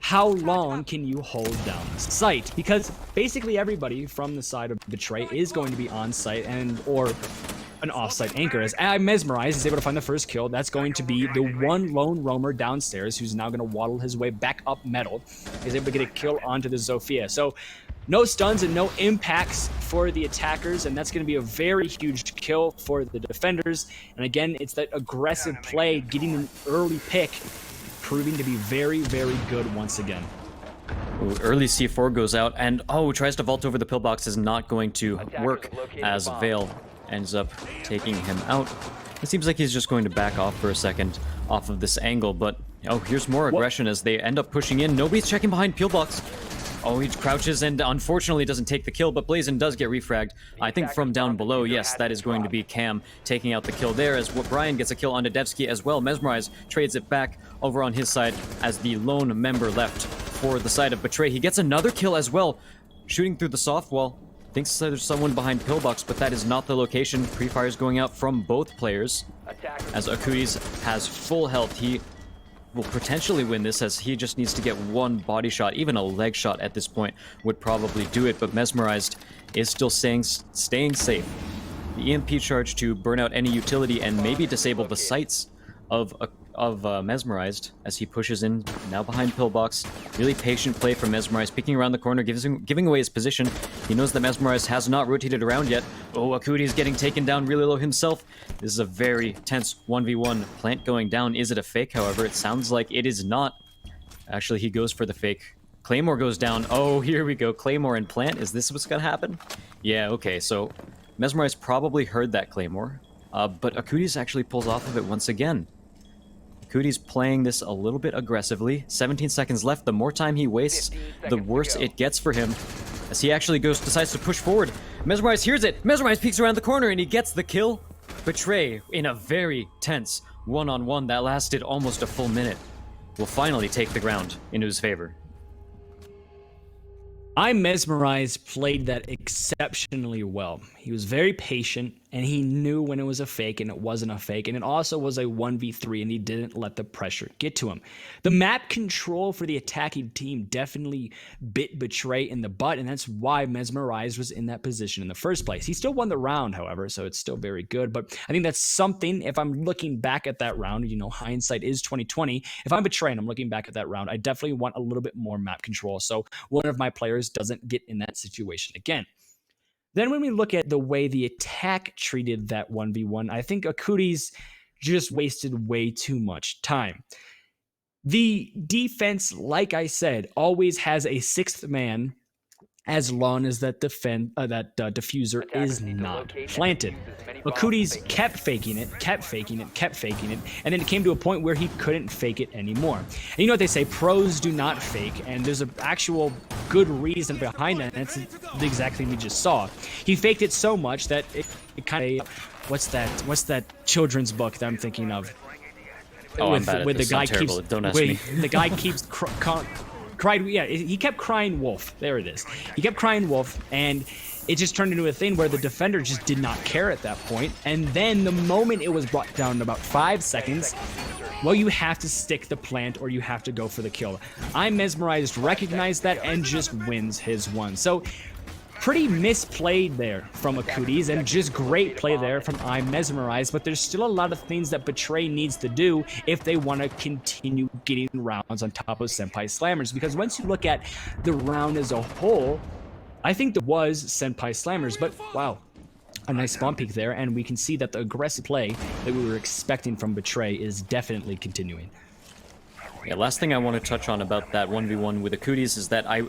how long can you hold down the site? Because basically everybody from the side of Betray is going to be on site and or an off-site anchor. As Mesmerize is able to find the first kill, that's going to be the one lone roamer downstairs who's now going to waddle his way back up metal. He's able to get a kill onto the Zofia. So no stuns and no impacts for the attackers, and that's going to be a very huge kill for the defenders. And again, it's that aggressive play, getting an early pick, proving to be very, very good once again. Ooh, early C4 goes out, and tries to vault over the pillbox, is not going to work as Vale ends up taking him out. It seems like he's just going to back off for a second off of this angle, but here's more aggression as they end up pushing in. Nobody's checking behind pillbox. He crouches and unfortunately doesn't take the kill, but Blazin does get refragged. I think from down below, yes, that is going to be Cam taking out the kill there, as Brian gets a kill onto Devsky as well. Mesmerize trades it back over on his side as the lone member left for the side of Betray. He gets another kill as well, shooting through the soft wall. Thinks there's someone behind pillbox, but that is not the location. Pre-fires going out from both players, as Akutis has full health. He will potentially win this, as he just needs to get one body shot. Even a leg shot at this point would probably do it, but Mesmerized is still staying safe. The EMP charge to burn out any utility and maybe disable the sights of Mesmerized as he pushes in now behind pillbox. Really patient play from Mesmerized, peeking around the corner, giving away his position. He knows that Mesmerized has not rotated around yet. Akuti is getting taken down really low himself. This is a very tense 1v1. Plant going down. Is it a fake? However, it sounds like it is not. Actually, he goes for the fake. Claymore goes down. Here we go. Claymore and Plant. Is this what's gonna happen? Yeah, okay, so Mesmerized probably heard that Claymore, but Akutis actually pulls off of it once again. Akuti's playing this a little bit aggressively. 17 seconds left. The more time he wastes, the worse it gets for him, as he actually decides to push forward. Mesmerize hears it. Mesmerize peeks around the corner and he gets the kill. Betray, in a very tense one-on-one that lasted almost a full minute, will finally take the ground into his favor. Mesmerized played that exceptionally well. He was very patient, and he knew when it was a fake and it wasn't a fake. And it also was a 1v3, and he didn't let the pressure get to him. The map control for the attacking team definitely bit Betray in the butt, and that's why Mesmerized was in that position in the first place. He still won the round, however, so it's still very good. But I think that's something, if I'm looking back at that round, hindsight is 2020. If I'm Betray and I'm looking back at that round, I definitely want a little bit more map control, so one of my players doesn't get in that situation again. Then when we look at the way the attack treated that 1v1, I think Akutis just wasted way too much time. The defense, like I said, always has a sixth man as long as that diffuser is not planted. Akutis kept faking it, and then it came to a point where he couldn't fake it anymore. And you know what they say, pros do not fake, and there's an actual good reason behind that, and that's the exact thing we just saw. He faked it so much that it kind of, what's that children's book that I'm thinking of? Oh, I'm bad at this. I'm terrible. Don't ask me. The guy keeps he kept crying wolf. There it is. He kept crying wolf, and it just turned into a thing where the defender just did not care at that point. And then the moment it was brought down to about 5 seconds, well, you have to stick the plant or you have to go for the kill. I'm Mesmerized, recognized that, and just wins his one. So pretty misplayed there from Akutis, and just great play there from I'm Mesmerized, but there's still a lot of things that Betray needs to do if they want to continue getting rounds on top of Senpai Slammers, because once you look at the round as a whole, I think there was Senpai Slammers, but wow, a nice spawn peek there, and we can see that the aggressive play that we were expecting from Betray is definitely continuing. Yeah, last thing I want to touch on about that 1v1 with Akutis is that I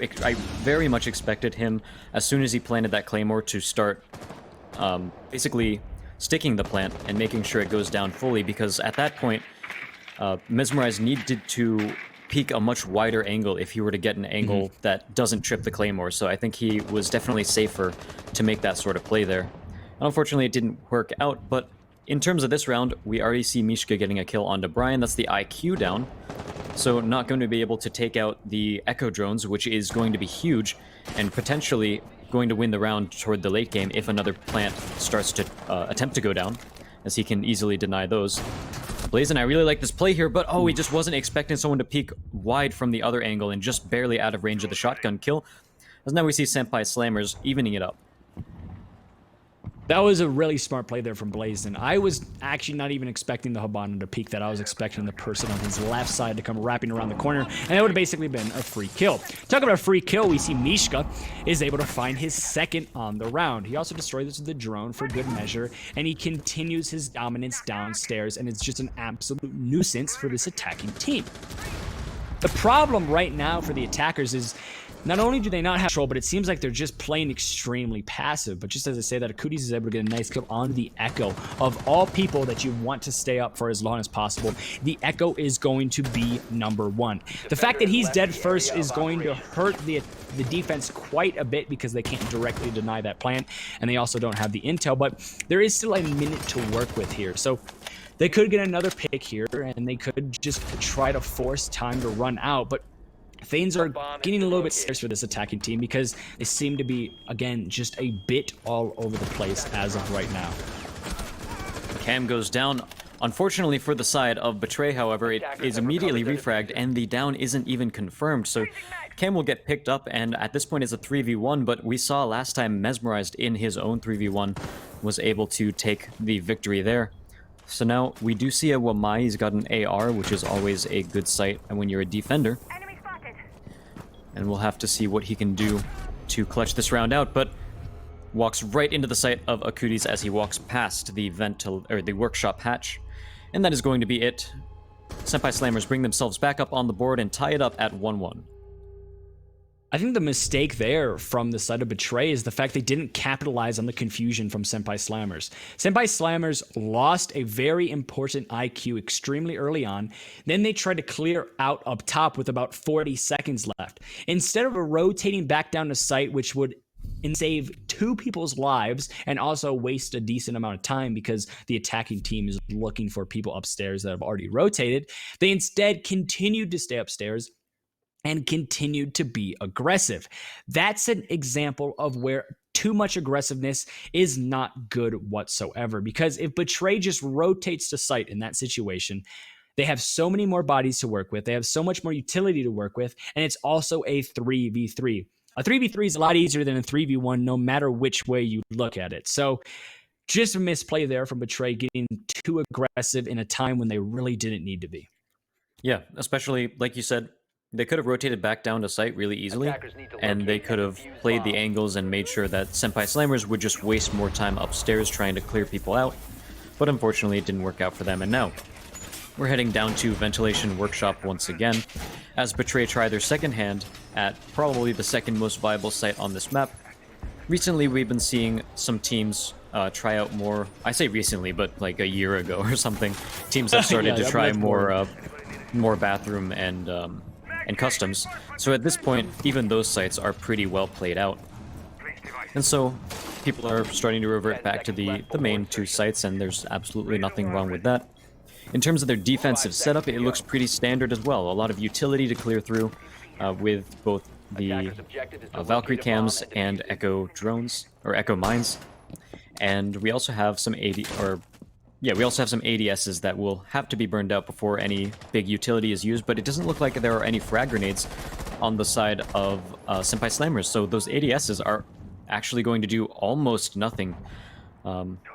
very much expected him, as soon as he planted that Claymore, to start basically sticking the plant and making sure it goes down fully, because at that point, Mesmerized needed to peek a much wider angle if he were to get an angle that doesn't trip the Claymore, so I think he was definitely safer to make that sort of play there. And unfortunately, it didn't work out, but in terms of this round, we already see Mishka getting a kill onto Brian. That's the IQ down. So not going to be able to take out the Echo drones, which is going to be huge, and potentially going to win the round toward the late game if another plant starts to attempt to go down, as he can easily deny those. Blazin, I really like this play here, but he just wasn't expecting someone to peek wide from the other angle and just barely out of range of the shotgun kill. As now we see Senpai Slammers evening it up. That was a really smart play there from Blazin. I was actually not even expecting the Habana to peek that. I was expecting the person on his left side to come wrapping around the corner, and that would have basically been a free kill. Talking about a free kill, we see Mishka is able to find his second on the round. He also destroys the drone for good measure, and he continues his dominance downstairs, and it's just an absolute nuisance for this attacking team. The problem right now for the attackers is not only do they not have control, but it seems like they're just playing extremely passive. But just as I say that, Akutis is able to get a nice kill on the Echo. Of all people that you want to stay up for as long as possible, the Echo is going to be number one. The fact that he's dead first is going to hurt the defense quite a bit because they can't directly deny that plant, and they also don't have the intel, but there is still a minute to work with here. So they could get another pick here, and they could just try to force time to run out, but things are getting a little bit scarce for this attacking team because they seem to be, again, just a bit all over the place as of right now. Cam goes down. Unfortunately for the side of Betray, however, it is immediately refragged, and the down isn't even confirmed, so Cam will get picked up, and at this point it's a 3v1, but we saw last time Mesmerized in his own 3v1 was able to take the victory there. So now we do see a Wamai. He's got an AR, which is always a good sight when you're a defender. And we'll have to see what he can do to clutch this round out, but walks right into the sight of Akutis as he walks past the the workshop hatch. And that is going to be it. Senpai Slammers bring themselves back up on the board and tie it up at 1-1. I think the mistake there from the side of Betray is the fact they didn't capitalize on the confusion from Senpai Slammers. Senpai Slammers lost a very important IQ extremely early on. Then they tried to clear out up top with about 40 seconds left. Instead of rotating back down to site, which would save two people's lives and also waste a decent amount of time because the attacking team is looking for people upstairs that have already rotated, they instead continued to stay upstairs and continued to be aggressive. That's an example of where too much aggressiveness is not good whatsoever, because if Betray just rotates to site in that situation, they have so many more bodies to work with. They have so much more utility to work with. And it's also a 3v3. A 3v3 is a lot easier than a 3v1, no matter which way you look at it. So just a misplay there from Betray, getting too aggressive in a time when they really didn't need to be. Yeah, especially, like you said, they could have rotated back down to site really easily, and they could have played the angles and made sure that Senpai Slammers would just waste more time upstairs trying to clear people out. But unfortunately, it didn't work out for them, and now we're heading down to Ventilation Workshop once again, as Betray try their second hand at probably the second most viable site on this map. Recently, we've been seeing some teams try out more. I say recently, but like a year ago or something. Teams have started to try more bathroom and customs. So at this point, even those sites are pretty well played out. And so people are starting to revert back to the main two sites, and there's absolutely nothing wrong with that. In terms of their defensive setup, it looks pretty standard as well. A lot of utility to clear through with both the Valkyrie cams and Echo drones, or Echo mines. And we also have some ADSs that will have to be burned out before any big utility is used, but it doesn't look like there are any frag grenades on the side of Senpai Slammers, so those ADSs are actually going to do almost nothing.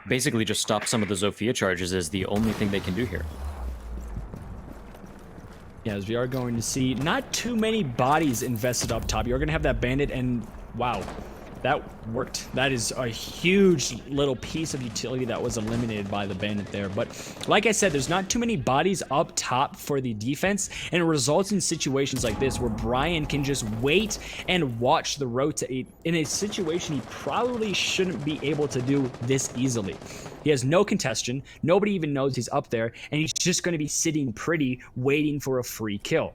Basically just stop some of the Zofia charges is the only thing they can do here. Yeah, as we are going to see not too many bodies invested up top. You're going to have that bandit, and wow, that worked. That is a huge little piece of utility that was eliminated by the bandit there. But like I said, there's not too many bodies up top for the defense, and it results in situations like this where Brian can just wait and watch the rotate in a situation he probably shouldn't be able to do this easily. He has no contestation, nobody even knows he's up there, and he's just going to be sitting pretty waiting for a free kill.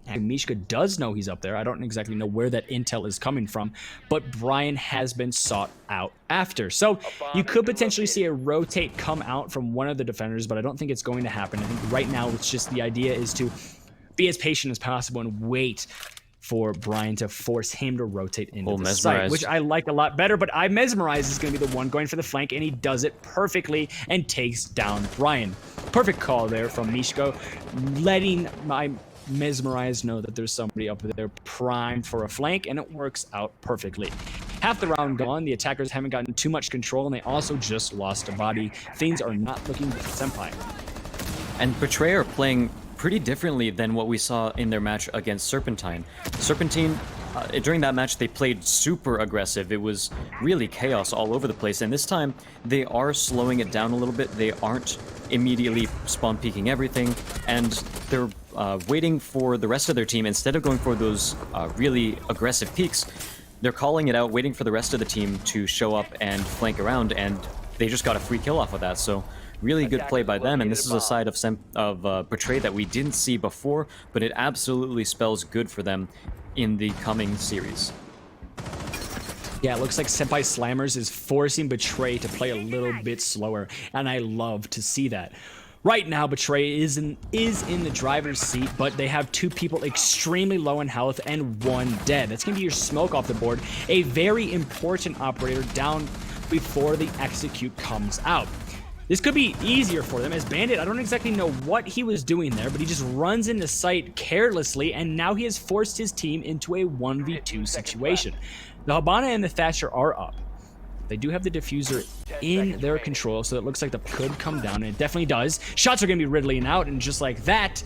And Mishka does know he's up there. I don't exactly know where that intel is coming from, but Brian has been sought out after. So you could potentially see a rotate come out from one of the defenders, but I don't think it's going to happen. I think right now it's just the idea is to be as patient as possible and wait for Brian to force him to rotate into the site, which I like a lot better, but I Mesmerize is going to be the one going for the flank, and he does it perfectly and takes down Brian. Perfect call there from Mishko, letting my Mesmerize know that there's somebody up there primed for a flank, and it works out perfectly. Half the round gone, the attackers haven't gotten too much control, and they also just lost a body. Things are not looking good for Senpai. And Betray are playing pretty differently than what we saw in their match against Serpentine. Serpentine, during that match, they played super aggressive. It was really chaos all over the place, and this time they are slowing it down a little bit. They aren't immediately spawn peeking everything, and they're waiting for the rest of their team. Instead of going for those really aggressive peeks, they're calling it out, waiting for the rest of the team to show up and flank around, and they just got a free kill off of that. So really good play by them, and this is a side of Betray that we didn't see before, but it absolutely spells good for them in the coming series. Yeah, it looks like Senpai Slammers is forcing Betray to play a little bit slower, and I love to see that. Right now, Betray is in the driver's seat, but they have two people extremely low in health and one dead. That's going to be your smoke off the board. A very important operator down before the execute comes out. This could be easier for them as Bandit. I don't exactly know what he was doing there, but he just runs into sight carelessly, and now he has forced his team into a 1v2 situation. The Habana and the Thatcher are up. They do have the diffuser in their control, so it looks like the could come down, and it definitely does. Shots are going to be riddling out, and just like that,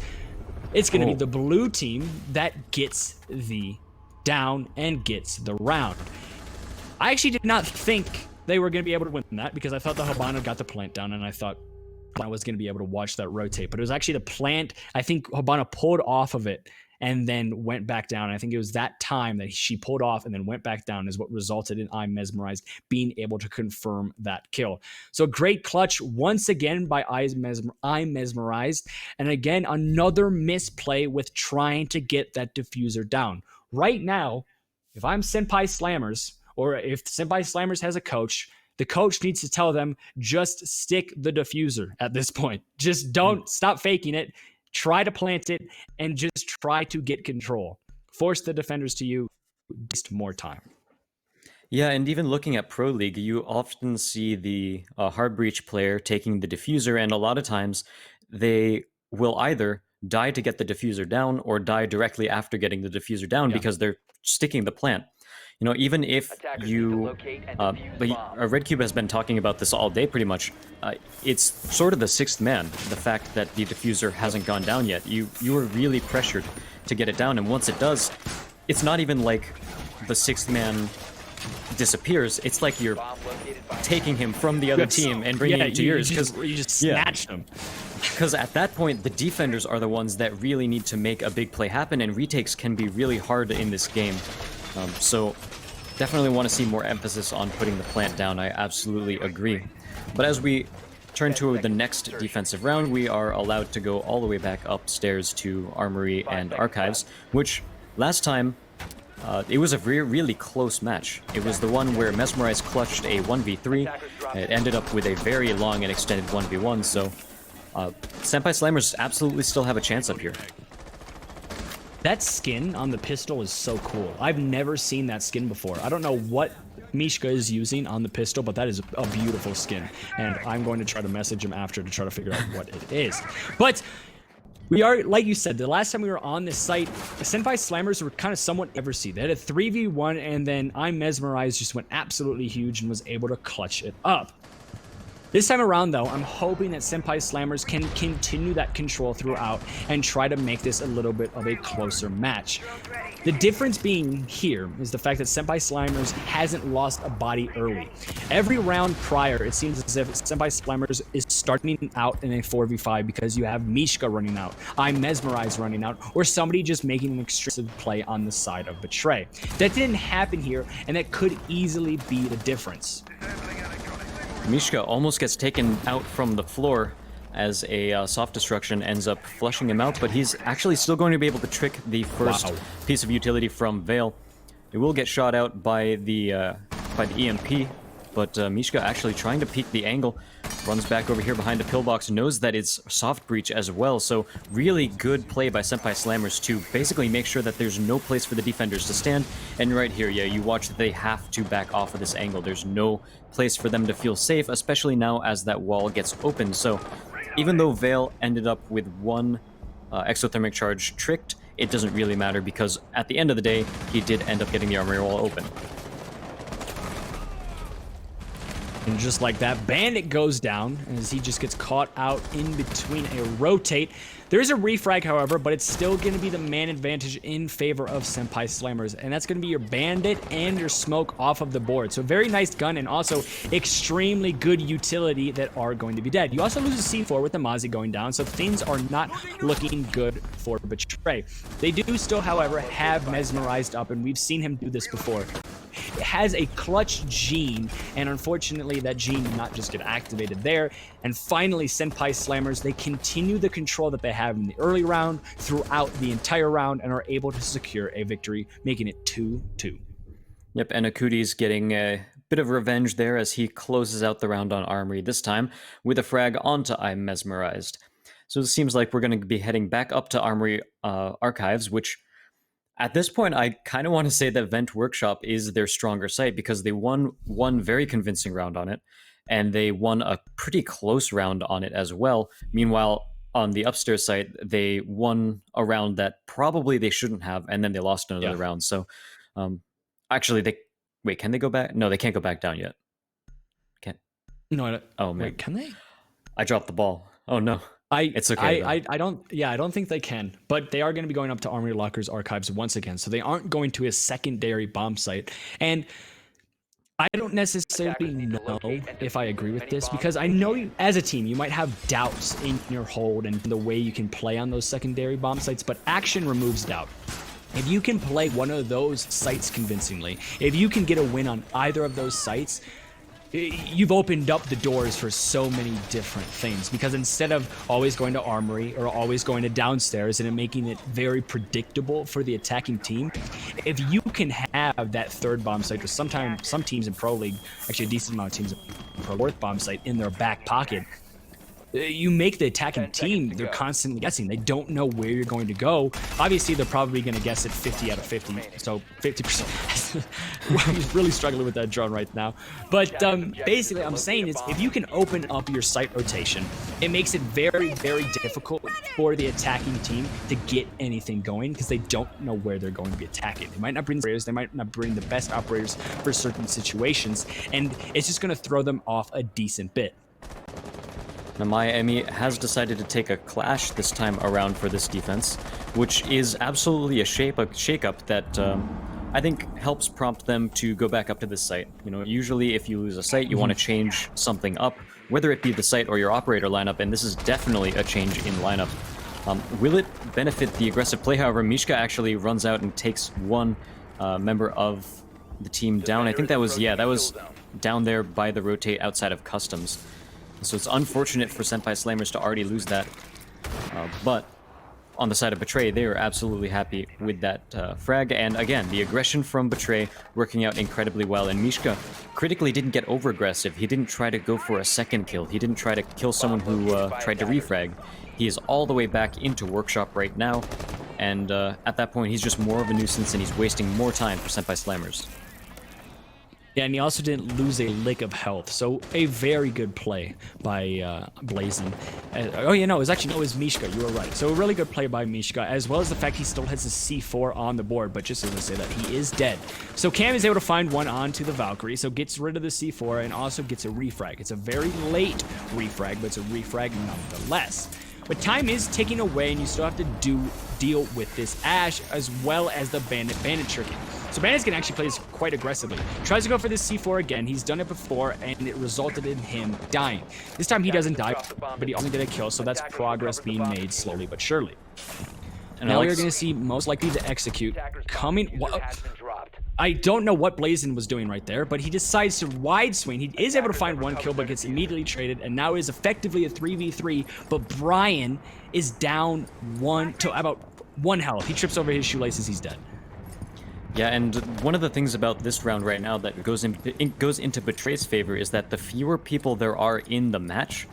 it's going to be the blue team that gets the down and gets the round. I actually did not think they were going to be able to win that, because I thought the Habana got the plant down, and I thought I was going to be able to watch that rotate. But it was actually the plant. I think Habana pulled off of it and then went back down. I think it was that time that she pulled off and then went back down is what resulted in I'm Mesmerized being able to confirm that kill. So great clutch once again by I'm Mesmerized. And again, another misplay with trying to get that diffuser down. Right now, if I'm Senpai Slammers, or if Senpai Slammers has a coach, the coach needs to tell them, just stick the diffuser at this point. Just don't stop faking it. Try to plant it and just try to get control. Force the defenders to you, waste more time. Yeah, and even looking at Pro League, you often see the hard breach player taking the diffuser, and a lot of times they will either die to get the diffuser down or die directly after getting the diffuser down Yeah. because they're sticking the plant. You know, even if Attackers need to you, locate and defuse but bombs. Red Cube has been talking about this all day, pretty much. It's sort of the sixth man, the fact that the diffuser hasn't gone down yet. You are really pressured to get it down, and once it does, it's not even like the sixth man disappears. It's like you're Bomb located by taking him from the other team and bringing him to yours. You just snatched him. Because at that point, the defenders are the ones that really need to make a big play happen, and retakes can be really hard in this game. So definitely want to see more emphasis on putting the plant down. I absolutely agree. But as we turn to the next defensive round, we are allowed to go all the way back upstairs to Armory and Archives, which last time it was a really close match. It was the one where Mesmerize clutched a 1v3. It ended up with a very long and extended 1v1, so Senpai Slammers absolutely still have a chance up here. That skin on the pistol is so cool. I've never seen that skin before. I don't know what Mishka is using on the pistol, but that is a beautiful skin. And I'm going to try to message him after to try to figure out what it is. But we are, like you said, the last time we were on this site, the Senpai Slammers were kind of somewhat ever-see. They had a 3v1, and then I'm Mesmerized just went absolutely huge and was able to clutch it up. This time around, though, I'm hoping that Senpai Slammers can continue that control throughout and try to make this a little bit of a closer match. The difference being here is the fact that Senpai Slammers hasn't lost a body early. Every round prior, it seems as if Senpai Slammers is starting out in a 4v5 because you have Mishka running out, I'm Mesmerized running out, or somebody just making an extreme play on the side of Betray. That didn't happen here, and that could easily be the difference. Mishka almost gets taken out from the floor as a soft destruction ends up flushing him out, but he's actually still going to be able to trick the first piece of utility from Vale. It will get shot out by the EMP, but Mishka actually trying to peek the angle, runs back over here behind the pillbox, knows that it's soft breach as well, so really good play by Senpai Slammers to basically make sure that there's no place for the defenders to stand, and right here, yeah, you watch that they have to back off of this angle. There's no place for them to feel safe, especially now as that wall gets open, so even though Vale ended up with one exothermic charge tricked, it doesn't really matter because at the end of the day, he did end up getting the armory wall open. And just like that, Bandit goes down as he just gets caught out in between a rotate. There is a refrag, however, but it's still going to be the man advantage in favor of Senpai Slammers. And that's going to be your Bandit and your Smoke off of the board. So very nice gun and also extremely good utility that are going to be dead. You also lose a C4 with the Mozzie going down, so things are not looking good for Betray. They do still, however, have Mesmerized up, and we've seen him do this before. It has a clutch gene, and unfortunately that gene did not just get activated there. And finally, Senpai Slammers, they continue the control that they have in the early round throughout the entire round and are able to secure a victory, making it 2-2. Yep, and Akuti's getting a bit of revenge there as he closes out the round on Armory, this time with a frag onto I'm Mesmerized. So it seems like we're going to be heading back up to Armory Archives, which at this point, I kind of want to say that Vent Workshop is their stronger site because they won one very convincing round on it, and they won a pretty close round on it as well. Meanwhile, on the upstairs site, they won a round that probably they shouldn't have, and then they lost another round. So, actually, can they go back? No, they can't go back down yet. Can't. No, oh man, wait, can they? I dropped the ball. Oh no. It's okay. I don't think they can, but they are going to be going up to Armory Lockers Archives once again, so they aren't going to a secondary bomb site. And I don't necessarily know if I agree with this because I know you, as a team, you might have doubts in your hold and the way you can play on those secondary bomb sites, but action removes doubt. If you can play one of those sites convincingly, if you can get a win on either of those sites, you've opened up the doors for so many different things, because instead of always going to Armory or always going to downstairs and making it very predictable for the attacking team, if you can have that third bomb site, or sometimes some teams in Pro League, actually a decent amount of teams in Pro fourth bomb site in their back pocket, you make the attacking team, they're constantly guessing. They don't know where you're going to go. Obviously, they're probably going to guess at 50 out of 50, so 50%. I'm really struggling with that drone right now. But basically, I'm saying is if you can open up your site rotation, it makes it very, very difficult for the attacking team to get anything going because they don't know where they're going to be attacking. They might not bring the operators, they might not bring the best operators for certain situations, and it's just going to throw them off a decent bit. Now, Miami has decided to take a clash this time around for this defense, which is absolutely a shake-up that I think helps prompt them to go back up to this site. You know, usually if you lose a site, you want to change something up, whether it be the site or your operator lineup, and this is definitely a change in lineup. Will it benefit the aggressive play? However, Mishka actually runs out and takes one member of the team down. I think that was down there by the rotate outside of customs. So it's unfortunate for Senpai Slammers to already lose that, but on the side of Betray, they are absolutely happy with that frag, and again, the aggression from Betray working out incredibly well, and Mishka critically didn't get over-aggressive. He didn't try to go for a second kill. He didn't try to kill someone who tried to refrag. He is all the way back into Workshop right now, and at that point, he's just more of a nuisance, and he's wasting more time for Senpai Slammers. Yeah, and he also didn't lose a lick of health, so a very good play by Blazin. Oh yeah, no, it was Mishka, you were right. So a really good play by Mishka, as well as the fact he still has a C4 on the board, but just as I say that, he is dead. So Cam is able to find one onto the Valkyrie, so gets rid of the C4 and also gets a refrag. It's a very late refrag, but it's a refrag nonetheless. But time is ticking away, and you still have to deal with this Ashe, as well as the Bandit tricking. So Bandit's gonna actually play this quite aggressively. Tries to go for this C4 again. He's done it before, and it resulted in him dying. This time he doesn't die, but he only did a kill, so that's progress being made slowly but surely. And now we're gonna see most likely the execute coming. I don't know what Blazin was doing right there, but he decides to wide swing. He is able to find one kill, but gets immediately traded, and now is effectively a 3v3, but Brian is down about 1 health. He trips over his shoelaces, he's dead. Yeah, and one of the things about this round right now that goes into Betray's favor is that the fewer people there are in the match,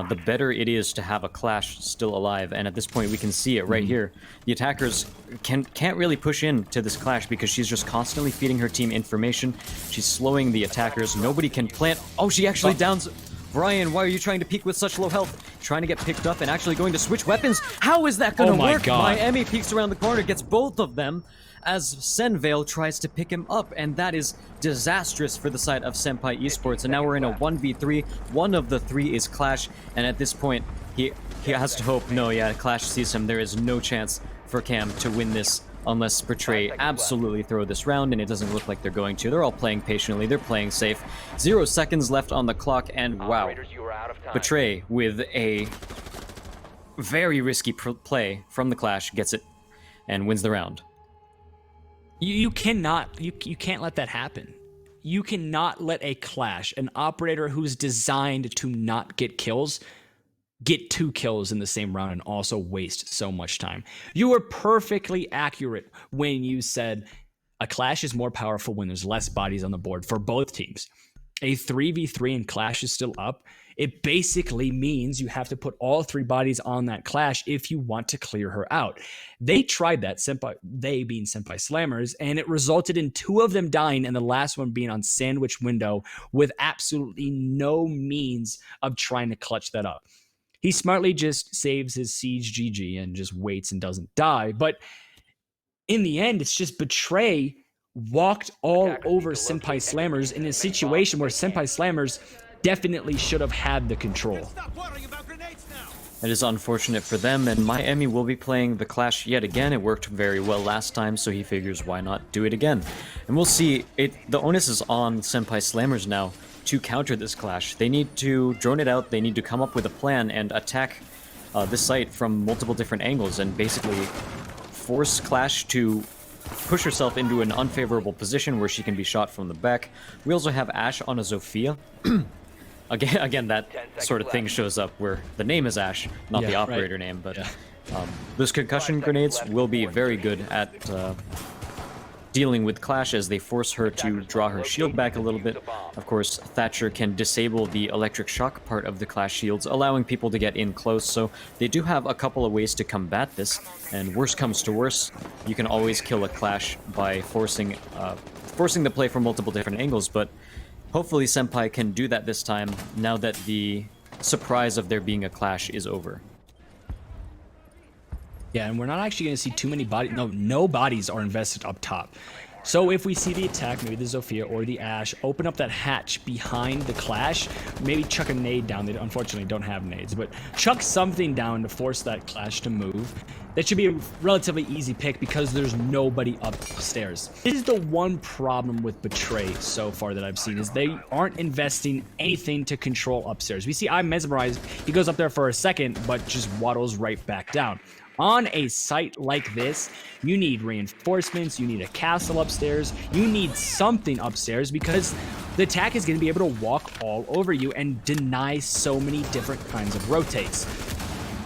the better it is to have a clash still alive. And at this point, we can see it right here. The attackers can't really push into this clash because she's just constantly feeding her team information. She's slowing the attackers. Nobody can plant. Oh, she actually downs. Brian, why are you trying to peek with such low health? Trying to get picked up and actually going to switch weapons. How is that going to work? Miami peeks around the corner, gets both of them, as Senvale tries to pick him up, and that is disastrous for the side of Senpai Esports. And now we're in a 1v3. One of the three is Clash, and at this point, he has to hope. No, yeah, Clash sees him. There is no chance for Cam to win this unless Betray absolutely throw this round, and it doesn't look like they're going to. They're all playing patiently. They're playing safe. 0 seconds left on the clock, and wow. Betray, with a very risky play from the Clash, gets it and wins the round. You can't let that happen. You cannot let a Clash, an operator who's designed to not get kills, get 2 kills in the same round and also waste so much time. You were perfectly accurate when you said a Clash is more powerful when there's less bodies on the board for both teams. A 3v3 and Clash is still up. It basically means you have to put all 3 bodies on that Clash if you want to clear her out. They tried that, they being Senpai Slammers, and it resulted in 2 of them dying and the last one being on Sandwich Window with absolutely no means of trying to clutch that up. He smartly just saves his Siege GG and just waits and doesn't die. But in the end, it's just Betray walked all over Senpai Slammers in a situation where Senpai Slammers definitely should have had the control. It is unfortunate for them, and Miami will be playing the Clash yet again. It worked very well last time, so he figures why not do it again. And we'll see. The onus is on Senpai Slammers now to counter this Clash. They need to drone it out, they need to come up with a plan and attack this site from multiple different angles and basically force Clash to push herself into an unfavorable position where she can be shot from the back. We also have Ashe on a Zofia. Again, that sort of thing shows up where the name is Ashe, not the operator name, but those concussion grenades will be very good at dealing with Clash as they force her to draw her shield back a little bit. Of course, Thatcher can disable the electric shock part of the Clash shields, allowing people to get in close, so they do have a couple of ways to combat this, and worst comes to worst, you can always kill a Clash by forcing the play from multiple different angles, but hopefully Senpai can do that this time, now that the surprise of there being a Clash is over. Yeah, and we're not actually going to see too many bodies. No bodies are invested up top. So if we see the attack, maybe the Zofia or the Ashe, open up that hatch behind the Clash, maybe chuck a nade down. They unfortunately don't have nades, but chuck something down to force that Clash to move. That should be a relatively easy pick because there's nobody upstairs. This is the one problem with Betray so far that I've seen, is they aren't investing anything to control upstairs. We see I'm Mesmerized. He goes up there for a second, but just waddles right back down. On a site like this, you need reinforcements, you need a castle upstairs, you need something upstairs because the attack is going to be able to walk all over you and deny so many different kinds of rotates.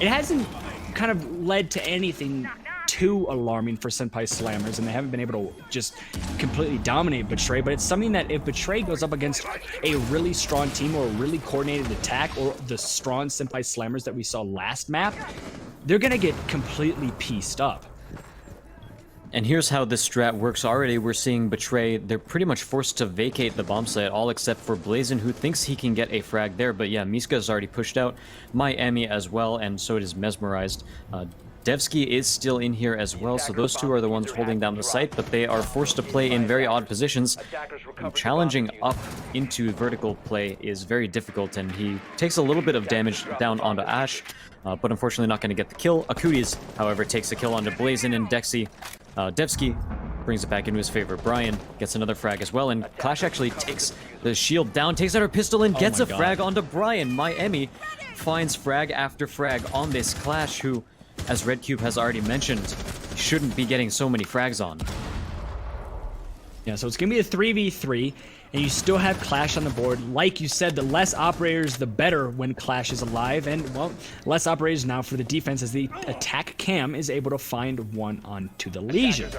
It hasn't kind of led to anything too alarming for Senpai Slammers, and they haven't been able to just completely dominate Betray, but it's something that if Betray goes up against a really strong team or a really coordinated attack or the strong Senpai Slammers that we saw last map, they're gonna get completely pieced up. And here's how this strat works already. We're seeing Betray, they're pretty much forced to vacate the bomb site, all except for Blazin, who thinks he can get a frag there, but yeah, Miska's already pushed out, Miami as well, and so it is Mesmerized. Devsky is still in here as well, so those two are the ones holding down the site, but they are forced to play in very odd positions. Challenging up into vertical play is very difficult, and he takes a little bit of damage down onto Ashe, but unfortunately not going to get the kill. Akutis, however, takes a kill onto Blazin and Dexy. Devsky brings it back into his favor. Brian gets another frag as well, and Clash actually takes the shield down, takes out her pistol, and gets a frag onto Brian. Miami finds frag after frag on this Clash, who, as Red Cube has already mentioned, shouldn't be getting so many frags on. Yeah, so it's going to be a 3v3, and you still have Clash on the board. Like you said, the less operators, the better when Clash is alive, and, well, less operators now for the defense as the attack cam is able to find one onto the Legion.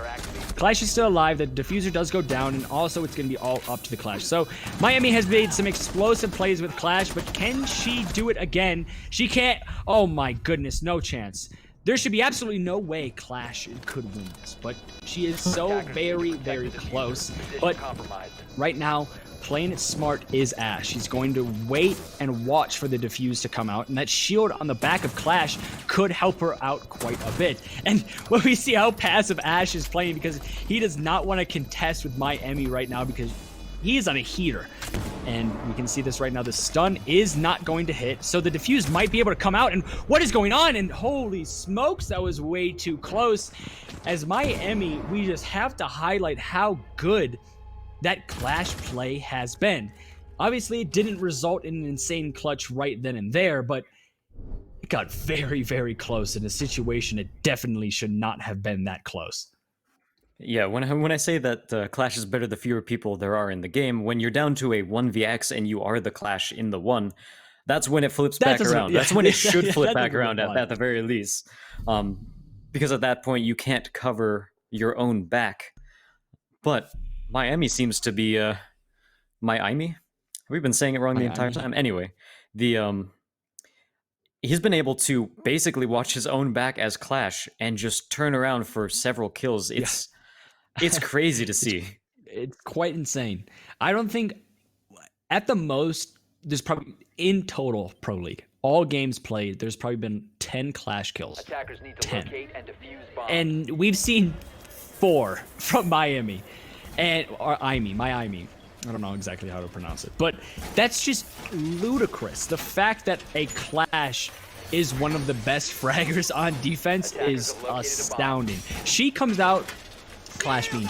Clash is still alive, the diffuser does go down, and also it's going to be all up to the Clash. So, Miami has made some explosive plays with Clash, but can she do it again? She can't. Oh my goodness, no chance. There should be absolutely no way Clash could win this, but she is so very, very close. But right now, playing it smart is Ashe. She's going to wait and watch for the defuse to come out, and that shield on the back of Clash could help her out quite a bit. And when we see how passive Ashe is playing, because he does not want to contest with Miami right now because he is on a heater. And we can see this right now. The stun is not going to hit, so the defuse might be able to come out. And what is going on? And holy smokes, that was way too close. As Miami, we just have to highlight how good that Clash play has been. Obviously, it didn't result in an insane clutch right then and there, but it got very, very close in a situation it definitely should not have been that close. Yeah, when I say that Clash is better the fewer people there are in the game, when you're down to a 1vx and you are the Clash in the 1, that's when it flips back around. That's when it should flip back around at the very least. Because at that point, you can't cover your own back. But Miami seems to be... Miami? We've been saying it wrong the entire time. Anyway, he's been able to basically watch his own back as Clash and just turn around for several kills. It's crazy to see. It's quite insane. I don't think, at the most, there's probably, in total, Pro League, all games played, there's probably been 10 Clash kills. Attackers need to 10. locate and defuse bombs. And we've seen 4 from Miami. Or Miami. I don't know exactly how to pronounce it. But that's just ludicrous. The fact that a Clash is one of the best fraggers on defense is astounding. She comes out, Clash being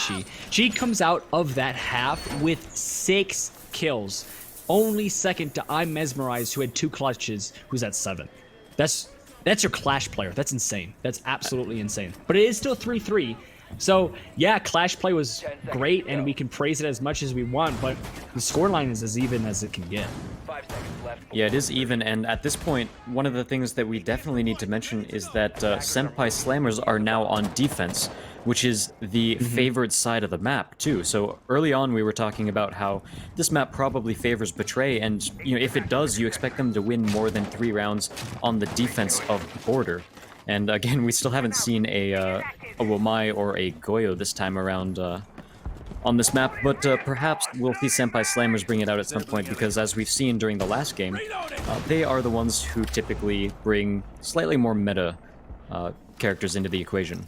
she comes out of that half with 6 kills. Only second to I'm Mesmerized, who had 2 clutches, who's at 7. That's your Clash player. That's insane. That's absolutely insane. But it is still 3-3. So, yeah, Clash play was great, and we can praise it as much as we want, but the scoreline is as even as it can get. 5 seconds left. Yeah, it is even, and at this point, one of the things that we definitely need to mention is that Senpai Slammers are now on defense, which is the favored side of the map too. So early on we were talking about how this map probably favors Betray, and if it does, you expect them to win more than 3 rounds on the defense of border. And again, we still haven't seen a Womai or a Goyo this time around on this map, but perhaps we'll see Senpai Slammers bring it out at some point, because as we've seen during the last game, they are the ones who typically bring slightly more meta characters into the equation.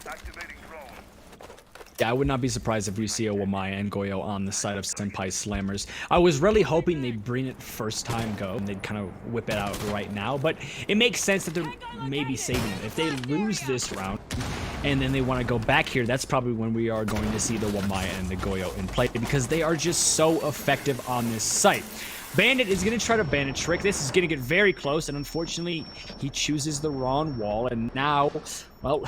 Yeah, I would not be surprised if we see a Wamaya and Goyo on the side of Senpai Slammers. I was really hoping they'd bring it first time go and they'd kind of whip it out right now, but it makes sense that they're maybe saving it. If they lose this round and then they want to go back here, that's probably when we are going to see the Wamaya and the Goyo in play, because they are just so effective on this site. Bandit is going to try to bandit trick. This is going to get very close, and unfortunately, he chooses the wrong wall, and now, well,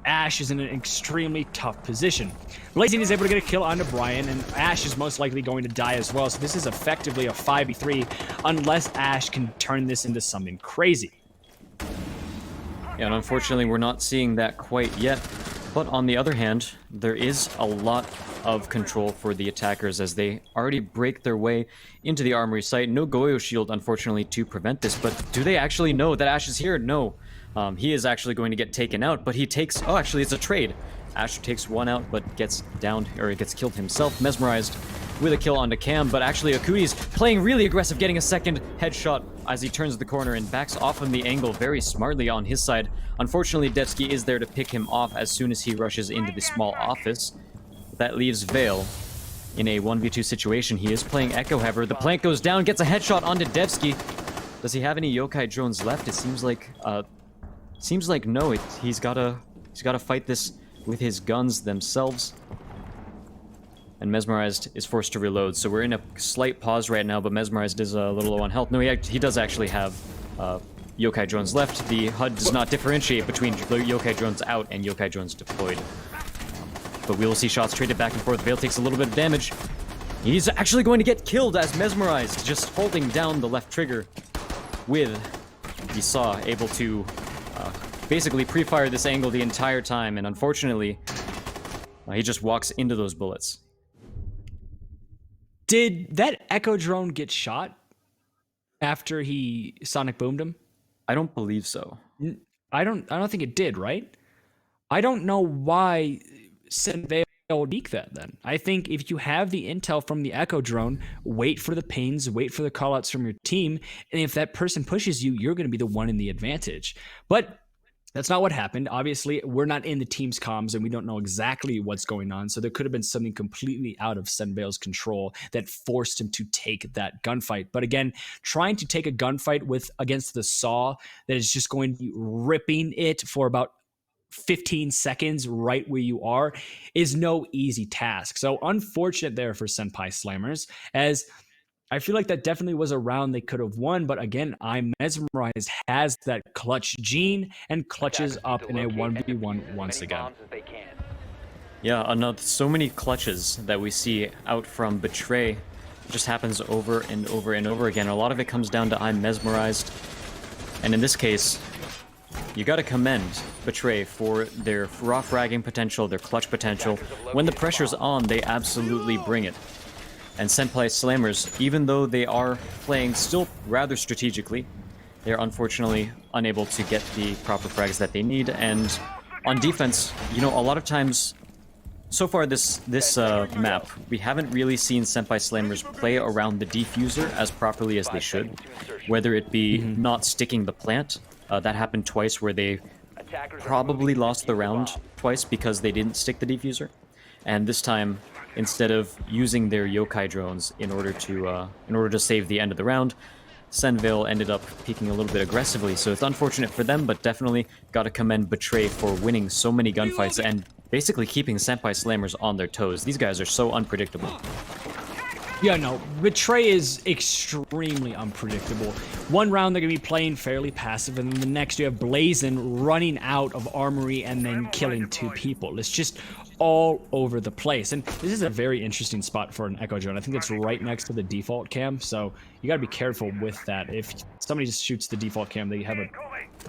Ash is in an extremely tough position. Blazing is able to get a kill onto Brian, and Ash is most likely going to die as well, so this is effectively a 5v3 unless Ash can turn this into something crazy. Yeah, and unfortunately we're not seeing that quite yet, but on the other hand, there is a lot of control for the attackers as they already break their way into the armory site. No Goyo shield, unfortunately, to prevent this, but do they actually know that Ash is here? No. He is actually going to get taken out, but he takes... Oh, actually, it's a trade. Ash takes one out, but gets downed, or gets killed himself. Mesmerized with a kill onto Cam, but actually Akui's playing really aggressive, getting a second headshot as he turns the corner and backs off from the angle very smartly on his side. Unfortunately, Devsky is there to pick him off as soon as he rushes into the small office. That leaves Vale in a 1v2 situation. He is playing Echo, however. The plank goes down, gets a headshot onto Devsky. Does he have any yokai drones left? It seems like no. He's gotta fight this with his guns themselves. And Mesmerized is forced to reload, so we're in a slight pause right now, but Mesmerized is a little low on health. No, he does actually have yokai drones left. The HUD does not differentiate between yokai drones out and yokai drones deployed. But we will see shots traded back and forth. Vale takes a little bit of damage. He's actually going to get killed as Mesmerized, just holding down the left trigger with the saw, able to basically pre-fire this angle the entire time, and unfortunately, he just walks into those bullets. Did that Echo drone get shot after he sonic boomed him? I don't believe so. I don't think it did, right? I don't know why Senvale would leak that then. I think if you have the intel from the Echo drone, wait for the pings, wait for the callouts from your team, and if that person pushes you, you're going to be the one in the advantage. But that's not what happened. Obviously, we're not in the team's comms and we don't know exactly what's going on. So there could have been something completely out of Senvale's control that forced him to take that gunfight. But again, trying to take a gunfight against the Saw that is just going to be ripping it for about 15 seconds right where you are is no easy task. So unfortunate there for Senpai Slammers, as I feel like that definitely was a round they could have won, but again, I'm Mesmerized has that clutch gene and clutches up in a 1v1 once again. Yeah, so many clutches that we see out from Betray. It just happens over and over and over again. A lot of it comes down to I'm Mesmerized. And in this case, you gotta commend Betray for their raw fragging potential, their clutch potential. When the pressure's on, they absolutely bring it. And Senpai Slammers, even though they are playing still rather strategically, they're unfortunately unable to get the proper frags that they need. And on defense, a lot of times, so far this map, we haven't really seen Senpai Slammers play around the defuser as properly as they should. Whether it be not sticking the plant, that happened twice where they probably lost the round twice because they didn't stick the defuser. And this time, instead of using their yokai drones in order to save the end of the round, Senvale ended up peeking a little bit aggressively, so it's unfortunate for them, but definitely gotta commend Betray for winning so many gunfights and basically keeping Senpai Slammers on their toes. These guys are so unpredictable. Yeah, no, Betray is extremely unpredictable. One round they're going to be playing fairly passive, and then the next you have Blazin running out of armory and then killing 2 people. It's just all over the place. And this is a very interesting spot for an Echo drone. I think it's right next to the default cam, so you got to be careful with that. If somebody just shoots the default cam, they have a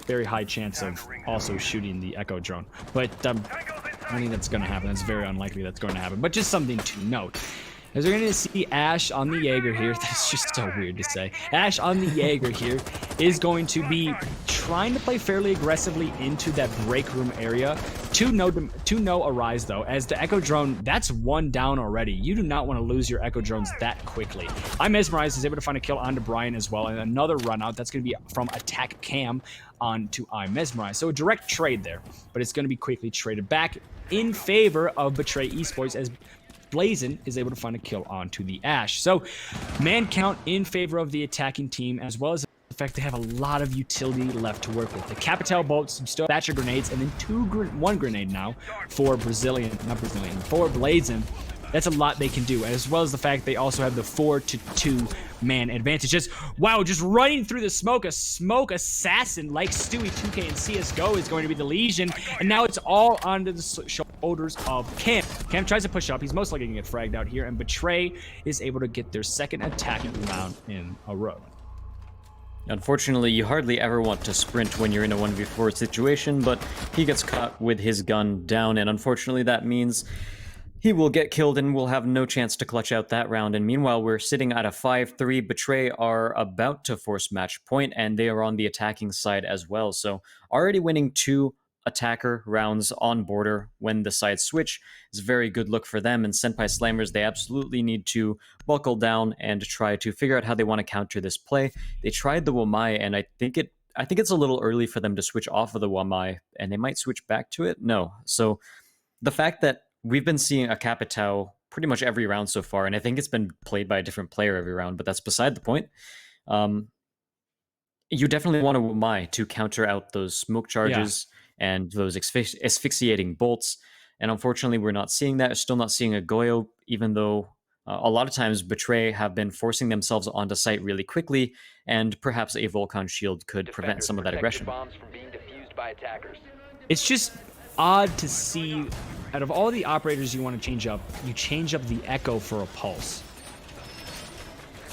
very high chance of also shooting the Echo drone. But I think that's going to happen. That's very unlikely that's going to happen. But just something to note. As we're going to see Ash on the Jaeger here. That's just so weird to say. Ash on the Jaeger here is going to be trying to play fairly aggressively into that break room area. To no arise, though, as the Echo Drone, that's one down already. You do not want to lose your Echo Drones that quickly. I Mesmerize is able to find a kill onto Brian as well, and another run out. That's going to be from Attack Cam onto I Mesmerize. So a direct trade there, but it's going to be quickly traded back in favor of Betray Esports as Blazin is able to find a kill onto the Ash. So man count in favor of the attacking team, as well as the fact they have a lot of utility left to work with. The Capital bolts, some still Thatcher grenades, and then one grenade now for for Blazin. That's a lot they can do, as well as the fact they also have the 4-to-2 man advantage. Just running through the smoke. A smoke assassin like Stewie 2K and CSGO is going to be the Legion, and now it's all onto the shoulders of Cam. Cam tries to push up. He's most likely going to get fragged out here, and Betray is able to get their second attacking round in a row. Unfortunately, you hardly ever want to sprint when you're in a 1v4 situation, but he gets caught with his gun down, and unfortunately that means he will get killed and will have no chance to clutch out that round. And meanwhile, we're sitting at a 5-3. Betray are about to force match point, and they are on the attacking side as well. So already winning 2 attacker rounds on border when the sides switch is a very good look for them. And Senpai Slammers, they absolutely need to buckle down and try to figure out how they want to counter this play. They tried the Wamai, and I think it's a little early for them to switch off of the Wamai, and they might switch back to it. No. So the fact that we've been seeing a Capitao pretty much every round so far, and I think it's been played by a different player every round, but that's beside the point. You definitely want a Wamai to counter out those smoke charges and those asphyxiating bolts, and unfortunately we're not seeing that. We're still not seeing a Goyo, even though a lot of times Betray have been forcing themselves onto site really quickly, and perhaps a Volcan shield could prevent some of that aggression. Bombs from being defused by attackers. It's just odd to see, out of all the operators you want to change up, you change up the Echo for a Pulse.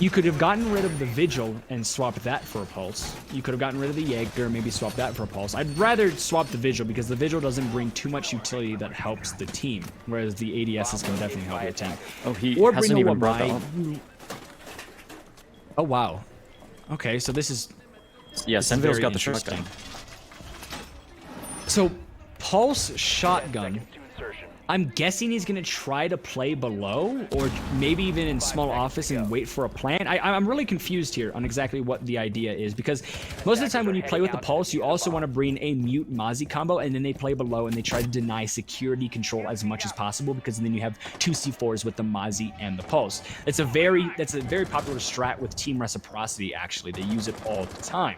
You could have gotten rid of the Vigil and swapped that for a Pulse. You could have gotten rid of the Jaeger, maybe swap that for a Pulse. I'd rather swap the Vigil because the Vigil doesn't bring too much utility that helps the team, whereas the ADSs can definitely help your team. Oh, he hasn't even brought that up. Oh, wow. Okay, so this is... Yeah, Senveil's got the shotgun. So, Pulse Shotgun, I'm guessing he's going to try to play below, or maybe even in small office and wait for a plant. I'm really confused here on exactly what the idea is, because most of the time when you play with the Pulse, you also want to bring a Mute Mozzie combo, and then they play below and they try to deny security control as much as possible, because then you have 2 C4s with the Mozzie and the Pulse. That's a very popular strat with Team Reciprocity, actually. They use it all the time.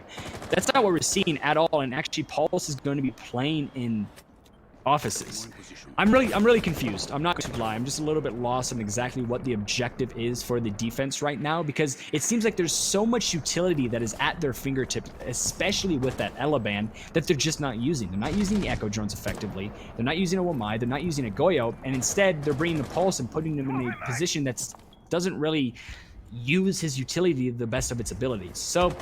That's not what we're seeing at all, and actually Pulse is going to be playing in offices. I'm really confused. I'm not going to lie. I'm just a little bit lost on exactly what the objective is for the defense right now, because it seems like there's so much utility that is at their fingertips, especially with that Eleban, that they're just not using. They're not using the Echo Drones effectively. They're not using a Wamai. They're not using a Goyo, and instead they're bringing the Pulse and putting them in a position that doesn't really use his utility to the best of its abilities. So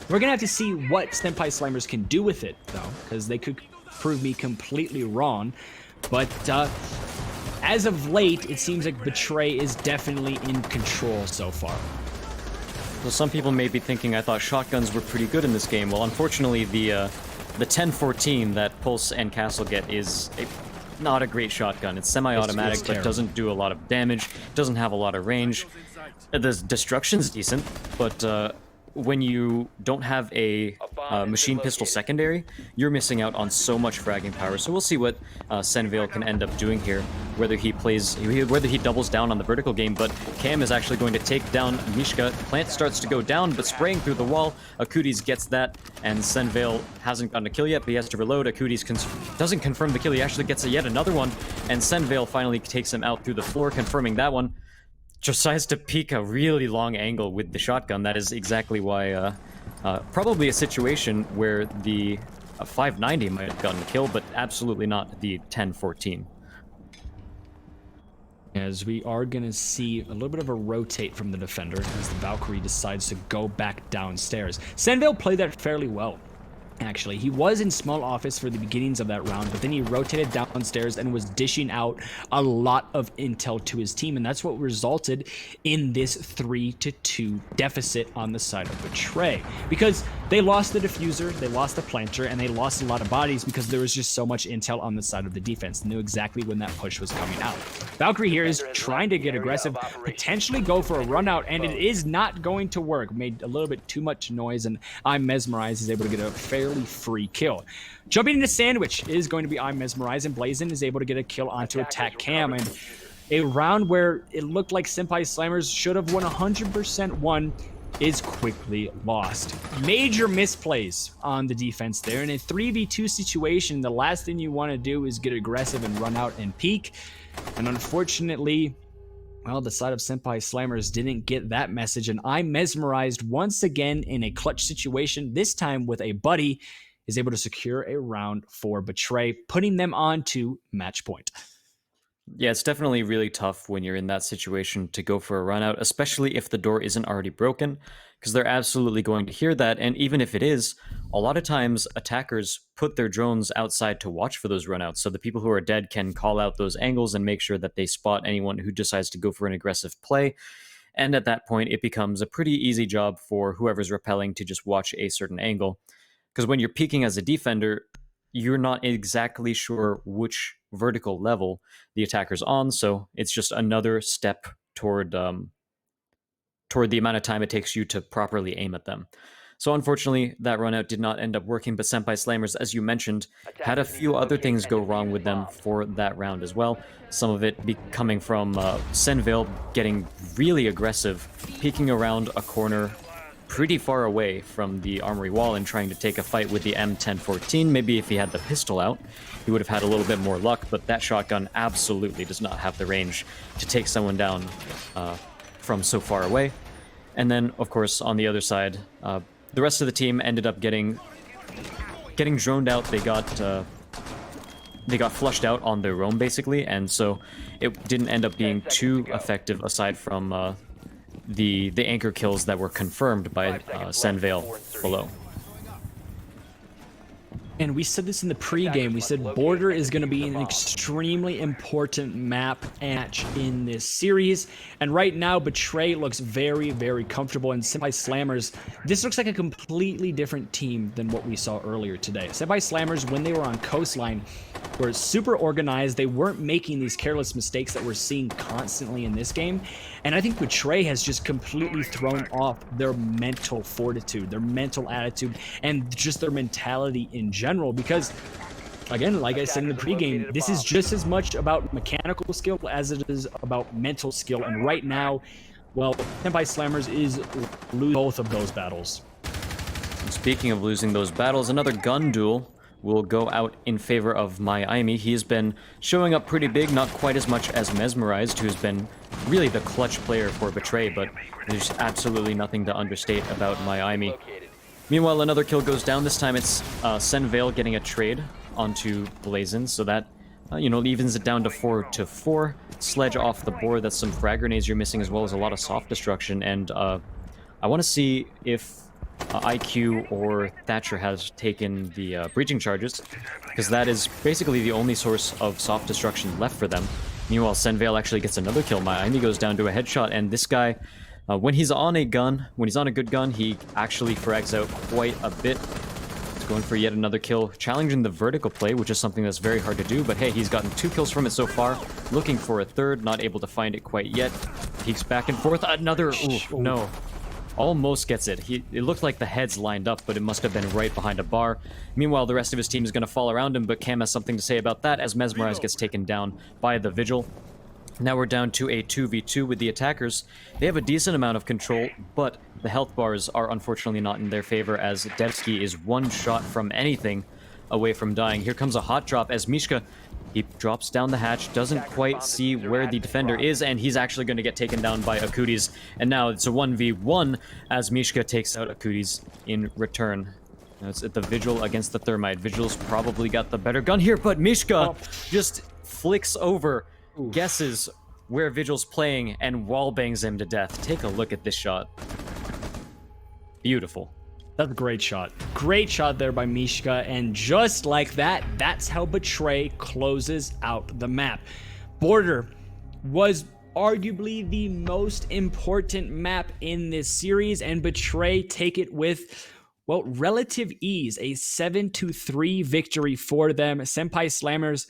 we're gonna have to see what Senpai Slammers can do with it, though, because they could prove me completely wrong. But as of late, it seems like Betray is definitely in control so far. Well, some people may be thinking I thought shotguns were pretty good in this game. Well, unfortunately, the 1014 that Pulse and Castle get is not a great shotgun. It's semi-automatic, but doesn't do a lot of damage, doesn't have a lot of range. The destruction's decent, but when you don't have a machine pistol secondary, you're missing out on so much fragging power. So we'll see what Senveil can end up doing here, whether he doubles down on the vertical game. But Cam is actually going to take down Mishka. Plant starts to go down, but spraying through the wall, Akutis gets that, and Senveil hasn't gotten a kill yet, but he has to reload. Akutis doesn't confirm the kill. He actually gets yet another one, and Senveil finally takes him out through the floor, confirming that one. Just tries to peek a really long angle with the shotgun. That is exactly why, probably a situation where the 590 might have gotten a kill, but absolutely not the 1014. As we are going to see a little bit of a rotate from the defender as the Valkyrie decides to go back downstairs. Senveil played that fairly well. Actually, he was in small office for the beginnings of that round, but then he rotated downstairs and was dishing out a lot of intel to his team, and that's what resulted in this 3-2 deficit on the side of Betray, because they lost the diffuser, they lost the planter, and they lost a lot of bodies because there was just so much intel on the side of the defense. They knew exactly when that push was coming out. Valkyrie here is trying to get aggressive, potentially go for a run out, and it is not going to work. Made a little bit too much noise, and I'm Mesmerized is able to get a fairly free kill. Jumping into Sandwich is going to be I'm Mesmerized, and Blazin is able to get a kill onto Attack Cam, and a round where it looked like Senpai Slammers should have won 100% won is quickly lost. Major misplays on the defense there. In a 3v2 situation, the last thing you want to do is get aggressive and run out and peek, and unfortunately, well, the side of Senpai Slammers didn't get that message, and I'm Mesmerized once again in a clutch situation, this time with a buddy, is able to secure a round for Betray, putting them on to match point. Yeah, it's definitely really tough when you're in that situation to go for a run out, especially if the door isn't already broken, because they're absolutely going to hear that, and even if it is, a lot of times attackers put their drones outside to watch for those runouts, so the people who are dead can call out those angles and make sure that they spot anyone who decides to go for an aggressive play, and at that point it becomes a pretty easy job for whoever's repelling to just watch a certain angle, because when you're peeking as a defender, you're not exactly sure which vertical level the attacker's on, so it's just another step toward the amount of time it takes you to properly aim at them. So unfortunately, that run out did not end up working, but Senpai Slammers, as you mentioned, had a few other things go wrong with them for that round as well. Some of it coming from Senvale getting really aggressive, peeking around a corner pretty far away from the armory wall and trying to take a fight with the M1014. Maybe if he had the pistol out, he would have had a little bit more luck, but that shotgun absolutely does not have the range to take someone down from so far away. And then, of course, on the other side, the rest of the team ended up getting droned out. They got flushed out on their own, basically, and so it didn't end up being too effective aside from the anchor kills that were confirmed by Senvale below. And we said this in the pregame, we said Border is going to be an extremely important map match in this series. And right now, Betray looks very, very comfortable. And Senpai Slammers, this looks like a completely different team than what we saw earlier today. Senpai Slammers, when they were on Coastline, were super organized. They weren't making these careless mistakes that we're seeing constantly in this game. And I think Betray has just completely thrown off their mental fortitude, their mental attitude, and just their mentality in general. Because, again, like I said in the pregame, this is just as much about mechanical skill as it is about mental skill. And right now, well, Senpai Slammers is losing both of those battles. And speaking of losing those battles, another gun duel will go out in favor of Miami. He has been showing up pretty big, not quite as much as Mesmerized, who's been really the clutch player for Betray, but there's absolutely nothing to understate about Miami. Meanwhile, another kill goes down. This time it's Senvale getting a trade onto Blazin, so that evens it down to 4-4. Sledge off the board. That's some frag grenades you're missing, as well as a lot of soft destruction. And I want to see if IQ or Thatcher has taken the breaching charges, because that is basically the only source of soft destruction left for them. Meanwhile, Senvale actually gets another kill. Miami goes down to a headshot, and this guy, when he's on a good gun, he actually frags out quite a bit. He's going for yet another kill, challenging the vertical play, which is something that's very hard to do, but hey, he's gotten 2 kills from it so far, looking for a third, not able to find it quite yet. Peeks back and forth, another, no. Almost gets it. It looked like the heads lined up, but it must have been right behind a bar. Meanwhile, the rest of his team is going to fall around him, but Cam has something to say about that as Mesmerize gets taken down by the Vigil. Now we're down to a 2v2 with the attackers. They have a decent amount of control, but the health bars are unfortunately not in their favor, as Devsky is one shot from anything away from dying. Here comes a hot drop as Mishka, he drops down the hatch, doesn't quite see where the defender is, and he's actually going to get taken down by Akutis. And now it's a 1v1 as Mishka takes out Akutis in return. Now it's at the Vigil against the Thermite. Vigil's probably got the better gun here, but Mishka just flicks over, guesses where Vigil's playing, and wallbangs him to death. Take a look at this shot. Beautiful. That's a great shot. Great shot there by Mishka. And just like that, that's how Betray closes out the map. Border was arguably the most important map in this series, and Betray take it with, well, relative ease. A 7-3 victory for them. Senpai Slammers,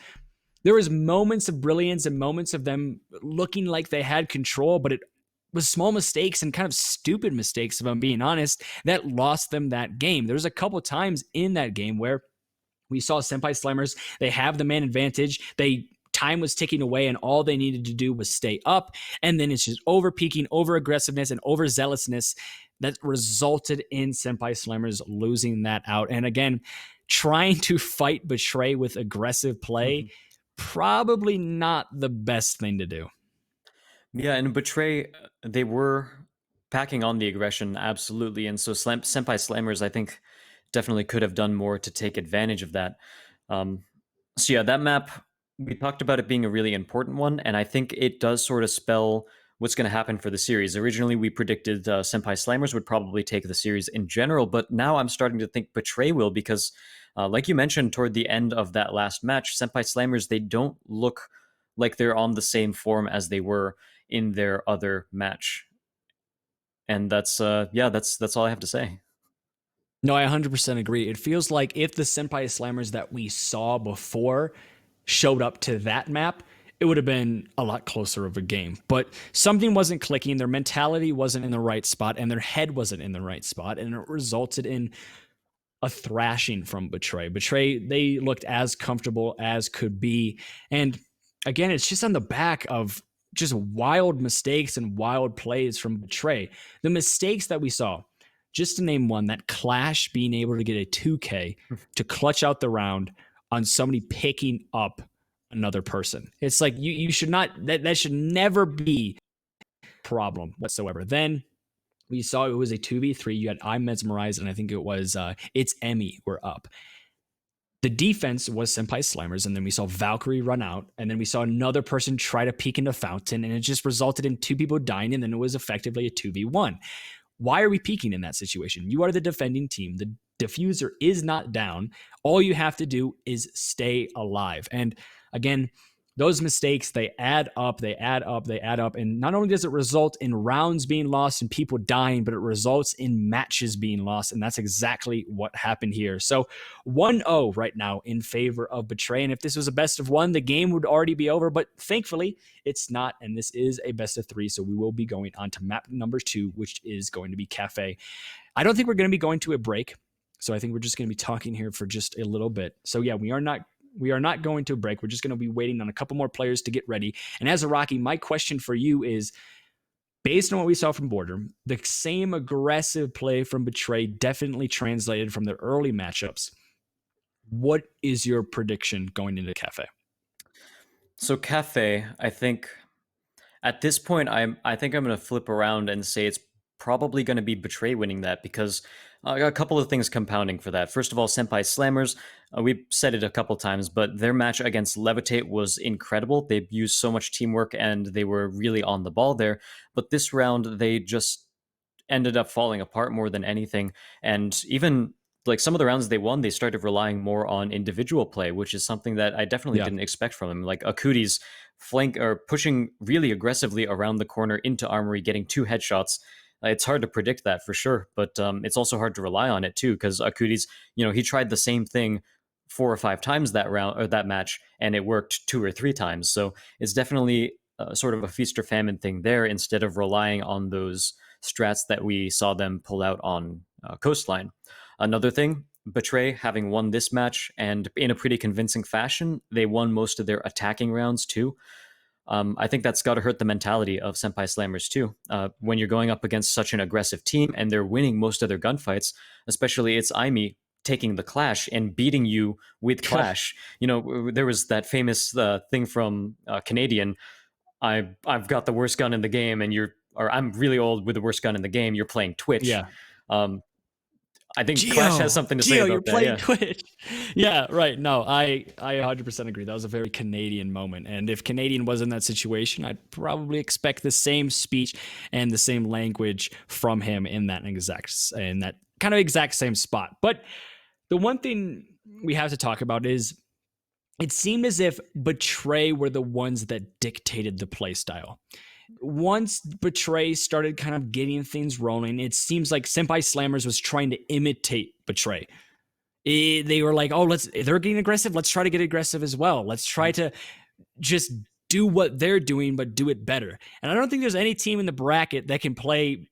there was moments of brilliance and moments of them looking like they had control, but it was small mistakes and kind of stupid mistakes, if I'm being honest, that lost them that game. There was a couple times in that game where we saw Senpai Slammers, they have the man advantage. Time was ticking away, and all they needed to do was stay up. And then it's just over peaking, over aggressiveness, and over zealousness that resulted in Senpai Slammers losing that out. And again, trying to fight Betray with aggressive play, probably not the best thing to do. Yeah, and Betray, they were packing on the aggression, absolutely. And so Senpai Slammers, I think, definitely could have done more to take advantage of that. So yeah, that map, we talked about it being a really important one, and I think it does sort of spell what's going to happen for the series. Originally, we predicted Senpai Slammers would probably take the series in general, but now I'm starting to think Betray will, because like you mentioned toward the end of that last match, Senpai Slammers, they don't look like they're on the same form as they were in their other match. And that's all I have to say. No, I 100% agree. It feels like if the Senpai Slammers that we saw before showed up to that map, it would have been a lot closer of a game. But something wasn't clicking, their mentality wasn't in the right spot, and their head wasn't in the right spot, and it resulted in a thrashing from Betray. Betray, they looked as comfortable as could be. And again, it's just on the back of just wild mistakes and wild plays from Betray. The mistakes that we saw, just to name one, that Clash being able to get a 2K to clutch out the round on somebody picking up another person. It's like you should not, that should never be a problem whatsoever. Then we saw it was a 2v3. You had I'm Mesmerized, and I think it was It's Emmy were up. The defense was Senpai Slammers, and then we saw Valkyrie run out, and then we saw another person try to peek into Fountain, and it just resulted in two people dying, and then it was effectively a 2v1. Why are we peeking in that situation? You are the defending team. The diffuser is not down. All you have to do is stay alive. And again, those mistakes, they add up, they add up, they add up. And not only does it result in rounds being lost and people dying, but it results in matches being lost. And that's exactly what happened here. So 1-0 right now in favor of Betray. And if this was a best of one, the game would already be over. But thankfully, it's not. And this is a best of three. So we will be going on to map number 2, which is going to be Cafe. I don't think we're going to be going to a break. So I think we're just going to be talking here for just a little bit. So yeah, we are not going to a break. We're just going to be waiting on a couple more players to get ready. And as a Rocky, my question for you is, based on what we saw from Border, the same aggressive play from Betray definitely translated from the early matchups. What is your prediction going into Cafe? So Cafe, I think at this point, I think I'm going to flip around and say it's probably going to be Betray winning that, because a couple of things compounding for that. First of all, Senpai Slammers, we've said it a couple times, but their match against Levitate was incredible. They used so much teamwork and they were really on the ball there. But this round, they just ended up falling apart more than anything. And even like some of the rounds they won, they started relying more on individual play, which is something that I definitely didn't expect from them. Like Akuti's flank or pushing really aggressively around the corner into Armory, getting 2 headshots. It's hard to predict that for sure, but it's also hard to rely on it too, because Akuti's, he tried the same thing 4 or 5 times that round or that match, and it worked 2 or 3 times. So it's definitely sort of a feast or famine thing there, instead of relying on those strats that we saw them pull out on Coastline. Another thing, Betray, having won this match, and in a pretty convincing fashion, they won most of their attacking rounds too. I think that's got to hurt the mentality of Senpai Slammers too. When you're going up against such an aggressive team and they're winning most of their gunfights, especially it's Aimi taking the Clash and beating you with Clash. There was that famous thing from Canadian, I've got the worst gun in the game, and I'm really old with the worst gun in the game. You're playing Twitch. Yeah. I think Clash has something to say about you're that. Playing Twitch. Yeah, right. No, I 100% agree. That was a very Canadian moment. And if Canadian was in that situation, I'd probably expect the same speech and the same language from him in that kind of exact same spot. But the one thing we have to talk about is it seemed as if Betray were the ones that dictated the playstyle. Once Betray started kind of getting things rolling, it seems like Senpai Slammers was trying to imitate Betray. They were like, oh, they're getting aggressive. Let's try to get aggressive as well. Let's try to just do what they're doing, but do it better. And I don't think there's any team in the bracket that can play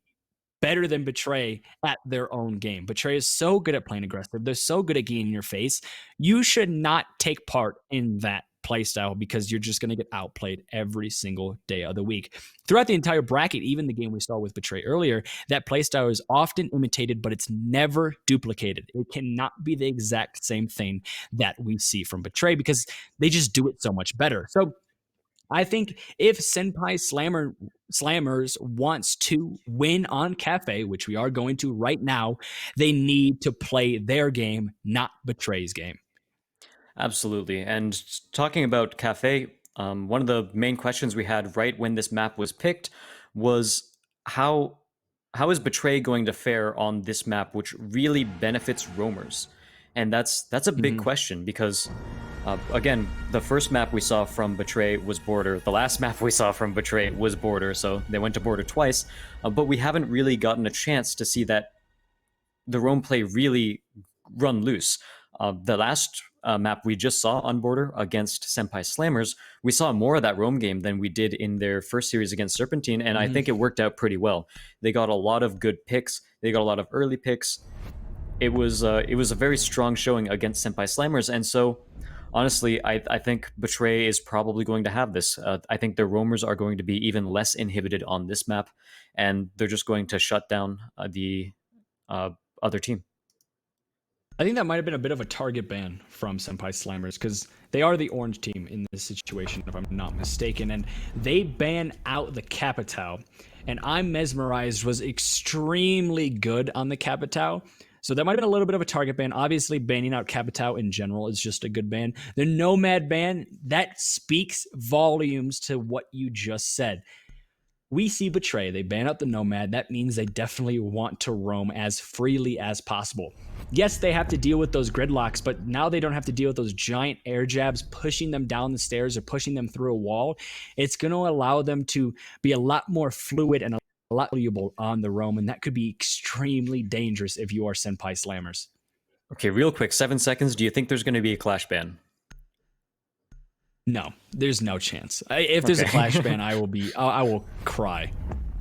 better than Betray at their own game. Betray is so good at playing aggressive. They're so good at getting in your face. You should not take part in that playstyle because you're just going to get outplayed every single day of the week. Throughout the entire bracket, even the game we saw with Betray earlier, that playstyle is often imitated, but it's never duplicated. It cannot be the exact same thing that we see from Betray because they just do it so much better. So I think if Senpai Slammers wants to win on Cafe, which we are going to right now, they need to play their game, not Betray's game. Absolutely. And talking about Cafe, one of the main questions we had right when this map was picked was how is Betray going to fare on this map, which really benefits roamers? And that's a big question because, again, the first map we saw from Betray was Border. The last map we saw from Betray was Border, so they went to Border twice. But we haven't really gotten a chance to see that the roam play really run loose. The last map we just saw on Border against Senpai Slammers, we saw more of that roam game than we did in their first series against Serpentine, and I think it worked out pretty well. They got a lot of good picks. They got a lot of early picks. It was a very strong showing against Senpai Slammers, and so honestly, I think Betray is probably going to have this. I think the roamers are going to be even less inhibited on this map, and they're just going to shut down the other team. I think that might have been a bit of a target ban from Senpai Slammers because they are the orange team in this situation, if I'm not mistaken, and they ban out the Capitao, and I'm Mesmerized was extremely good on the Capitao. So that might have been a little bit of a target ban. Obviously, banning out Capitao in general is just a good ban. The Nomad ban, that speaks volumes to what you just said. We see Betray. They ban out the Nomad. That means they definitely want to roam as freely as possible. Yes, they have to deal with those gridlocks, but now they don't have to deal with those giant air jabs pushing them down the stairs or pushing them through a wall. It's going to allow them to be a lot more fluid and a lot valuable on the roam, and that could be extremely dangerous if you are Senpai Slammers. Okay, real quick, 7 seconds. Do you think there's going to be a clash ban? No, there's no chance. If there's a clash ban, I will cry.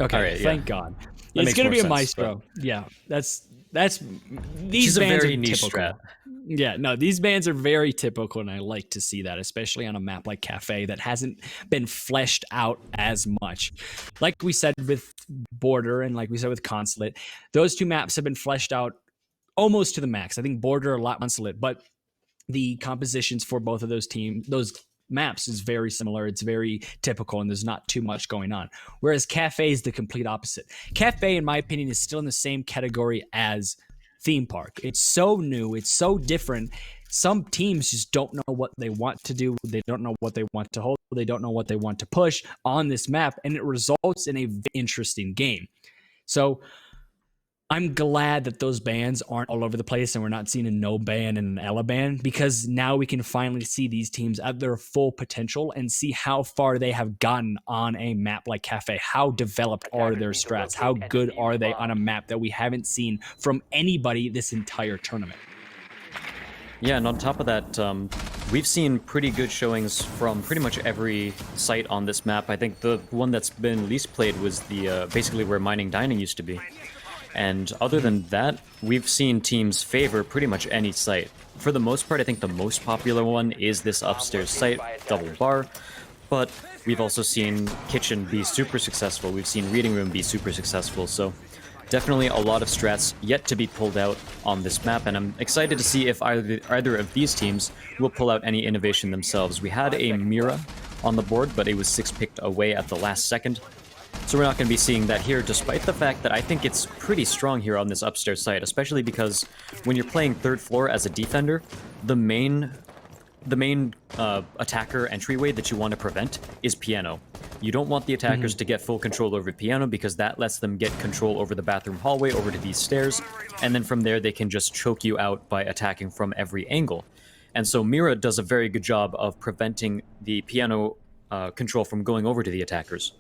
Okay, right, thank God. It's going to be a Maestro. But... Yeah, that's these bans are typical. Strat. Yeah, no, these bans are very typical, and I like to see that, especially on a map like Cafe that hasn't been fleshed out as much. Like we said with Border and like we said with Consulate, those two maps have been fleshed out almost to the max. I think Border a lot Consulate, but the compositions for both of those maps is very similar. It's very typical, and there's not too much going on. Whereas Cafe is the complete opposite. Cafe, in my opinion, is still in the same category as Theme Park. It's so new. It's so different. Some teams just don't know what they want to do. They don't know what they want to hold. They don't know what they want to push on this map, and it results in a very interesting game. So I'm glad that those bans aren't all over the place and we're not seeing a no ban and an Ella ban, because now we can finally see these teams at their full potential and see how far they have gotten on a map like Cafe. How developed are their strats? How good are they on a map that we haven't seen from anybody this entire tournament? Yeah, and on top of that, we've seen pretty good showings from pretty much every site on this map. I think the one that's been least played was the basically where Mining Dining used to be. And other than that, we've seen teams favor pretty much any site. For the most part, I think the most popular one is this upstairs site, Double Bar, but we've also seen Kitchen be super successful. We've seen Reading Room be super successful, so definitely a lot of strats yet to be pulled out on this map, and I'm excited to see if either of these teams will pull out any innovation themselves. We had a Mira on the board, but it was 6-picked away at the last second. So we're not going to be seeing that here, despite the fact that I think it's pretty strong here on this upstairs site, especially because when you're playing third floor as a defender, the main attacker entryway that you want to prevent is Piano. You don't want the attackers to get full control over piano because that lets them get control over the bathroom hallway, over to these stairs, and then from there they can just choke you out by attacking from every angle. And so Mira does a very good job of preventing the piano control from going over to the attackers.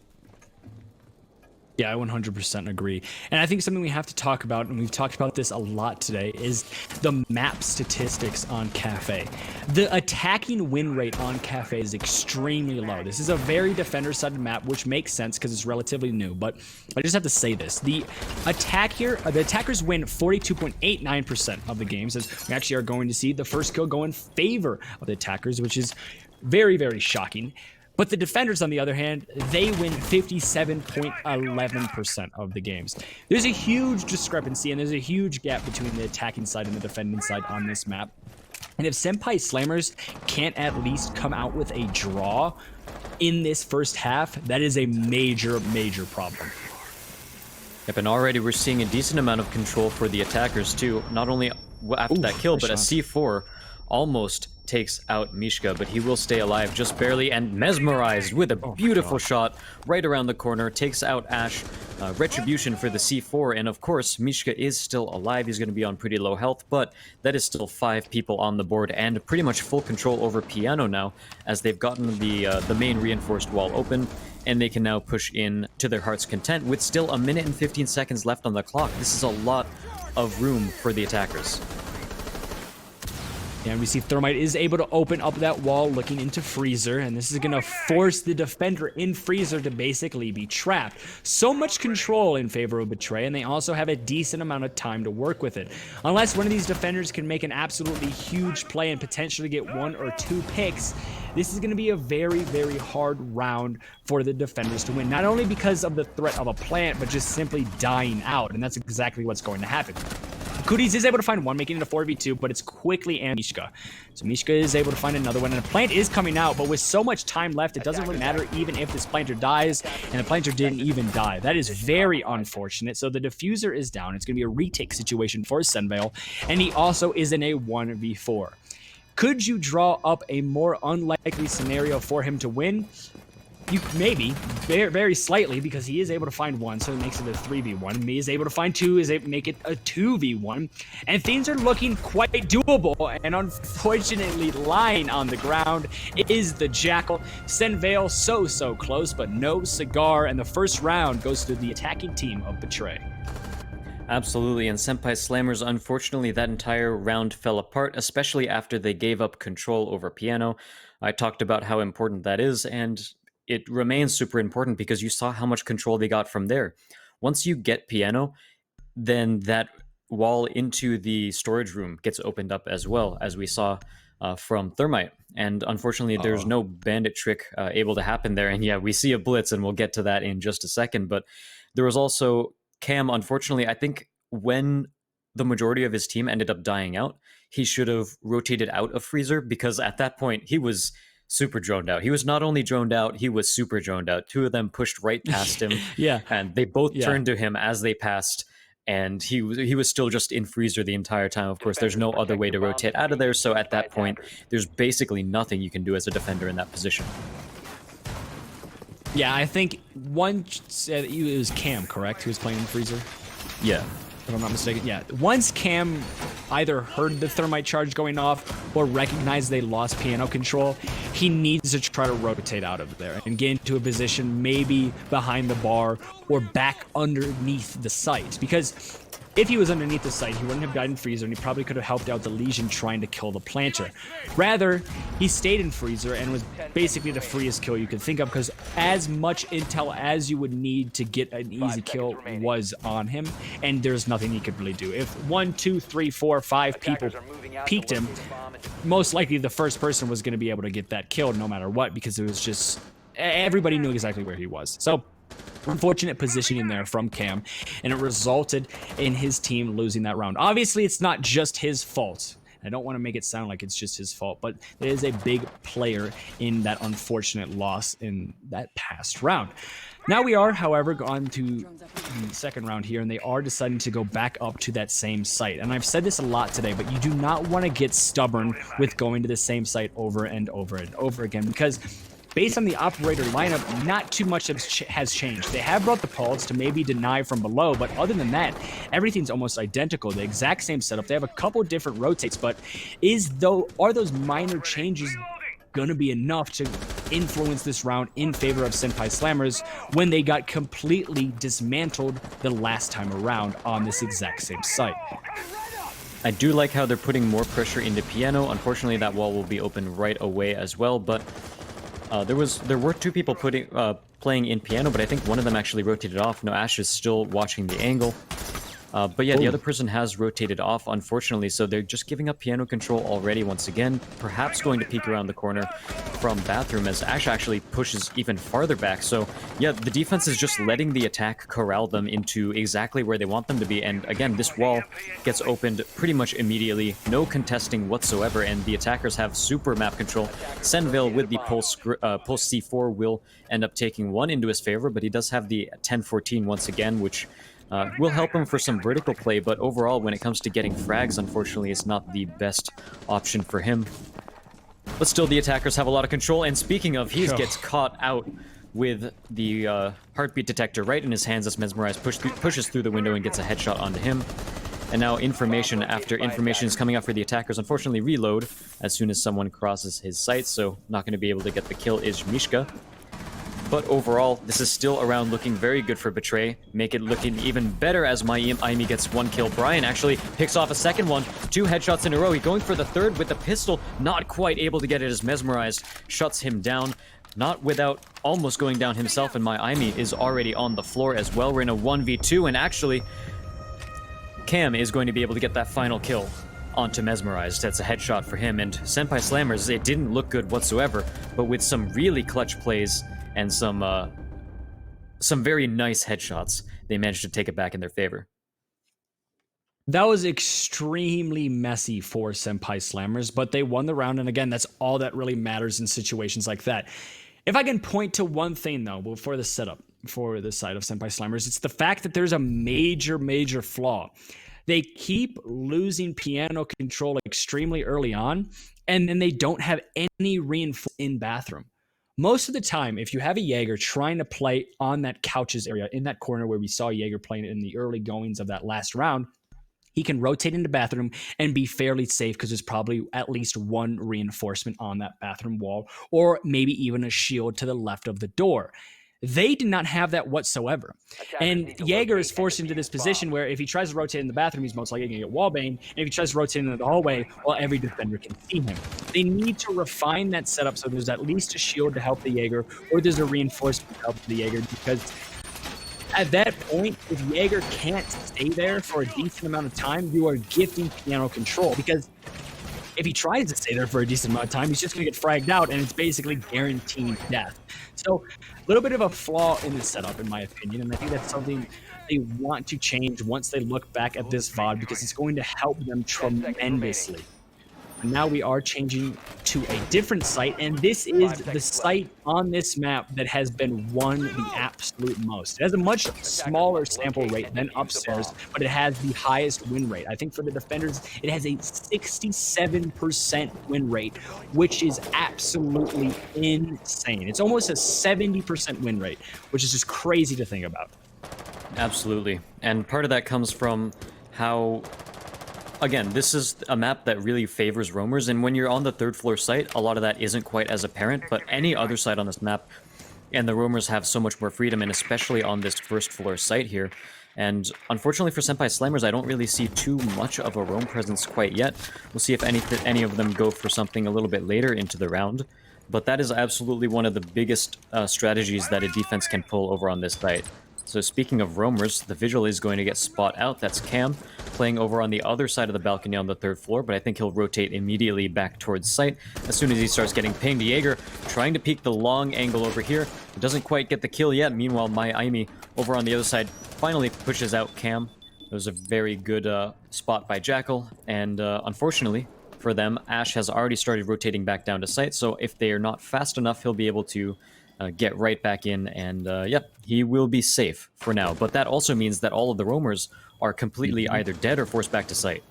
Yeah, I 100% agree. And I think something we have to talk about, and we've talked about this a lot today, is the map statistics on Cafe. The attacking win rate on Cafe is extremely low. This is a very defender-sided map, which makes sense because it's relatively new, but I just have to say this. The attackers win 42.89% of the games, as we actually are going to see the first kill go in favor of the attackers, which is very, very shocking. But the defenders, on the other hand, they win 57.11% of the games. There's a huge discrepancy, and there's a huge gap between the attacking side and the defending side on this map. And if Senpai Slammers can't at least come out with a draw in this first half, that is a major, major problem. Yep, and already we're seeing a decent amount of control for the attackers, too. Not only after that kill, but a C4 almost takes out Mishka, but he will stay alive just barely, and mesmerized with a beautiful shot right around the corner, takes out Ash. Retribution for the C4, and of course Mishka is still alive. He's going to be on pretty low health, but that is still 5 people on the board and pretty much full control over piano now, as they've gotten the main reinforced wall open, and they can now push in to their heart's content with still 1 minute and 15 seconds left on the clock. This is a lot of room for the attackers. And we see Thermite is able to open up that wall looking into Freezer, and this is going to force the defender in Freezer to basically be trapped. So much control in favor of Betray, and they also have a decent amount of time to work with it. Unless one of these defenders can make an absolutely huge play and potentially get 1 or 2 picks, this is going to be a very, very hard round for the defenders to win. Not only because of the threat of a plant, but just simply dying out, and that's exactly what's going to happen. Cooties is able to find one, making it a 4v2, but it's quickly and Mishka. So Mishka is able to find another one, and a plant is coming out, but with so much time left, it doesn't really matter even if this planter dies, and the planter didn't even die. That is very unfortunate. So the diffuser is down. It's going to be a retake situation for Senvale, and he also is in a 1v4. Could you draw up a more unlikely scenario for him to win? You maybe, very, very slightly, because he is able to find 1, so it makes it a 3v1. Me is able to find 2, is able to make it a 2v1. And things are looking quite doable, and unfortunately lying on the ground is the Jackal. Senvale so close, but no cigar, and the first round goes to the attacking team of Betray. Absolutely, and Senpai Slammers, unfortunately, that entire round fell apart, especially after they gave up control over piano. I talked about how important that is, and it remains super important because you saw how much control they got from there. Once you get piano, then that wall into the storage room gets opened up as well, as we saw from Thermite. And unfortunately, there's no bandit trick able to happen there. And yeah, we see a blitz, and we'll get to that in just a second. But there was also Cam, unfortunately, I think when the majority of his team ended up dying out, he should have rotated out of Freezer, because at that point, he was super droned out. He was not only droned out, he was super droned out. 2 of them pushed right past him. Yeah. And they both turned to him as they passed, and he was still just in Freezer the entire time. Of course, there's no other way to rotate out of there, so at that point, there's basically nothing you can do as a defender in that position. Yeah, I think one said it was Cam, correct? Who was playing in Freezer? Yeah. If I'm not mistaken, yeah. Once Cam either heard the thermite charge going off or recognized they lost piano control, he needs to try to rotate out of there and get into a position maybe behind the bar or back underneath the site. Because if he was underneath the site, he wouldn't have gotten Freezer, and he probably could have helped out the Legion trying to kill the planter. Rather, he stayed in Freezer and was basically the freest kill you could think of, because as much intel as you would need to get an easy kill was on him, and there's nothing he could really do. If 1, 2, 3, 4, 5 people peeked him, most likely the first person was going to be able to get that kill no matter what, because it was just, everybody knew exactly where he was. So unfortunate positioning there from Cam, and it resulted in his team losing that round. Obviously, it's not just his fault. I don't want to make it sound like it's just his fault, but there is a big player in that unfortunate loss in that past round. Now we are, however, on to the second round here, and they are deciding to go back up to that same site. And I've said this a lot today, but you do not want to get stubborn with going to the same site over and over and over again, because based on the operator lineup, not too much has changed. They have brought the pulse to maybe deny from below, but other than that, everything's almost identical. The exact same setup. They have a couple different rotates, but are those minor changes gonna be enough to influence this round in favor of Senpai Slammers when they got completely dismantled the last time around on this exact same site? I do like how they're putting more pressure into Piano. Unfortunately, that wall will be open right away as well, but there were two people playing in Piano, but I think one of them actually rotated off. No, Ash is still watching the angle. But yeah, the other person has rotated off, unfortunately, so they're just giving up piano control already once again, perhaps going to peek around the corner from Bathroom as Ash actually pushes even farther back. So yeah, the defense is just letting the attack corral them into exactly where they want them to be, and again, this wall gets opened pretty much immediately, no contesting whatsoever, and the attackers have super map control. Senville with the Pulse C4 will end up taking one into his favor, but he does have the 10-14 once again, which will help him for some vertical play, but overall, when it comes to getting frags, unfortunately, it's not the best option for him. But still, the attackers have a lot of control, and speaking of, he gets caught out with the heartbeat detector right in his hands as Mesmerized pushes through the window and gets a headshot onto him. And now information after information is coming up for the attackers. Unfortunately, reload as soon as someone crosses his sight, so not going to be able to get the kill is Mishka. But overall, this is still a round looking very good for Betray. Make it looking even better as Aimi gets one kill. Brian actually picks off a second one. 2 headshots in a row. He's going for the third with the pistol. Not quite able to get it as Mesmerized shuts him down. Not without almost going down himself, and Aimi is already on the floor as well. We're in a 1v2, and actually, Cam is going to be able to get that final kill onto Mesmerized. That's a headshot for him. And Senpai Slammers, it didn't look good whatsoever, but with some really clutch plays and some very nice headshots, they managed to take it back in their favor. That was extremely messy for Senpai Slammers, but they won the round, and again, that's all that really matters in situations like that. If I can point to one thing, though, before the setup for the side of Senpai Slammers, it's the fact that there's a major flaw. They keep losing piano control extremely early on, and then they don't have any reinforcement in Bathroom. Most of the time, if you have a Jaeger trying to play on that couches area, in that corner where we saw Jaeger playing in the early goings of that last round, he can rotate into Bathroom and be fairly safe because there's probably at least one reinforcement on that Bathroom wall, or maybe even a shield to the left of the door. They did not have that whatsoever. And Jaeger is forced into this position where if he tries to rotate in the Bathroom, he's most likely going to get wallbanged. And if he tries to rotate into the hallway, well, every defender can see him. They need to refine that setup so there's at least a shield to help the Jaeger, or there's a reinforcement to help the Jaeger, because at that point, if Jaeger can't stay there for a decent amount of time, you are gifting piano control, because if he tries to stay there for a decent amount of time, he's just going to get fragged out, and it's basically guaranteed death. So a little bit of a flaw in the setup, in my opinion, and I think that's something they want to change once they look back at this VOD, because it's going to help them tremendously. And now we are changing to a different site, and this is the site on this map that has been won the absolute most. It has a much smaller sample rate than upstairs, but it has the highest win rate. I think for the defenders, it has a 67% win rate, which is absolutely insane. It's almost a 70% win rate, which is just crazy to think about. Absolutely. And part of that comes from how... Again, this is a map that really favors roamers, and when you're on the third floor site, a lot of that isn't quite as apparent, but any other site on this map, and the roamers have so much more freedom, and especially on this first floor site here. And unfortunately for Senpai Slammers, I don't really see too much of a roam presence quite yet. We'll see if any of them go for something a little bit later into the round, but that is absolutely one of the biggest strategies that a defense can pull over on this site. So speaking of roamers, the Vigil is going to get spot out. That's Cam playing over on the other side of the balcony on the third floor, but I think he'll rotate immediately back towards site as soon as he starts getting pinged. Jaeger trying to peek the long angle over here. He doesn't quite get the kill yet. Meanwhile, Aimi over on the other side finally pushes out Cam. It was a very good spot by Jackal, and unfortunately for them, Ash has already started rotating back down to site, so if they are not fast enough, he'll be able to get right back in, and yep, he will be safe for now. But that also means that all of the roamers are completely either dead or forced back to site.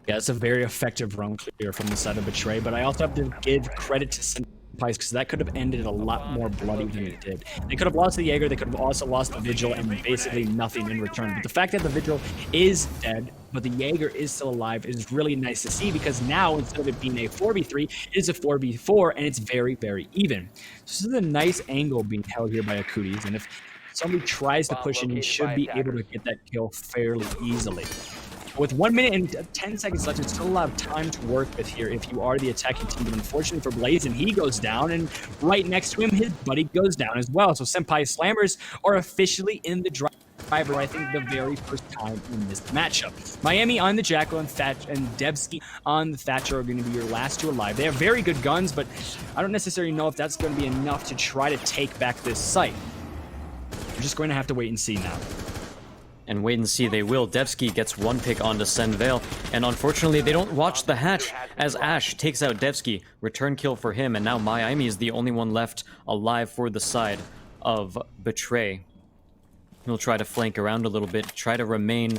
Yeah, it's a very effective roam clear from the side of Betray, but I also have to give credit to Senpai Senpais, because that could have ended a lot more bloody than it did. They could have lost the Jaeger, they could have also lost the Vigil, and basically nothing in return. But the fact that the Vigil is dead, but the Jaeger is still alive, is really nice to see, because now, instead of it being a 4v3, it is a 4v4, and it's very, very even. So this is a nice angle being held here by Akutis, and if somebody tries to push in, he should be able to get that kill fairly easily. With 1 minute and 10 seconds left, there's still a lot of time to work with here if you are the attacking team. But unfortunately for Blaze, and he goes down, and right next to him, his buddy goes down as well. So Senpai Slammers are officially in the driver, I think, the very first time in this matchup. Miami on the Jackal and Debsky on the Thatcher are going to be your last two alive. They have very good guns, but I don't necessarily know if that's going to be enough to try to take back this site. We're just going to have to wait and see now. And wait and see they will. Debsky gets one pick onto Senvale, and unfortunately they don't watch the hatch as Ash takes out Debsky. Return kill for him, and now Miami is the only one left alive for the side of Betray. He'll try to flank around a little bit, try to remain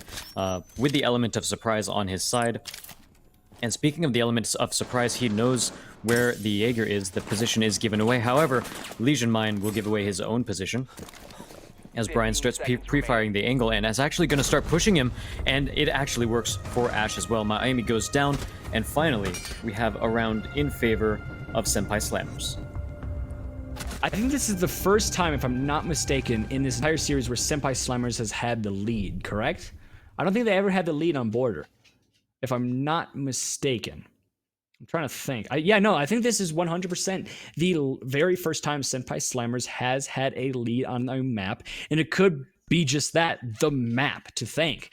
with the element of surprise on his side. And speaking of the elements of surprise, he knows where the Jaeger is. The position is given away. However, Legion Mine will give away his own position, as Brian starts pre-firing the angle and is actually going to start pushing him, and it actually works for Ash as well. Miami goes down, and finally, we have a round in favor of Senpai Slammers. I think this is the first time, if I'm not mistaken, in this entire series where Senpai Slammers has had the lead, correct? I don't think they ever had the lead on Border, if I'm not mistaken. I'm trying to think. I think this is 100% the very first time Senpai Slammers has had a lead on a map, and it could be just that, the map, to thank.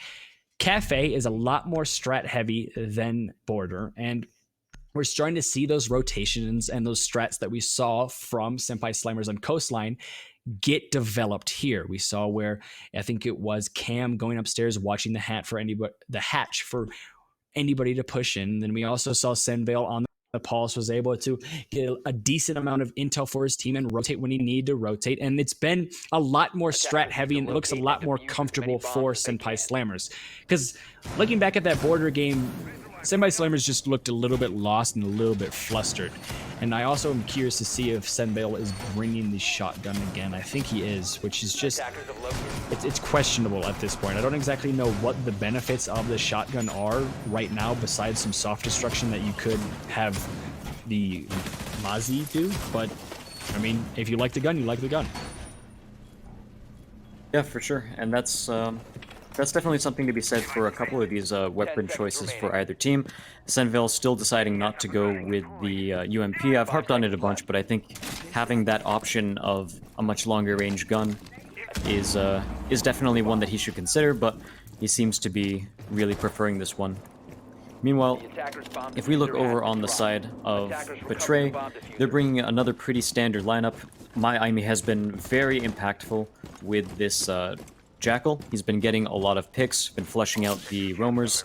Cafe is a lot more strat heavy than Border, and we're starting to see those rotations and those strats that we saw from Senpai Slammers on Coastline get developed here. We saw where, I think it was Cam going upstairs watching the hatch for anybody to push in. Then we also saw Senvale on the pulse was able to get a decent amount of intel for his team and rotate when he needed to rotate. And it's been a lot more strat heavy, and it looks a lot more comfortable for Senpai Slammers. Because looking back at that Border game, Senpai Slammers just looked a little bit lost and a little bit flustered. And I also am curious to see if Senvale is bringing the shotgun again. I think he is, which is just, it's questionable at this point. I don't exactly know what the benefits of the shotgun are right now, besides some soft destruction that you could have the Mazi do. But, I mean, if you like the gun, you like the gun. Yeah, for sure. And that's definitely something to be said for a couple of these weapon choices for either team. Senvale still deciding not to go with the UMP. I've harped on it a bunch, but I think having that option of a much longer range gun is definitely one that he should consider, but he seems to be really preferring this one. Meanwhile, if we look over on the side of Betray, they're bringing another pretty standard lineup. Miami has been very impactful with this Jackal. He's been getting a lot of picks, been flushing out the roamers,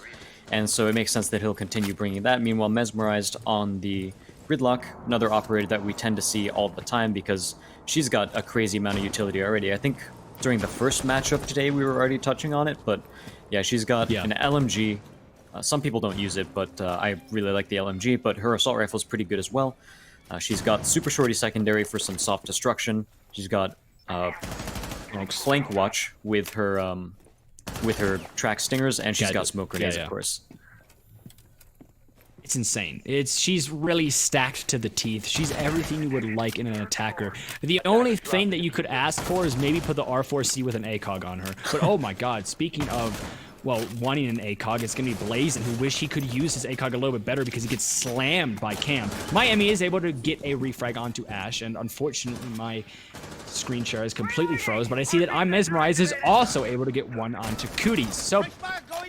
and so it makes sense that he'll continue bringing that. Meanwhile, Mesmerized on the Gridlock, another operator that we tend to see all the time because she's got a crazy amount of utility already. I think during the first matchup today we were already touching on it, but yeah, she's got an LMG. Some people don't use it, but I really like the LMG, but her assault rifle is pretty good as well. She's got Super Shorty secondary for some soft destruction. She's got flank watch with her track stingers, and she's got smoke grenades, of course. It's insane. She's really stacked to the teeth. She's everything you would like in an attacker. The only thing that you could ask for is maybe put the R4C with an ACOG on her. But oh my god, speaking of, well, wanting an ACOG, it's going to be Blazin, who wish he could use his ACOG a little bit better because he gets slammed by Cam. Miami is able to get a refrag onto Ash, and unfortunately my screen share is completely froze, but I see that I'm Mesmerized is also able to get one onto Cooties. So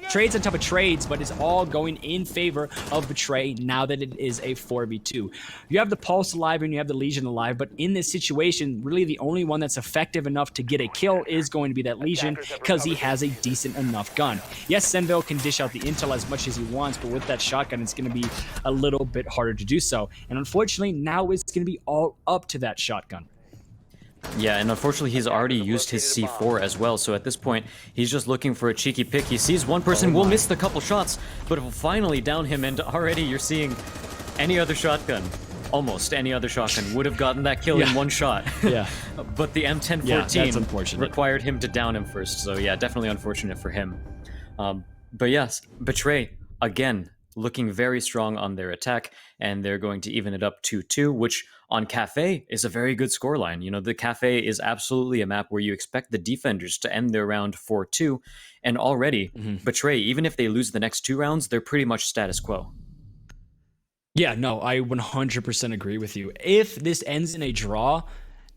trades on top of trades, but it's all going in favor of Betray now that it is a 4v2. You have the Pulse alive and you have the Legion alive, but in this situation, really the only one that's effective enough to get a kill is going to be that Legion because he has a decent enough gun. Yes, Senvale can dish out the intel as much as he wants, but with that shotgun, it's going to be a little bit harder to do so. And unfortunately, now it's going to be all up to that shotgun. Yeah, and unfortunately he's already used his C4 as well, so at this point he's just looking for a cheeky pick. He sees one person, will miss the couple shots, but it will finally down him, and already you're seeing any other shotgun almost any other shotgun would have gotten that kill in one shot. Yeah. But the M1014 that's unfortunate. required him to down him first. So yeah, definitely unfortunate for him. But yes, Betray, again, looking very strong on their attack, and they're going to even it up 2-2, which on Cafe is a very good scoreline. You know, the Cafe is absolutely a map where you expect the defenders to end their round 4-2, and already, Betray, even if they lose the next 2 rounds, they're pretty much status quo. Yeah, no, I 100% agree with you. If this ends in a draw,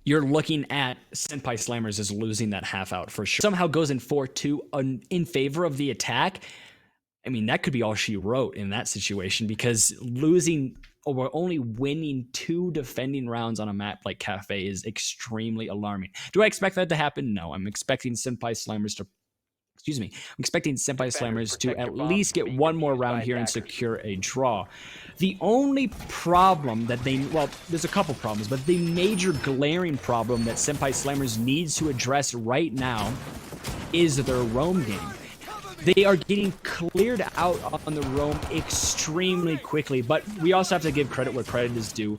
you're looking at Senpai Slammers as losing that half out for sure. Somehow goes in 4-2 in favor of the attack. I mean, that could be all she wrote in that situation, because losing or only winning 2 defending rounds on a map like Cafe is extremely alarming. Do I expect that to happen? No, I'm expecting Senpai Slammers to at least get one more round here and secure a draw. The only problem that there's a couple problems, but the major glaring problem that Senpai Slammers needs to address right now is their roam game. They are getting cleared out on the roam extremely quickly, but we also have to give credit where credit is due.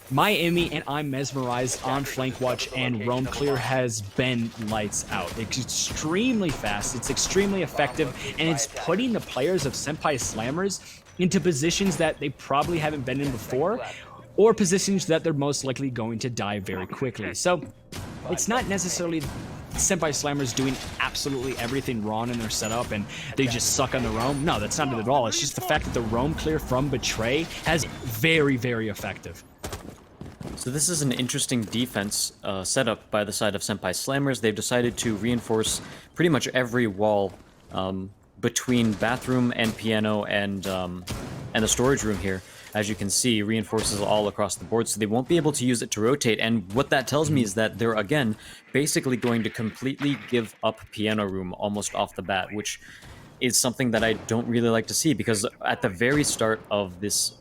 My Emmy and I'm Mesmerized on flank watch and roam clear has been lights out. It's extremely fast, it's extremely effective, and it's putting the players of Senpai Slammers into positions that they probably haven't been in before, or positions that they're most likely going to die very quickly. So it's not necessarily Senpai Slammers doing absolutely everything wrong in their setup and they just suck on the roam. No, that's not it at all. It's just the fact that the roam clear from Betray has very, very effective. So this is an interesting defense setup by the side of Senpai Slammers. They've decided to reinforce pretty much every wall between bathroom and piano and the storage room here. As you can see, reinforces all across the board, so they won't be able to use it to rotate. And what that tells me is that they're, again, basically going to completely give up piano room almost off the bat, which is something that I don't really like to see, because at the very start of this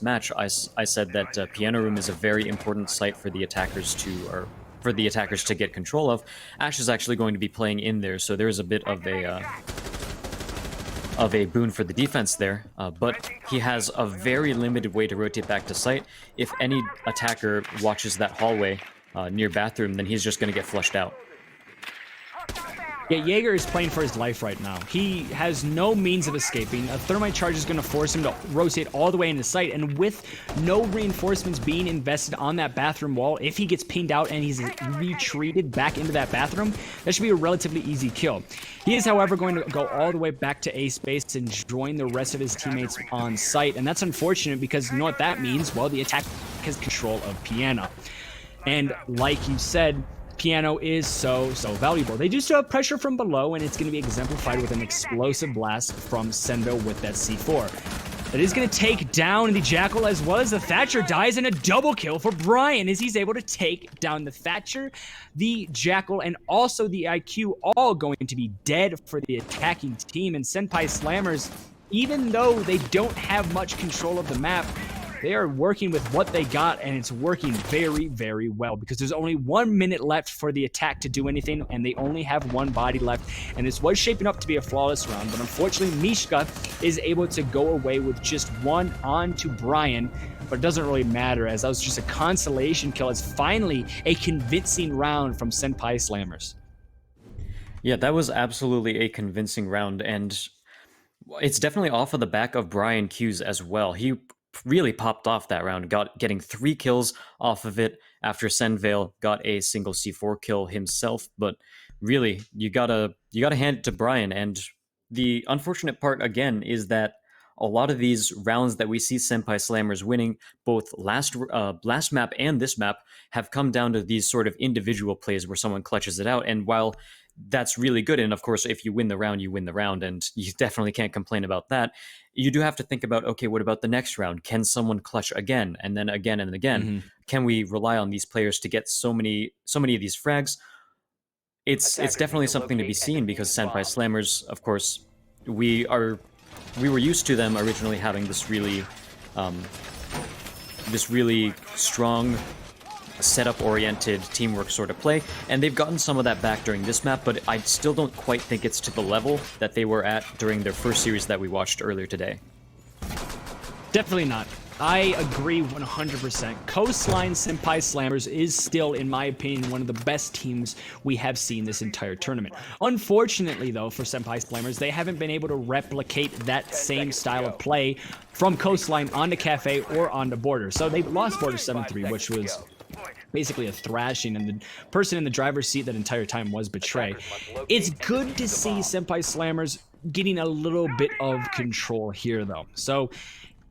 match, I said that piano room is a very important site for the attackers to get control of. Ash is actually going to be playing in there, so there's a bit of a boon for the defense there, but he has a very limited way to rotate back to site. If any attacker watches that hallway near bathroom, then he's just going to get flushed out. Yeah, Jaeger is playing for his life right now. He has no means of escaping. A thermite charge is going to force him to rotate all the way into sight, and with no reinforcements being invested on that bathroom wall, if he gets pinged out and he's retreated back into that bathroom, that should be a relatively easy kill. He is, however, going to go all the way back to A space and join the rest of his teammates on site, and that's unfortunate because you know what that means? Well, the attack has control of Piano. And like you said, Piano is so valuable. They do still have pressure from below, and it's going to be exemplified with an explosive blast from Sendo with that C4. It is going to take down the Jackal as well as the Thatcher dies, and a double kill for Brian as he's able to take down the Thatcher, the Jackal, and also the IQ, all going to be dead for the attacking team. And Senpai Slammers, even though they don't have much control of the map, they are working with what they got, and it's working very, very well, because there's only 1 minute left for the attack to do anything, and they only have 1 body left, and this was shaping up to be a flawless round, but unfortunately Mishka is able to go away with just 1 on to Brian, but it doesn't really matter, as that was just a consolation kill. It's finally a convincing round from Senpai Slammers. Yeah, that was absolutely a convincing round, and it's definitely off of the back of Brian Q's as well. He really popped off that round, getting 3 kills off of it after Senvale got a single C4 kill himself. But really, you gotta hand it to Brian. And the unfortunate part again is that a lot of these rounds that we see Senpai Slammers winning, both last map and this map, have come down to these sort of individual plays where someone clutches it out. And while that's really good, and of course, if you win the round, you win the round, and you definitely can't complain about that, you do have to think about, okay, what about the next round? Can someone clutch again, and then again and again? Mm-hmm. Can we rely on these players to get so many of these frags? It's definitely something to be seen, because Senpai Slammers, of course, we were used to them originally having this really strong setup-oriented teamwork sort of play, and they've gotten some of that back during this map, but I still don't quite think it's to the level that they were at during their first series that we watched earlier today. Definitely not. I agree 100%. Coastline Senpai Slammers is still, in my opinion, one of the best teams we have seen this entire tournament. Unfortunately, though, for Senpai Slammers, they haven't been able to replicate that same style of play from Coastline onto Cafe or onto Border. So they lost Border 7-3, which was basically a thrashing, and the person in the driver's seat that entire time was Betray. It's good to see Senpai Slammers getting a little bit of control here, though. So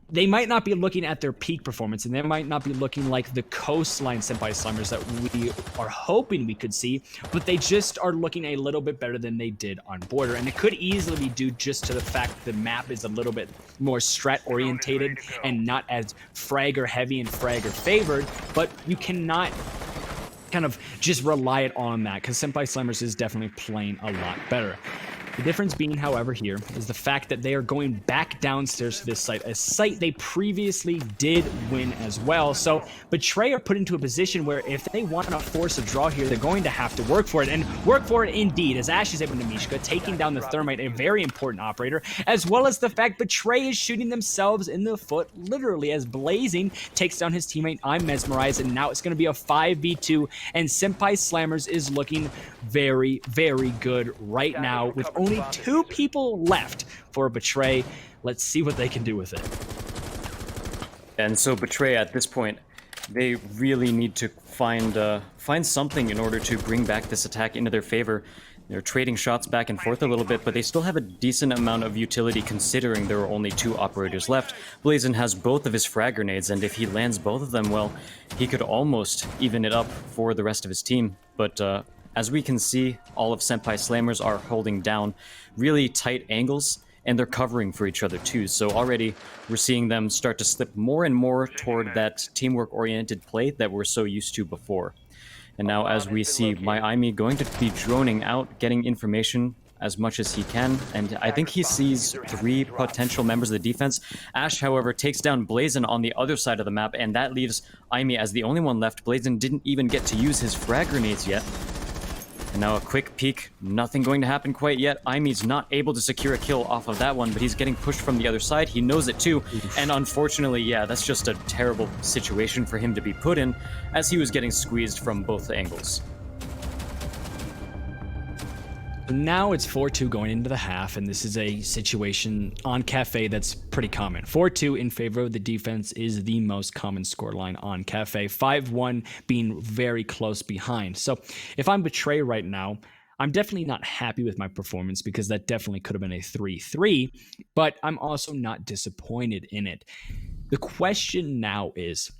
they might not be looking at their peak performance, and they might not be looking like the Coastline Senpai Slammers that we are hoping we could see, but they just are looking a little bit better than they did on Border. And it could easily be due just to the fact the map is a little bit more strat orientated and not as fragger heavy and fragger favored, but you cannot kind of just rely it on that, because Senpai Slammers is definitely playing a lot better. The difference being, however, here is the fact that they are going back downstairs to this site, a site they previously did win as well. So Betray are put into a position where if they want to force a draw here, they're going to have to work for it, and work for it indeed, as Ash is able to Mishka, taking down the Thermite, a very important operator, as well as the fact Betray is shooting themselves in the foot, literally, as Blazing takes down his teammate. I'm Mesmerized, and now it's going to be a 5v2, and Senpai Slammers is looking very, very good right now, with only 2 people left for Betray. Let's see what they can do with it. And so Betray, at this point, they really need to find something in order to bring back this attack into their favor. They're trading shots back and forth a little bit, but they still have a decent amount of utility considering there are only 2 operators left. Blazin has both of his frag grenades, and if he lands both of them, well, he could almost even it up for the rest of his team. But as we can see, all of Senpai Slammers are holding down really tight angles, and they're covering for each other too. So already we're seeing them start to slip more and more toward that teamwork-oriented play that we're so used to before. And now as we see my Aimi going to be droning out, getting information as much as he can, and I think he sees 3 potential members of the defense. Ash, however, takes down Blazin on the other side of the map, and that leaves Aimi as the only one left. Blazin didn't even get to use his frag grenades yet. And now a quick peek, nothing going to happen quite yet. Aimi's not able to secure a kill off of that one, but he's getting pushed from the other side. He knows it too, and unfortunately, yeah, that's just a terrible situation for him to be put in, as he was getting squeezed from both angles. Now it's 4-2 going into the half, and this is a situation on Cafe that's pretty common. 4-2 in favor of the defense is the most common scoreline on Cafe, 5-1 being very close behind. So if I'm Betray right now, I'm definitely not happy with my performance, because that definitely could have been a 3-3, but I'm also not disappointed in it. The question now is,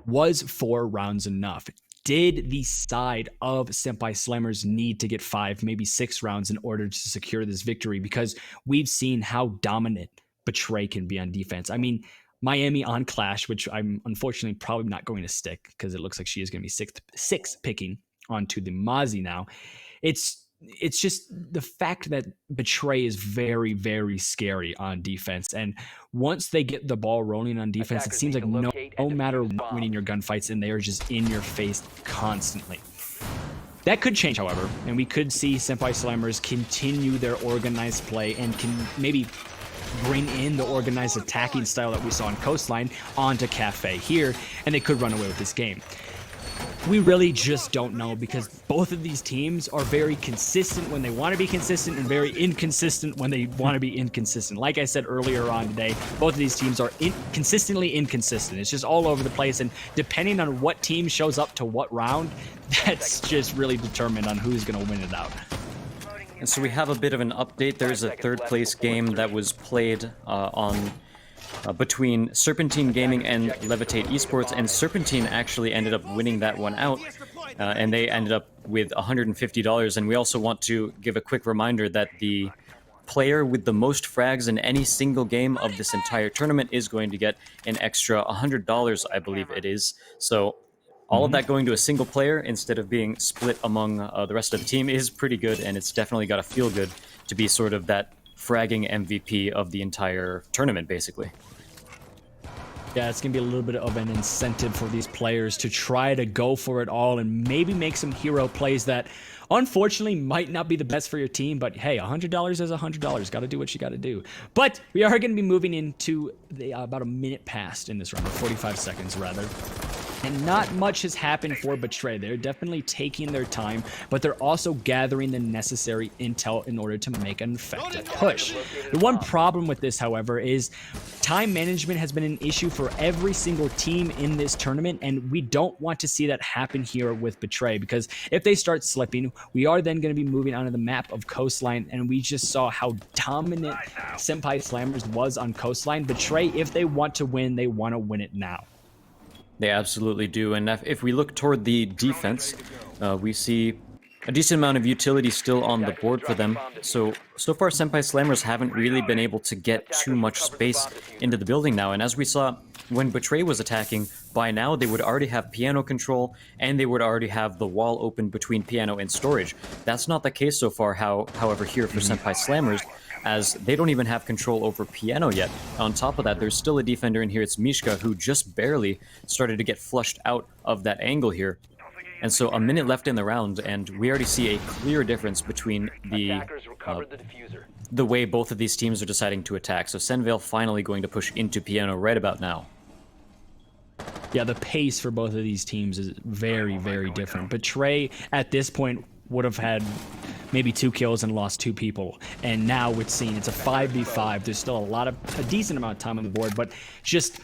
was 4 rounds enough? Did the side of Senpai Slammers need to get 5, maybe 6 rounds in order to secure this victory? Because we've seen how dominant Betray can be on defense. I mean, Miami on Clash, which I'm unfortunately probably not going to stick, because it looks like she is going to be six picking onto the Mozzie now. It's just the fact that Betray is very, very scary on defense. And once they get the ball rolling on defense, it seems like no matter what, winning your gunfights, and they are just in your face constantly. That could change, however, and we could see Senpai Slammers continue their organized play and can maybe bring in the organized attacking style that we saw on Coastline onto Cafe here, and they could run away with this game. We really just don't know, because both of these teams are very consistent when they want to be consistent and very inconsistent when they want to be inconsistent. Like I said earlier on today, both of these teams are consistently inconsistent. It's just all over the place, and depending on what team shows up to what round, that's just really determined on who's going to win it out. And so we have a bit of an update. There's a 3rd place game that was played between Serpentine Gaming and Levitate Esports, and Serpentine actually ended up winning that one out, and they ended up with $150. And we also want to give a quick reminder that the player with the most frags in any single game of this entire tournament is going to get an extra $100, I believe it is. So all of that going to a single player instead of being split among the rest of the team is pretty good, and it's definitely got to feel good to be sort of that fragging MVP of the entire tournament, basically. Yeah, it's going to be a little bit of an incentive for these players to try to go for it all and maybe make some hero plays that unfortunately might not be the best for your team, but hey, $100 is $100. Got to do what you got to do. But we are going to be moving into the about a minute past in this round, or 45 seconds rather. And not much has happened for Betray. They're definitely taking their time, but they're also gathering the necessary intel in order to make an effective push. The one problem with this, however, is time management has been an issue for every single team in this tournament, and we don't want to see that happen here with Betray, because if they start slipping, we are then going to be moving onto the map of Coastline, and we just saw how dominant Senpai Slammers was on Coastline. Betray, if they want to win, they want to win it now. They absolutely do, and if we look toward the defense, we see a decent amount of utility still on the board for them. So far, Senpai Slammers haven't really been able to get too much space into the building now, and as we saw when Betray was attacking, by now they would already have piano control, and they would already have the wall open between piano and storage. That's not the case so far, however, here for Senpai Slammers, as they don't even have control over piano yet. On top of that, there's still a defender in here. It's Mishka, who just barely started to get flushed out of that angle here. And so a minute left in the round, and we already see a clear difference between the way both of these teams are deciding to attack. So Senvale finally going to push into piano right about now. Yeah, the pace for both of these teams is very, very different. Betray, at this point, would have had maybe 2 kills and lost 2 people. And now it's seen it's a 5v5. There's still a decent amount of time on the board, but just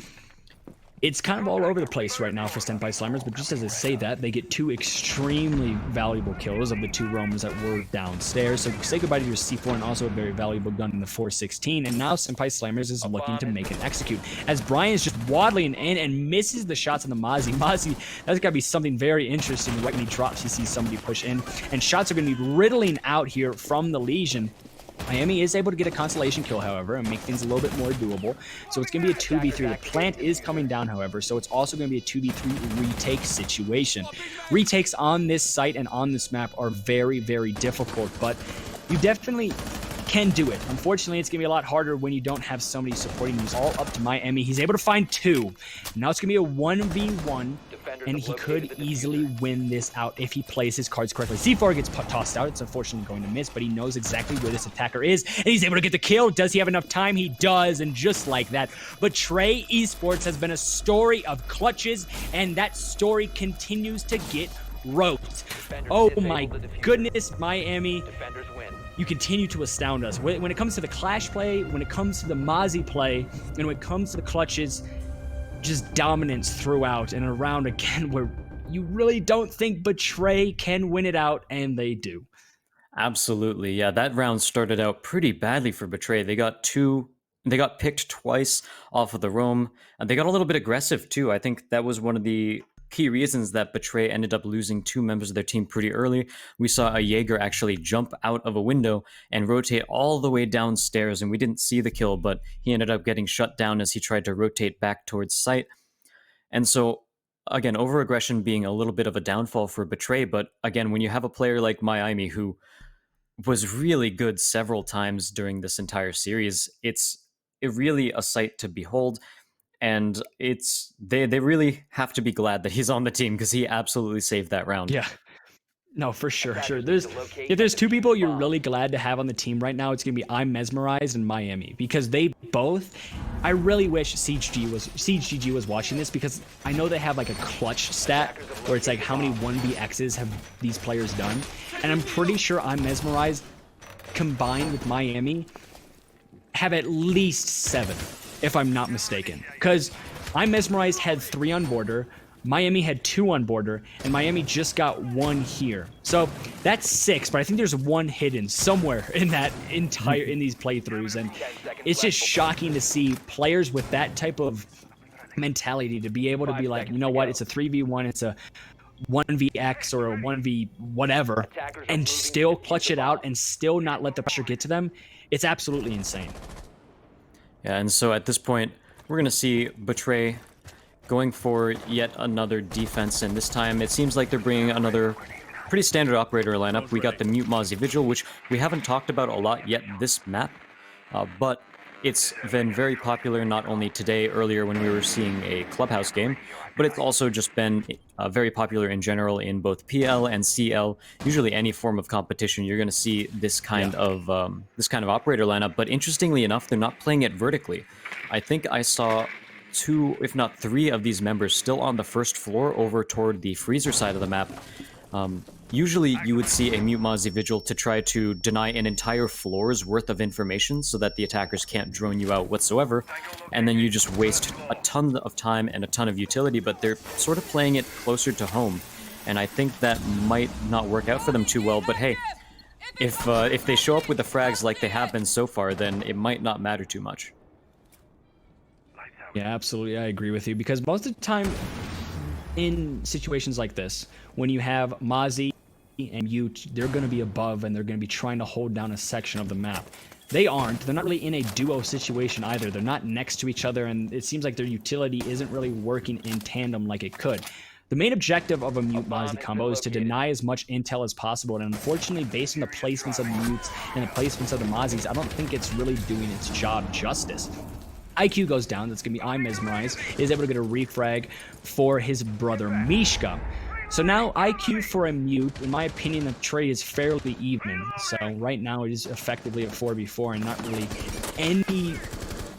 it's kind of all over the place right now for Senpai Slammers. But just as I say that, they get 2 extremely valuable kills of the 2 roamers that were downstairs. So say goodbye to your C4 and also a very valuable gun in the 416. And now Senpai Slammers is looking to make an execute, as Brian's just waddling in and misses the shots on the Mozzie. Mozzie, that's got to be something very interesting. Right when he drops, he sees somebody push in, and shots are going to be riddling out here from the Legion. Miami is able to get a consolation kill, however, and make things a little bit more doable. So it's going to be a 2v3. The plant is coming down, however, so it's also going to be a 2v3 retake situation. Retakes on this site and on this map are very, very difficult, but you definitely can do it. Unfortunately, it's going to be a lot harder when you don't have somebody supporting you. It's all up to Miami. He's able to find 2. Now it's going to be a 1v1, and he could easily win this out if he plays his cards correctly. C4 gets tossed out. It's unfortunately going to miss, but he knows exactly where this attacker is, and he's able to get the kill. Does he have enough time? He does, and just like that, Betray Esports has been a story of clutches, and that story continues to get roped. Oh my goodness, Miami. You continue to astound us. When it comes to the Clash play, when it comes to the Mozzie play, and when it comes to the clutches, just dominance throughout and around again, where you really don't think Betray can win it out, and they do. Absolutely, yeah. That round started out pretty badly for Betray. They got picked twice off of the roam, and they got a little bit aggressive too. I think that was one of the key reasons that Betray ended up losing 2 members of their team pretty early. We saw a Jaeger actually jump out of a window and rotate all the way downstairs, and we didn't see the kill, but he ended up getting shut down as he tried to rotate back towards site. And so, again, over-aggression being a little bit of a downfall for Betray, but again, when you have a player like Miami who was really good several times during this entire series, it's really a sight to behold. And they really have to be glad that he's on the team, because he absolutely saved that round. Yeah. No, for sure. If there's 2 people you're really glad to have on the team right now, it's gonna be I'm Mesmerized and Miami, because they both. I really wish SiegeGG was watching this, because I know they have like a clutch stat where it's like how many 1vx's have these players done, and I'm pretty sure I'm Mesmerized combined with Miami have at least 7. If I'm not mistaken, because I'm Mesmerized had 3 on border, Miami had 2 on border, and Miami just got 1 here. So that's 6, but I think there's 1 hidden somewhere in that in these playthroughs, and it's just shocking to see players with that type of mentality to be able to be like, you know what, it's a 3v1, it's a 1vx or a 1v whatever, and still clutch it out and still not let the pressure get to them. It's absolutely insane. Yeah, and so at this point, we're going to see Betray going for yet another defense, and this time it seems like they're bringing another pretty standard operator lineup. We got the Mute Mozzie Vigil, which we haven't talked about a lot yet this map, but it's been very popular not only today, earlier when we were seeing a clubhouse game, but it's also just been very popular in general in both PL and CL. Usually, any form of competition, you're going to see this kind of operator lineup. But interestingly enough, they're not playing it vertically. I think I saw 2, if not 3, of these members still on the first floor over toward the freezer side of the map. Usually you would see a Mute Mozzie Vigil to try to deny an entire floor's worth of information so that the attackers can't drone you out whatsoever, and then you just waste a ton of time and a ton of utility, but they're sort of playing it closer to home, and I think that might not work out for them too well, but hey, if they show up with the frags like they have been so far, then it might not matter too much. Yeah, absolutely, I agree with you, because most of the time in situations like this, when you have Mozzie and Mute, they're going to be above and they're going to be trying to hold down a section of the map. They aren't. They're not really in a duo situation either. They're not next to each other, and it seems like their utility isn't really working in tandem like it could. The main objective of a Mute Mozzie combo is to deny as much intel as possible, and unfortunately, based on the placements of the Mutes and the placements of the Mozzies, I don't think it's really doing its job justice. IQ goes down. That's going to be I Mesmerize. Is able to get a refrag for his brother Mishka. So now IQ for a Mute, in my opinion, the trade is fairly even. So right now it is effectively a 4v4 and not really any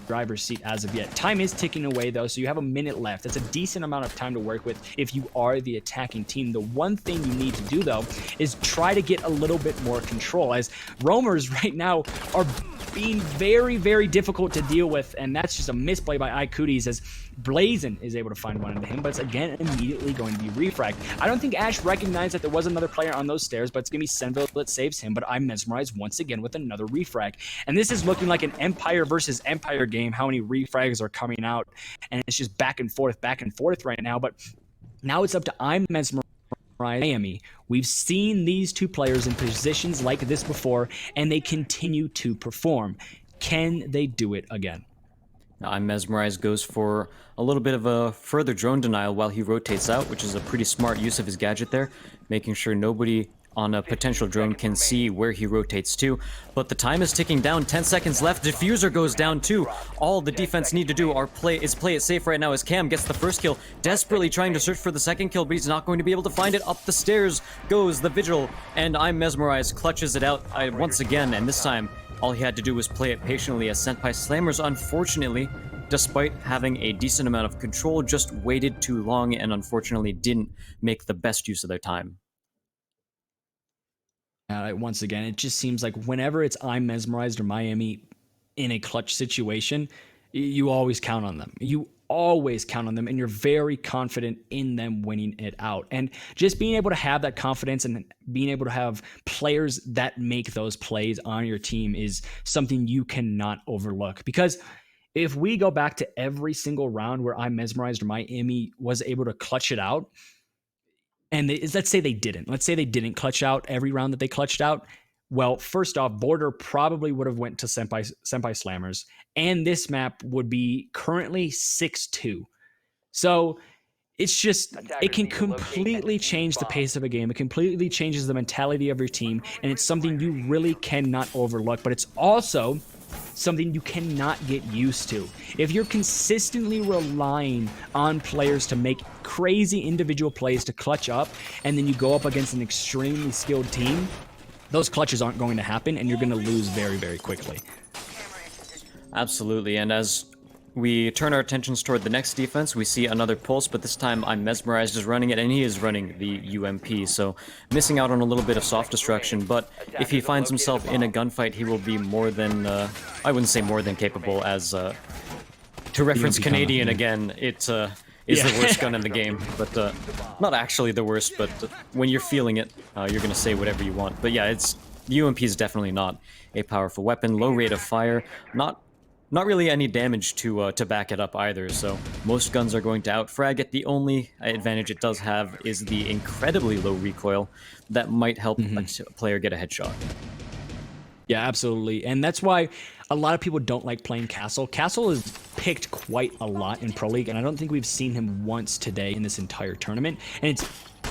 driver's seat as of yet. Time is ticking away though, so you have a minute left. That's a decent amount of time to work with if you are the attacking team. The one thing you need to do though is try to get a little bit more control, as roamers right now are being very, very difficult to deal with, and that's just a misplay by iCooties as Blazin is able to find one into him, but it's again immediately going to be refragged. I don't think Ash recognized that there was another player on those stairs, but it's going to be Senville that saves him, but I'm Mesmerized once again with another refrag. And this is looking like an Empire versus Empire game, how many refrags are coming out, and it's just back and forth right now, but now it's up to I'm Mesmerized Miami. We've seen these two players in positions like this before, and they continue to perform. Can they do it again? I'm Mesmerized goes for a little bit of a further drone denial while he rotates out, which is a pretty smart use of his gadget there, making sure nobody on a potential drone can see where he rotates to. But the time is ticking down, 10 seconds left, Diffuser goes down too. All the defense need to do is play it safe right now as Cam gets the first kill, desperately trying to search for the second kill, but he's not going to be able to find it. Up the stairs goes the Vigil, and I'm Mesmerized clutches it out once again, and this time all he had to do was play it patiently as Senpai Slammers, unfortunately, despite having a decent amount of control, just waited too long and unfortunately didn't make the best use of their time. Once again, it just seems like whenever it's I'm Mesmerized or Miami in a clutch situation, you always count on them. You always count on them, and you're very confident in them winning it out. And just being able to have that confidence and being able to have players that make those plays on your team is something you cannot overlook. Because if we go back to every single round where I'm Mesmerized or Miami was able to clutch it out, and let's say they didn't. Let's say they didn't clutch out every round that they clutched out. Well, first off, Border probably would have went to Senpai Slammers, and this map would be currently 6-2. So it's just, it can completely change the pace of a game. It completely changes the mentality of your team, and it's something you really cannot overlook, but it's also something you cannot get used to. If you're consistently relying on players to make crazy individual plays to clutch up, and then you go up against an extremely skilled team, those clutches aren't going to happen, and you're going to lose very, very quickly. Absolutely, and as we turn our attentions toward the next defense, we see another pulse, but this time I'm Mesmerized is running it, and he is running the UMP, so missing out on a little bit of soft destruction, but if he finds himself in a gunfight, he will be more than, I wouldn't say more than capable, as, to reference Canadian again, it is the worst gun in the game, but not actually the worst, but when you're feeling it, you're going to say whatever you want. But yeah, the UMP is definitely not a powerful weapon, low rate of fire, not really any damage to back it up either, so most guns are going to outfrag it. The only advantage it does have is the incredibly low recoil that might help a player get a headshot. Yeah, absolutely. And that's why a lot of people don't like playing Castle. Castle is picked quite a lot in Pro League, and I don't think we've seen him once today in this entire tournament. And it's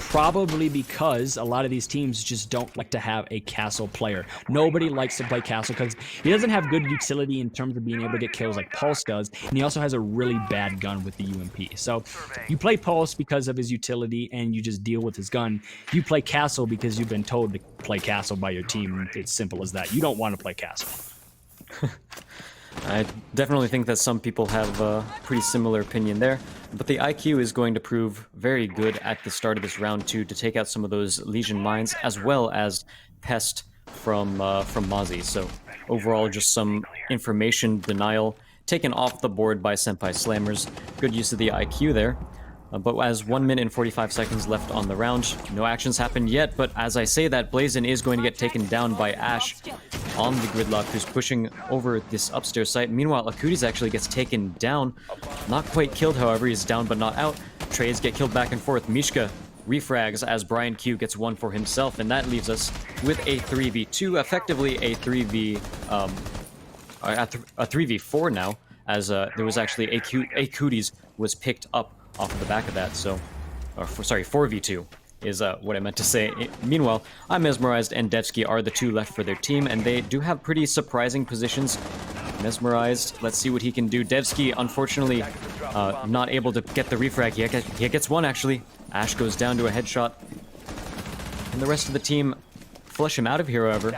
probably because a lot of these teams just don't like to have a castle player. Nobody likes to play castle because he doesn't have good utility in terms of being able to get kills like Pulse does, and he also has a really bad gun with the UMP. So you play Pulse because of his utility and you just deal with his gun. You play castle because you've been told to play castle by your team. It's simple as that. You don't want to play castle. I definitely think that some people have a pretty similar opinion there, but the IQ is going to prove very good at the start of this round 2 to take out some of those Legion mines, as well as Pest from Mozzie. So overall, just some information denial taken off the board by Senpai Slammers. Good use of the IQ there. But as 1 minute and 45 seconds left on the round, no actions happened yet, but as I say that, Blazin is going to get taken down by Ash on the gridlock, who's pushing over this upstairs site. Meanwhile, Akutis actually gets taken down. Not quite killed, however, he's down but not out. Trades get killed back and forth. Mishka refrags as Brian Q gets one for himself, and that leaves us with a 3v2, effectively a 3v4 now, as there was actually Akutis was picked up off of the back of that, so... sorry, 4v2 is what I meant to say. Meanwhile, I'm Mesmerized and Devsky are the two left for their team, and they do have pretty surprising positions. Mesmerized, let's see what he can do. Devsky, unfortunately, not able to get the refrag. He gets one, actually. Ash goes down to a headshot. And the rest of the team flush him out of here, however.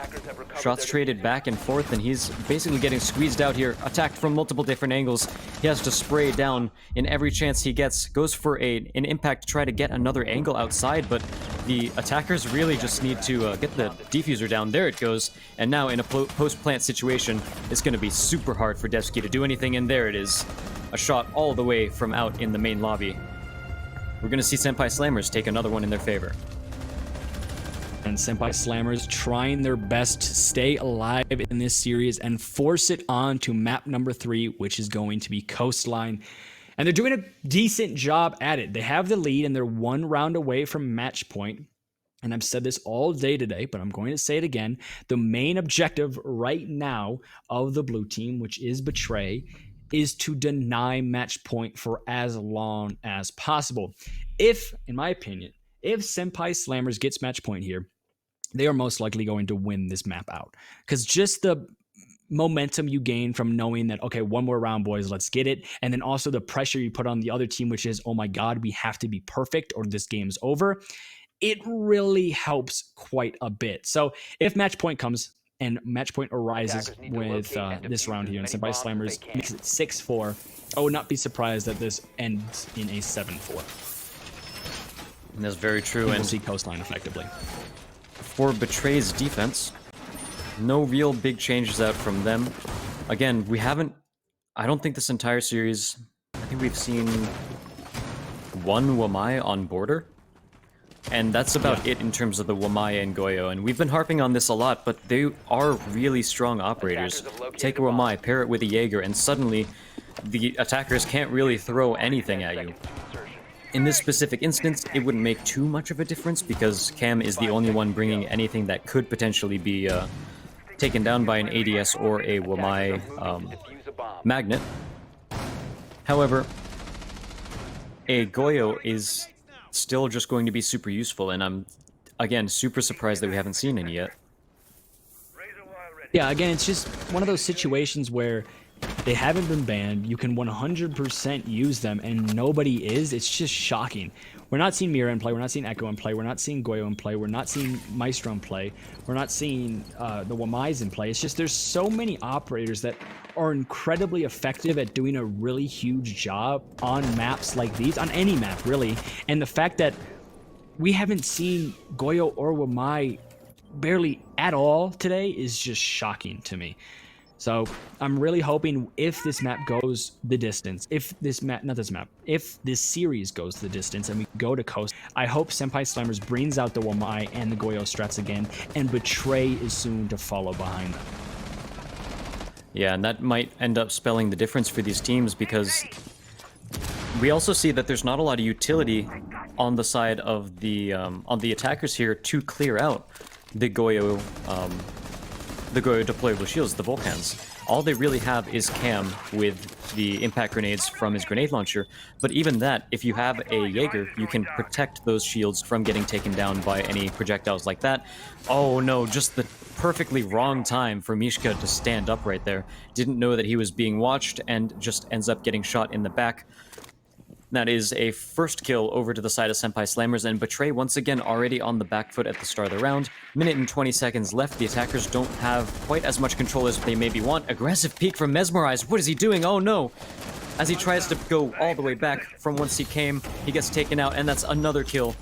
Shots traded back and forth, and he's basically getting squeezed out here, attacked from multiple different angles. He has to spray down in every chance he gets, goes for an impact to try to get another angle outside, but the attackers really just need to get the defuser down. There it goes, and now in a post-plant situation, it's going to be super hard for Devsky to do anything, and there it is. A shot all the way from out in the main lobby. We're going to see Senpai Slammers take another one in their favor. And Senpai Slammers trying their best to stay alive in this series and force it on to map number 3, which is going to be Coastline. And they're doing a decent job at it. They have the lead and they're 1 round away from match point. And I've said this all day today, but I'm going to say it again. The main objective right now of the blue team, which is Betray, is to deny match point for as long as possible. If, in my opinion, if Senpai Slammers gets match point here, they are most likely going to win this map out. Because just the momentum you gain from knowing that, okay, 1 more round, boys, let's get it. And then also the pressure you put on the other team, which is, oh my God, we have to be perfect or this game's over. It really helps quite a bit. So if match point comes and match point arises with this round here, and Senpai Slammers makes it 6-4, I would not be surprised that this ends in a 7-4. That's very true. And we'll see Coastline effectively. For Betray's defense, no real big changes out from them. Again, we haven't... I don't think this entire series... I think we've seen 1 Wamai on border. And that's about it in terms of the Wamai and Goyo. And we've been harping on this a lot, but they are really strong operators. Take a Wamai, pair it with a Jaeger, and suddenly the attackers can't really throw anything at you. In this specific instance, it wouldn't make too much of a difference because Cam is the only one bringing anything that could potentially be taken down by an ADS or a Wamai magnet. However, a Goyo is still just going to be super useful, and I'm, again, super surprised that we haven't seen any yet. Yeah, again, it's just one of those situations where they haven't been banned. You can 100% use them, and nobody is. It's just shocking. We're not seeing Mira in play. We're not seeing Echo in play. We're not seeing Goyo in play. We're not seeing Maestro in play. We're not seeing the Wamais in play. It's just there's so many operators that are incredibly effective at doing a really huge job on maps like these, on any map, really. And the fact that we haven't seen Goyo or Wamai barely at all today is just shocking to me. So I'm really hoping if this map goes the distance, if this series goes the distance and we go to Coast, I hope Senpai Slammers brings out the Wamai and the Goyo strats again, and Betray is soon to follow behind them. Yeah, and that might end up spelling the difference for these teams because we also see that there's not a lot of utility on the side of the attackers here to clear out the Goyo deployable shields, the Volcans. all they really have is Cam with the impact grenades from his grenade launcher. But even that, if you have a Jaeger, you can protect those shields from getting taken down by any projectiles like that. Oh no, just the perfectly wrong time for Mishka to stand up right there. Didn't know that he was being watched and just ends up getting shot in the back. That is a first kill over to the side of Senpai Slammers, and Betray once again already on the back foot at the start of the round. Minute and 20 seconds left. The attackers don't have quite as much control as they maybe want. Aggressive peek from Mesmerize. What is he doing? Oh no! As he tries to go all the way back from whence he came, he gets taken out, and that's another kill.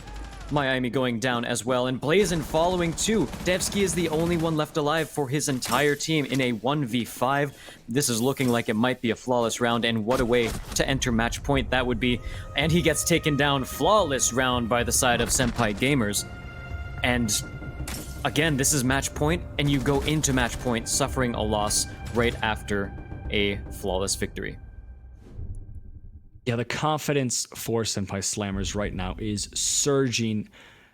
Miami going down as well, and Blazin following too. Devsky is the only one left alive for his entire team in a 1v5. This is looking like it might be a flawless round, and what a way to enter match point that would be. And he gets taken down. Flawless round by the side of Senpai Gamers. And again, this is match point, and you go into match point suffering a loss right after a flawless victory. Yeah, the confidence for Senpai Slammers right now is surging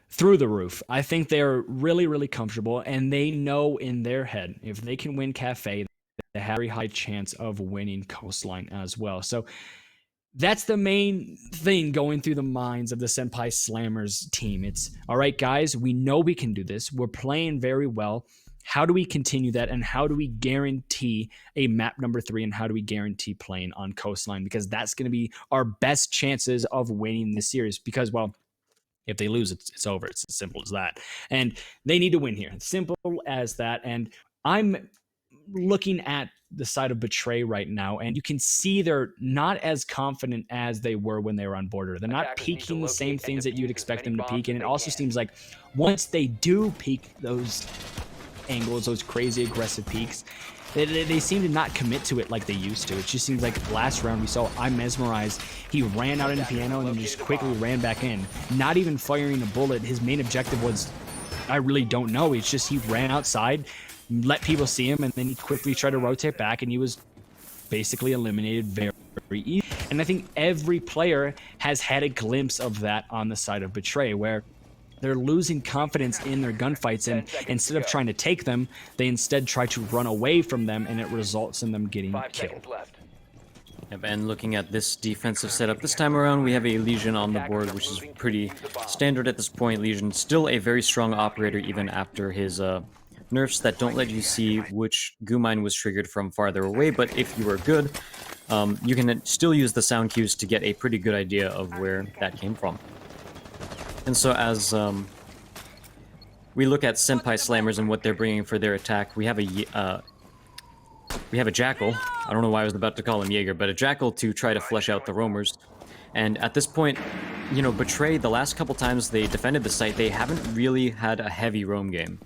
through the roof. I think they're really, really comfortable, and they know in their head, if they can win Cafe, they have a very high chance of winning Coastline as well. So that's the main thing going through the minds of the Senpai Slammers team. It's, all right, guys, we know we can do this. We're playing very well. How do we continue that, and how do we guarantee a map number 3, and how do we guarantee playing on Coastline? Because that's going to be our best chances of winning this series. Because, well, if they lose, it's over. It's as simple as that. And they need to win here. Simple as that. And I'm looking at the side of Betray right now, and you can see they're not as confident as they were when they were on border. They're not peeking the same things that you'd expect them to peek. And it also seems like once they do peek those angles, those crazy aggressive peaks, they seem to not commit to it like they used to. It just seems like last round we saw I'm Mesmerized. He ran out into piano and then just quickly ran back in, not even firing a bullet. His main objective was, I really don't know. It's just he ran outside, let people see him, and then he quickly tried to rotate back, and he was basically eliminated very, very easy. And I think every player has had a glimpse of that on the side of Betray, where they're losing confidence in their gunfights, and instead of trying to take them, they instead try to run away from them, and it results in them getting killed. And looking at this defensive setup this time around, we have a Legion on the board, which is pretty standard at this point. Legion still a very strong operator even after his nerfs that don't let you see which goo mine was triggered from farther away, but if you are good, you can still use the sound cues to get a pretty good idea of where that came from. And so as we look at Senpai Slammers and what they're bringing for their attack, we have a Jackal. I don't know why I was about to call him Jaeger, but a Jackal to try to flesh out the roamers. And at this point, you know, Betray, the last couple times they defended the site, they haven't really had a heavy roam game.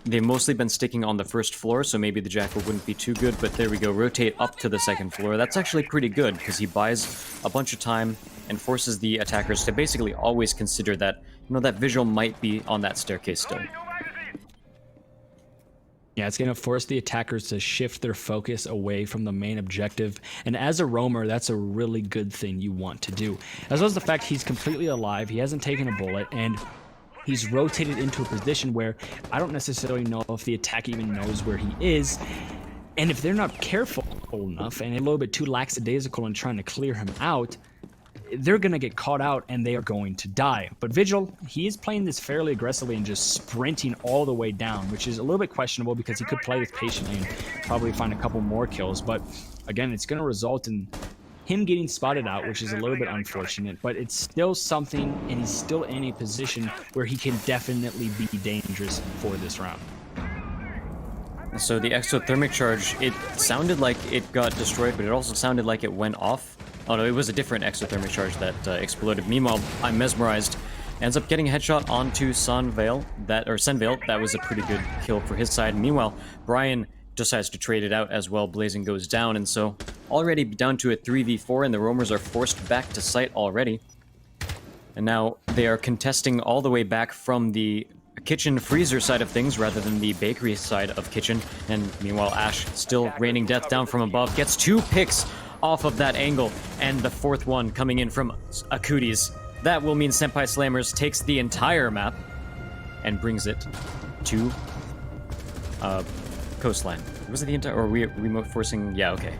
They've mostly been sticking on the first floor, so maybe the Jackal wouldn't be too good, but there we go, rotate up to the second floor. That's actually pretty good, because he buys a bunch of time and forces the attackers to basically always consider that, you know, that visual might be on that staircase still. Yeah, it's going to force the attackers to shift their focus away from the main objective. And as a roamer, that's a really good thing you want to do. As well as the fact he's completely alive, he hasn't taken a bullet, and he's rotated into a position where I don't necessarily know if the attack even knows where he is. And if they're not careful enough and a little bit too lackadaisical in trying to clear him out, they're going to get caught out and they are going to die. But Vigil, he is playing this fairly aggressively and just sprinting all the way down, which is a little bit questionable because he could play this patiently and probably find a couple more kills. But again, it's going to result in him getting spotted out, which is a little bit unfortunate, but it's still something, and he's still in a position where he can definitely be dangerous for this round. So the exothermic charge, it sounded like it got destroyed, but it also sounded like it went off. Oh no, it was a different exothermic charge that exploded. Meanwhile, I'm Mesmerized. Ends up getting a headshot onto Senvale. That was a pretty good kill for his side. Meanwhile, Brian decides to trade it out as well. Blazing goes down, and so already down to a 3v4, and the roamers are forced back to site already. And now they are contesting all the way back from the kitchen freezer side of things rather than the bakery side of kitchen. And meanwhile, Ash still raining death down from above, gets 2 picks off of that angle, and the 4th one coming in from Akutis. That will mean Senpai Slammers takes the entire map and brings it to Coastline. Was it the entire, or are we remote forcing? Yeah, okay.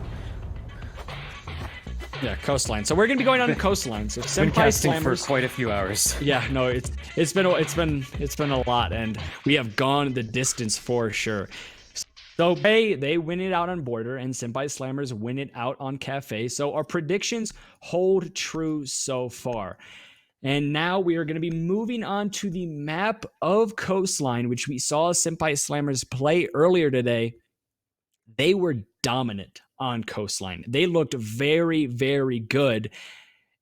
Yeah, Coastline. So we're gonna be going on the Coastline. So Been Senpai casting Slammers for quite a few hours. Yeah, no, it's been a lot, and we have gone the distance for sure. So they win it out on Border, and Senpai Slammers win it out on Cafe. So our predictions hold true so far. And now we are going to be moving on to the map of Coastline, which we saw Senpai Slammers play earlier today. They were dominant on Coastline. They looked very, very good.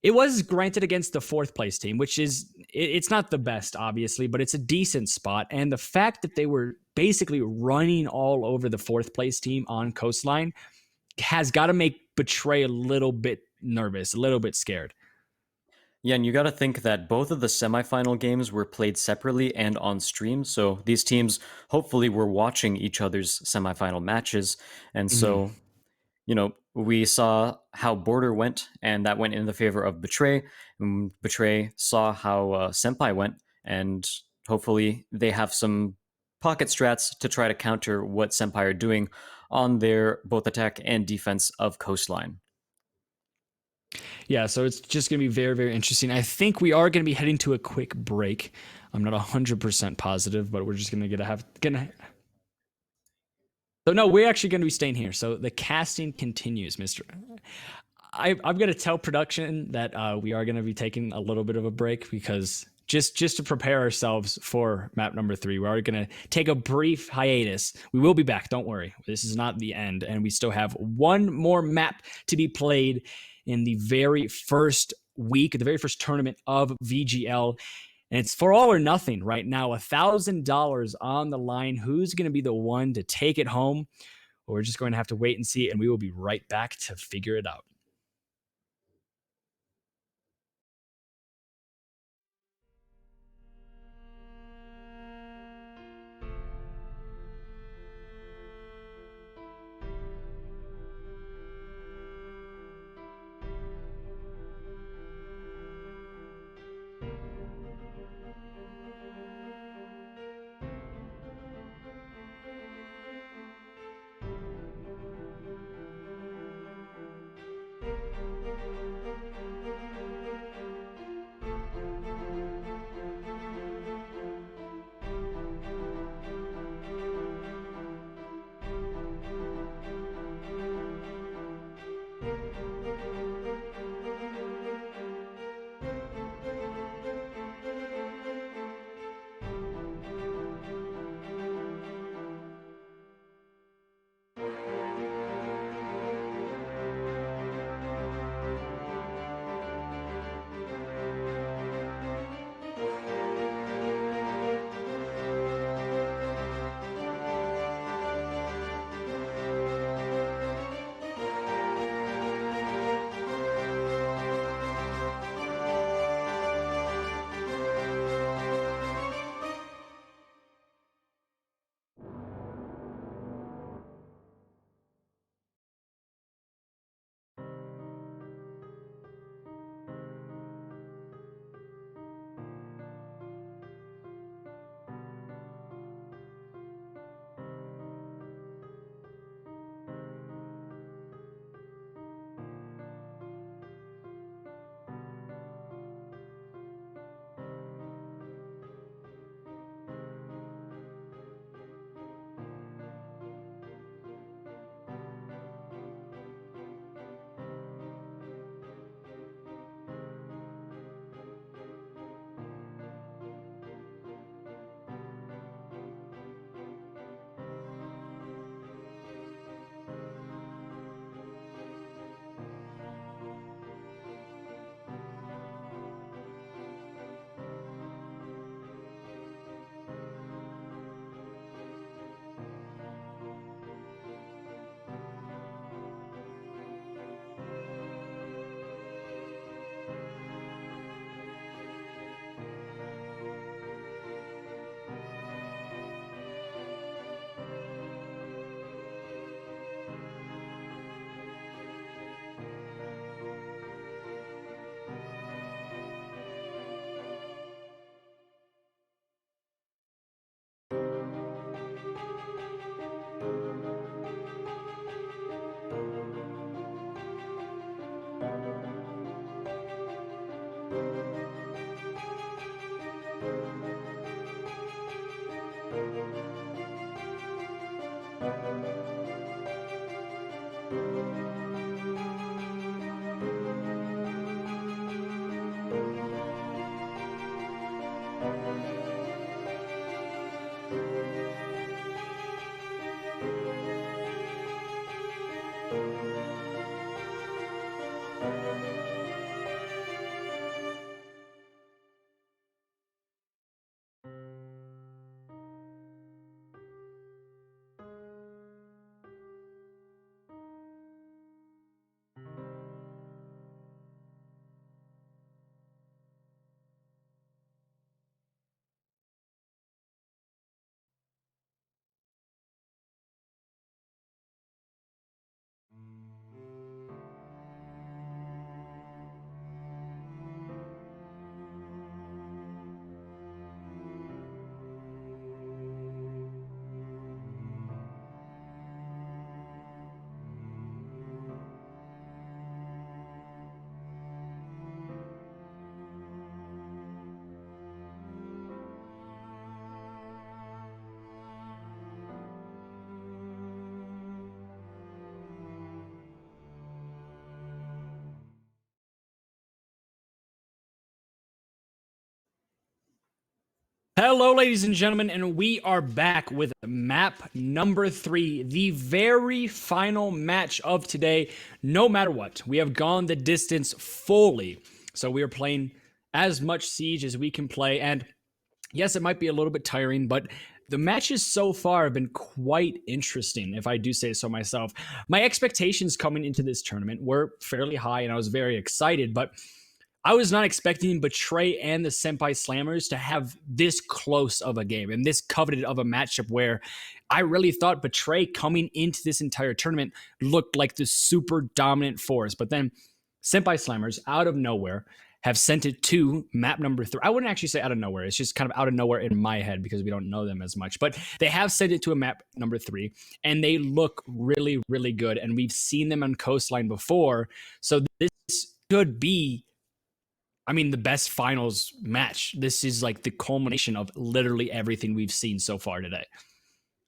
It was granted against the fourth place team, which is, it's not the best, obviously, but it's a decent spot. And the fact that they were basically running all over the fourth place team on Coastline has got to make Betray a little bit nervous, a little bit scared. Yeah, and you got to think that both of the semifinal games were played separately and on stream. So these teams hopefully were watching each other's semifinal matches. And so, we saw how Border went, and that went in the favor of Betray. And Betray saw how Senpai went, and hopefully they have some pocket strats to try to counter what Senpai are doing on their both attack and defense of Coastline. Yeah, so it's just going to be very, very interesting. I think we are going to be heading to a quick break. I'm not 100% positive, but we're just going to So no, we're actually going to be staying here. So the casting continues, Mr. I'm going to tell production that we are going to be taking a little bit of a break because just to prepare ourselves for map number 3, we are going to take a brief hiatus. We will be back. Don't worry. This is not the end. And we still have one more map to be played in the very first week, the very first tournament of VGL. And it's for all or nothing right now. $1,000 on the line. Who's going to be the one to take it home? Well, we're just going to have to wait and see, and we will be right back to figure it out. Hello, ladies and gentlemen, and we are back with map number 3, the very final match of today. No matter what, we have gone the distance fully. So we are playing as much Siege as we can play, and yes, it might be a little bit tiring, but the matches so far have been quite interesting, if I do say so myself. My expectations coming into this tournament were fairly high, and I was very excited, but I was not expecting Betray and the Senpai Slammers to have this close of a game and this coveted of a matchup where I really thought Betray coming into this entire tournament looked like the super dominant force. But then Senpai Slammers, out of nowhere, have sent it to map number 3. I wouldn't actually say out of nowhere. It's just kind of out of nowhere in my head because we don't know them as much. But they have sent it to a map number 3, and they look really, really good. And we've seen them on Coastline before. So this should be, the best finals match. This is like the culmination of literally everything we've seen so far today.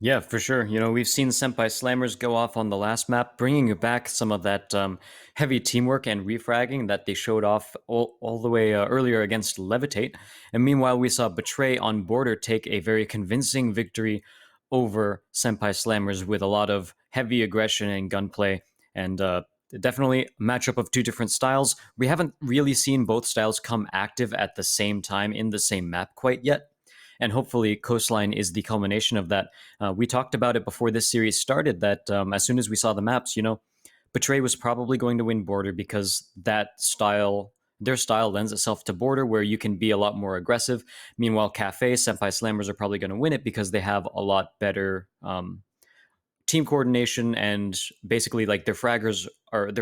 Yeah, for sure. We've seen Senpai Slammers go off on the last map, bringing back some of that heavy teamwork and refragging that they showed off all the way earlier against Levitate. And meanwhile, we saw Betray on Border take a very convincing victory over Senpai Slammers with a lot of heavy aggression and gunplay. And definitely a matchup of two different styles. We haven't really seen both styles come active at the same time in the same map quite yet. And hopefully Coastline is the culmination of that. We talked about it before this series started that as soon as we saw the maps, Betray was probably going to win Border because their style lends itself to Border where you can be a lot more aggressive. Meanwhile, Cafe, Senpai Slammers are probably going to win it because they have a lot better team coordination, and basically like their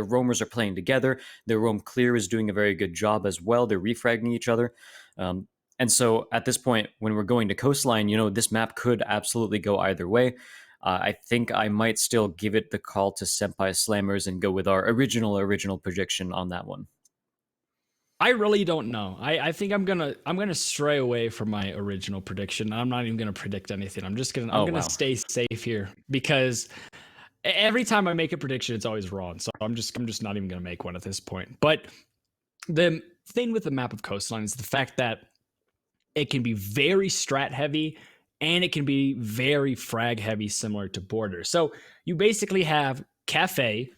roamers are playing together. Their roam clear is doing a very good job as well. They're refragging each other. And so at this point, when we're going to Coastline, this map could absolutely go either way. I think I might still give it the call to Senpai Slammers and go with our original prediction on that one. I really don't know. I think I'm gonna stray away from my original prediction. I'm not even gonna predict anything. I'm gonna stay safe here because every time I make a prediction, it's always wrong. So I'm just not even gonna make one at this point. But the thing with the map of Coastline is the fact that it can be very strat heavy and it can be very frag heavy, similar to Border. So you basically have Cafe,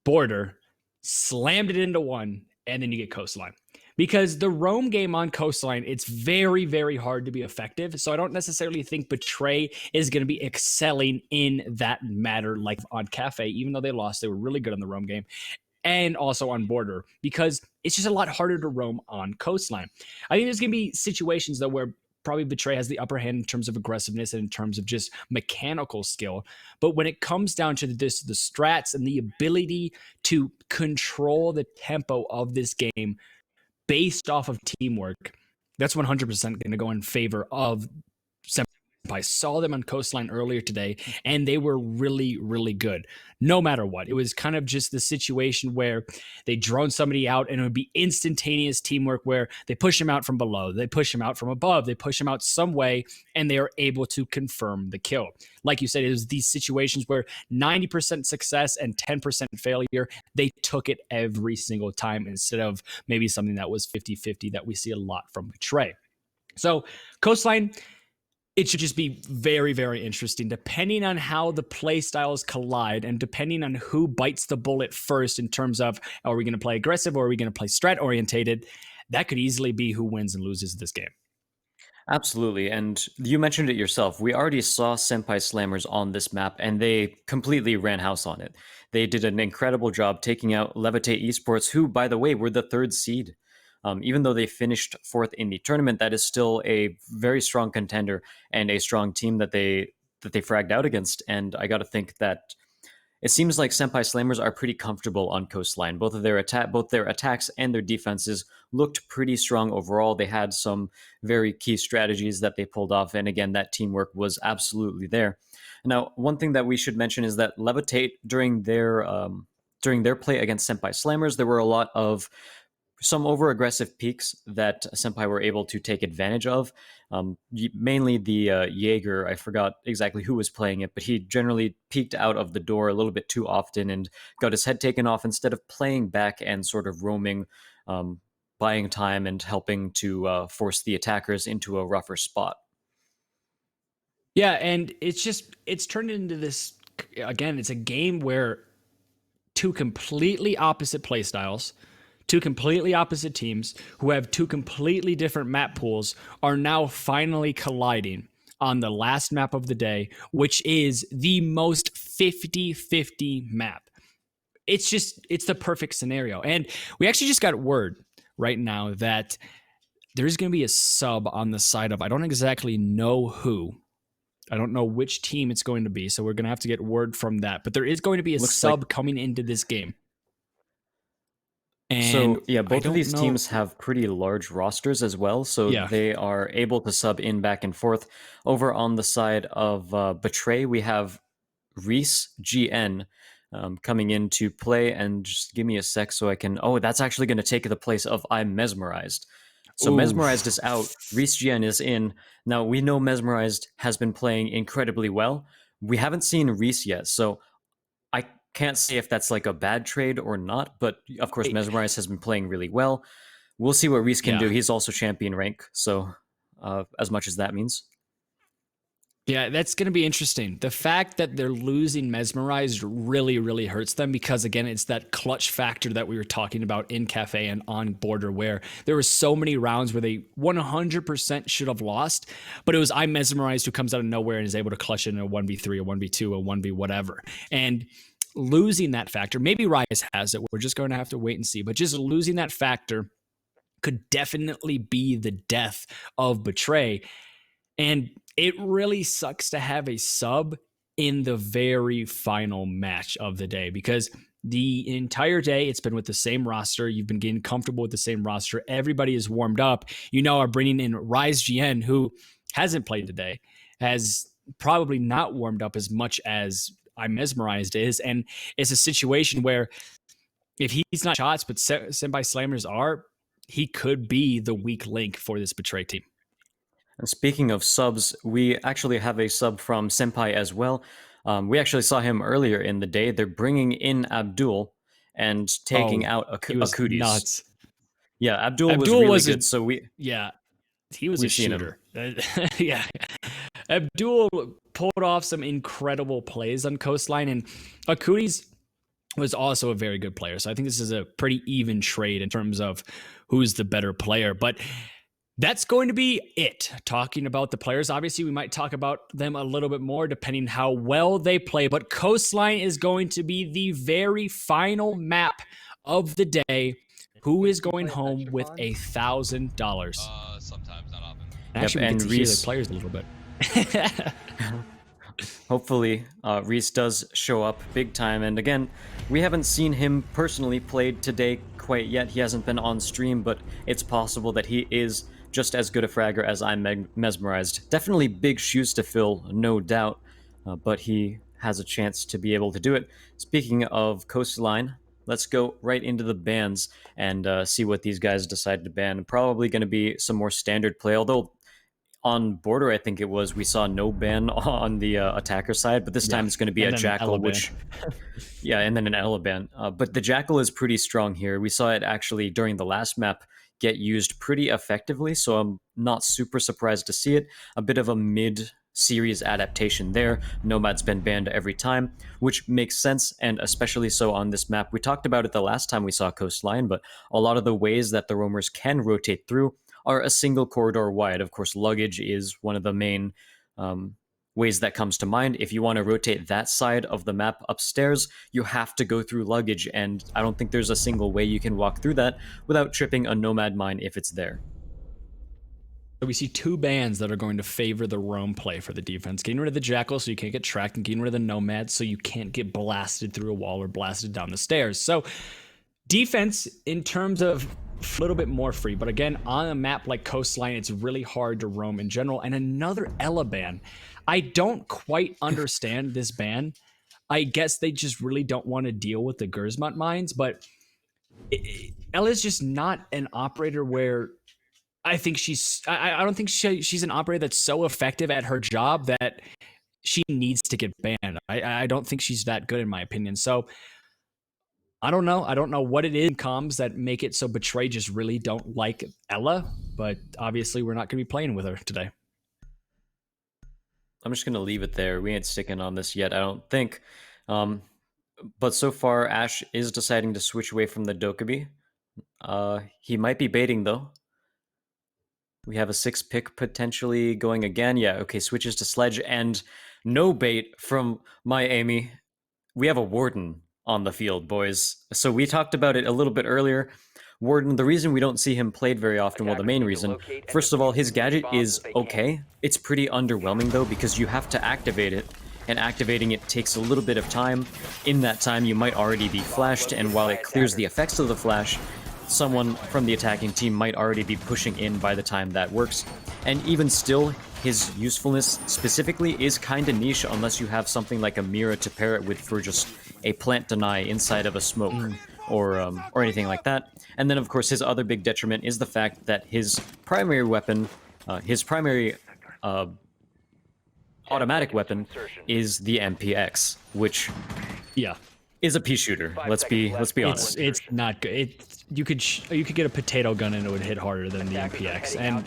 Border, slammed it into one, and then you get Coastline. Because the roam game on Coastline, it's very, very hard to be effective. So I don't necessarily think Betray is going to be excelling in that matter like on Cafe. Even though they lost, they were really good on the roam game. And also on Border, because it's just a lot harder to roam on Coastline. I think there's going to be situations, though, where probably Betray has the upper hand in terms of aggressiveness and in terms of just mechanical skill. But when it comes down to the strats and the ability to control the tempo of this game based off of teamwork, that's 100% going to go in favor of I saw them on Coastline earlier today, and they were really, really good. No matter what, it was kind of just the situation where they drone somebody out, and it would be instantaneous teamwork where they push them out from below, they push them out from above, they push them out some way, and they are able to confirm the kill. Like you said, it was these situations where 90% success and 10% failure, they took it every single time instead of maybe something that was 50-50 that we see a lot from Betray. So Coastline, it should just be very, very interesting depending on how the play styles collide and depending on who bites the bullet first in terms of, are we going to play aggressive or are we going to play strat orientated? That could easily be who wins and loses this game. Absolutely. And you mentioned it yourself. We already saw Senpai Slammers on this map, and they completely ran house on it. They did an incredible job taking out Levitate Esports, who, by the way, were the 3rd seed. Even though they finished 4th in the tournament, that is still a very strong contender and a strong team that they fragged out against. And I got to think that it seems like Senpai Slammers are pretty comfortable on Coastline. Both their attacks and their defenses looked pretty strong overall. They had some very key strategies that they pulled off, and again, that teamwork was absolutely there. Now, one thing that we should mention is that Levitate during their play against Senpai Slammers, there were a lot of some over-aggressive peaks that Senpai were able to take advantage of. Mainly the Jaeger, I forgot exactly who was playing it, but he generally peeked out of the door a little bit too often and got his head taken off instead of playing back and sort of roaming, buying time and helping to force the attackers into a rougher spot. Yeah, and it's turned into this again, it's a game where two completely opposite play styles, two completely opposite teams who have two completely different map pools are now finally colliding on the last map of the day, which is the most 50-50 map. It's the perfect scenario. And we actually just got word right now that there's going to be a sub on the side of, I don't exactly know who. I don't know which team it's going to be, so we're going to have to get word from that. But there is going to be a Looks sub like coming into this game. And so yeah, I both of don't these know. teams have pretty large rosters as well, so Yeah. they are able to sub in back and forth. Over on the side of Betray, we have Reese GN coming into play, and just give me a sec so I can. Oh, that's actually going to take the place of I'm Mesmerized. So Mesmerized is out. Reese GN is in. Now we know Mesmerized has been playing incredibly well. We haven't seen Reese yet, so I can't say if that's like a bad trade or not. But of course, Mesmerized has been playing really well. We'll see what Reese can Yeah. do. He's also champion rank, so as much as that means. Yeah, that's going to be interesting. The fact that they're losing Mesmerized really, really hurts them because, again, it's that clutch factor that we were talking about in Cafe and on Border, where there were so many rounds where they 100% should have lost, but it was I'm Mesmerized who comes out of nowhere and is able to clutch in a 1v3, a 1v2, a 1v whatever. And losing that factor, maybe Rise has it. We're just going to have to wait and see, but just losing that factor could definitely be the death of Betray. And it really sucks to have a sub in the very final match of the day because the entire day it's been with the same roster. You've been getting comfortable with the same roster. Everybody is warmed up. You now are bringing in Rise GN, who hasn't played today, has probably not warmed up as much as I'm Mesmerized is. And it's a situation where if he's not shots, but Senpai Slammers are, he could be the weak link for this Betray team. And speaking of subs, we actually have a sub from Senpai as well. We actually saw him earlier in the day. They're bringing in Abdul and taking out He was Akutis. nuts. Yeah, Abdul was Abdul really was good. So yeah, he was a we've seen him. shooter. Yeah, Abdul pulled off some incredible plays on Coastline, and Akutis was also a very good player. So I think this is a pretty even trade in terms of who's the better player. But that's going to be it. Talking about the players. Obviously, we might talk about them a little bit more depending how well they play. But Coastline is going to be the very final map of the day. Who is going home with $1,000? Sometimes, not often. Actually, we and get to hear Reese, the players a little bit. hopefully, Reese does show up big time. And again, we haven't seen him personally played today quite yet. He hasn't been on stream, but it's possible that he is just as good a fragger as I'm Mesmerized. Definitely big shoes to fill, no doubt, but he has a chance to be able to do it. Speaking of Coastline, let's go right into the bans and see what these guys decide to ban. Probably going to be some more standard play, although on Border, I think it was, we saw no ban on the attacker side, but this time it's going to be a Jackal, which... yeah, and then an Ela ban. But the Jackal is pretty strong here. We saw it actually during the last map get used pretty effectively, so I'm not super surprised to see it. A bit of a mid-series adaptation there. Nomad's been banned every time, which makes sense, and especially so on this map. We talked about it the last time we saw Coastline, but a lot of the ways that the roamers can rotate through are a single corridor wide. Of course, luggage is one of the main ways that comes to mind. If you want to rotate that side of the map upstairs, you have to go through luggage, and I don't think there's a single way you can walk through that without tripping a Nomad mine if it's there. So we see two bans that are going to favor the roam play for the defense. Getting rid of the Jackal so you can't get tracked, and getting rid of the Nomad so you can't get blasted through a wall or blasted down the stairs. So defense, in terms of a little bit more free, but again, on a map like Coastline, it's really hard to roam in general. And another Ela ban. I don't quite understand this ban. I guess they just really don't want to deal with the Gersmont mines, but Ella's just not an operator where I think I don't think she's an operator that's so effective at her job that she needs to get banned. I don't think she's that good in my opinion. So I don't know. I don't know what it is in comms that make it so Betray just really don't like Ela, but obviously we're not going to be playing with her today. I'm just gonna leave it there. We ain't sticking on this yet, I don't think. But so far, Ash is deciding to switch away from the Dokkaebi. He might be baiting though. We have a 6 pick potentially going again. Yeah, okay, switches to Sledge and no bait from my Amy. We have a Warden on the field, boys. So we talked about it a little bit earlier. Warden, the reason we don't see him played very often, well, the main reason, first of all, his gadget is okay. It's pretty underwhelming, though, because you have to activate it, and activating it takes a little bit of time. In that time, you might already be flashed, and while it clears the effects of the flash, someone from the attacking team might already be pushing in by the time that works. And even still, his usefulness specifically is kind of niche unless you have something like a Mira to pair it with for just a plant deny inside of a smoke or anything like that. And then, of course, his other big detriment is the fact that his primary weapon, his primary automatic weapon is the MPX, which is a pea shooter. Let's be honest. It's not good. You could get a potato gun and it would hit harder than the MPX. And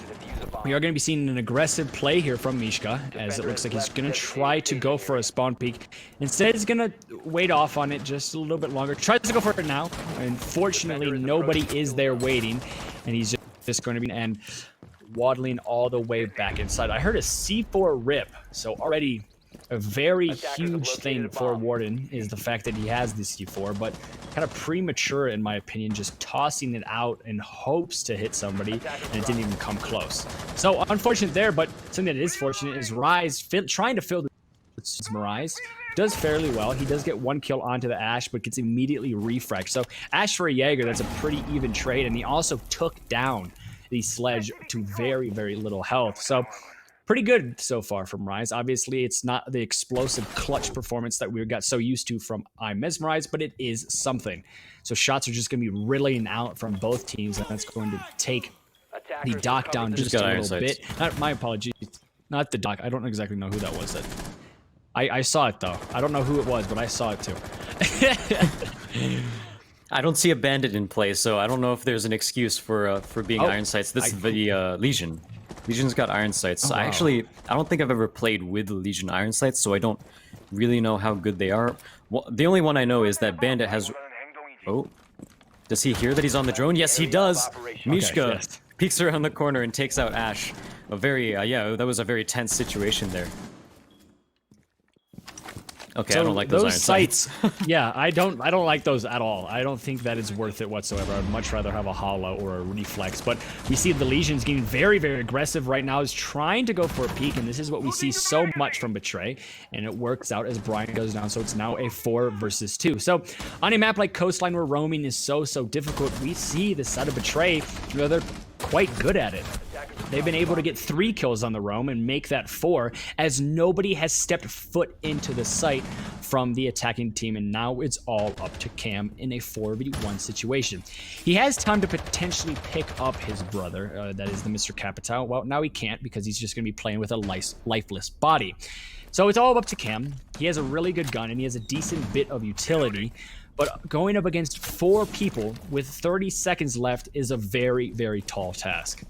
we are going to be seeing an aggressive play here from Mishka, as it looks like he's going to try to go for a spawn peek. Instead, he's going to wait off on it just a little bit longer. Tries to go for it now. Unfortunately, nobody is there waiting, and he's just going to be waddling all the way back inside. I heard a C4 rip, so already a very huge thing for Warden is the fact that he has the C4, but kind of premature in my opinion, just tossing it out in hopes to hit somebody, and it didn't even come close. So unfortunate there, but something that is fortunate is Rise trying to fill the Mirais. Does fairly well. He does get 1 kill onto the Ash, but gets immediately refragged. So Ash for a Jaeger, that's a pretty even trade, and he also took down the Sledge to very, very little health. So pretty good so far from Rise. Obviously, it's not the explosive clutch performance that we got so used to from I'm Mesmerized, but it is something. So shots are just going to be riddling out from both teams, and that's going to take the Doc down just a little bit. My apologies. Not the Doc. I don't exactly know who that was. I saw it, though. I don't know who it was, but I saw it, too. I don't see a bandit in play, so I don't know if there's an excuse for being Iron Sights. This is the Legion. Legion's got Iron Sights. Oh, wow. I don't think I've ever played with Legion Iron Sights, so I don't really know how good they are. Well, the only one I know is that Bandit has... Oh. Does he hear that he's on the drone? Yes, he does! Mishka peeks around the corner and takes out Ash. A very, yeah, that was a very tense situation there. Okay, so I don't like those Iron Sights. Yeah, I don't like those at all. I don't think that is worth it whatsoever. I'd much rather have a Hollow or a Reflex. But we see the Legion's getting very, very aggressive right now. Is trying to go for a peek, and this is what we see so much from Betray. And it works out as Brian goes down, so it's now a 4 versus 2. So on a map like Coastline where roaming is so difficult, we see the side of Betray, they're quite good at it. They've been able to get 3 kills on the roam and make that 4, as nobody has stepped foot into the site from the attacking team, and now it's all up to Cam in a 4v1 situation. He has time to potentially pick up his brother, that is the Mr. Capital. Well, now he can't because he's just going to be playing with a lifeless body. So it's all up to Cam. He has a really good gun, and he has a decent bit of utility. But going up against 4 people with 30 seconds left is a very, very tall task.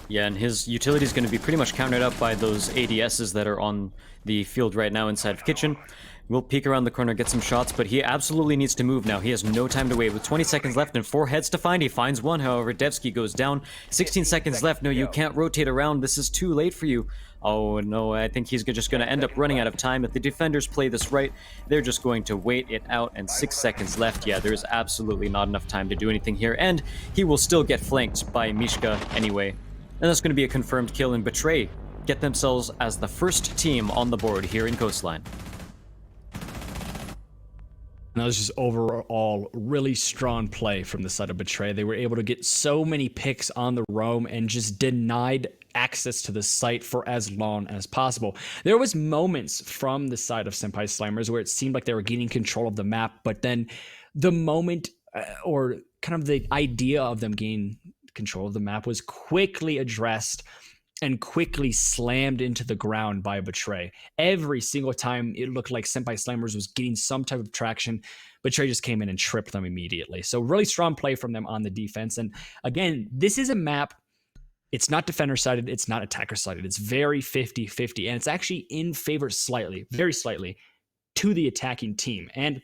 Yeah, and his utility is going to be pretty much countered up by those ADSs that are on the field right now inside of Kitchen. We'll peek around the corner, get some shots, but he absolutely needs to move now. He has no time to wait. With 20 seconds left and 4 heads to find, he finds one. However, Devsky goes down. 16 seconds left. No, you can't rotate around. This is too late for you. Oh, no, I think he's just going to end up running out of time. If the defenders play this right, they're just going to wait it out, and 6 seconds left. Yeah, there is absolutely not enough time to do anything here, and he will still get flanked by Mishka anyway. And that's going to be a confirmed kill, and Betray get themselves as the first team on the board here in Coastline. And that was just overall really strong play from the side of Betray. They were able to get so many picks on the roam and just denied access to the site for as long as possible. There was moments from the side of Senpai Slammers where it seemed like they were gaining control of the map, but then the moment or kind of the idea of them gaining control of the map was quickly addressed and quickly slammed into the ground by Betray. Every single time it looked like Senpai Slammers was getting some type of traction, Betray just came in and tripped them immediately. So really strong play from them on the defense. And again, this is a map It's not defender-sided, it's not attacker-sided. It's very 50-50, and it's actually in favor slightly, very slightly, to the attacking team. And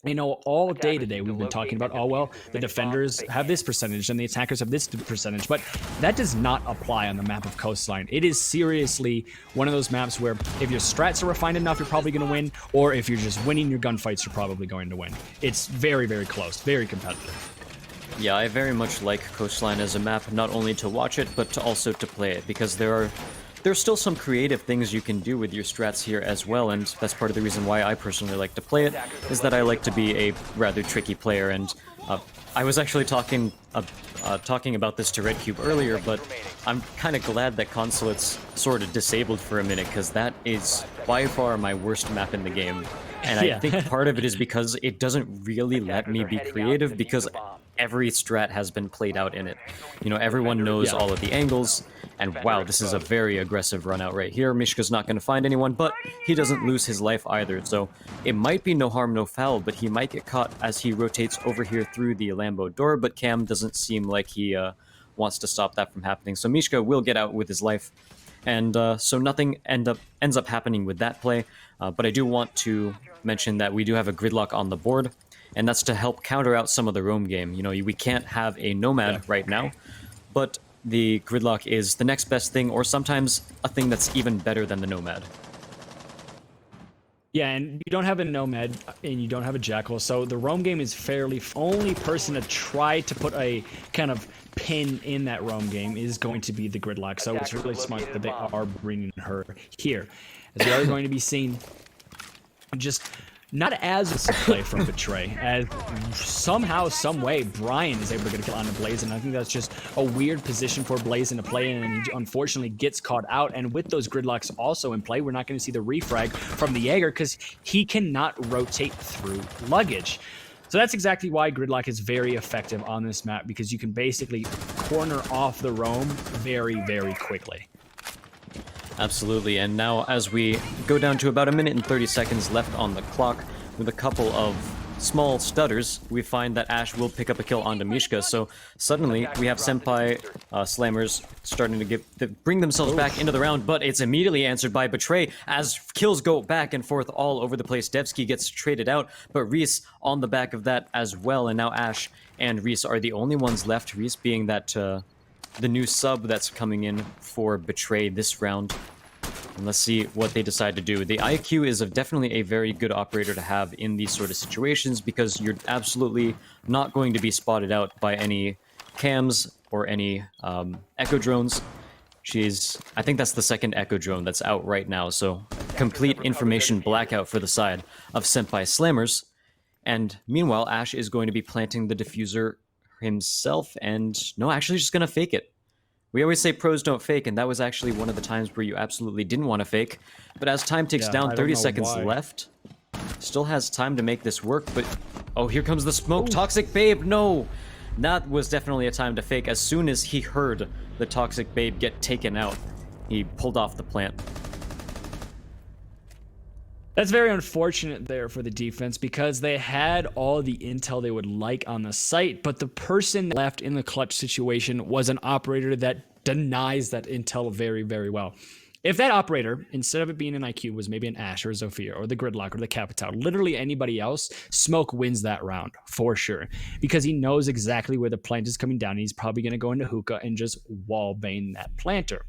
you know, all day today we've been talking about, oh, well, the defenders have this percentage and the attackers have this percentage, but that does not apply on the map of Coastline. It is seriously one of those maps where if your strats are refined enough, you're probably going to win, or if you're just winning your gunfights, you're probably going to win. It's very, very close, very competitive. Yeah, I very much like Coastline as a map, not only to watch it, but also to play it, because there's still some creative things you can do with your strats here as well, and that's part of the reason why I personally like to play it, is that I like to be a rather tricky player, and I was actually talking about this to Redcube earlier, but I'm kind of glad that Consulate's sort of disabled for a minute, because that is by far my worst map in the game. And I think part of it is because it doesn't really let me be creative, because every strat has been played out in it. You know, everyone knows all of the angles, and wow, this is a very aggressive run out right here. Mishka's not going to find anyone, but he doesn't lose his life either, so it might be no harm, no foul, but he might get caught as he rotates over here through the Lambo door, but Cam doesn't seem like he wants to stop that from happening, so Mishka will get out with his life. And so nothing ends up happening with that play, but I do want to mention that we do have a gridlock on the board, and that's to help counter out some of the roam game. You know, we can't have a nomad right now, but the gridlock is the next best thing, or sometimes a thing that's even better than the nomad. Yeah, and you don't have a nomad, and you don't have a jackal, so the roam game is fairly... Only person to try to put a kind of pin in that roam game is going to be the gridlock, so it's really smart that they are bringing her here. As we are going to be seeing just not as a play from Betray, as somehow, some way, Brian is able to get a kill onto Blaze, and I think that's just a weird position for Blaze to play in, and he unfortunately gets caught out. And with those gridlocks also in play, we're not going to see the refrag from the Jaeger, because he cannot rotate through luggage. So that's exactly why gridlock is very effective on this map, because you can basically corner off the roam very, very quickly. Absolutely, and now as we go down to about 1 minute and 30 seconds left on the clock, with a couple of small stutters, we find that Ash will pick up a kill onto Mishka, so suddenly we have Senpai Slammers starting to bring themselves back into the round, but it's immediately answered by Betray, as kills go back and forth all over the place. Devsky gets traded out, but Reese on the back of that as well, and now Ash and Reese are the only ones left, Reese being that the new sub that's coming in for Betray this round. And let's see what they decide to do. The IQ is definitely a very good operator to have in these sort of situations, because you're absolutely not going to be spotted out by any cams or any echo drones. I think that's the second echo drone that's out right now, so complete information blackout for the side of Senpai Slammers. And meanwhile, Ash is going to be planting the diffuser himself, and no, actually just gonna fake it. We always say pros don't fake, and that was actually one of the times where you absolutely didn't want to fake. But as time ticks down, 30 seconds left, still has time to make this work, but oh, here comes the smoke. Ooh. Toxic Babe, no! That was definitely a time to fake. As soon as he heard the Toxic Babe get taken out, he pulled off the plant. That's very unfortunate there for the defense, because they had all the intel they would like on the site, but the person left in the clutch situation was an operator that denies that intel very, very well. If that operator, instead of it being an IQ, was maybe an Ash or a Zofia or the Gridlock or the Capital, literally anybody else, Smoke wins that round for sure, because he knows exactly where the plant is coming down, and he's probably going to go into hookah and just wallbang that planter.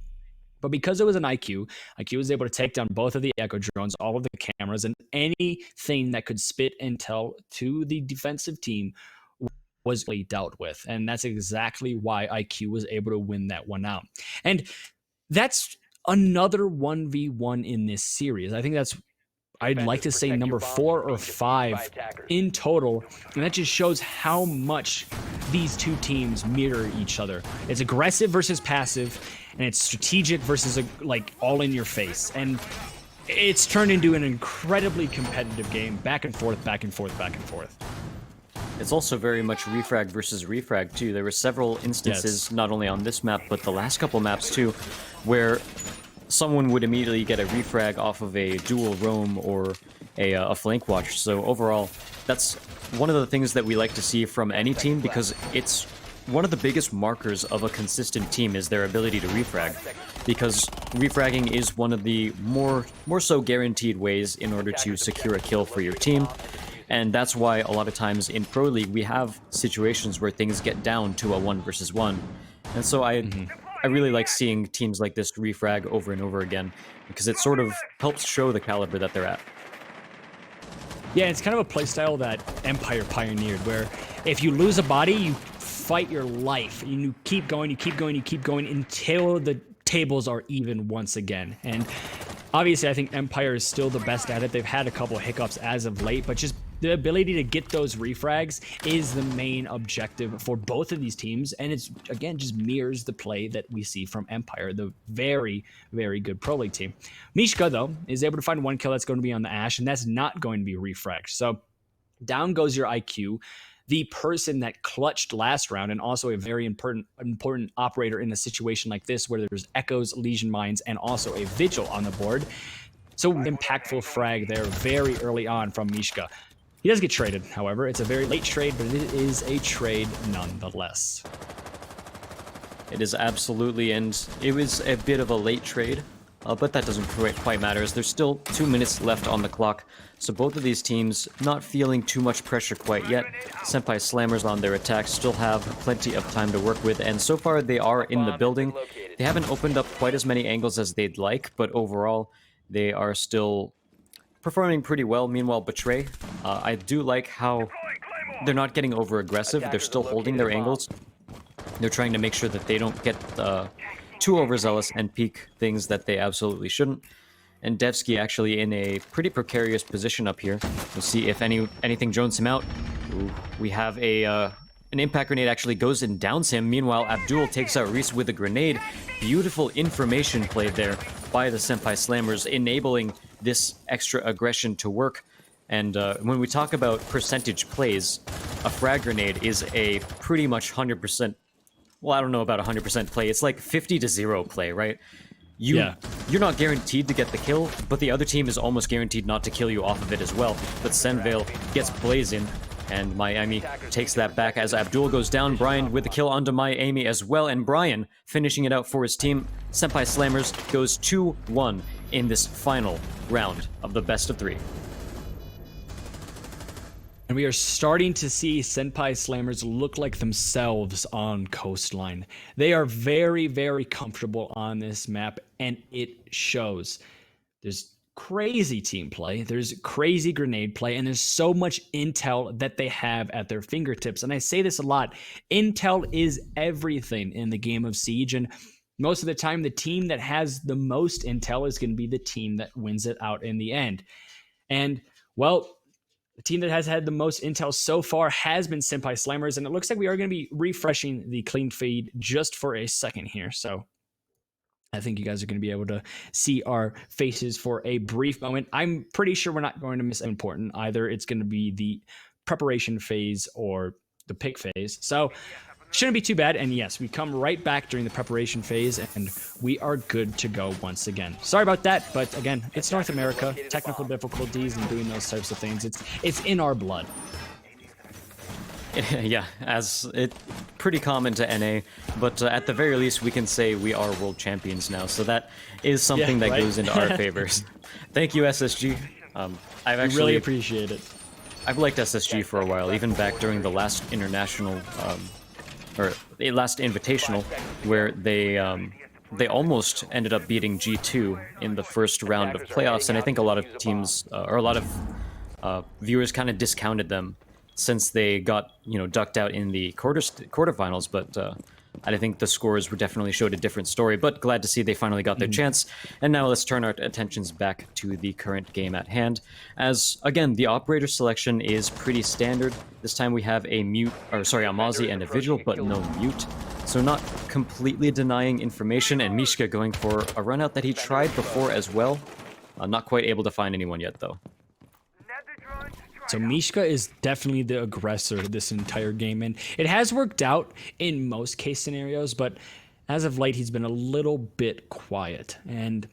But because it was an IQ was able to take down both of the echo drones, all of the cameras, and anything that could spit intel to the defensive team was dealt with. And that's exactly why IQ was able to win that one out. And that's another 1v1 in this series. I think that's, I'd like to say, number 4 or 5 in total. And that just shows how much these two teams mirror each other. It's aggressive versus passive, and it's strategic versus like all in your face. And it's turned into an incredibly competitive game, back and forth, back and forth, back and forth. It's also very much refrag versus refrag too. There were several instances, not only on this map, but the last couple maps too, where someone would immediately get a refrag off of a dual roam or a flank watch. So overall, that's one of the things that we like to see from any team, because it's one of the biggest markers of a consistent team is their ability to refrag, because refragging is one of the more so guaranteed ways in order to secure a kill for your team. And that's why a lot of times in Pro League we have situations where things get down to a 1 versus 1. And so I really like seeing teams like this refrag over and over again, because it sort of helps show the caliber that they're at. Yeah, it's kind of a playstyle that Empire pioneered, where if you lose a body, you fight your life. You keep going, you keep going, you keep going until the tables are even once again. And obviously, I think Empire is still the best at it. They've had a couple of hiccups as of late, but just the ability to get those refrags is the main objective for both of these teams. And it's, again, just mirrors the play that we see from Empire, the very, very good Pro League team. Mishka, though, is able to find one kill that's going to be on the Ashe, and that's not going to be refragged. So down goes your IQ. The person that clutched last round, and also a very important operator in a situation like this where there's Echoes, Legion Mines, and also a Vigil on the board. So impactful frag there very early on from Mishka. He does get traded, however. It's a very late trade, but it is a trade nonetheless. It is absolutely, and it was a bit of a late trade, but that doesn't quite matter, as there's still 2 minutes left on the clock. So both of these teams not feeling too much pressure quite yet. Senpai Slammers on their attack still have plenty of time to work with, and so far they are in the building. They haven't opened up quite as many angles as they'd like, but overall they are still performing pretty well. Meanwhile, Betray, I do like how they're not getting over-aggressive. They're still holding their angles. They're trying to make sure that they don't get too overzealous and peek things that they absolutely shouldn't. And Devsky actually in a pretty precarious position up here. We'll see if anything drones him out. Ooh, we have an impact grenade actually goes and downs him. Meanwhile, Abdul takes out Reese with a grenade. Beautiful information played there by the Senpai Slammers, enabling this extra aggression to work. And when we talk about percentage plays, a frag grenade is a pretty much 100%, well, I don't know about 100% play. It's like 50-0 play, right? You're not guaranteed to get the kill, but the other team is almost guaranteed not to kill you off of it as well. But Senvale gets blazing, and Miami takes that back as Abdul goes down. Brian with the kill onto Miami as well, and Brian finishing it out for his team. Senpai Slammers goes 2-1 in this final round of the best of 3. And we are starting to see Senpai Slammers look like themselves on Coastline. They are very, very comfortable on this map, and it shows. There's crazy team play, there's crazy grenade play, and there's so much intel that they have at their fingertips. And I say this a lot, intel is everything in the game of Siege, and most of the time the team that has the most intel is going to be the team that wins it out in the end. And, well, the team that has had the most intel so far has been Senpai Slammers, and it looks like we are going to be refreshing the clean feed just for a second here. So I think you guys are going to be able to see our faces for a brief moment. I'm pretty sure we're not going to miss important either. It's going to be the preparation phase or the pick phase. So shouldn't be too bad. And yes, we come right back during the preparation phase, and we are good to go once again. Sorry about that, but again, it's North America. Technical difficulties and doing those types of things, it's in our blood. Yeah, as it pretty common to NA, but at the very least we can say we are world champions now, so that is something that goes into our favors. Thank you, SSG. I've actually really appreciate it. I've liked SSG for a while, even back during the last international or the last invitational, where they almost ended up beating G2 in the first round of playoffs, and I think a lot of teams or a lot of viewers kind of discounted them since they got ducked out in the quarterfinals. But I think the scores definitely showed a different story. But glad to see they finally got their chance. And now let's turn our attentions back to the current game at hand. As again, the operator selection is pretty standard. This time we have a Mozzie and a Vigil, but no mute. So not completely denying information, and Mishka going for a run out that he tried before as well. Not quite able to find anyone yet though. So Mishka is definitely the aggressor this entire game, and it has worked out in most case scenarios, but as of late he's been a little bit quiet, and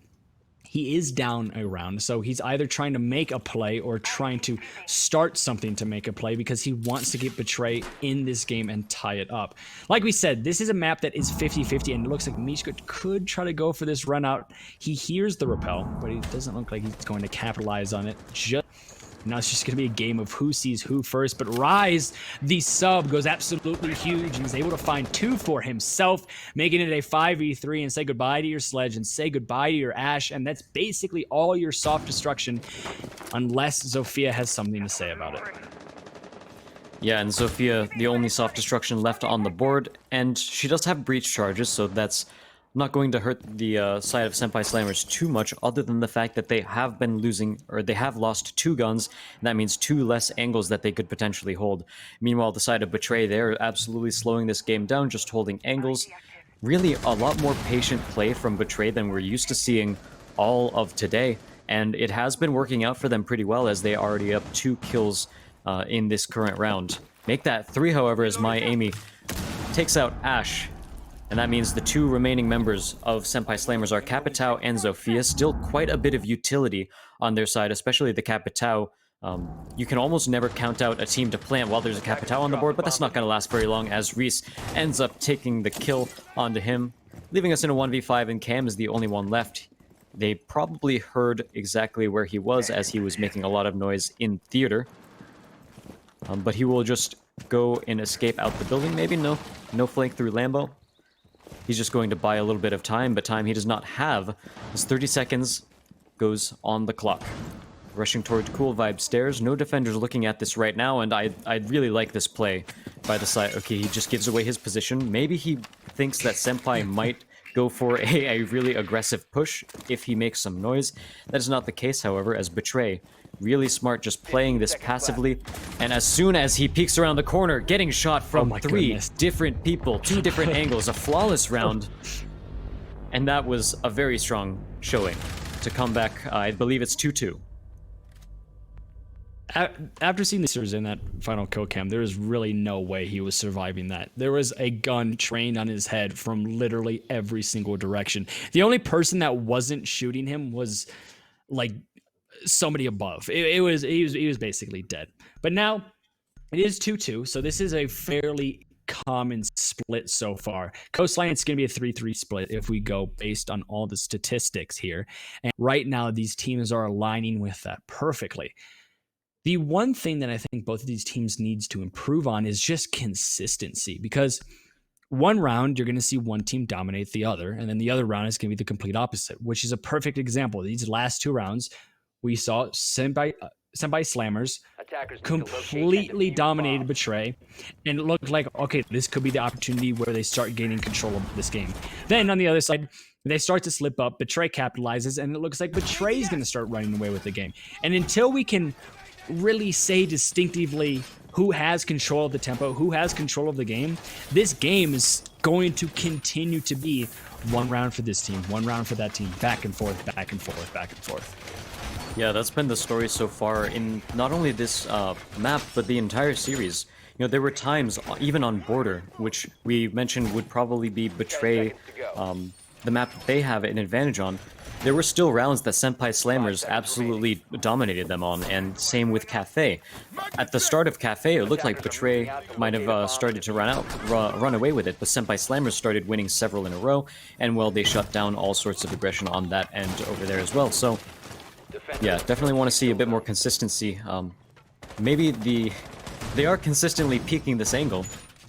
he is down a round, so he's either trying to make a play or trying to start something to make a play because he wants to get Betray in this game and tie it up. Like we said, this is a map that is 50-50, and it looks like Mishka could try to go for this run out. He hears the rappel, but he doesn't look like he's going to capitalize on it. Now it's just going to be a game of who sees who first. But Rise, the sub, goes absolutely huge. He's able to find 2 for himself, making it a 5v3 and say goodbye to your Sledge and say goodbye to your Ashe. And that's basically all your soft destruction, unless Zofia has something to say about it. Yeah, and Zofia, the only soft destruction left on the board, and she does have breach charges, so that's not going to hurt the side of Senpai Slammers too much, other than the fact that they have been losing, or they have lost 2 guns, and that means 2 less angles that they could potentially hold. Meanwhile, the side of Betray, they're absolutely slowing this game down, just holding angles. Really, a lot more patient play from Betray than we're used to seeing all of today, and it has been working out for them pretty well, as they already up 2 kills in this current round. Make that 3, however, as my Amy takes out Ashe. And that means the 2 remaining members of Senpai Slammers are Capitao and Zofia. Still quite a bit of utility on their side, especially the Capitao. You can almost never count out a team to plant while there's a Capitao on the board, but that's not going to last very long, as Reese ends up taking the kill onto him, leaving us in a 1v5, and Cam is the only one left. They probably heard exactly where he was, as he was making a lot of noise in theater. But he will just go and escape out the building, maybe? No flank through Lambo. He's just going to buy a little bit of time, but time he does not have, as 30 seconds goes on the clock. Rushing towards Cool Vibe Stairs. No defenders looking at this right now, and I really like this play by the side. Okay, he just gives away his position. Maybe he thinks that Senpai might go for a really aggressive push if he makes some noise. That is not the case, however, as Betray, really smart, just playing this passively. And as soon as he peeks around the corner, getting shot from 3 different people, 2 different angles, a flawless round. And that was a very strong showing to come back. I believe it's 2-2. After seeing the series in that final kill cam, there is really no way he was surviving that. There was a gun trained on his head from literally every single direction. The only person that wasn't shooting him was like somebody above. He was basically dead. But now it is 2-2, so this is a fairly common split so far. Coastline, it's going to be a 3-3 split if we go based on all the statistics here. And right now, these teams are aligning with that perfectly. The one thing that I think both of these teams needs to improve on is just consistency, because one round, you're going to see one team dominate the other, and then the other round is going to be the complete opposite, which is a perfect example. These last 2 rounds, we saw Senpai Slammers completely dominated Betray, and it looked like, okay, this could be the opportunity where they start gaining control of this game. Then on the other side, they start to slip up, Betray capitalizes, and it looks like Betray is going to start running away with the game. And until we can really say distinctively who has control of the tempo, who has control of the game, this game is going to continue to be 1 round for this team, 1 round for that team, back and forth, back and forth, back and forth. Yeah, that's been the story so far in not only this map, but the entire series. You know, there were times, even on Border, which we mentioned would probably be Betray, the map that they have an advantage on. There were still rounds that Senpai Slammers absolutely dominated them on, and same with Cafe. At the start of Cafe, it looked like Betray might have started to run away with it, but Senpai Slammers started winning several in a row, and well, they shut down all sorts of aggression on that end over there as well. So, yeah, definitely want to see a bit more consistency. Maybe they are consistently peaking this angle,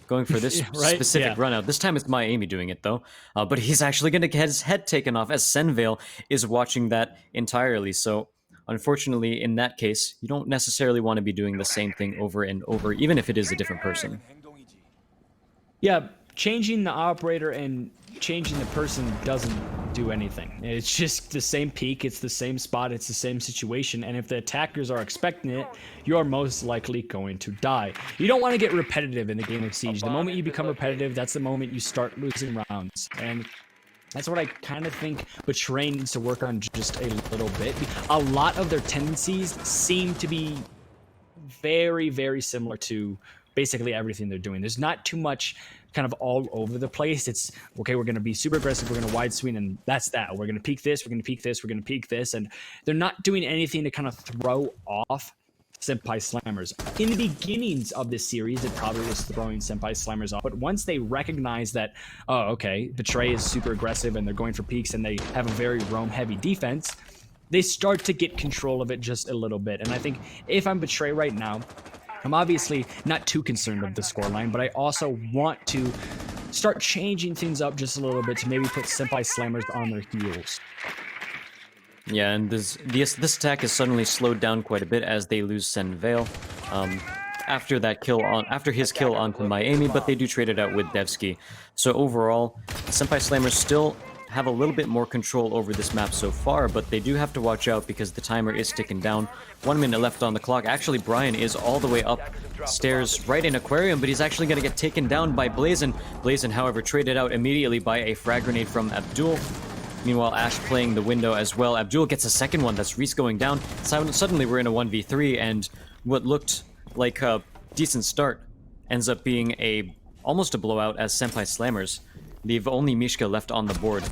going for this specific run out. This time it's my Amy doing it though, but he's actually going to get his head taken off, as Senvale is watching that entirely. So unfortunately, in that case, you don't necessarily want to be doing the same thing over and over, even if it is a different person. Yeah, changing the operator and changing the person doesn't do anything. It's just the same peak, it's the same spot, it's the same situation, and if the attackers are expecting it, you're most likely going to die. You don't want to get repetitive in the game of Siege. The moment you become repetitive, that's the moment you start losing rounds, and that's what I kind of think Betray needs to work on just a little bit. A lot of their tendencies seem to be very, very similar to basically everything they're doing. There's not too much kind of all over the place. It's okay, we're going to be super aggressive, we're going to wide swing, and that's that. We're going to peek this, we're going to peek this, we're going to peek this, and they're not doing anything to kind of throw off Senpai Slammers. In the beginnings of this series, it probably was throwing Senpai Slammers off, but once they recognize that, oh, okay, Betray is super aggressive and they're going for peaks and they have a very roam-heavy defense, they start to get control of it just a little bit. And I think if I'm Betray right now, I'm obviously not too concerned of the scoreline, but I also want to start changing things up just a little bit to maybe put Senpai Slammers on their heels. Yeah, and this attack is suddenly slowed down quite a bit as they lose Sen Veil after his kill onto Miami, but they do trade it out with Devsky. So overall, Senpai Slammers still have a little bit more control over this map so far, but they do have to watch out because the timer is ticking down. 1 minute left on the clock. Actually, Brian is all the way upstairs right in Aquarium, but he's actually going to get taken down by Blazin. Blazin, however, traded out immediately by a frag grenade from Abdul. Meanwhile, Ash playing the window as well. Abdul gets a second one. That's Reese going down. Suddenly, we're in a 1v3, and what looked like a decent start ends up being almost a blowout as Senpai Slammers leave only Mishka left on the board.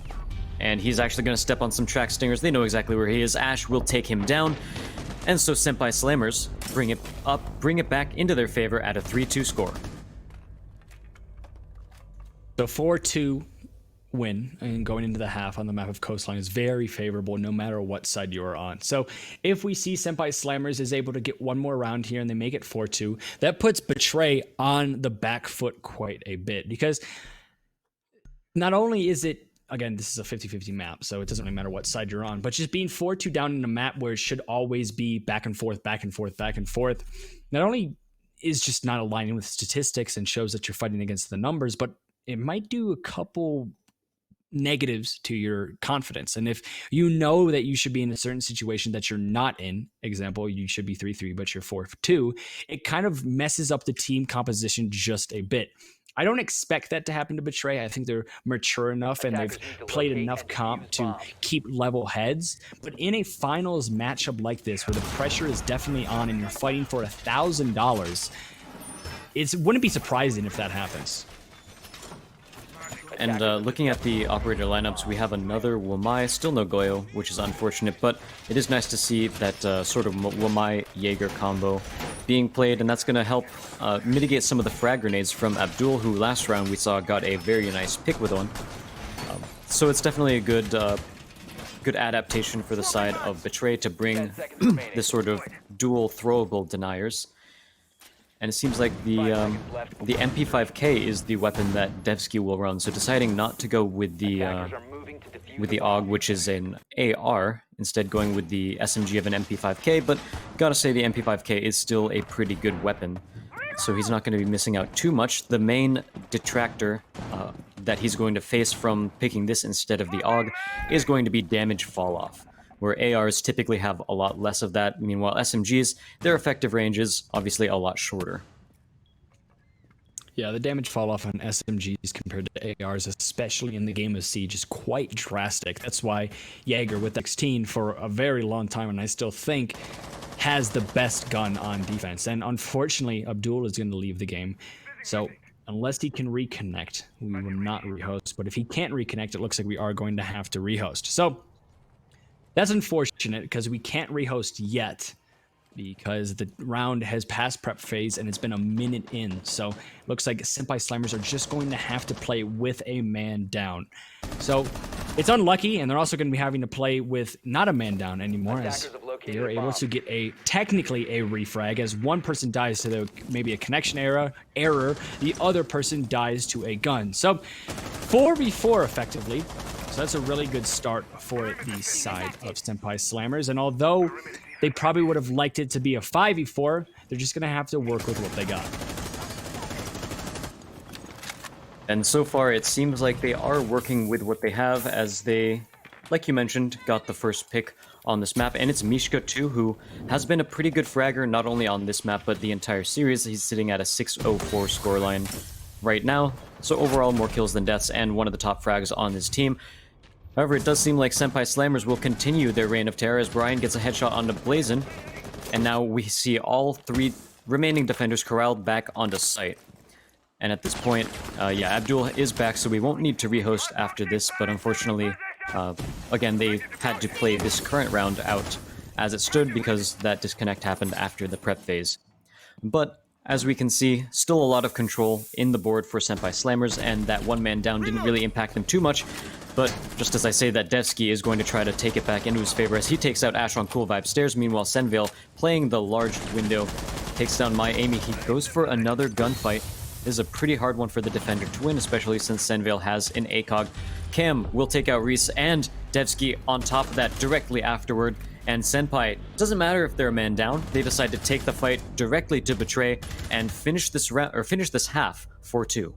And he's actually going to step on some track stingers. They know exactly where he is. Ash will take him down. And so Senpai Slammers bring it back into their favor at a 3-2 score. The 4-2 win and going into the half on the map of Coastline is very favorable no matter what side you are on. So if we see Senpai Slammers is able to get one more round here and they make it 4-2, that puts Betray on the back foot quite a bit, because not only is it, again, this is a 50-50 map, so it doesn't really matter what side you're on, but just being 4-2 down in a map where it should always be back and forth, back and forth, back and forth, not only is just not aligning with statistics and shows that you're fighting against the numbers, but it might do a couple negatives to your confidence. And if you know that you should be in a certain situation that you're not in, example, you should be 3-3, but you're 4-2, it kind of messes up the team composition just a bit. I don't expect that to happen to Betray. I think they're mature enough and they've played enough comp to keep level heads. But in a finals matchup like this, where the pressure is definitely on and you're fighting for $1,000, it wouldn't be surprising if that happens. And looking at the operator lineups, we have another Wamai, still no Goyo, which is unfortunate, but it is nice to see that sort of Wamai-Jaeger combo being played, and that's going to help mitigate some of the frag grenades from Abdul, who last round we saw got a very nice pick with one. So it's definitely a good adaptation for the side of Betray to bring this sort of dual throwable deniers. And it seems like the MP5K is the weapon that Devsky will run. So deciding not to go with the AUG, which is an AR, instead going with the SMG of an MP5K. But gotta say the MP5K is still a pretty good weapon. So he's not going to be missing out too much. The main detractor that he's going to face from picking this instead of the AUG is going to be damage fall off, where ARs typically have a lot less of that. Meanwhile, SMGs, their effective range is obviously a lot shorter. Yeah, the damage fall off on SMGs compared to ARs, especially in the game of Siege, is quite drastic. That's why Jaeger with 16 for a very long time, and I still think, has the best gun on defense. And unfortunately, Abdul is going to leave the game. So unless he can reconnect, we will not rehost. But if he can't reconnect, it looks like we are going to have to rehost. So that's unfortunate because we can't rehost yet because the round has passed prep phase and it's been a minute in. So it looks like Senpai Slammers are just going to have to play with a man down. So it's unlucky, and they're also going to be having to play with not a man down anymore, as they are able to get technically a refrag, as one person dies to maybe a connection error, the other person dies to a gun. So 4v4 effectively. So that's a really good start for the side of Senpai Slammers. And although they probably would have liked it to be a 5v4, they're just going to have to work with what they got. And so far, it seems like they are working with what they have, as they, like you mentioned, got the first pick on this map. And it's Mishka, too, who has been a pretty good fragger, not only on this map, but the entire series. He's sitting at a 604 scoreline right now. So overall, more kills than deaths, and one of the top frags on his team. However, it does seem like Senpai Slammers will continue their reign of terror as Brian gets a headshot onto Blazin. And now we see all three remaining defenders corralled back onto site. And at this point, yeah, Abdul is back, so we won't need to rehost after this, but unfortunately, again, they had to play this current round out as it stood because that disconnect happened after the prep phase. But as we can see, still a lot of control in the board for Senpai Slammers, and that one man down didn't really impact them too much. But just as I say that, Devsky is going to try to take it back into his favor as he takes out Ash on Cool Vibe Stairs. Meanwhile, Senvale, playing the large window, takes down My Amy. He goes for another gunfight. This is a pretty hard one for the defender to win, especially since Senvale has an ACOG. Cam will take out Reese and Devsky on top of that directly afterward. And Senpai, doesn't matter if they're a man down, they decide to take the fight directly to Betray and finish this half 4-2.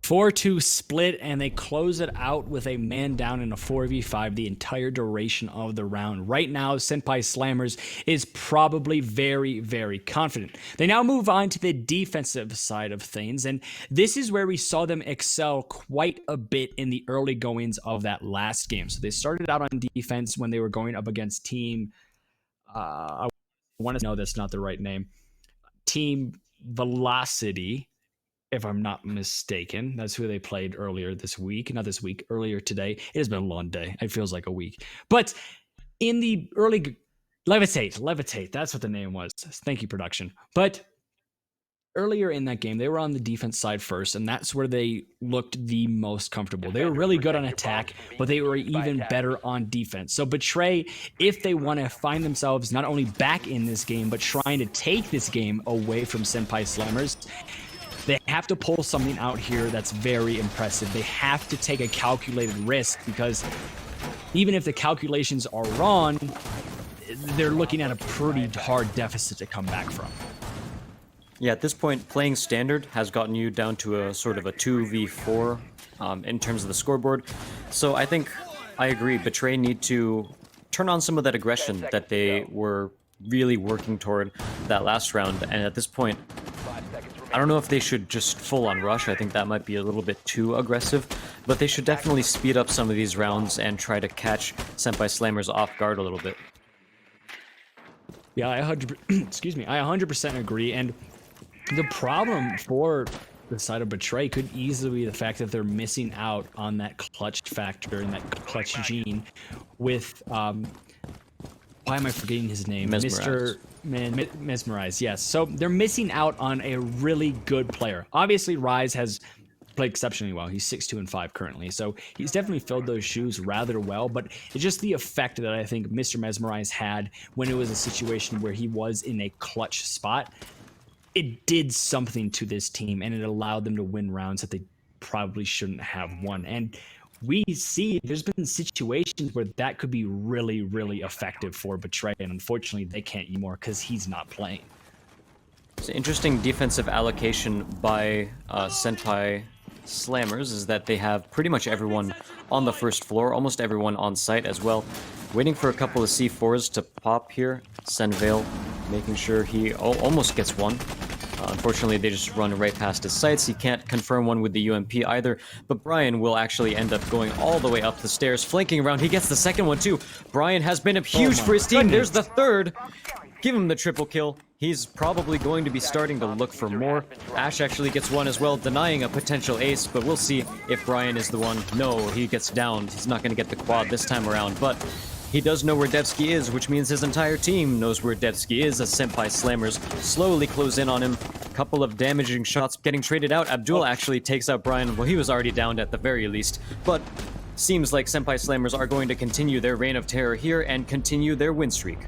4-2 split, and they close it out with a man down in a 4v5 the entire duration of the round. Right now, Senpai Slammers is probably very, very confident. They now move on to the defensive side of things, and this is where we saw them excel quite a bit in the early goings of that last game. So they started out on defense when they were going up against Team... I want to know that's not the right name. Team Velocity, if I'm not mistaken. That's who they played earlier this week. Not this week, earlier today. It has been a long day. It feels like a week. But in the early... Levitate. That's what the name was. Thank you, production. But earlier in that game, they were on the defense side first, and that's where they looked the most comfortable. They were really good on attack, but they were even better on defense. So Betray, if they want to find themselves not only back in this game, but trying to take this game away from Senpai Slammers, they have to pull something out here that's very impressive. They have to take a calculated risk, because even if the calculations are wrong, they're looking at a pretty hard deficit to come back from. Yeah, at this point, playing standard has gotten you down to a sort of a 2v4 in terms of the scoreboard. So I think I agree. Betray need to turn on some of that aggression that they were really working toward that last round. And at this point, I don't know if they should just full-on rush. I think that might be a little bit too aggressive, but they should definitely speed up some of these rounds and try to catch Senpai Slammers off guard a little bit. Yeah, I 100% agree. And the problem for the side of Betray could easily be the fact that they're missing out on that clutch factor and that clutch gene with why am I forgetting his name? Mesmerize. Mesmerize, yes. So they're missing out on a really good player. Obviously, Rise has played exceptionally well. He's 6-2 and 5 currently, so he's definitely filled those shoes rather well, but it's just the effect that I think Mr. Mesmerize had when it was a situation where he was in a clutch spot. It did something to this team, and it allowed them to win rounds that they probably shouldn't have won. And we see there's been situations where that could be really, really effective for Betray, and unfortunately they can't anymore because he's not playing. It's an interesting defensive allocation by Senpai Slammers is that they have pretty much everyone on the first floor, almost everyone on site as well. Waiting for a couple of C4s to pop here. Senvale making sure he almost gets one. Unfortunately, they just run right past his sights. He can't confirm one with the UMP either, but Brian will actually end up going all the way up the stairs, flanking around. He gets the second one too. Brian has been up huge for his team. There's the third. Give him the triple kill. He's probably going to be starting to look for more. Ash actually gets one as well, denying a potential ace, but we'll see if Brian is the one. No, he gets downed. He's not going to get the quad this time around, but he does know where Devsky is, which means his entire team knows where Devsky is as Senpai Slammers slowly close in on him. Couple of damaging shots getting traded out. Abdul actually takes out Brian. Well, he was already downed at the very least, but seems like Senpai Slammers are going to continue their reign of terror here and continue their win streak.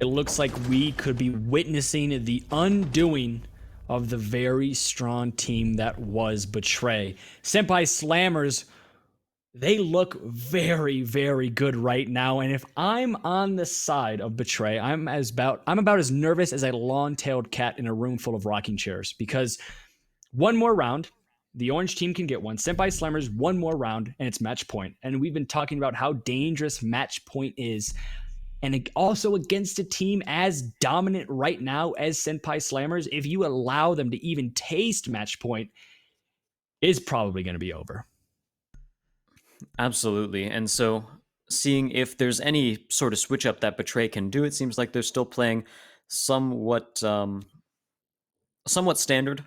It looks like we could be witnessing the undoing of the very strong team that was Betray. Senpai Slammers, they look very, very good right now, and if I'm on the side of Betray, I'm about as nervous as a long-tailed cat in a room full of rocking chairs, because one more round, the orange team can get one. Senpai Slammers, one more round, and it's match point. And we've been talking about how dangerous match point is, and also against a team as dominant right now as Senpai Slammers, if you allow them to even taste match point, it's probably going to be over. Absolutely. And so seeing if there's any sort of switch up that Betray can do, it seems like they're still playing somewhat somewhat standard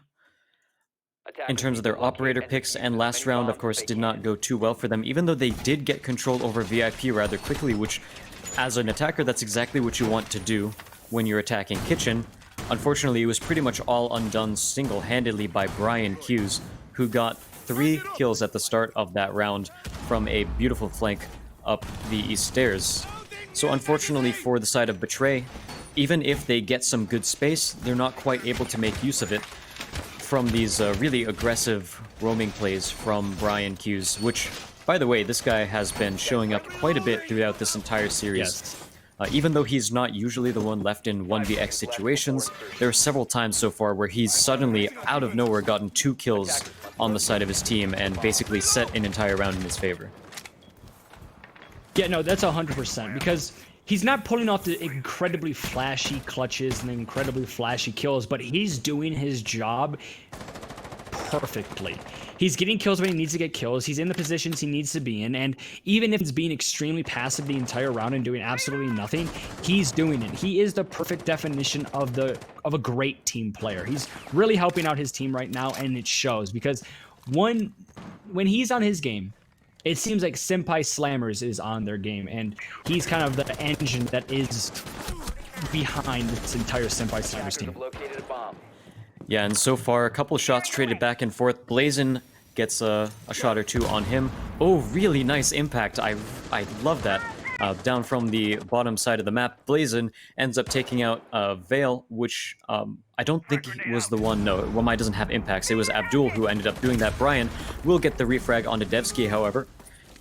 in terms of their operator picks, and last round, of course, did not go too well for them, even though they did get control over VIP rather quickly, which, as an attacker, that's exactly what you want to do when you're attacking Kitchen. Unfortunately, it was pretty much all undone single-handedly by Brian Hughes, who got 3 kills at the start of that round from a beautiful flank up the east stairs. So unfortunately for the side of Betray, even if they get some good space, they're not quite able to make use of it from these really aggressive roaming plays from Brian Hughes, which, by the way, this guy has been showing up quite a bit throughout this entire series. Yes. Even though he's not usually the one left in 1vx situations, there are several times so far where he's suddenly, out of nowhere, gotten 2 kills on the side of his team and basically set an entire round in his favor. Yeah, no, that's 100%, because he's not pulling off the incredibly flashy clutches and the incredibly flashy kills, but he's doing his job perfectly. He's getting kills when he needs to get kills. He's in the positions he needs to be in, and even if he's being extremely passive the entire round and doing absolutely nothing, he's doing it. He is the perfect definition of a great team player. He's really helping out his team right now, and it shows, because when he's on his game, it seems like Senpai Slammers is on their game, and he's kind of the engine that is behind this entire Senpai Slammers team. Yeah, and so far, a couple of shots traded back and forth. Blazin gets a shot or 2 on him. Oh, really nice impact. I love that. Down from the bottom side of the map, Blazin ends up taking out Vale, which I don't think was the one. No, Wamai doesn't have impacts. It was Abdul who ended up doing that. Brian will get the refrag onto Devsky, however,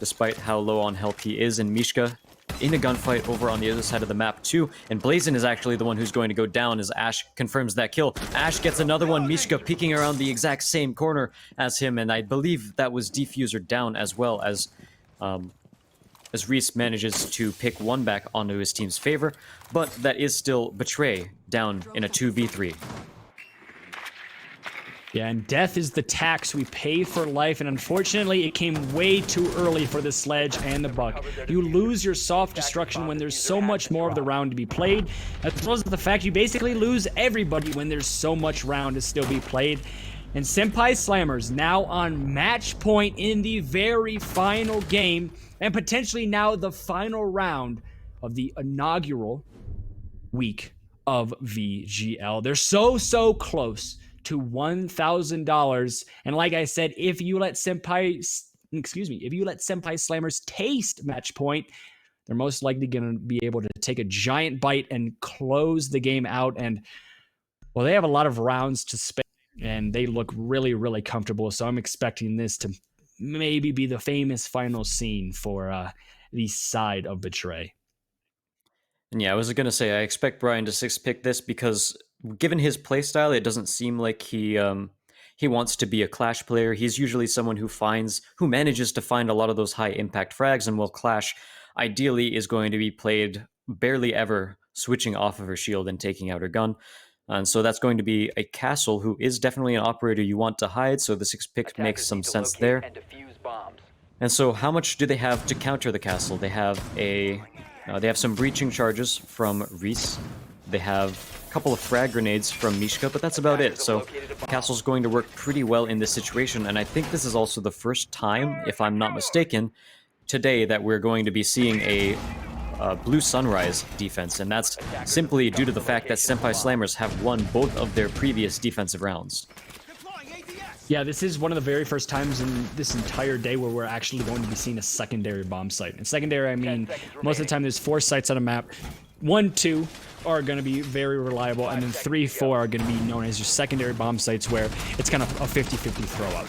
despite how low on health he is, and Mishka in a gunfight over on the other side of the map too, and Blazin is actually the one who's going to go down as Ash confirms that kill. Ash gets another one, Mishka peeking around the exact same corner as him, and I believe that was Defuser down as well, as Reese manages to pick one back onto his team's favor, but that is still Betray down in a 2v3. Yeah, and death is the tax we pay for life, and unfortunately, it came way too early for the Sledge and the Buck. You lose your soft destruction when there's so much more of the round to be played, as well as the fact you basically lose everybody when there's so much round to still be played. And Senpai Slammers now on match point in the very final game, and potentially now the final round of the inaugural week of VGL. They're so close to $1,000. And like I said, if you let Senpai Slammers taste match point, they're most likely going to be able to take a giant bite and close the game out. And, well, they have a lot of rounds to spend, and they look really comfortable. So I'm expecting this to maybe be the famous final scene for the side of Betray. And yeah, I was going to say, I expect Brian to 6-pick this because given his playstyle, it doesn't seem like he wants to be a Clash player. He's usually someone who manages to find a lot of those high impact frags, and while Clash ideally is going to be played barely ever switching off of her shield and taking out her gun. And so that's going to be a Castle, who is definitely an operator you want to hide, so the 6-pick makes some sense there. And so how much do they have to counter the Castle? They have some breaching charges from Reese. They have a couple of frag grenades from Mishka, but that's about it. So Castle's going to work pretty well in this situation, and I think this is also the first time, if I'm not mistaken, today that we're going to be seeing a Blue Sunrise defense, and that's simply due to the fact that Senpai Slammers have won both of their previous defensive rounds. Yeah, this is one of the very first times in this entire day where we're actually going to be seeing a secondary bomb site. And secondary, I mean, most of the time there's 4 sites on a map. 1, 2 are going to be very reliable, and then 3, 4 are going to be known as your secondary bomb sites, where it's kind of a 50-50 throw up.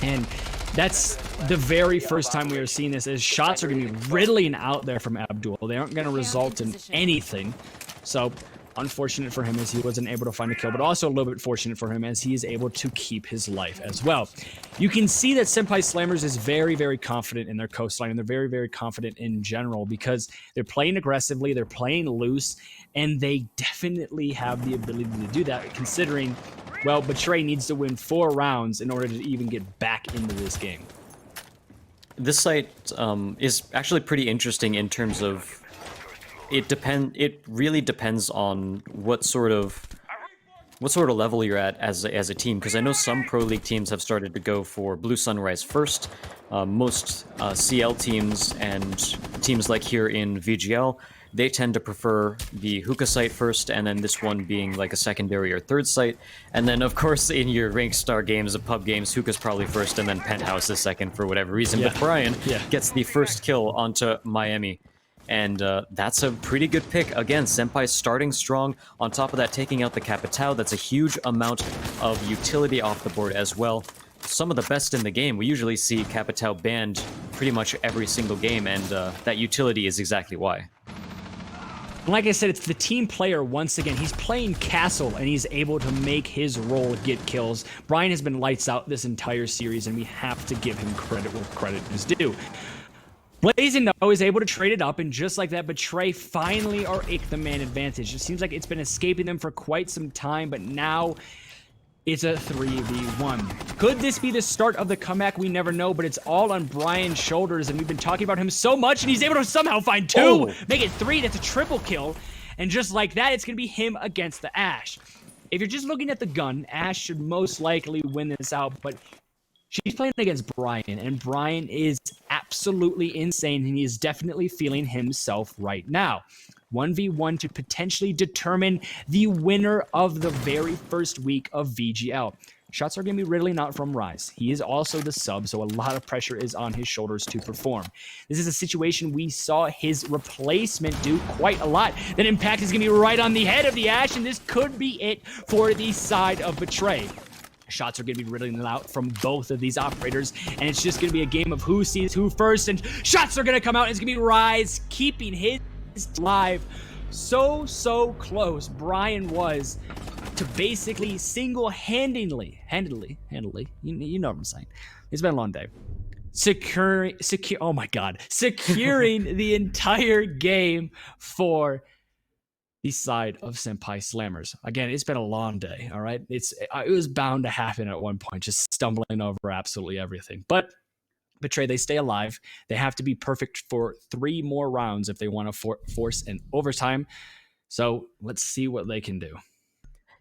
And that's the very first time we are seeing this, as shots are going to be riddling out there from Abdul. They aren't going to result in anything. So unfortunate for him as he wasn't able to find a kill, but also a little bit fortunate for him as he is able to keep his life as well. You can see that Senpai Slammers is very confident in their coastline, and they're very confident in general, because they're playing aggressively, they're playing loose, and they definitely have the ability to do that, considering, well, Betray needs to win 4 rounds in order to even get back into this game. This site is actually pretty interesting in terms of it really depends on what sort of what sort of level you're at as a team, because I know some Pro League teams have started to go for Blue Sunrise first. Most CL teams and teams like here in VGL, they tend to prefer the hookah site first, and then this one being like a secondary or third site. And then, of course, in your ranked star games, the pub games, hookah's probably first, and then Penthouse is second for whatever reason. Yeah. But Brian gets the first kill onto Miami. And that's a pretty good pick. Again, Senpai starting strong. On top of that, taking out the Capitao. That's a huge amount of utility off the board as well. Some of the best in the game. We usually see Capitao banned pretty much every single game, and that utility is exactly why. Like I said, it's the team player once again. He's playing Castle, and he's able to make his role get kills. Brian has been lights out this entire series, and we have to give him credit where credit is due. Blazing though is able to trade it up, and just like that, Betray finally are the man advantage. It seems like it's been escaping them for quite some time, but now it's a 3v1. Could this be the start of the comeback? We never know, but it's all on Brian's shoulders, and we've been talking about him so much, and he's able to somehow find two, make it 3. That's a triple kill, and just like that, it's gonna be him against the Ashe. If you're just looking at the gun, Ashe should most likely win this out, but she's playing against Brian, and Brian is absolutely insane, and he is definitely feeling himself right now. 1v1 to potentially determine the winner of the very first week of VGL. Shots are going to be riddling out from Rise. He is also the sub, so a lot of pressure is on his shoulders to perform. This is a situation we saw his replacement do quite a lot. That impact is going to be right on the head of the Ashe, and this could be it for the side of Betray. Shots are going to be riddling out from both of these operators, and it's just going to be a game of who sees who first, and shots are going to come out, and it's going to be Rise keeping his live. So close Brian was to basically single-handedly, you know what I'm saying. It's been a long day. Securing the entire game for the side of Senpai Slammers. Again, it's been a long day, all right? It was bound to happen at one point, just stumbling over absolutely everything. But Betray, they stay alive. They have to be perfect for 3 more rounds if they want to force an overtime. So let's see what they can do.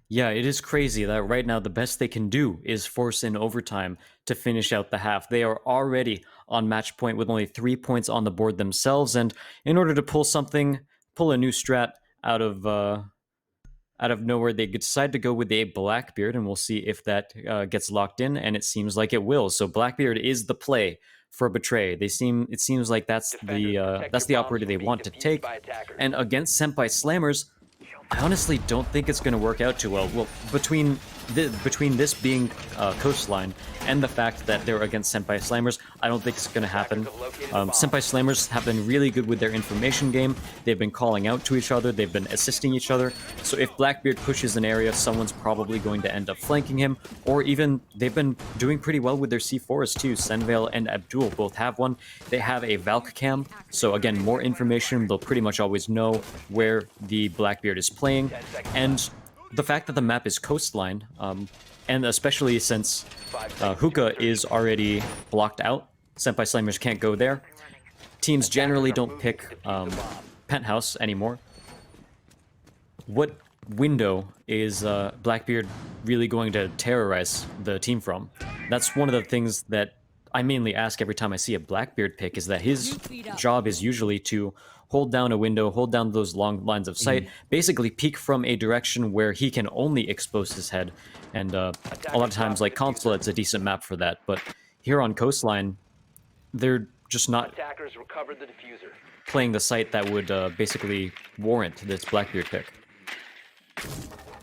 Yeah, it is crazy that right now the best they can do is force in overtime to finish out the half. They are already on match point with only 3 points on the board themselves, and in order to pull a new strat out of nowhere, they decide to go with a Blackbeard, and we'll see if that gets locked in, and it seems like it will. So Blackbeard is the play for Betray. It seems like that's the operator they want to take, and against Senpai Slammers, I honestly don't think it's going to work out too well. Well, between this being Coastline and the fact that they're against Senpai Slammers, I don't think it's going to happen. Senpai Slammers have been really good with their information game. They've been calling out to each other. They've been assisting each other. So if Blackbeard pushes an area, someone's probably going to end up flanking him. Or even, they've been doing pretty well with their C4s too. Senvale and Abdul both have one. They have a Valk cam. So again, more information. They'll pretty much always know where the Blackbeard is playing. And the fact that the map is Coastline, and especially since Hookah is already blocked out, Senpai Slammers can't go there. Teams generally don't pick Penthouse anymore. What window is Blackbeard really going to terrorize the team from? That's one of the things that I mainly ask every time I see a Blackbeard pick, is that his job is usually to hold down a window, hold down those long lines of sight, basically peek from a direction where he can only expose his head. And a lot of times, like Consulate's a decent map for that, but here on Coastline, they're just not playing the site that would basically warrant this Blackbeard pick.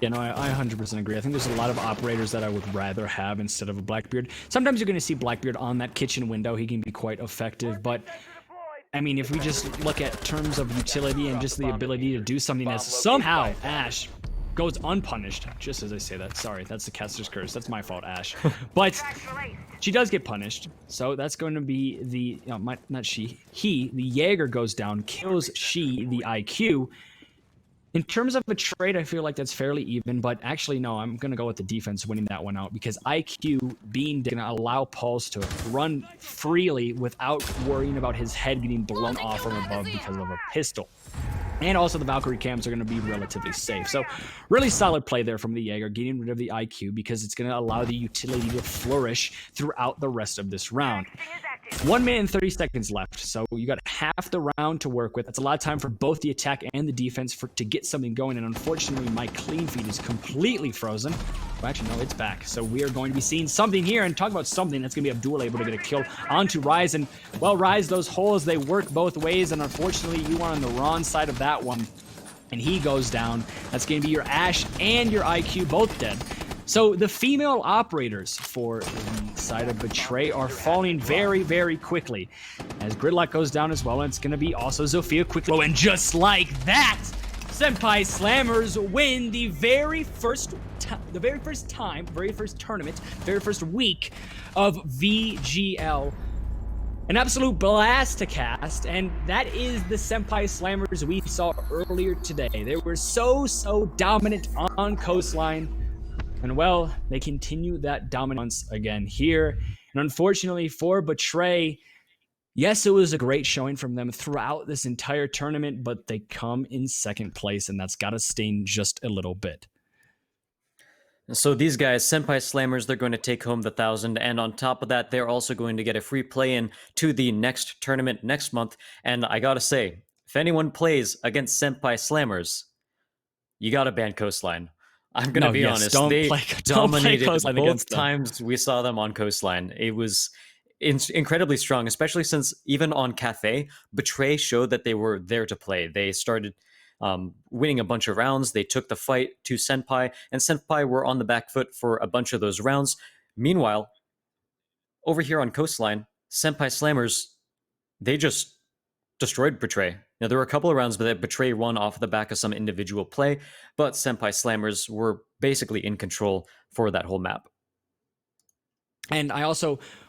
Yeah, no, I 100% agree. I think there's a lot of operators that I would rather have instead of a Blackbeard. Sometimes you're going to see Blackbeard on that kitchen window. He can be quite effective, but I mean, if we just look at terms of utility and just the ability to do something that somehow Ashe goes unpunished, just as I say that. Sorry, that's the caster's curse. That's my fault, Ashe. But she does get punished, so that's going to be the, he, the Jaeger goes down, kills she, the IQ. In terms of a trade, I feel like that's fairly even, but actually, no, I'm going to go with the defense winning that one out, because IQ being going to allow Pulse to run freely without worrying about his head getting blown off from above because of a pistol. And also the Valkyrie cams are going to be relatively safe. So really solid play there from the Jaeger, getting rid of the IQ because it's going to allow the utility to flourish throughout the rest of this round. 1 minute and 30 seconds left, so you got half the round to work with. That's a lot of time for both the attack and the defense to get something going, and unfortunately, my clean feed is completely frozen. Well, actually, no, it's back. So we are going to be seeing something here, and talk about something that's going to be Abdul able to get a kill onto Rise, and, well, Rise, those holes, they work both ways, and unfortunately, you are on the wrong side of that one, and he goes down. That's going to be your Ash and your IQ both dead. So the female operators for the side of Betray are falling very, very quickly as Gridlock goes down as well, and it's going to be also Zofia quickly. And just like that, Senpai Slammers win the very first tournament, very first week of VGL. An absolute blast to cast, and that is the Senpai Slammers we saw earlier today. They were so dominant on Coastline. And well, they continue that dominance again here. And unfortunately for Betray, yes, it was a great showing from them throughout this entire tournament, but they come in second place, and that's got to sting just a little bit. So these guys, Senpai Slammers, they're going to take home the 1,000, and on top of that, they're also going to get a free play-in to the next tournament next month. And I gotta say, if anyone plays against Senpai Slammers, you gotta ban Coastline. I'm going to be honest, they dominated both times we saw them on Coastline. It was incredibly strong, especially since even on Cafe, Betray showed that they were there to play. They started winning a bunch of rounds. They took the fight to Senpai, and Senpai were on the back foot for a bunch of those rounds. Meanwhile, over here on Coastline, Senpai Slammers, they just destroyed Betray. Now, there were a couple of rounds that Betray won off the back of some individual play, but Senpai Slammers were basically in control for that whole map. And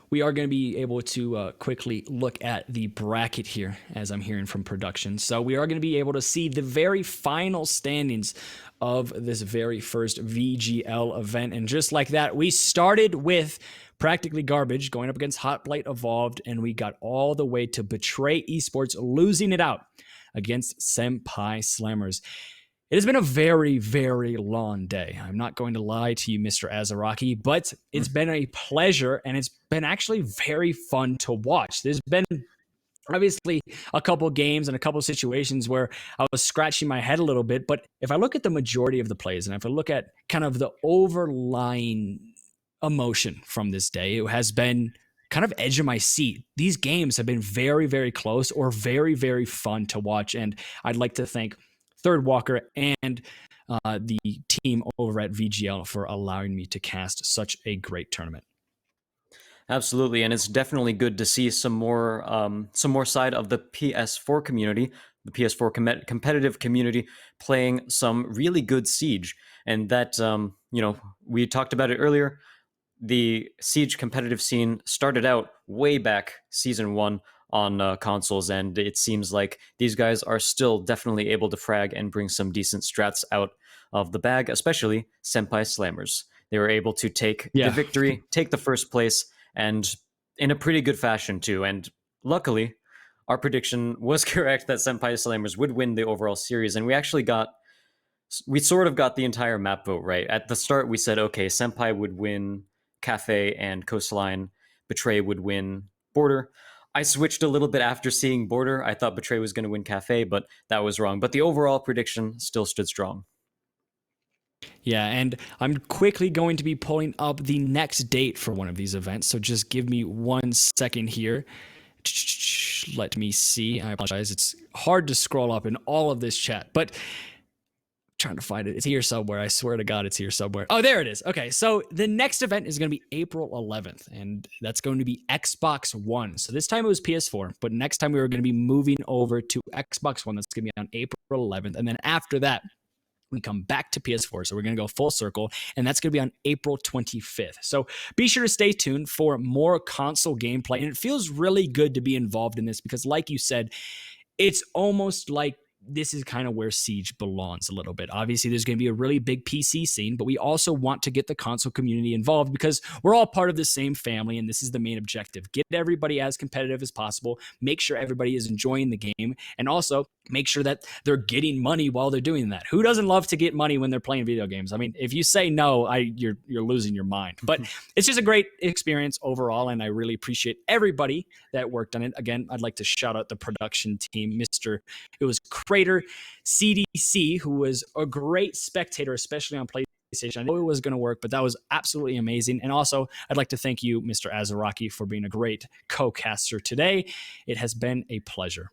we are going to be able to quickly look at the bracket here, as I'm hearing from production. So we are going to be able to see the very final standings of this very first VGL event. And just like that, we started with practically garbage going up against Hot Blade Evolved, and we got all the way to Betray Esports losing it out against Senpai Slammers. It has been a very, very long day. I'm not going to lie to you, Mr. Azaraki, but it's been a pleasure, and it's been actually very fun to watch. There's been obviously a couple games and a couple situations where I was scratching my head a little bit, but if I look at the majority of the plays, and if I look at kind of the overlying emotion from this day, it has been kind of edge of my seat. These games have been very, very close or very, very fun to watch, and I'd like to thank Third Walker and the team over at VGL for allowing me to cast such a great tournament. Absolutely, and it's definitely good to see some more side of the PS4 community, the PS4 competitive community, playing some really good Siege. And that, we talked about it earlier. The Siege competitive scene started out way back Season 1 on consoles, and it seems like these guys are still definitely able to frag and bring some decent strats out of the bag, especially Senpai Slammers. They were able to take the victory, take the first place, and in a pretty good fashion too. And luckily, our prediction was correct that Senpai Slammers would win the overall series, and we sort of got the entire map vote right. At the start, we said, okay, Senpai would win Cafe and Coastline, Betray would win Border. I switched a little bit after seeing Border. I thought Betray was going to win Cafe, but that was wrong. But the overall prediction still stood strong. Yeah, and I'm quickly going to be pulling up the next date for one of these events, so just give me 1 second here. Let me see. I apologize. It's hard to scroll up in all of this chat, but trying to find it. It's here somewhere. I swear to God, it's here somewhere. Oh, there it is. Okay, so the next event is going to be April 11th, and that's going to be Xbox One. So this time it was PS4, but next time we were going to be moving over to Xbox One. That's going to be on April 11th, and then after that, we come back to PS4. So we're going to go full circle, and that's going to be on April 25th. So be sure to stay tuned for more console gameplay, and it feels really good to be involved in this because, like you said, it's almost like this is kind of where Siege belongs a little bit. Obviously, there's going to be a really big PC scene, but we also want to get the console community involved because we're all part of the same family, and this is the main objective. Get everybody as competitive as possible, make sure everybody is enjoying the game, and also make sure that they're getting money while they're doing that. Who doesn't love to get money when they're playing video games? I mean, if you say no, you're losing your mind. But it's just a great experience overall, and I really appreciate everybody that worked on it. Again, I'd like to shout out the production team, it was Crater CDC, who was a great spectator, especially on PlayStation. I know it was going to work, but that was absolutely amazing. And also, I'd like to thank you, Mr. Azaraki, for being a great co-caster today. It has been a pleasure.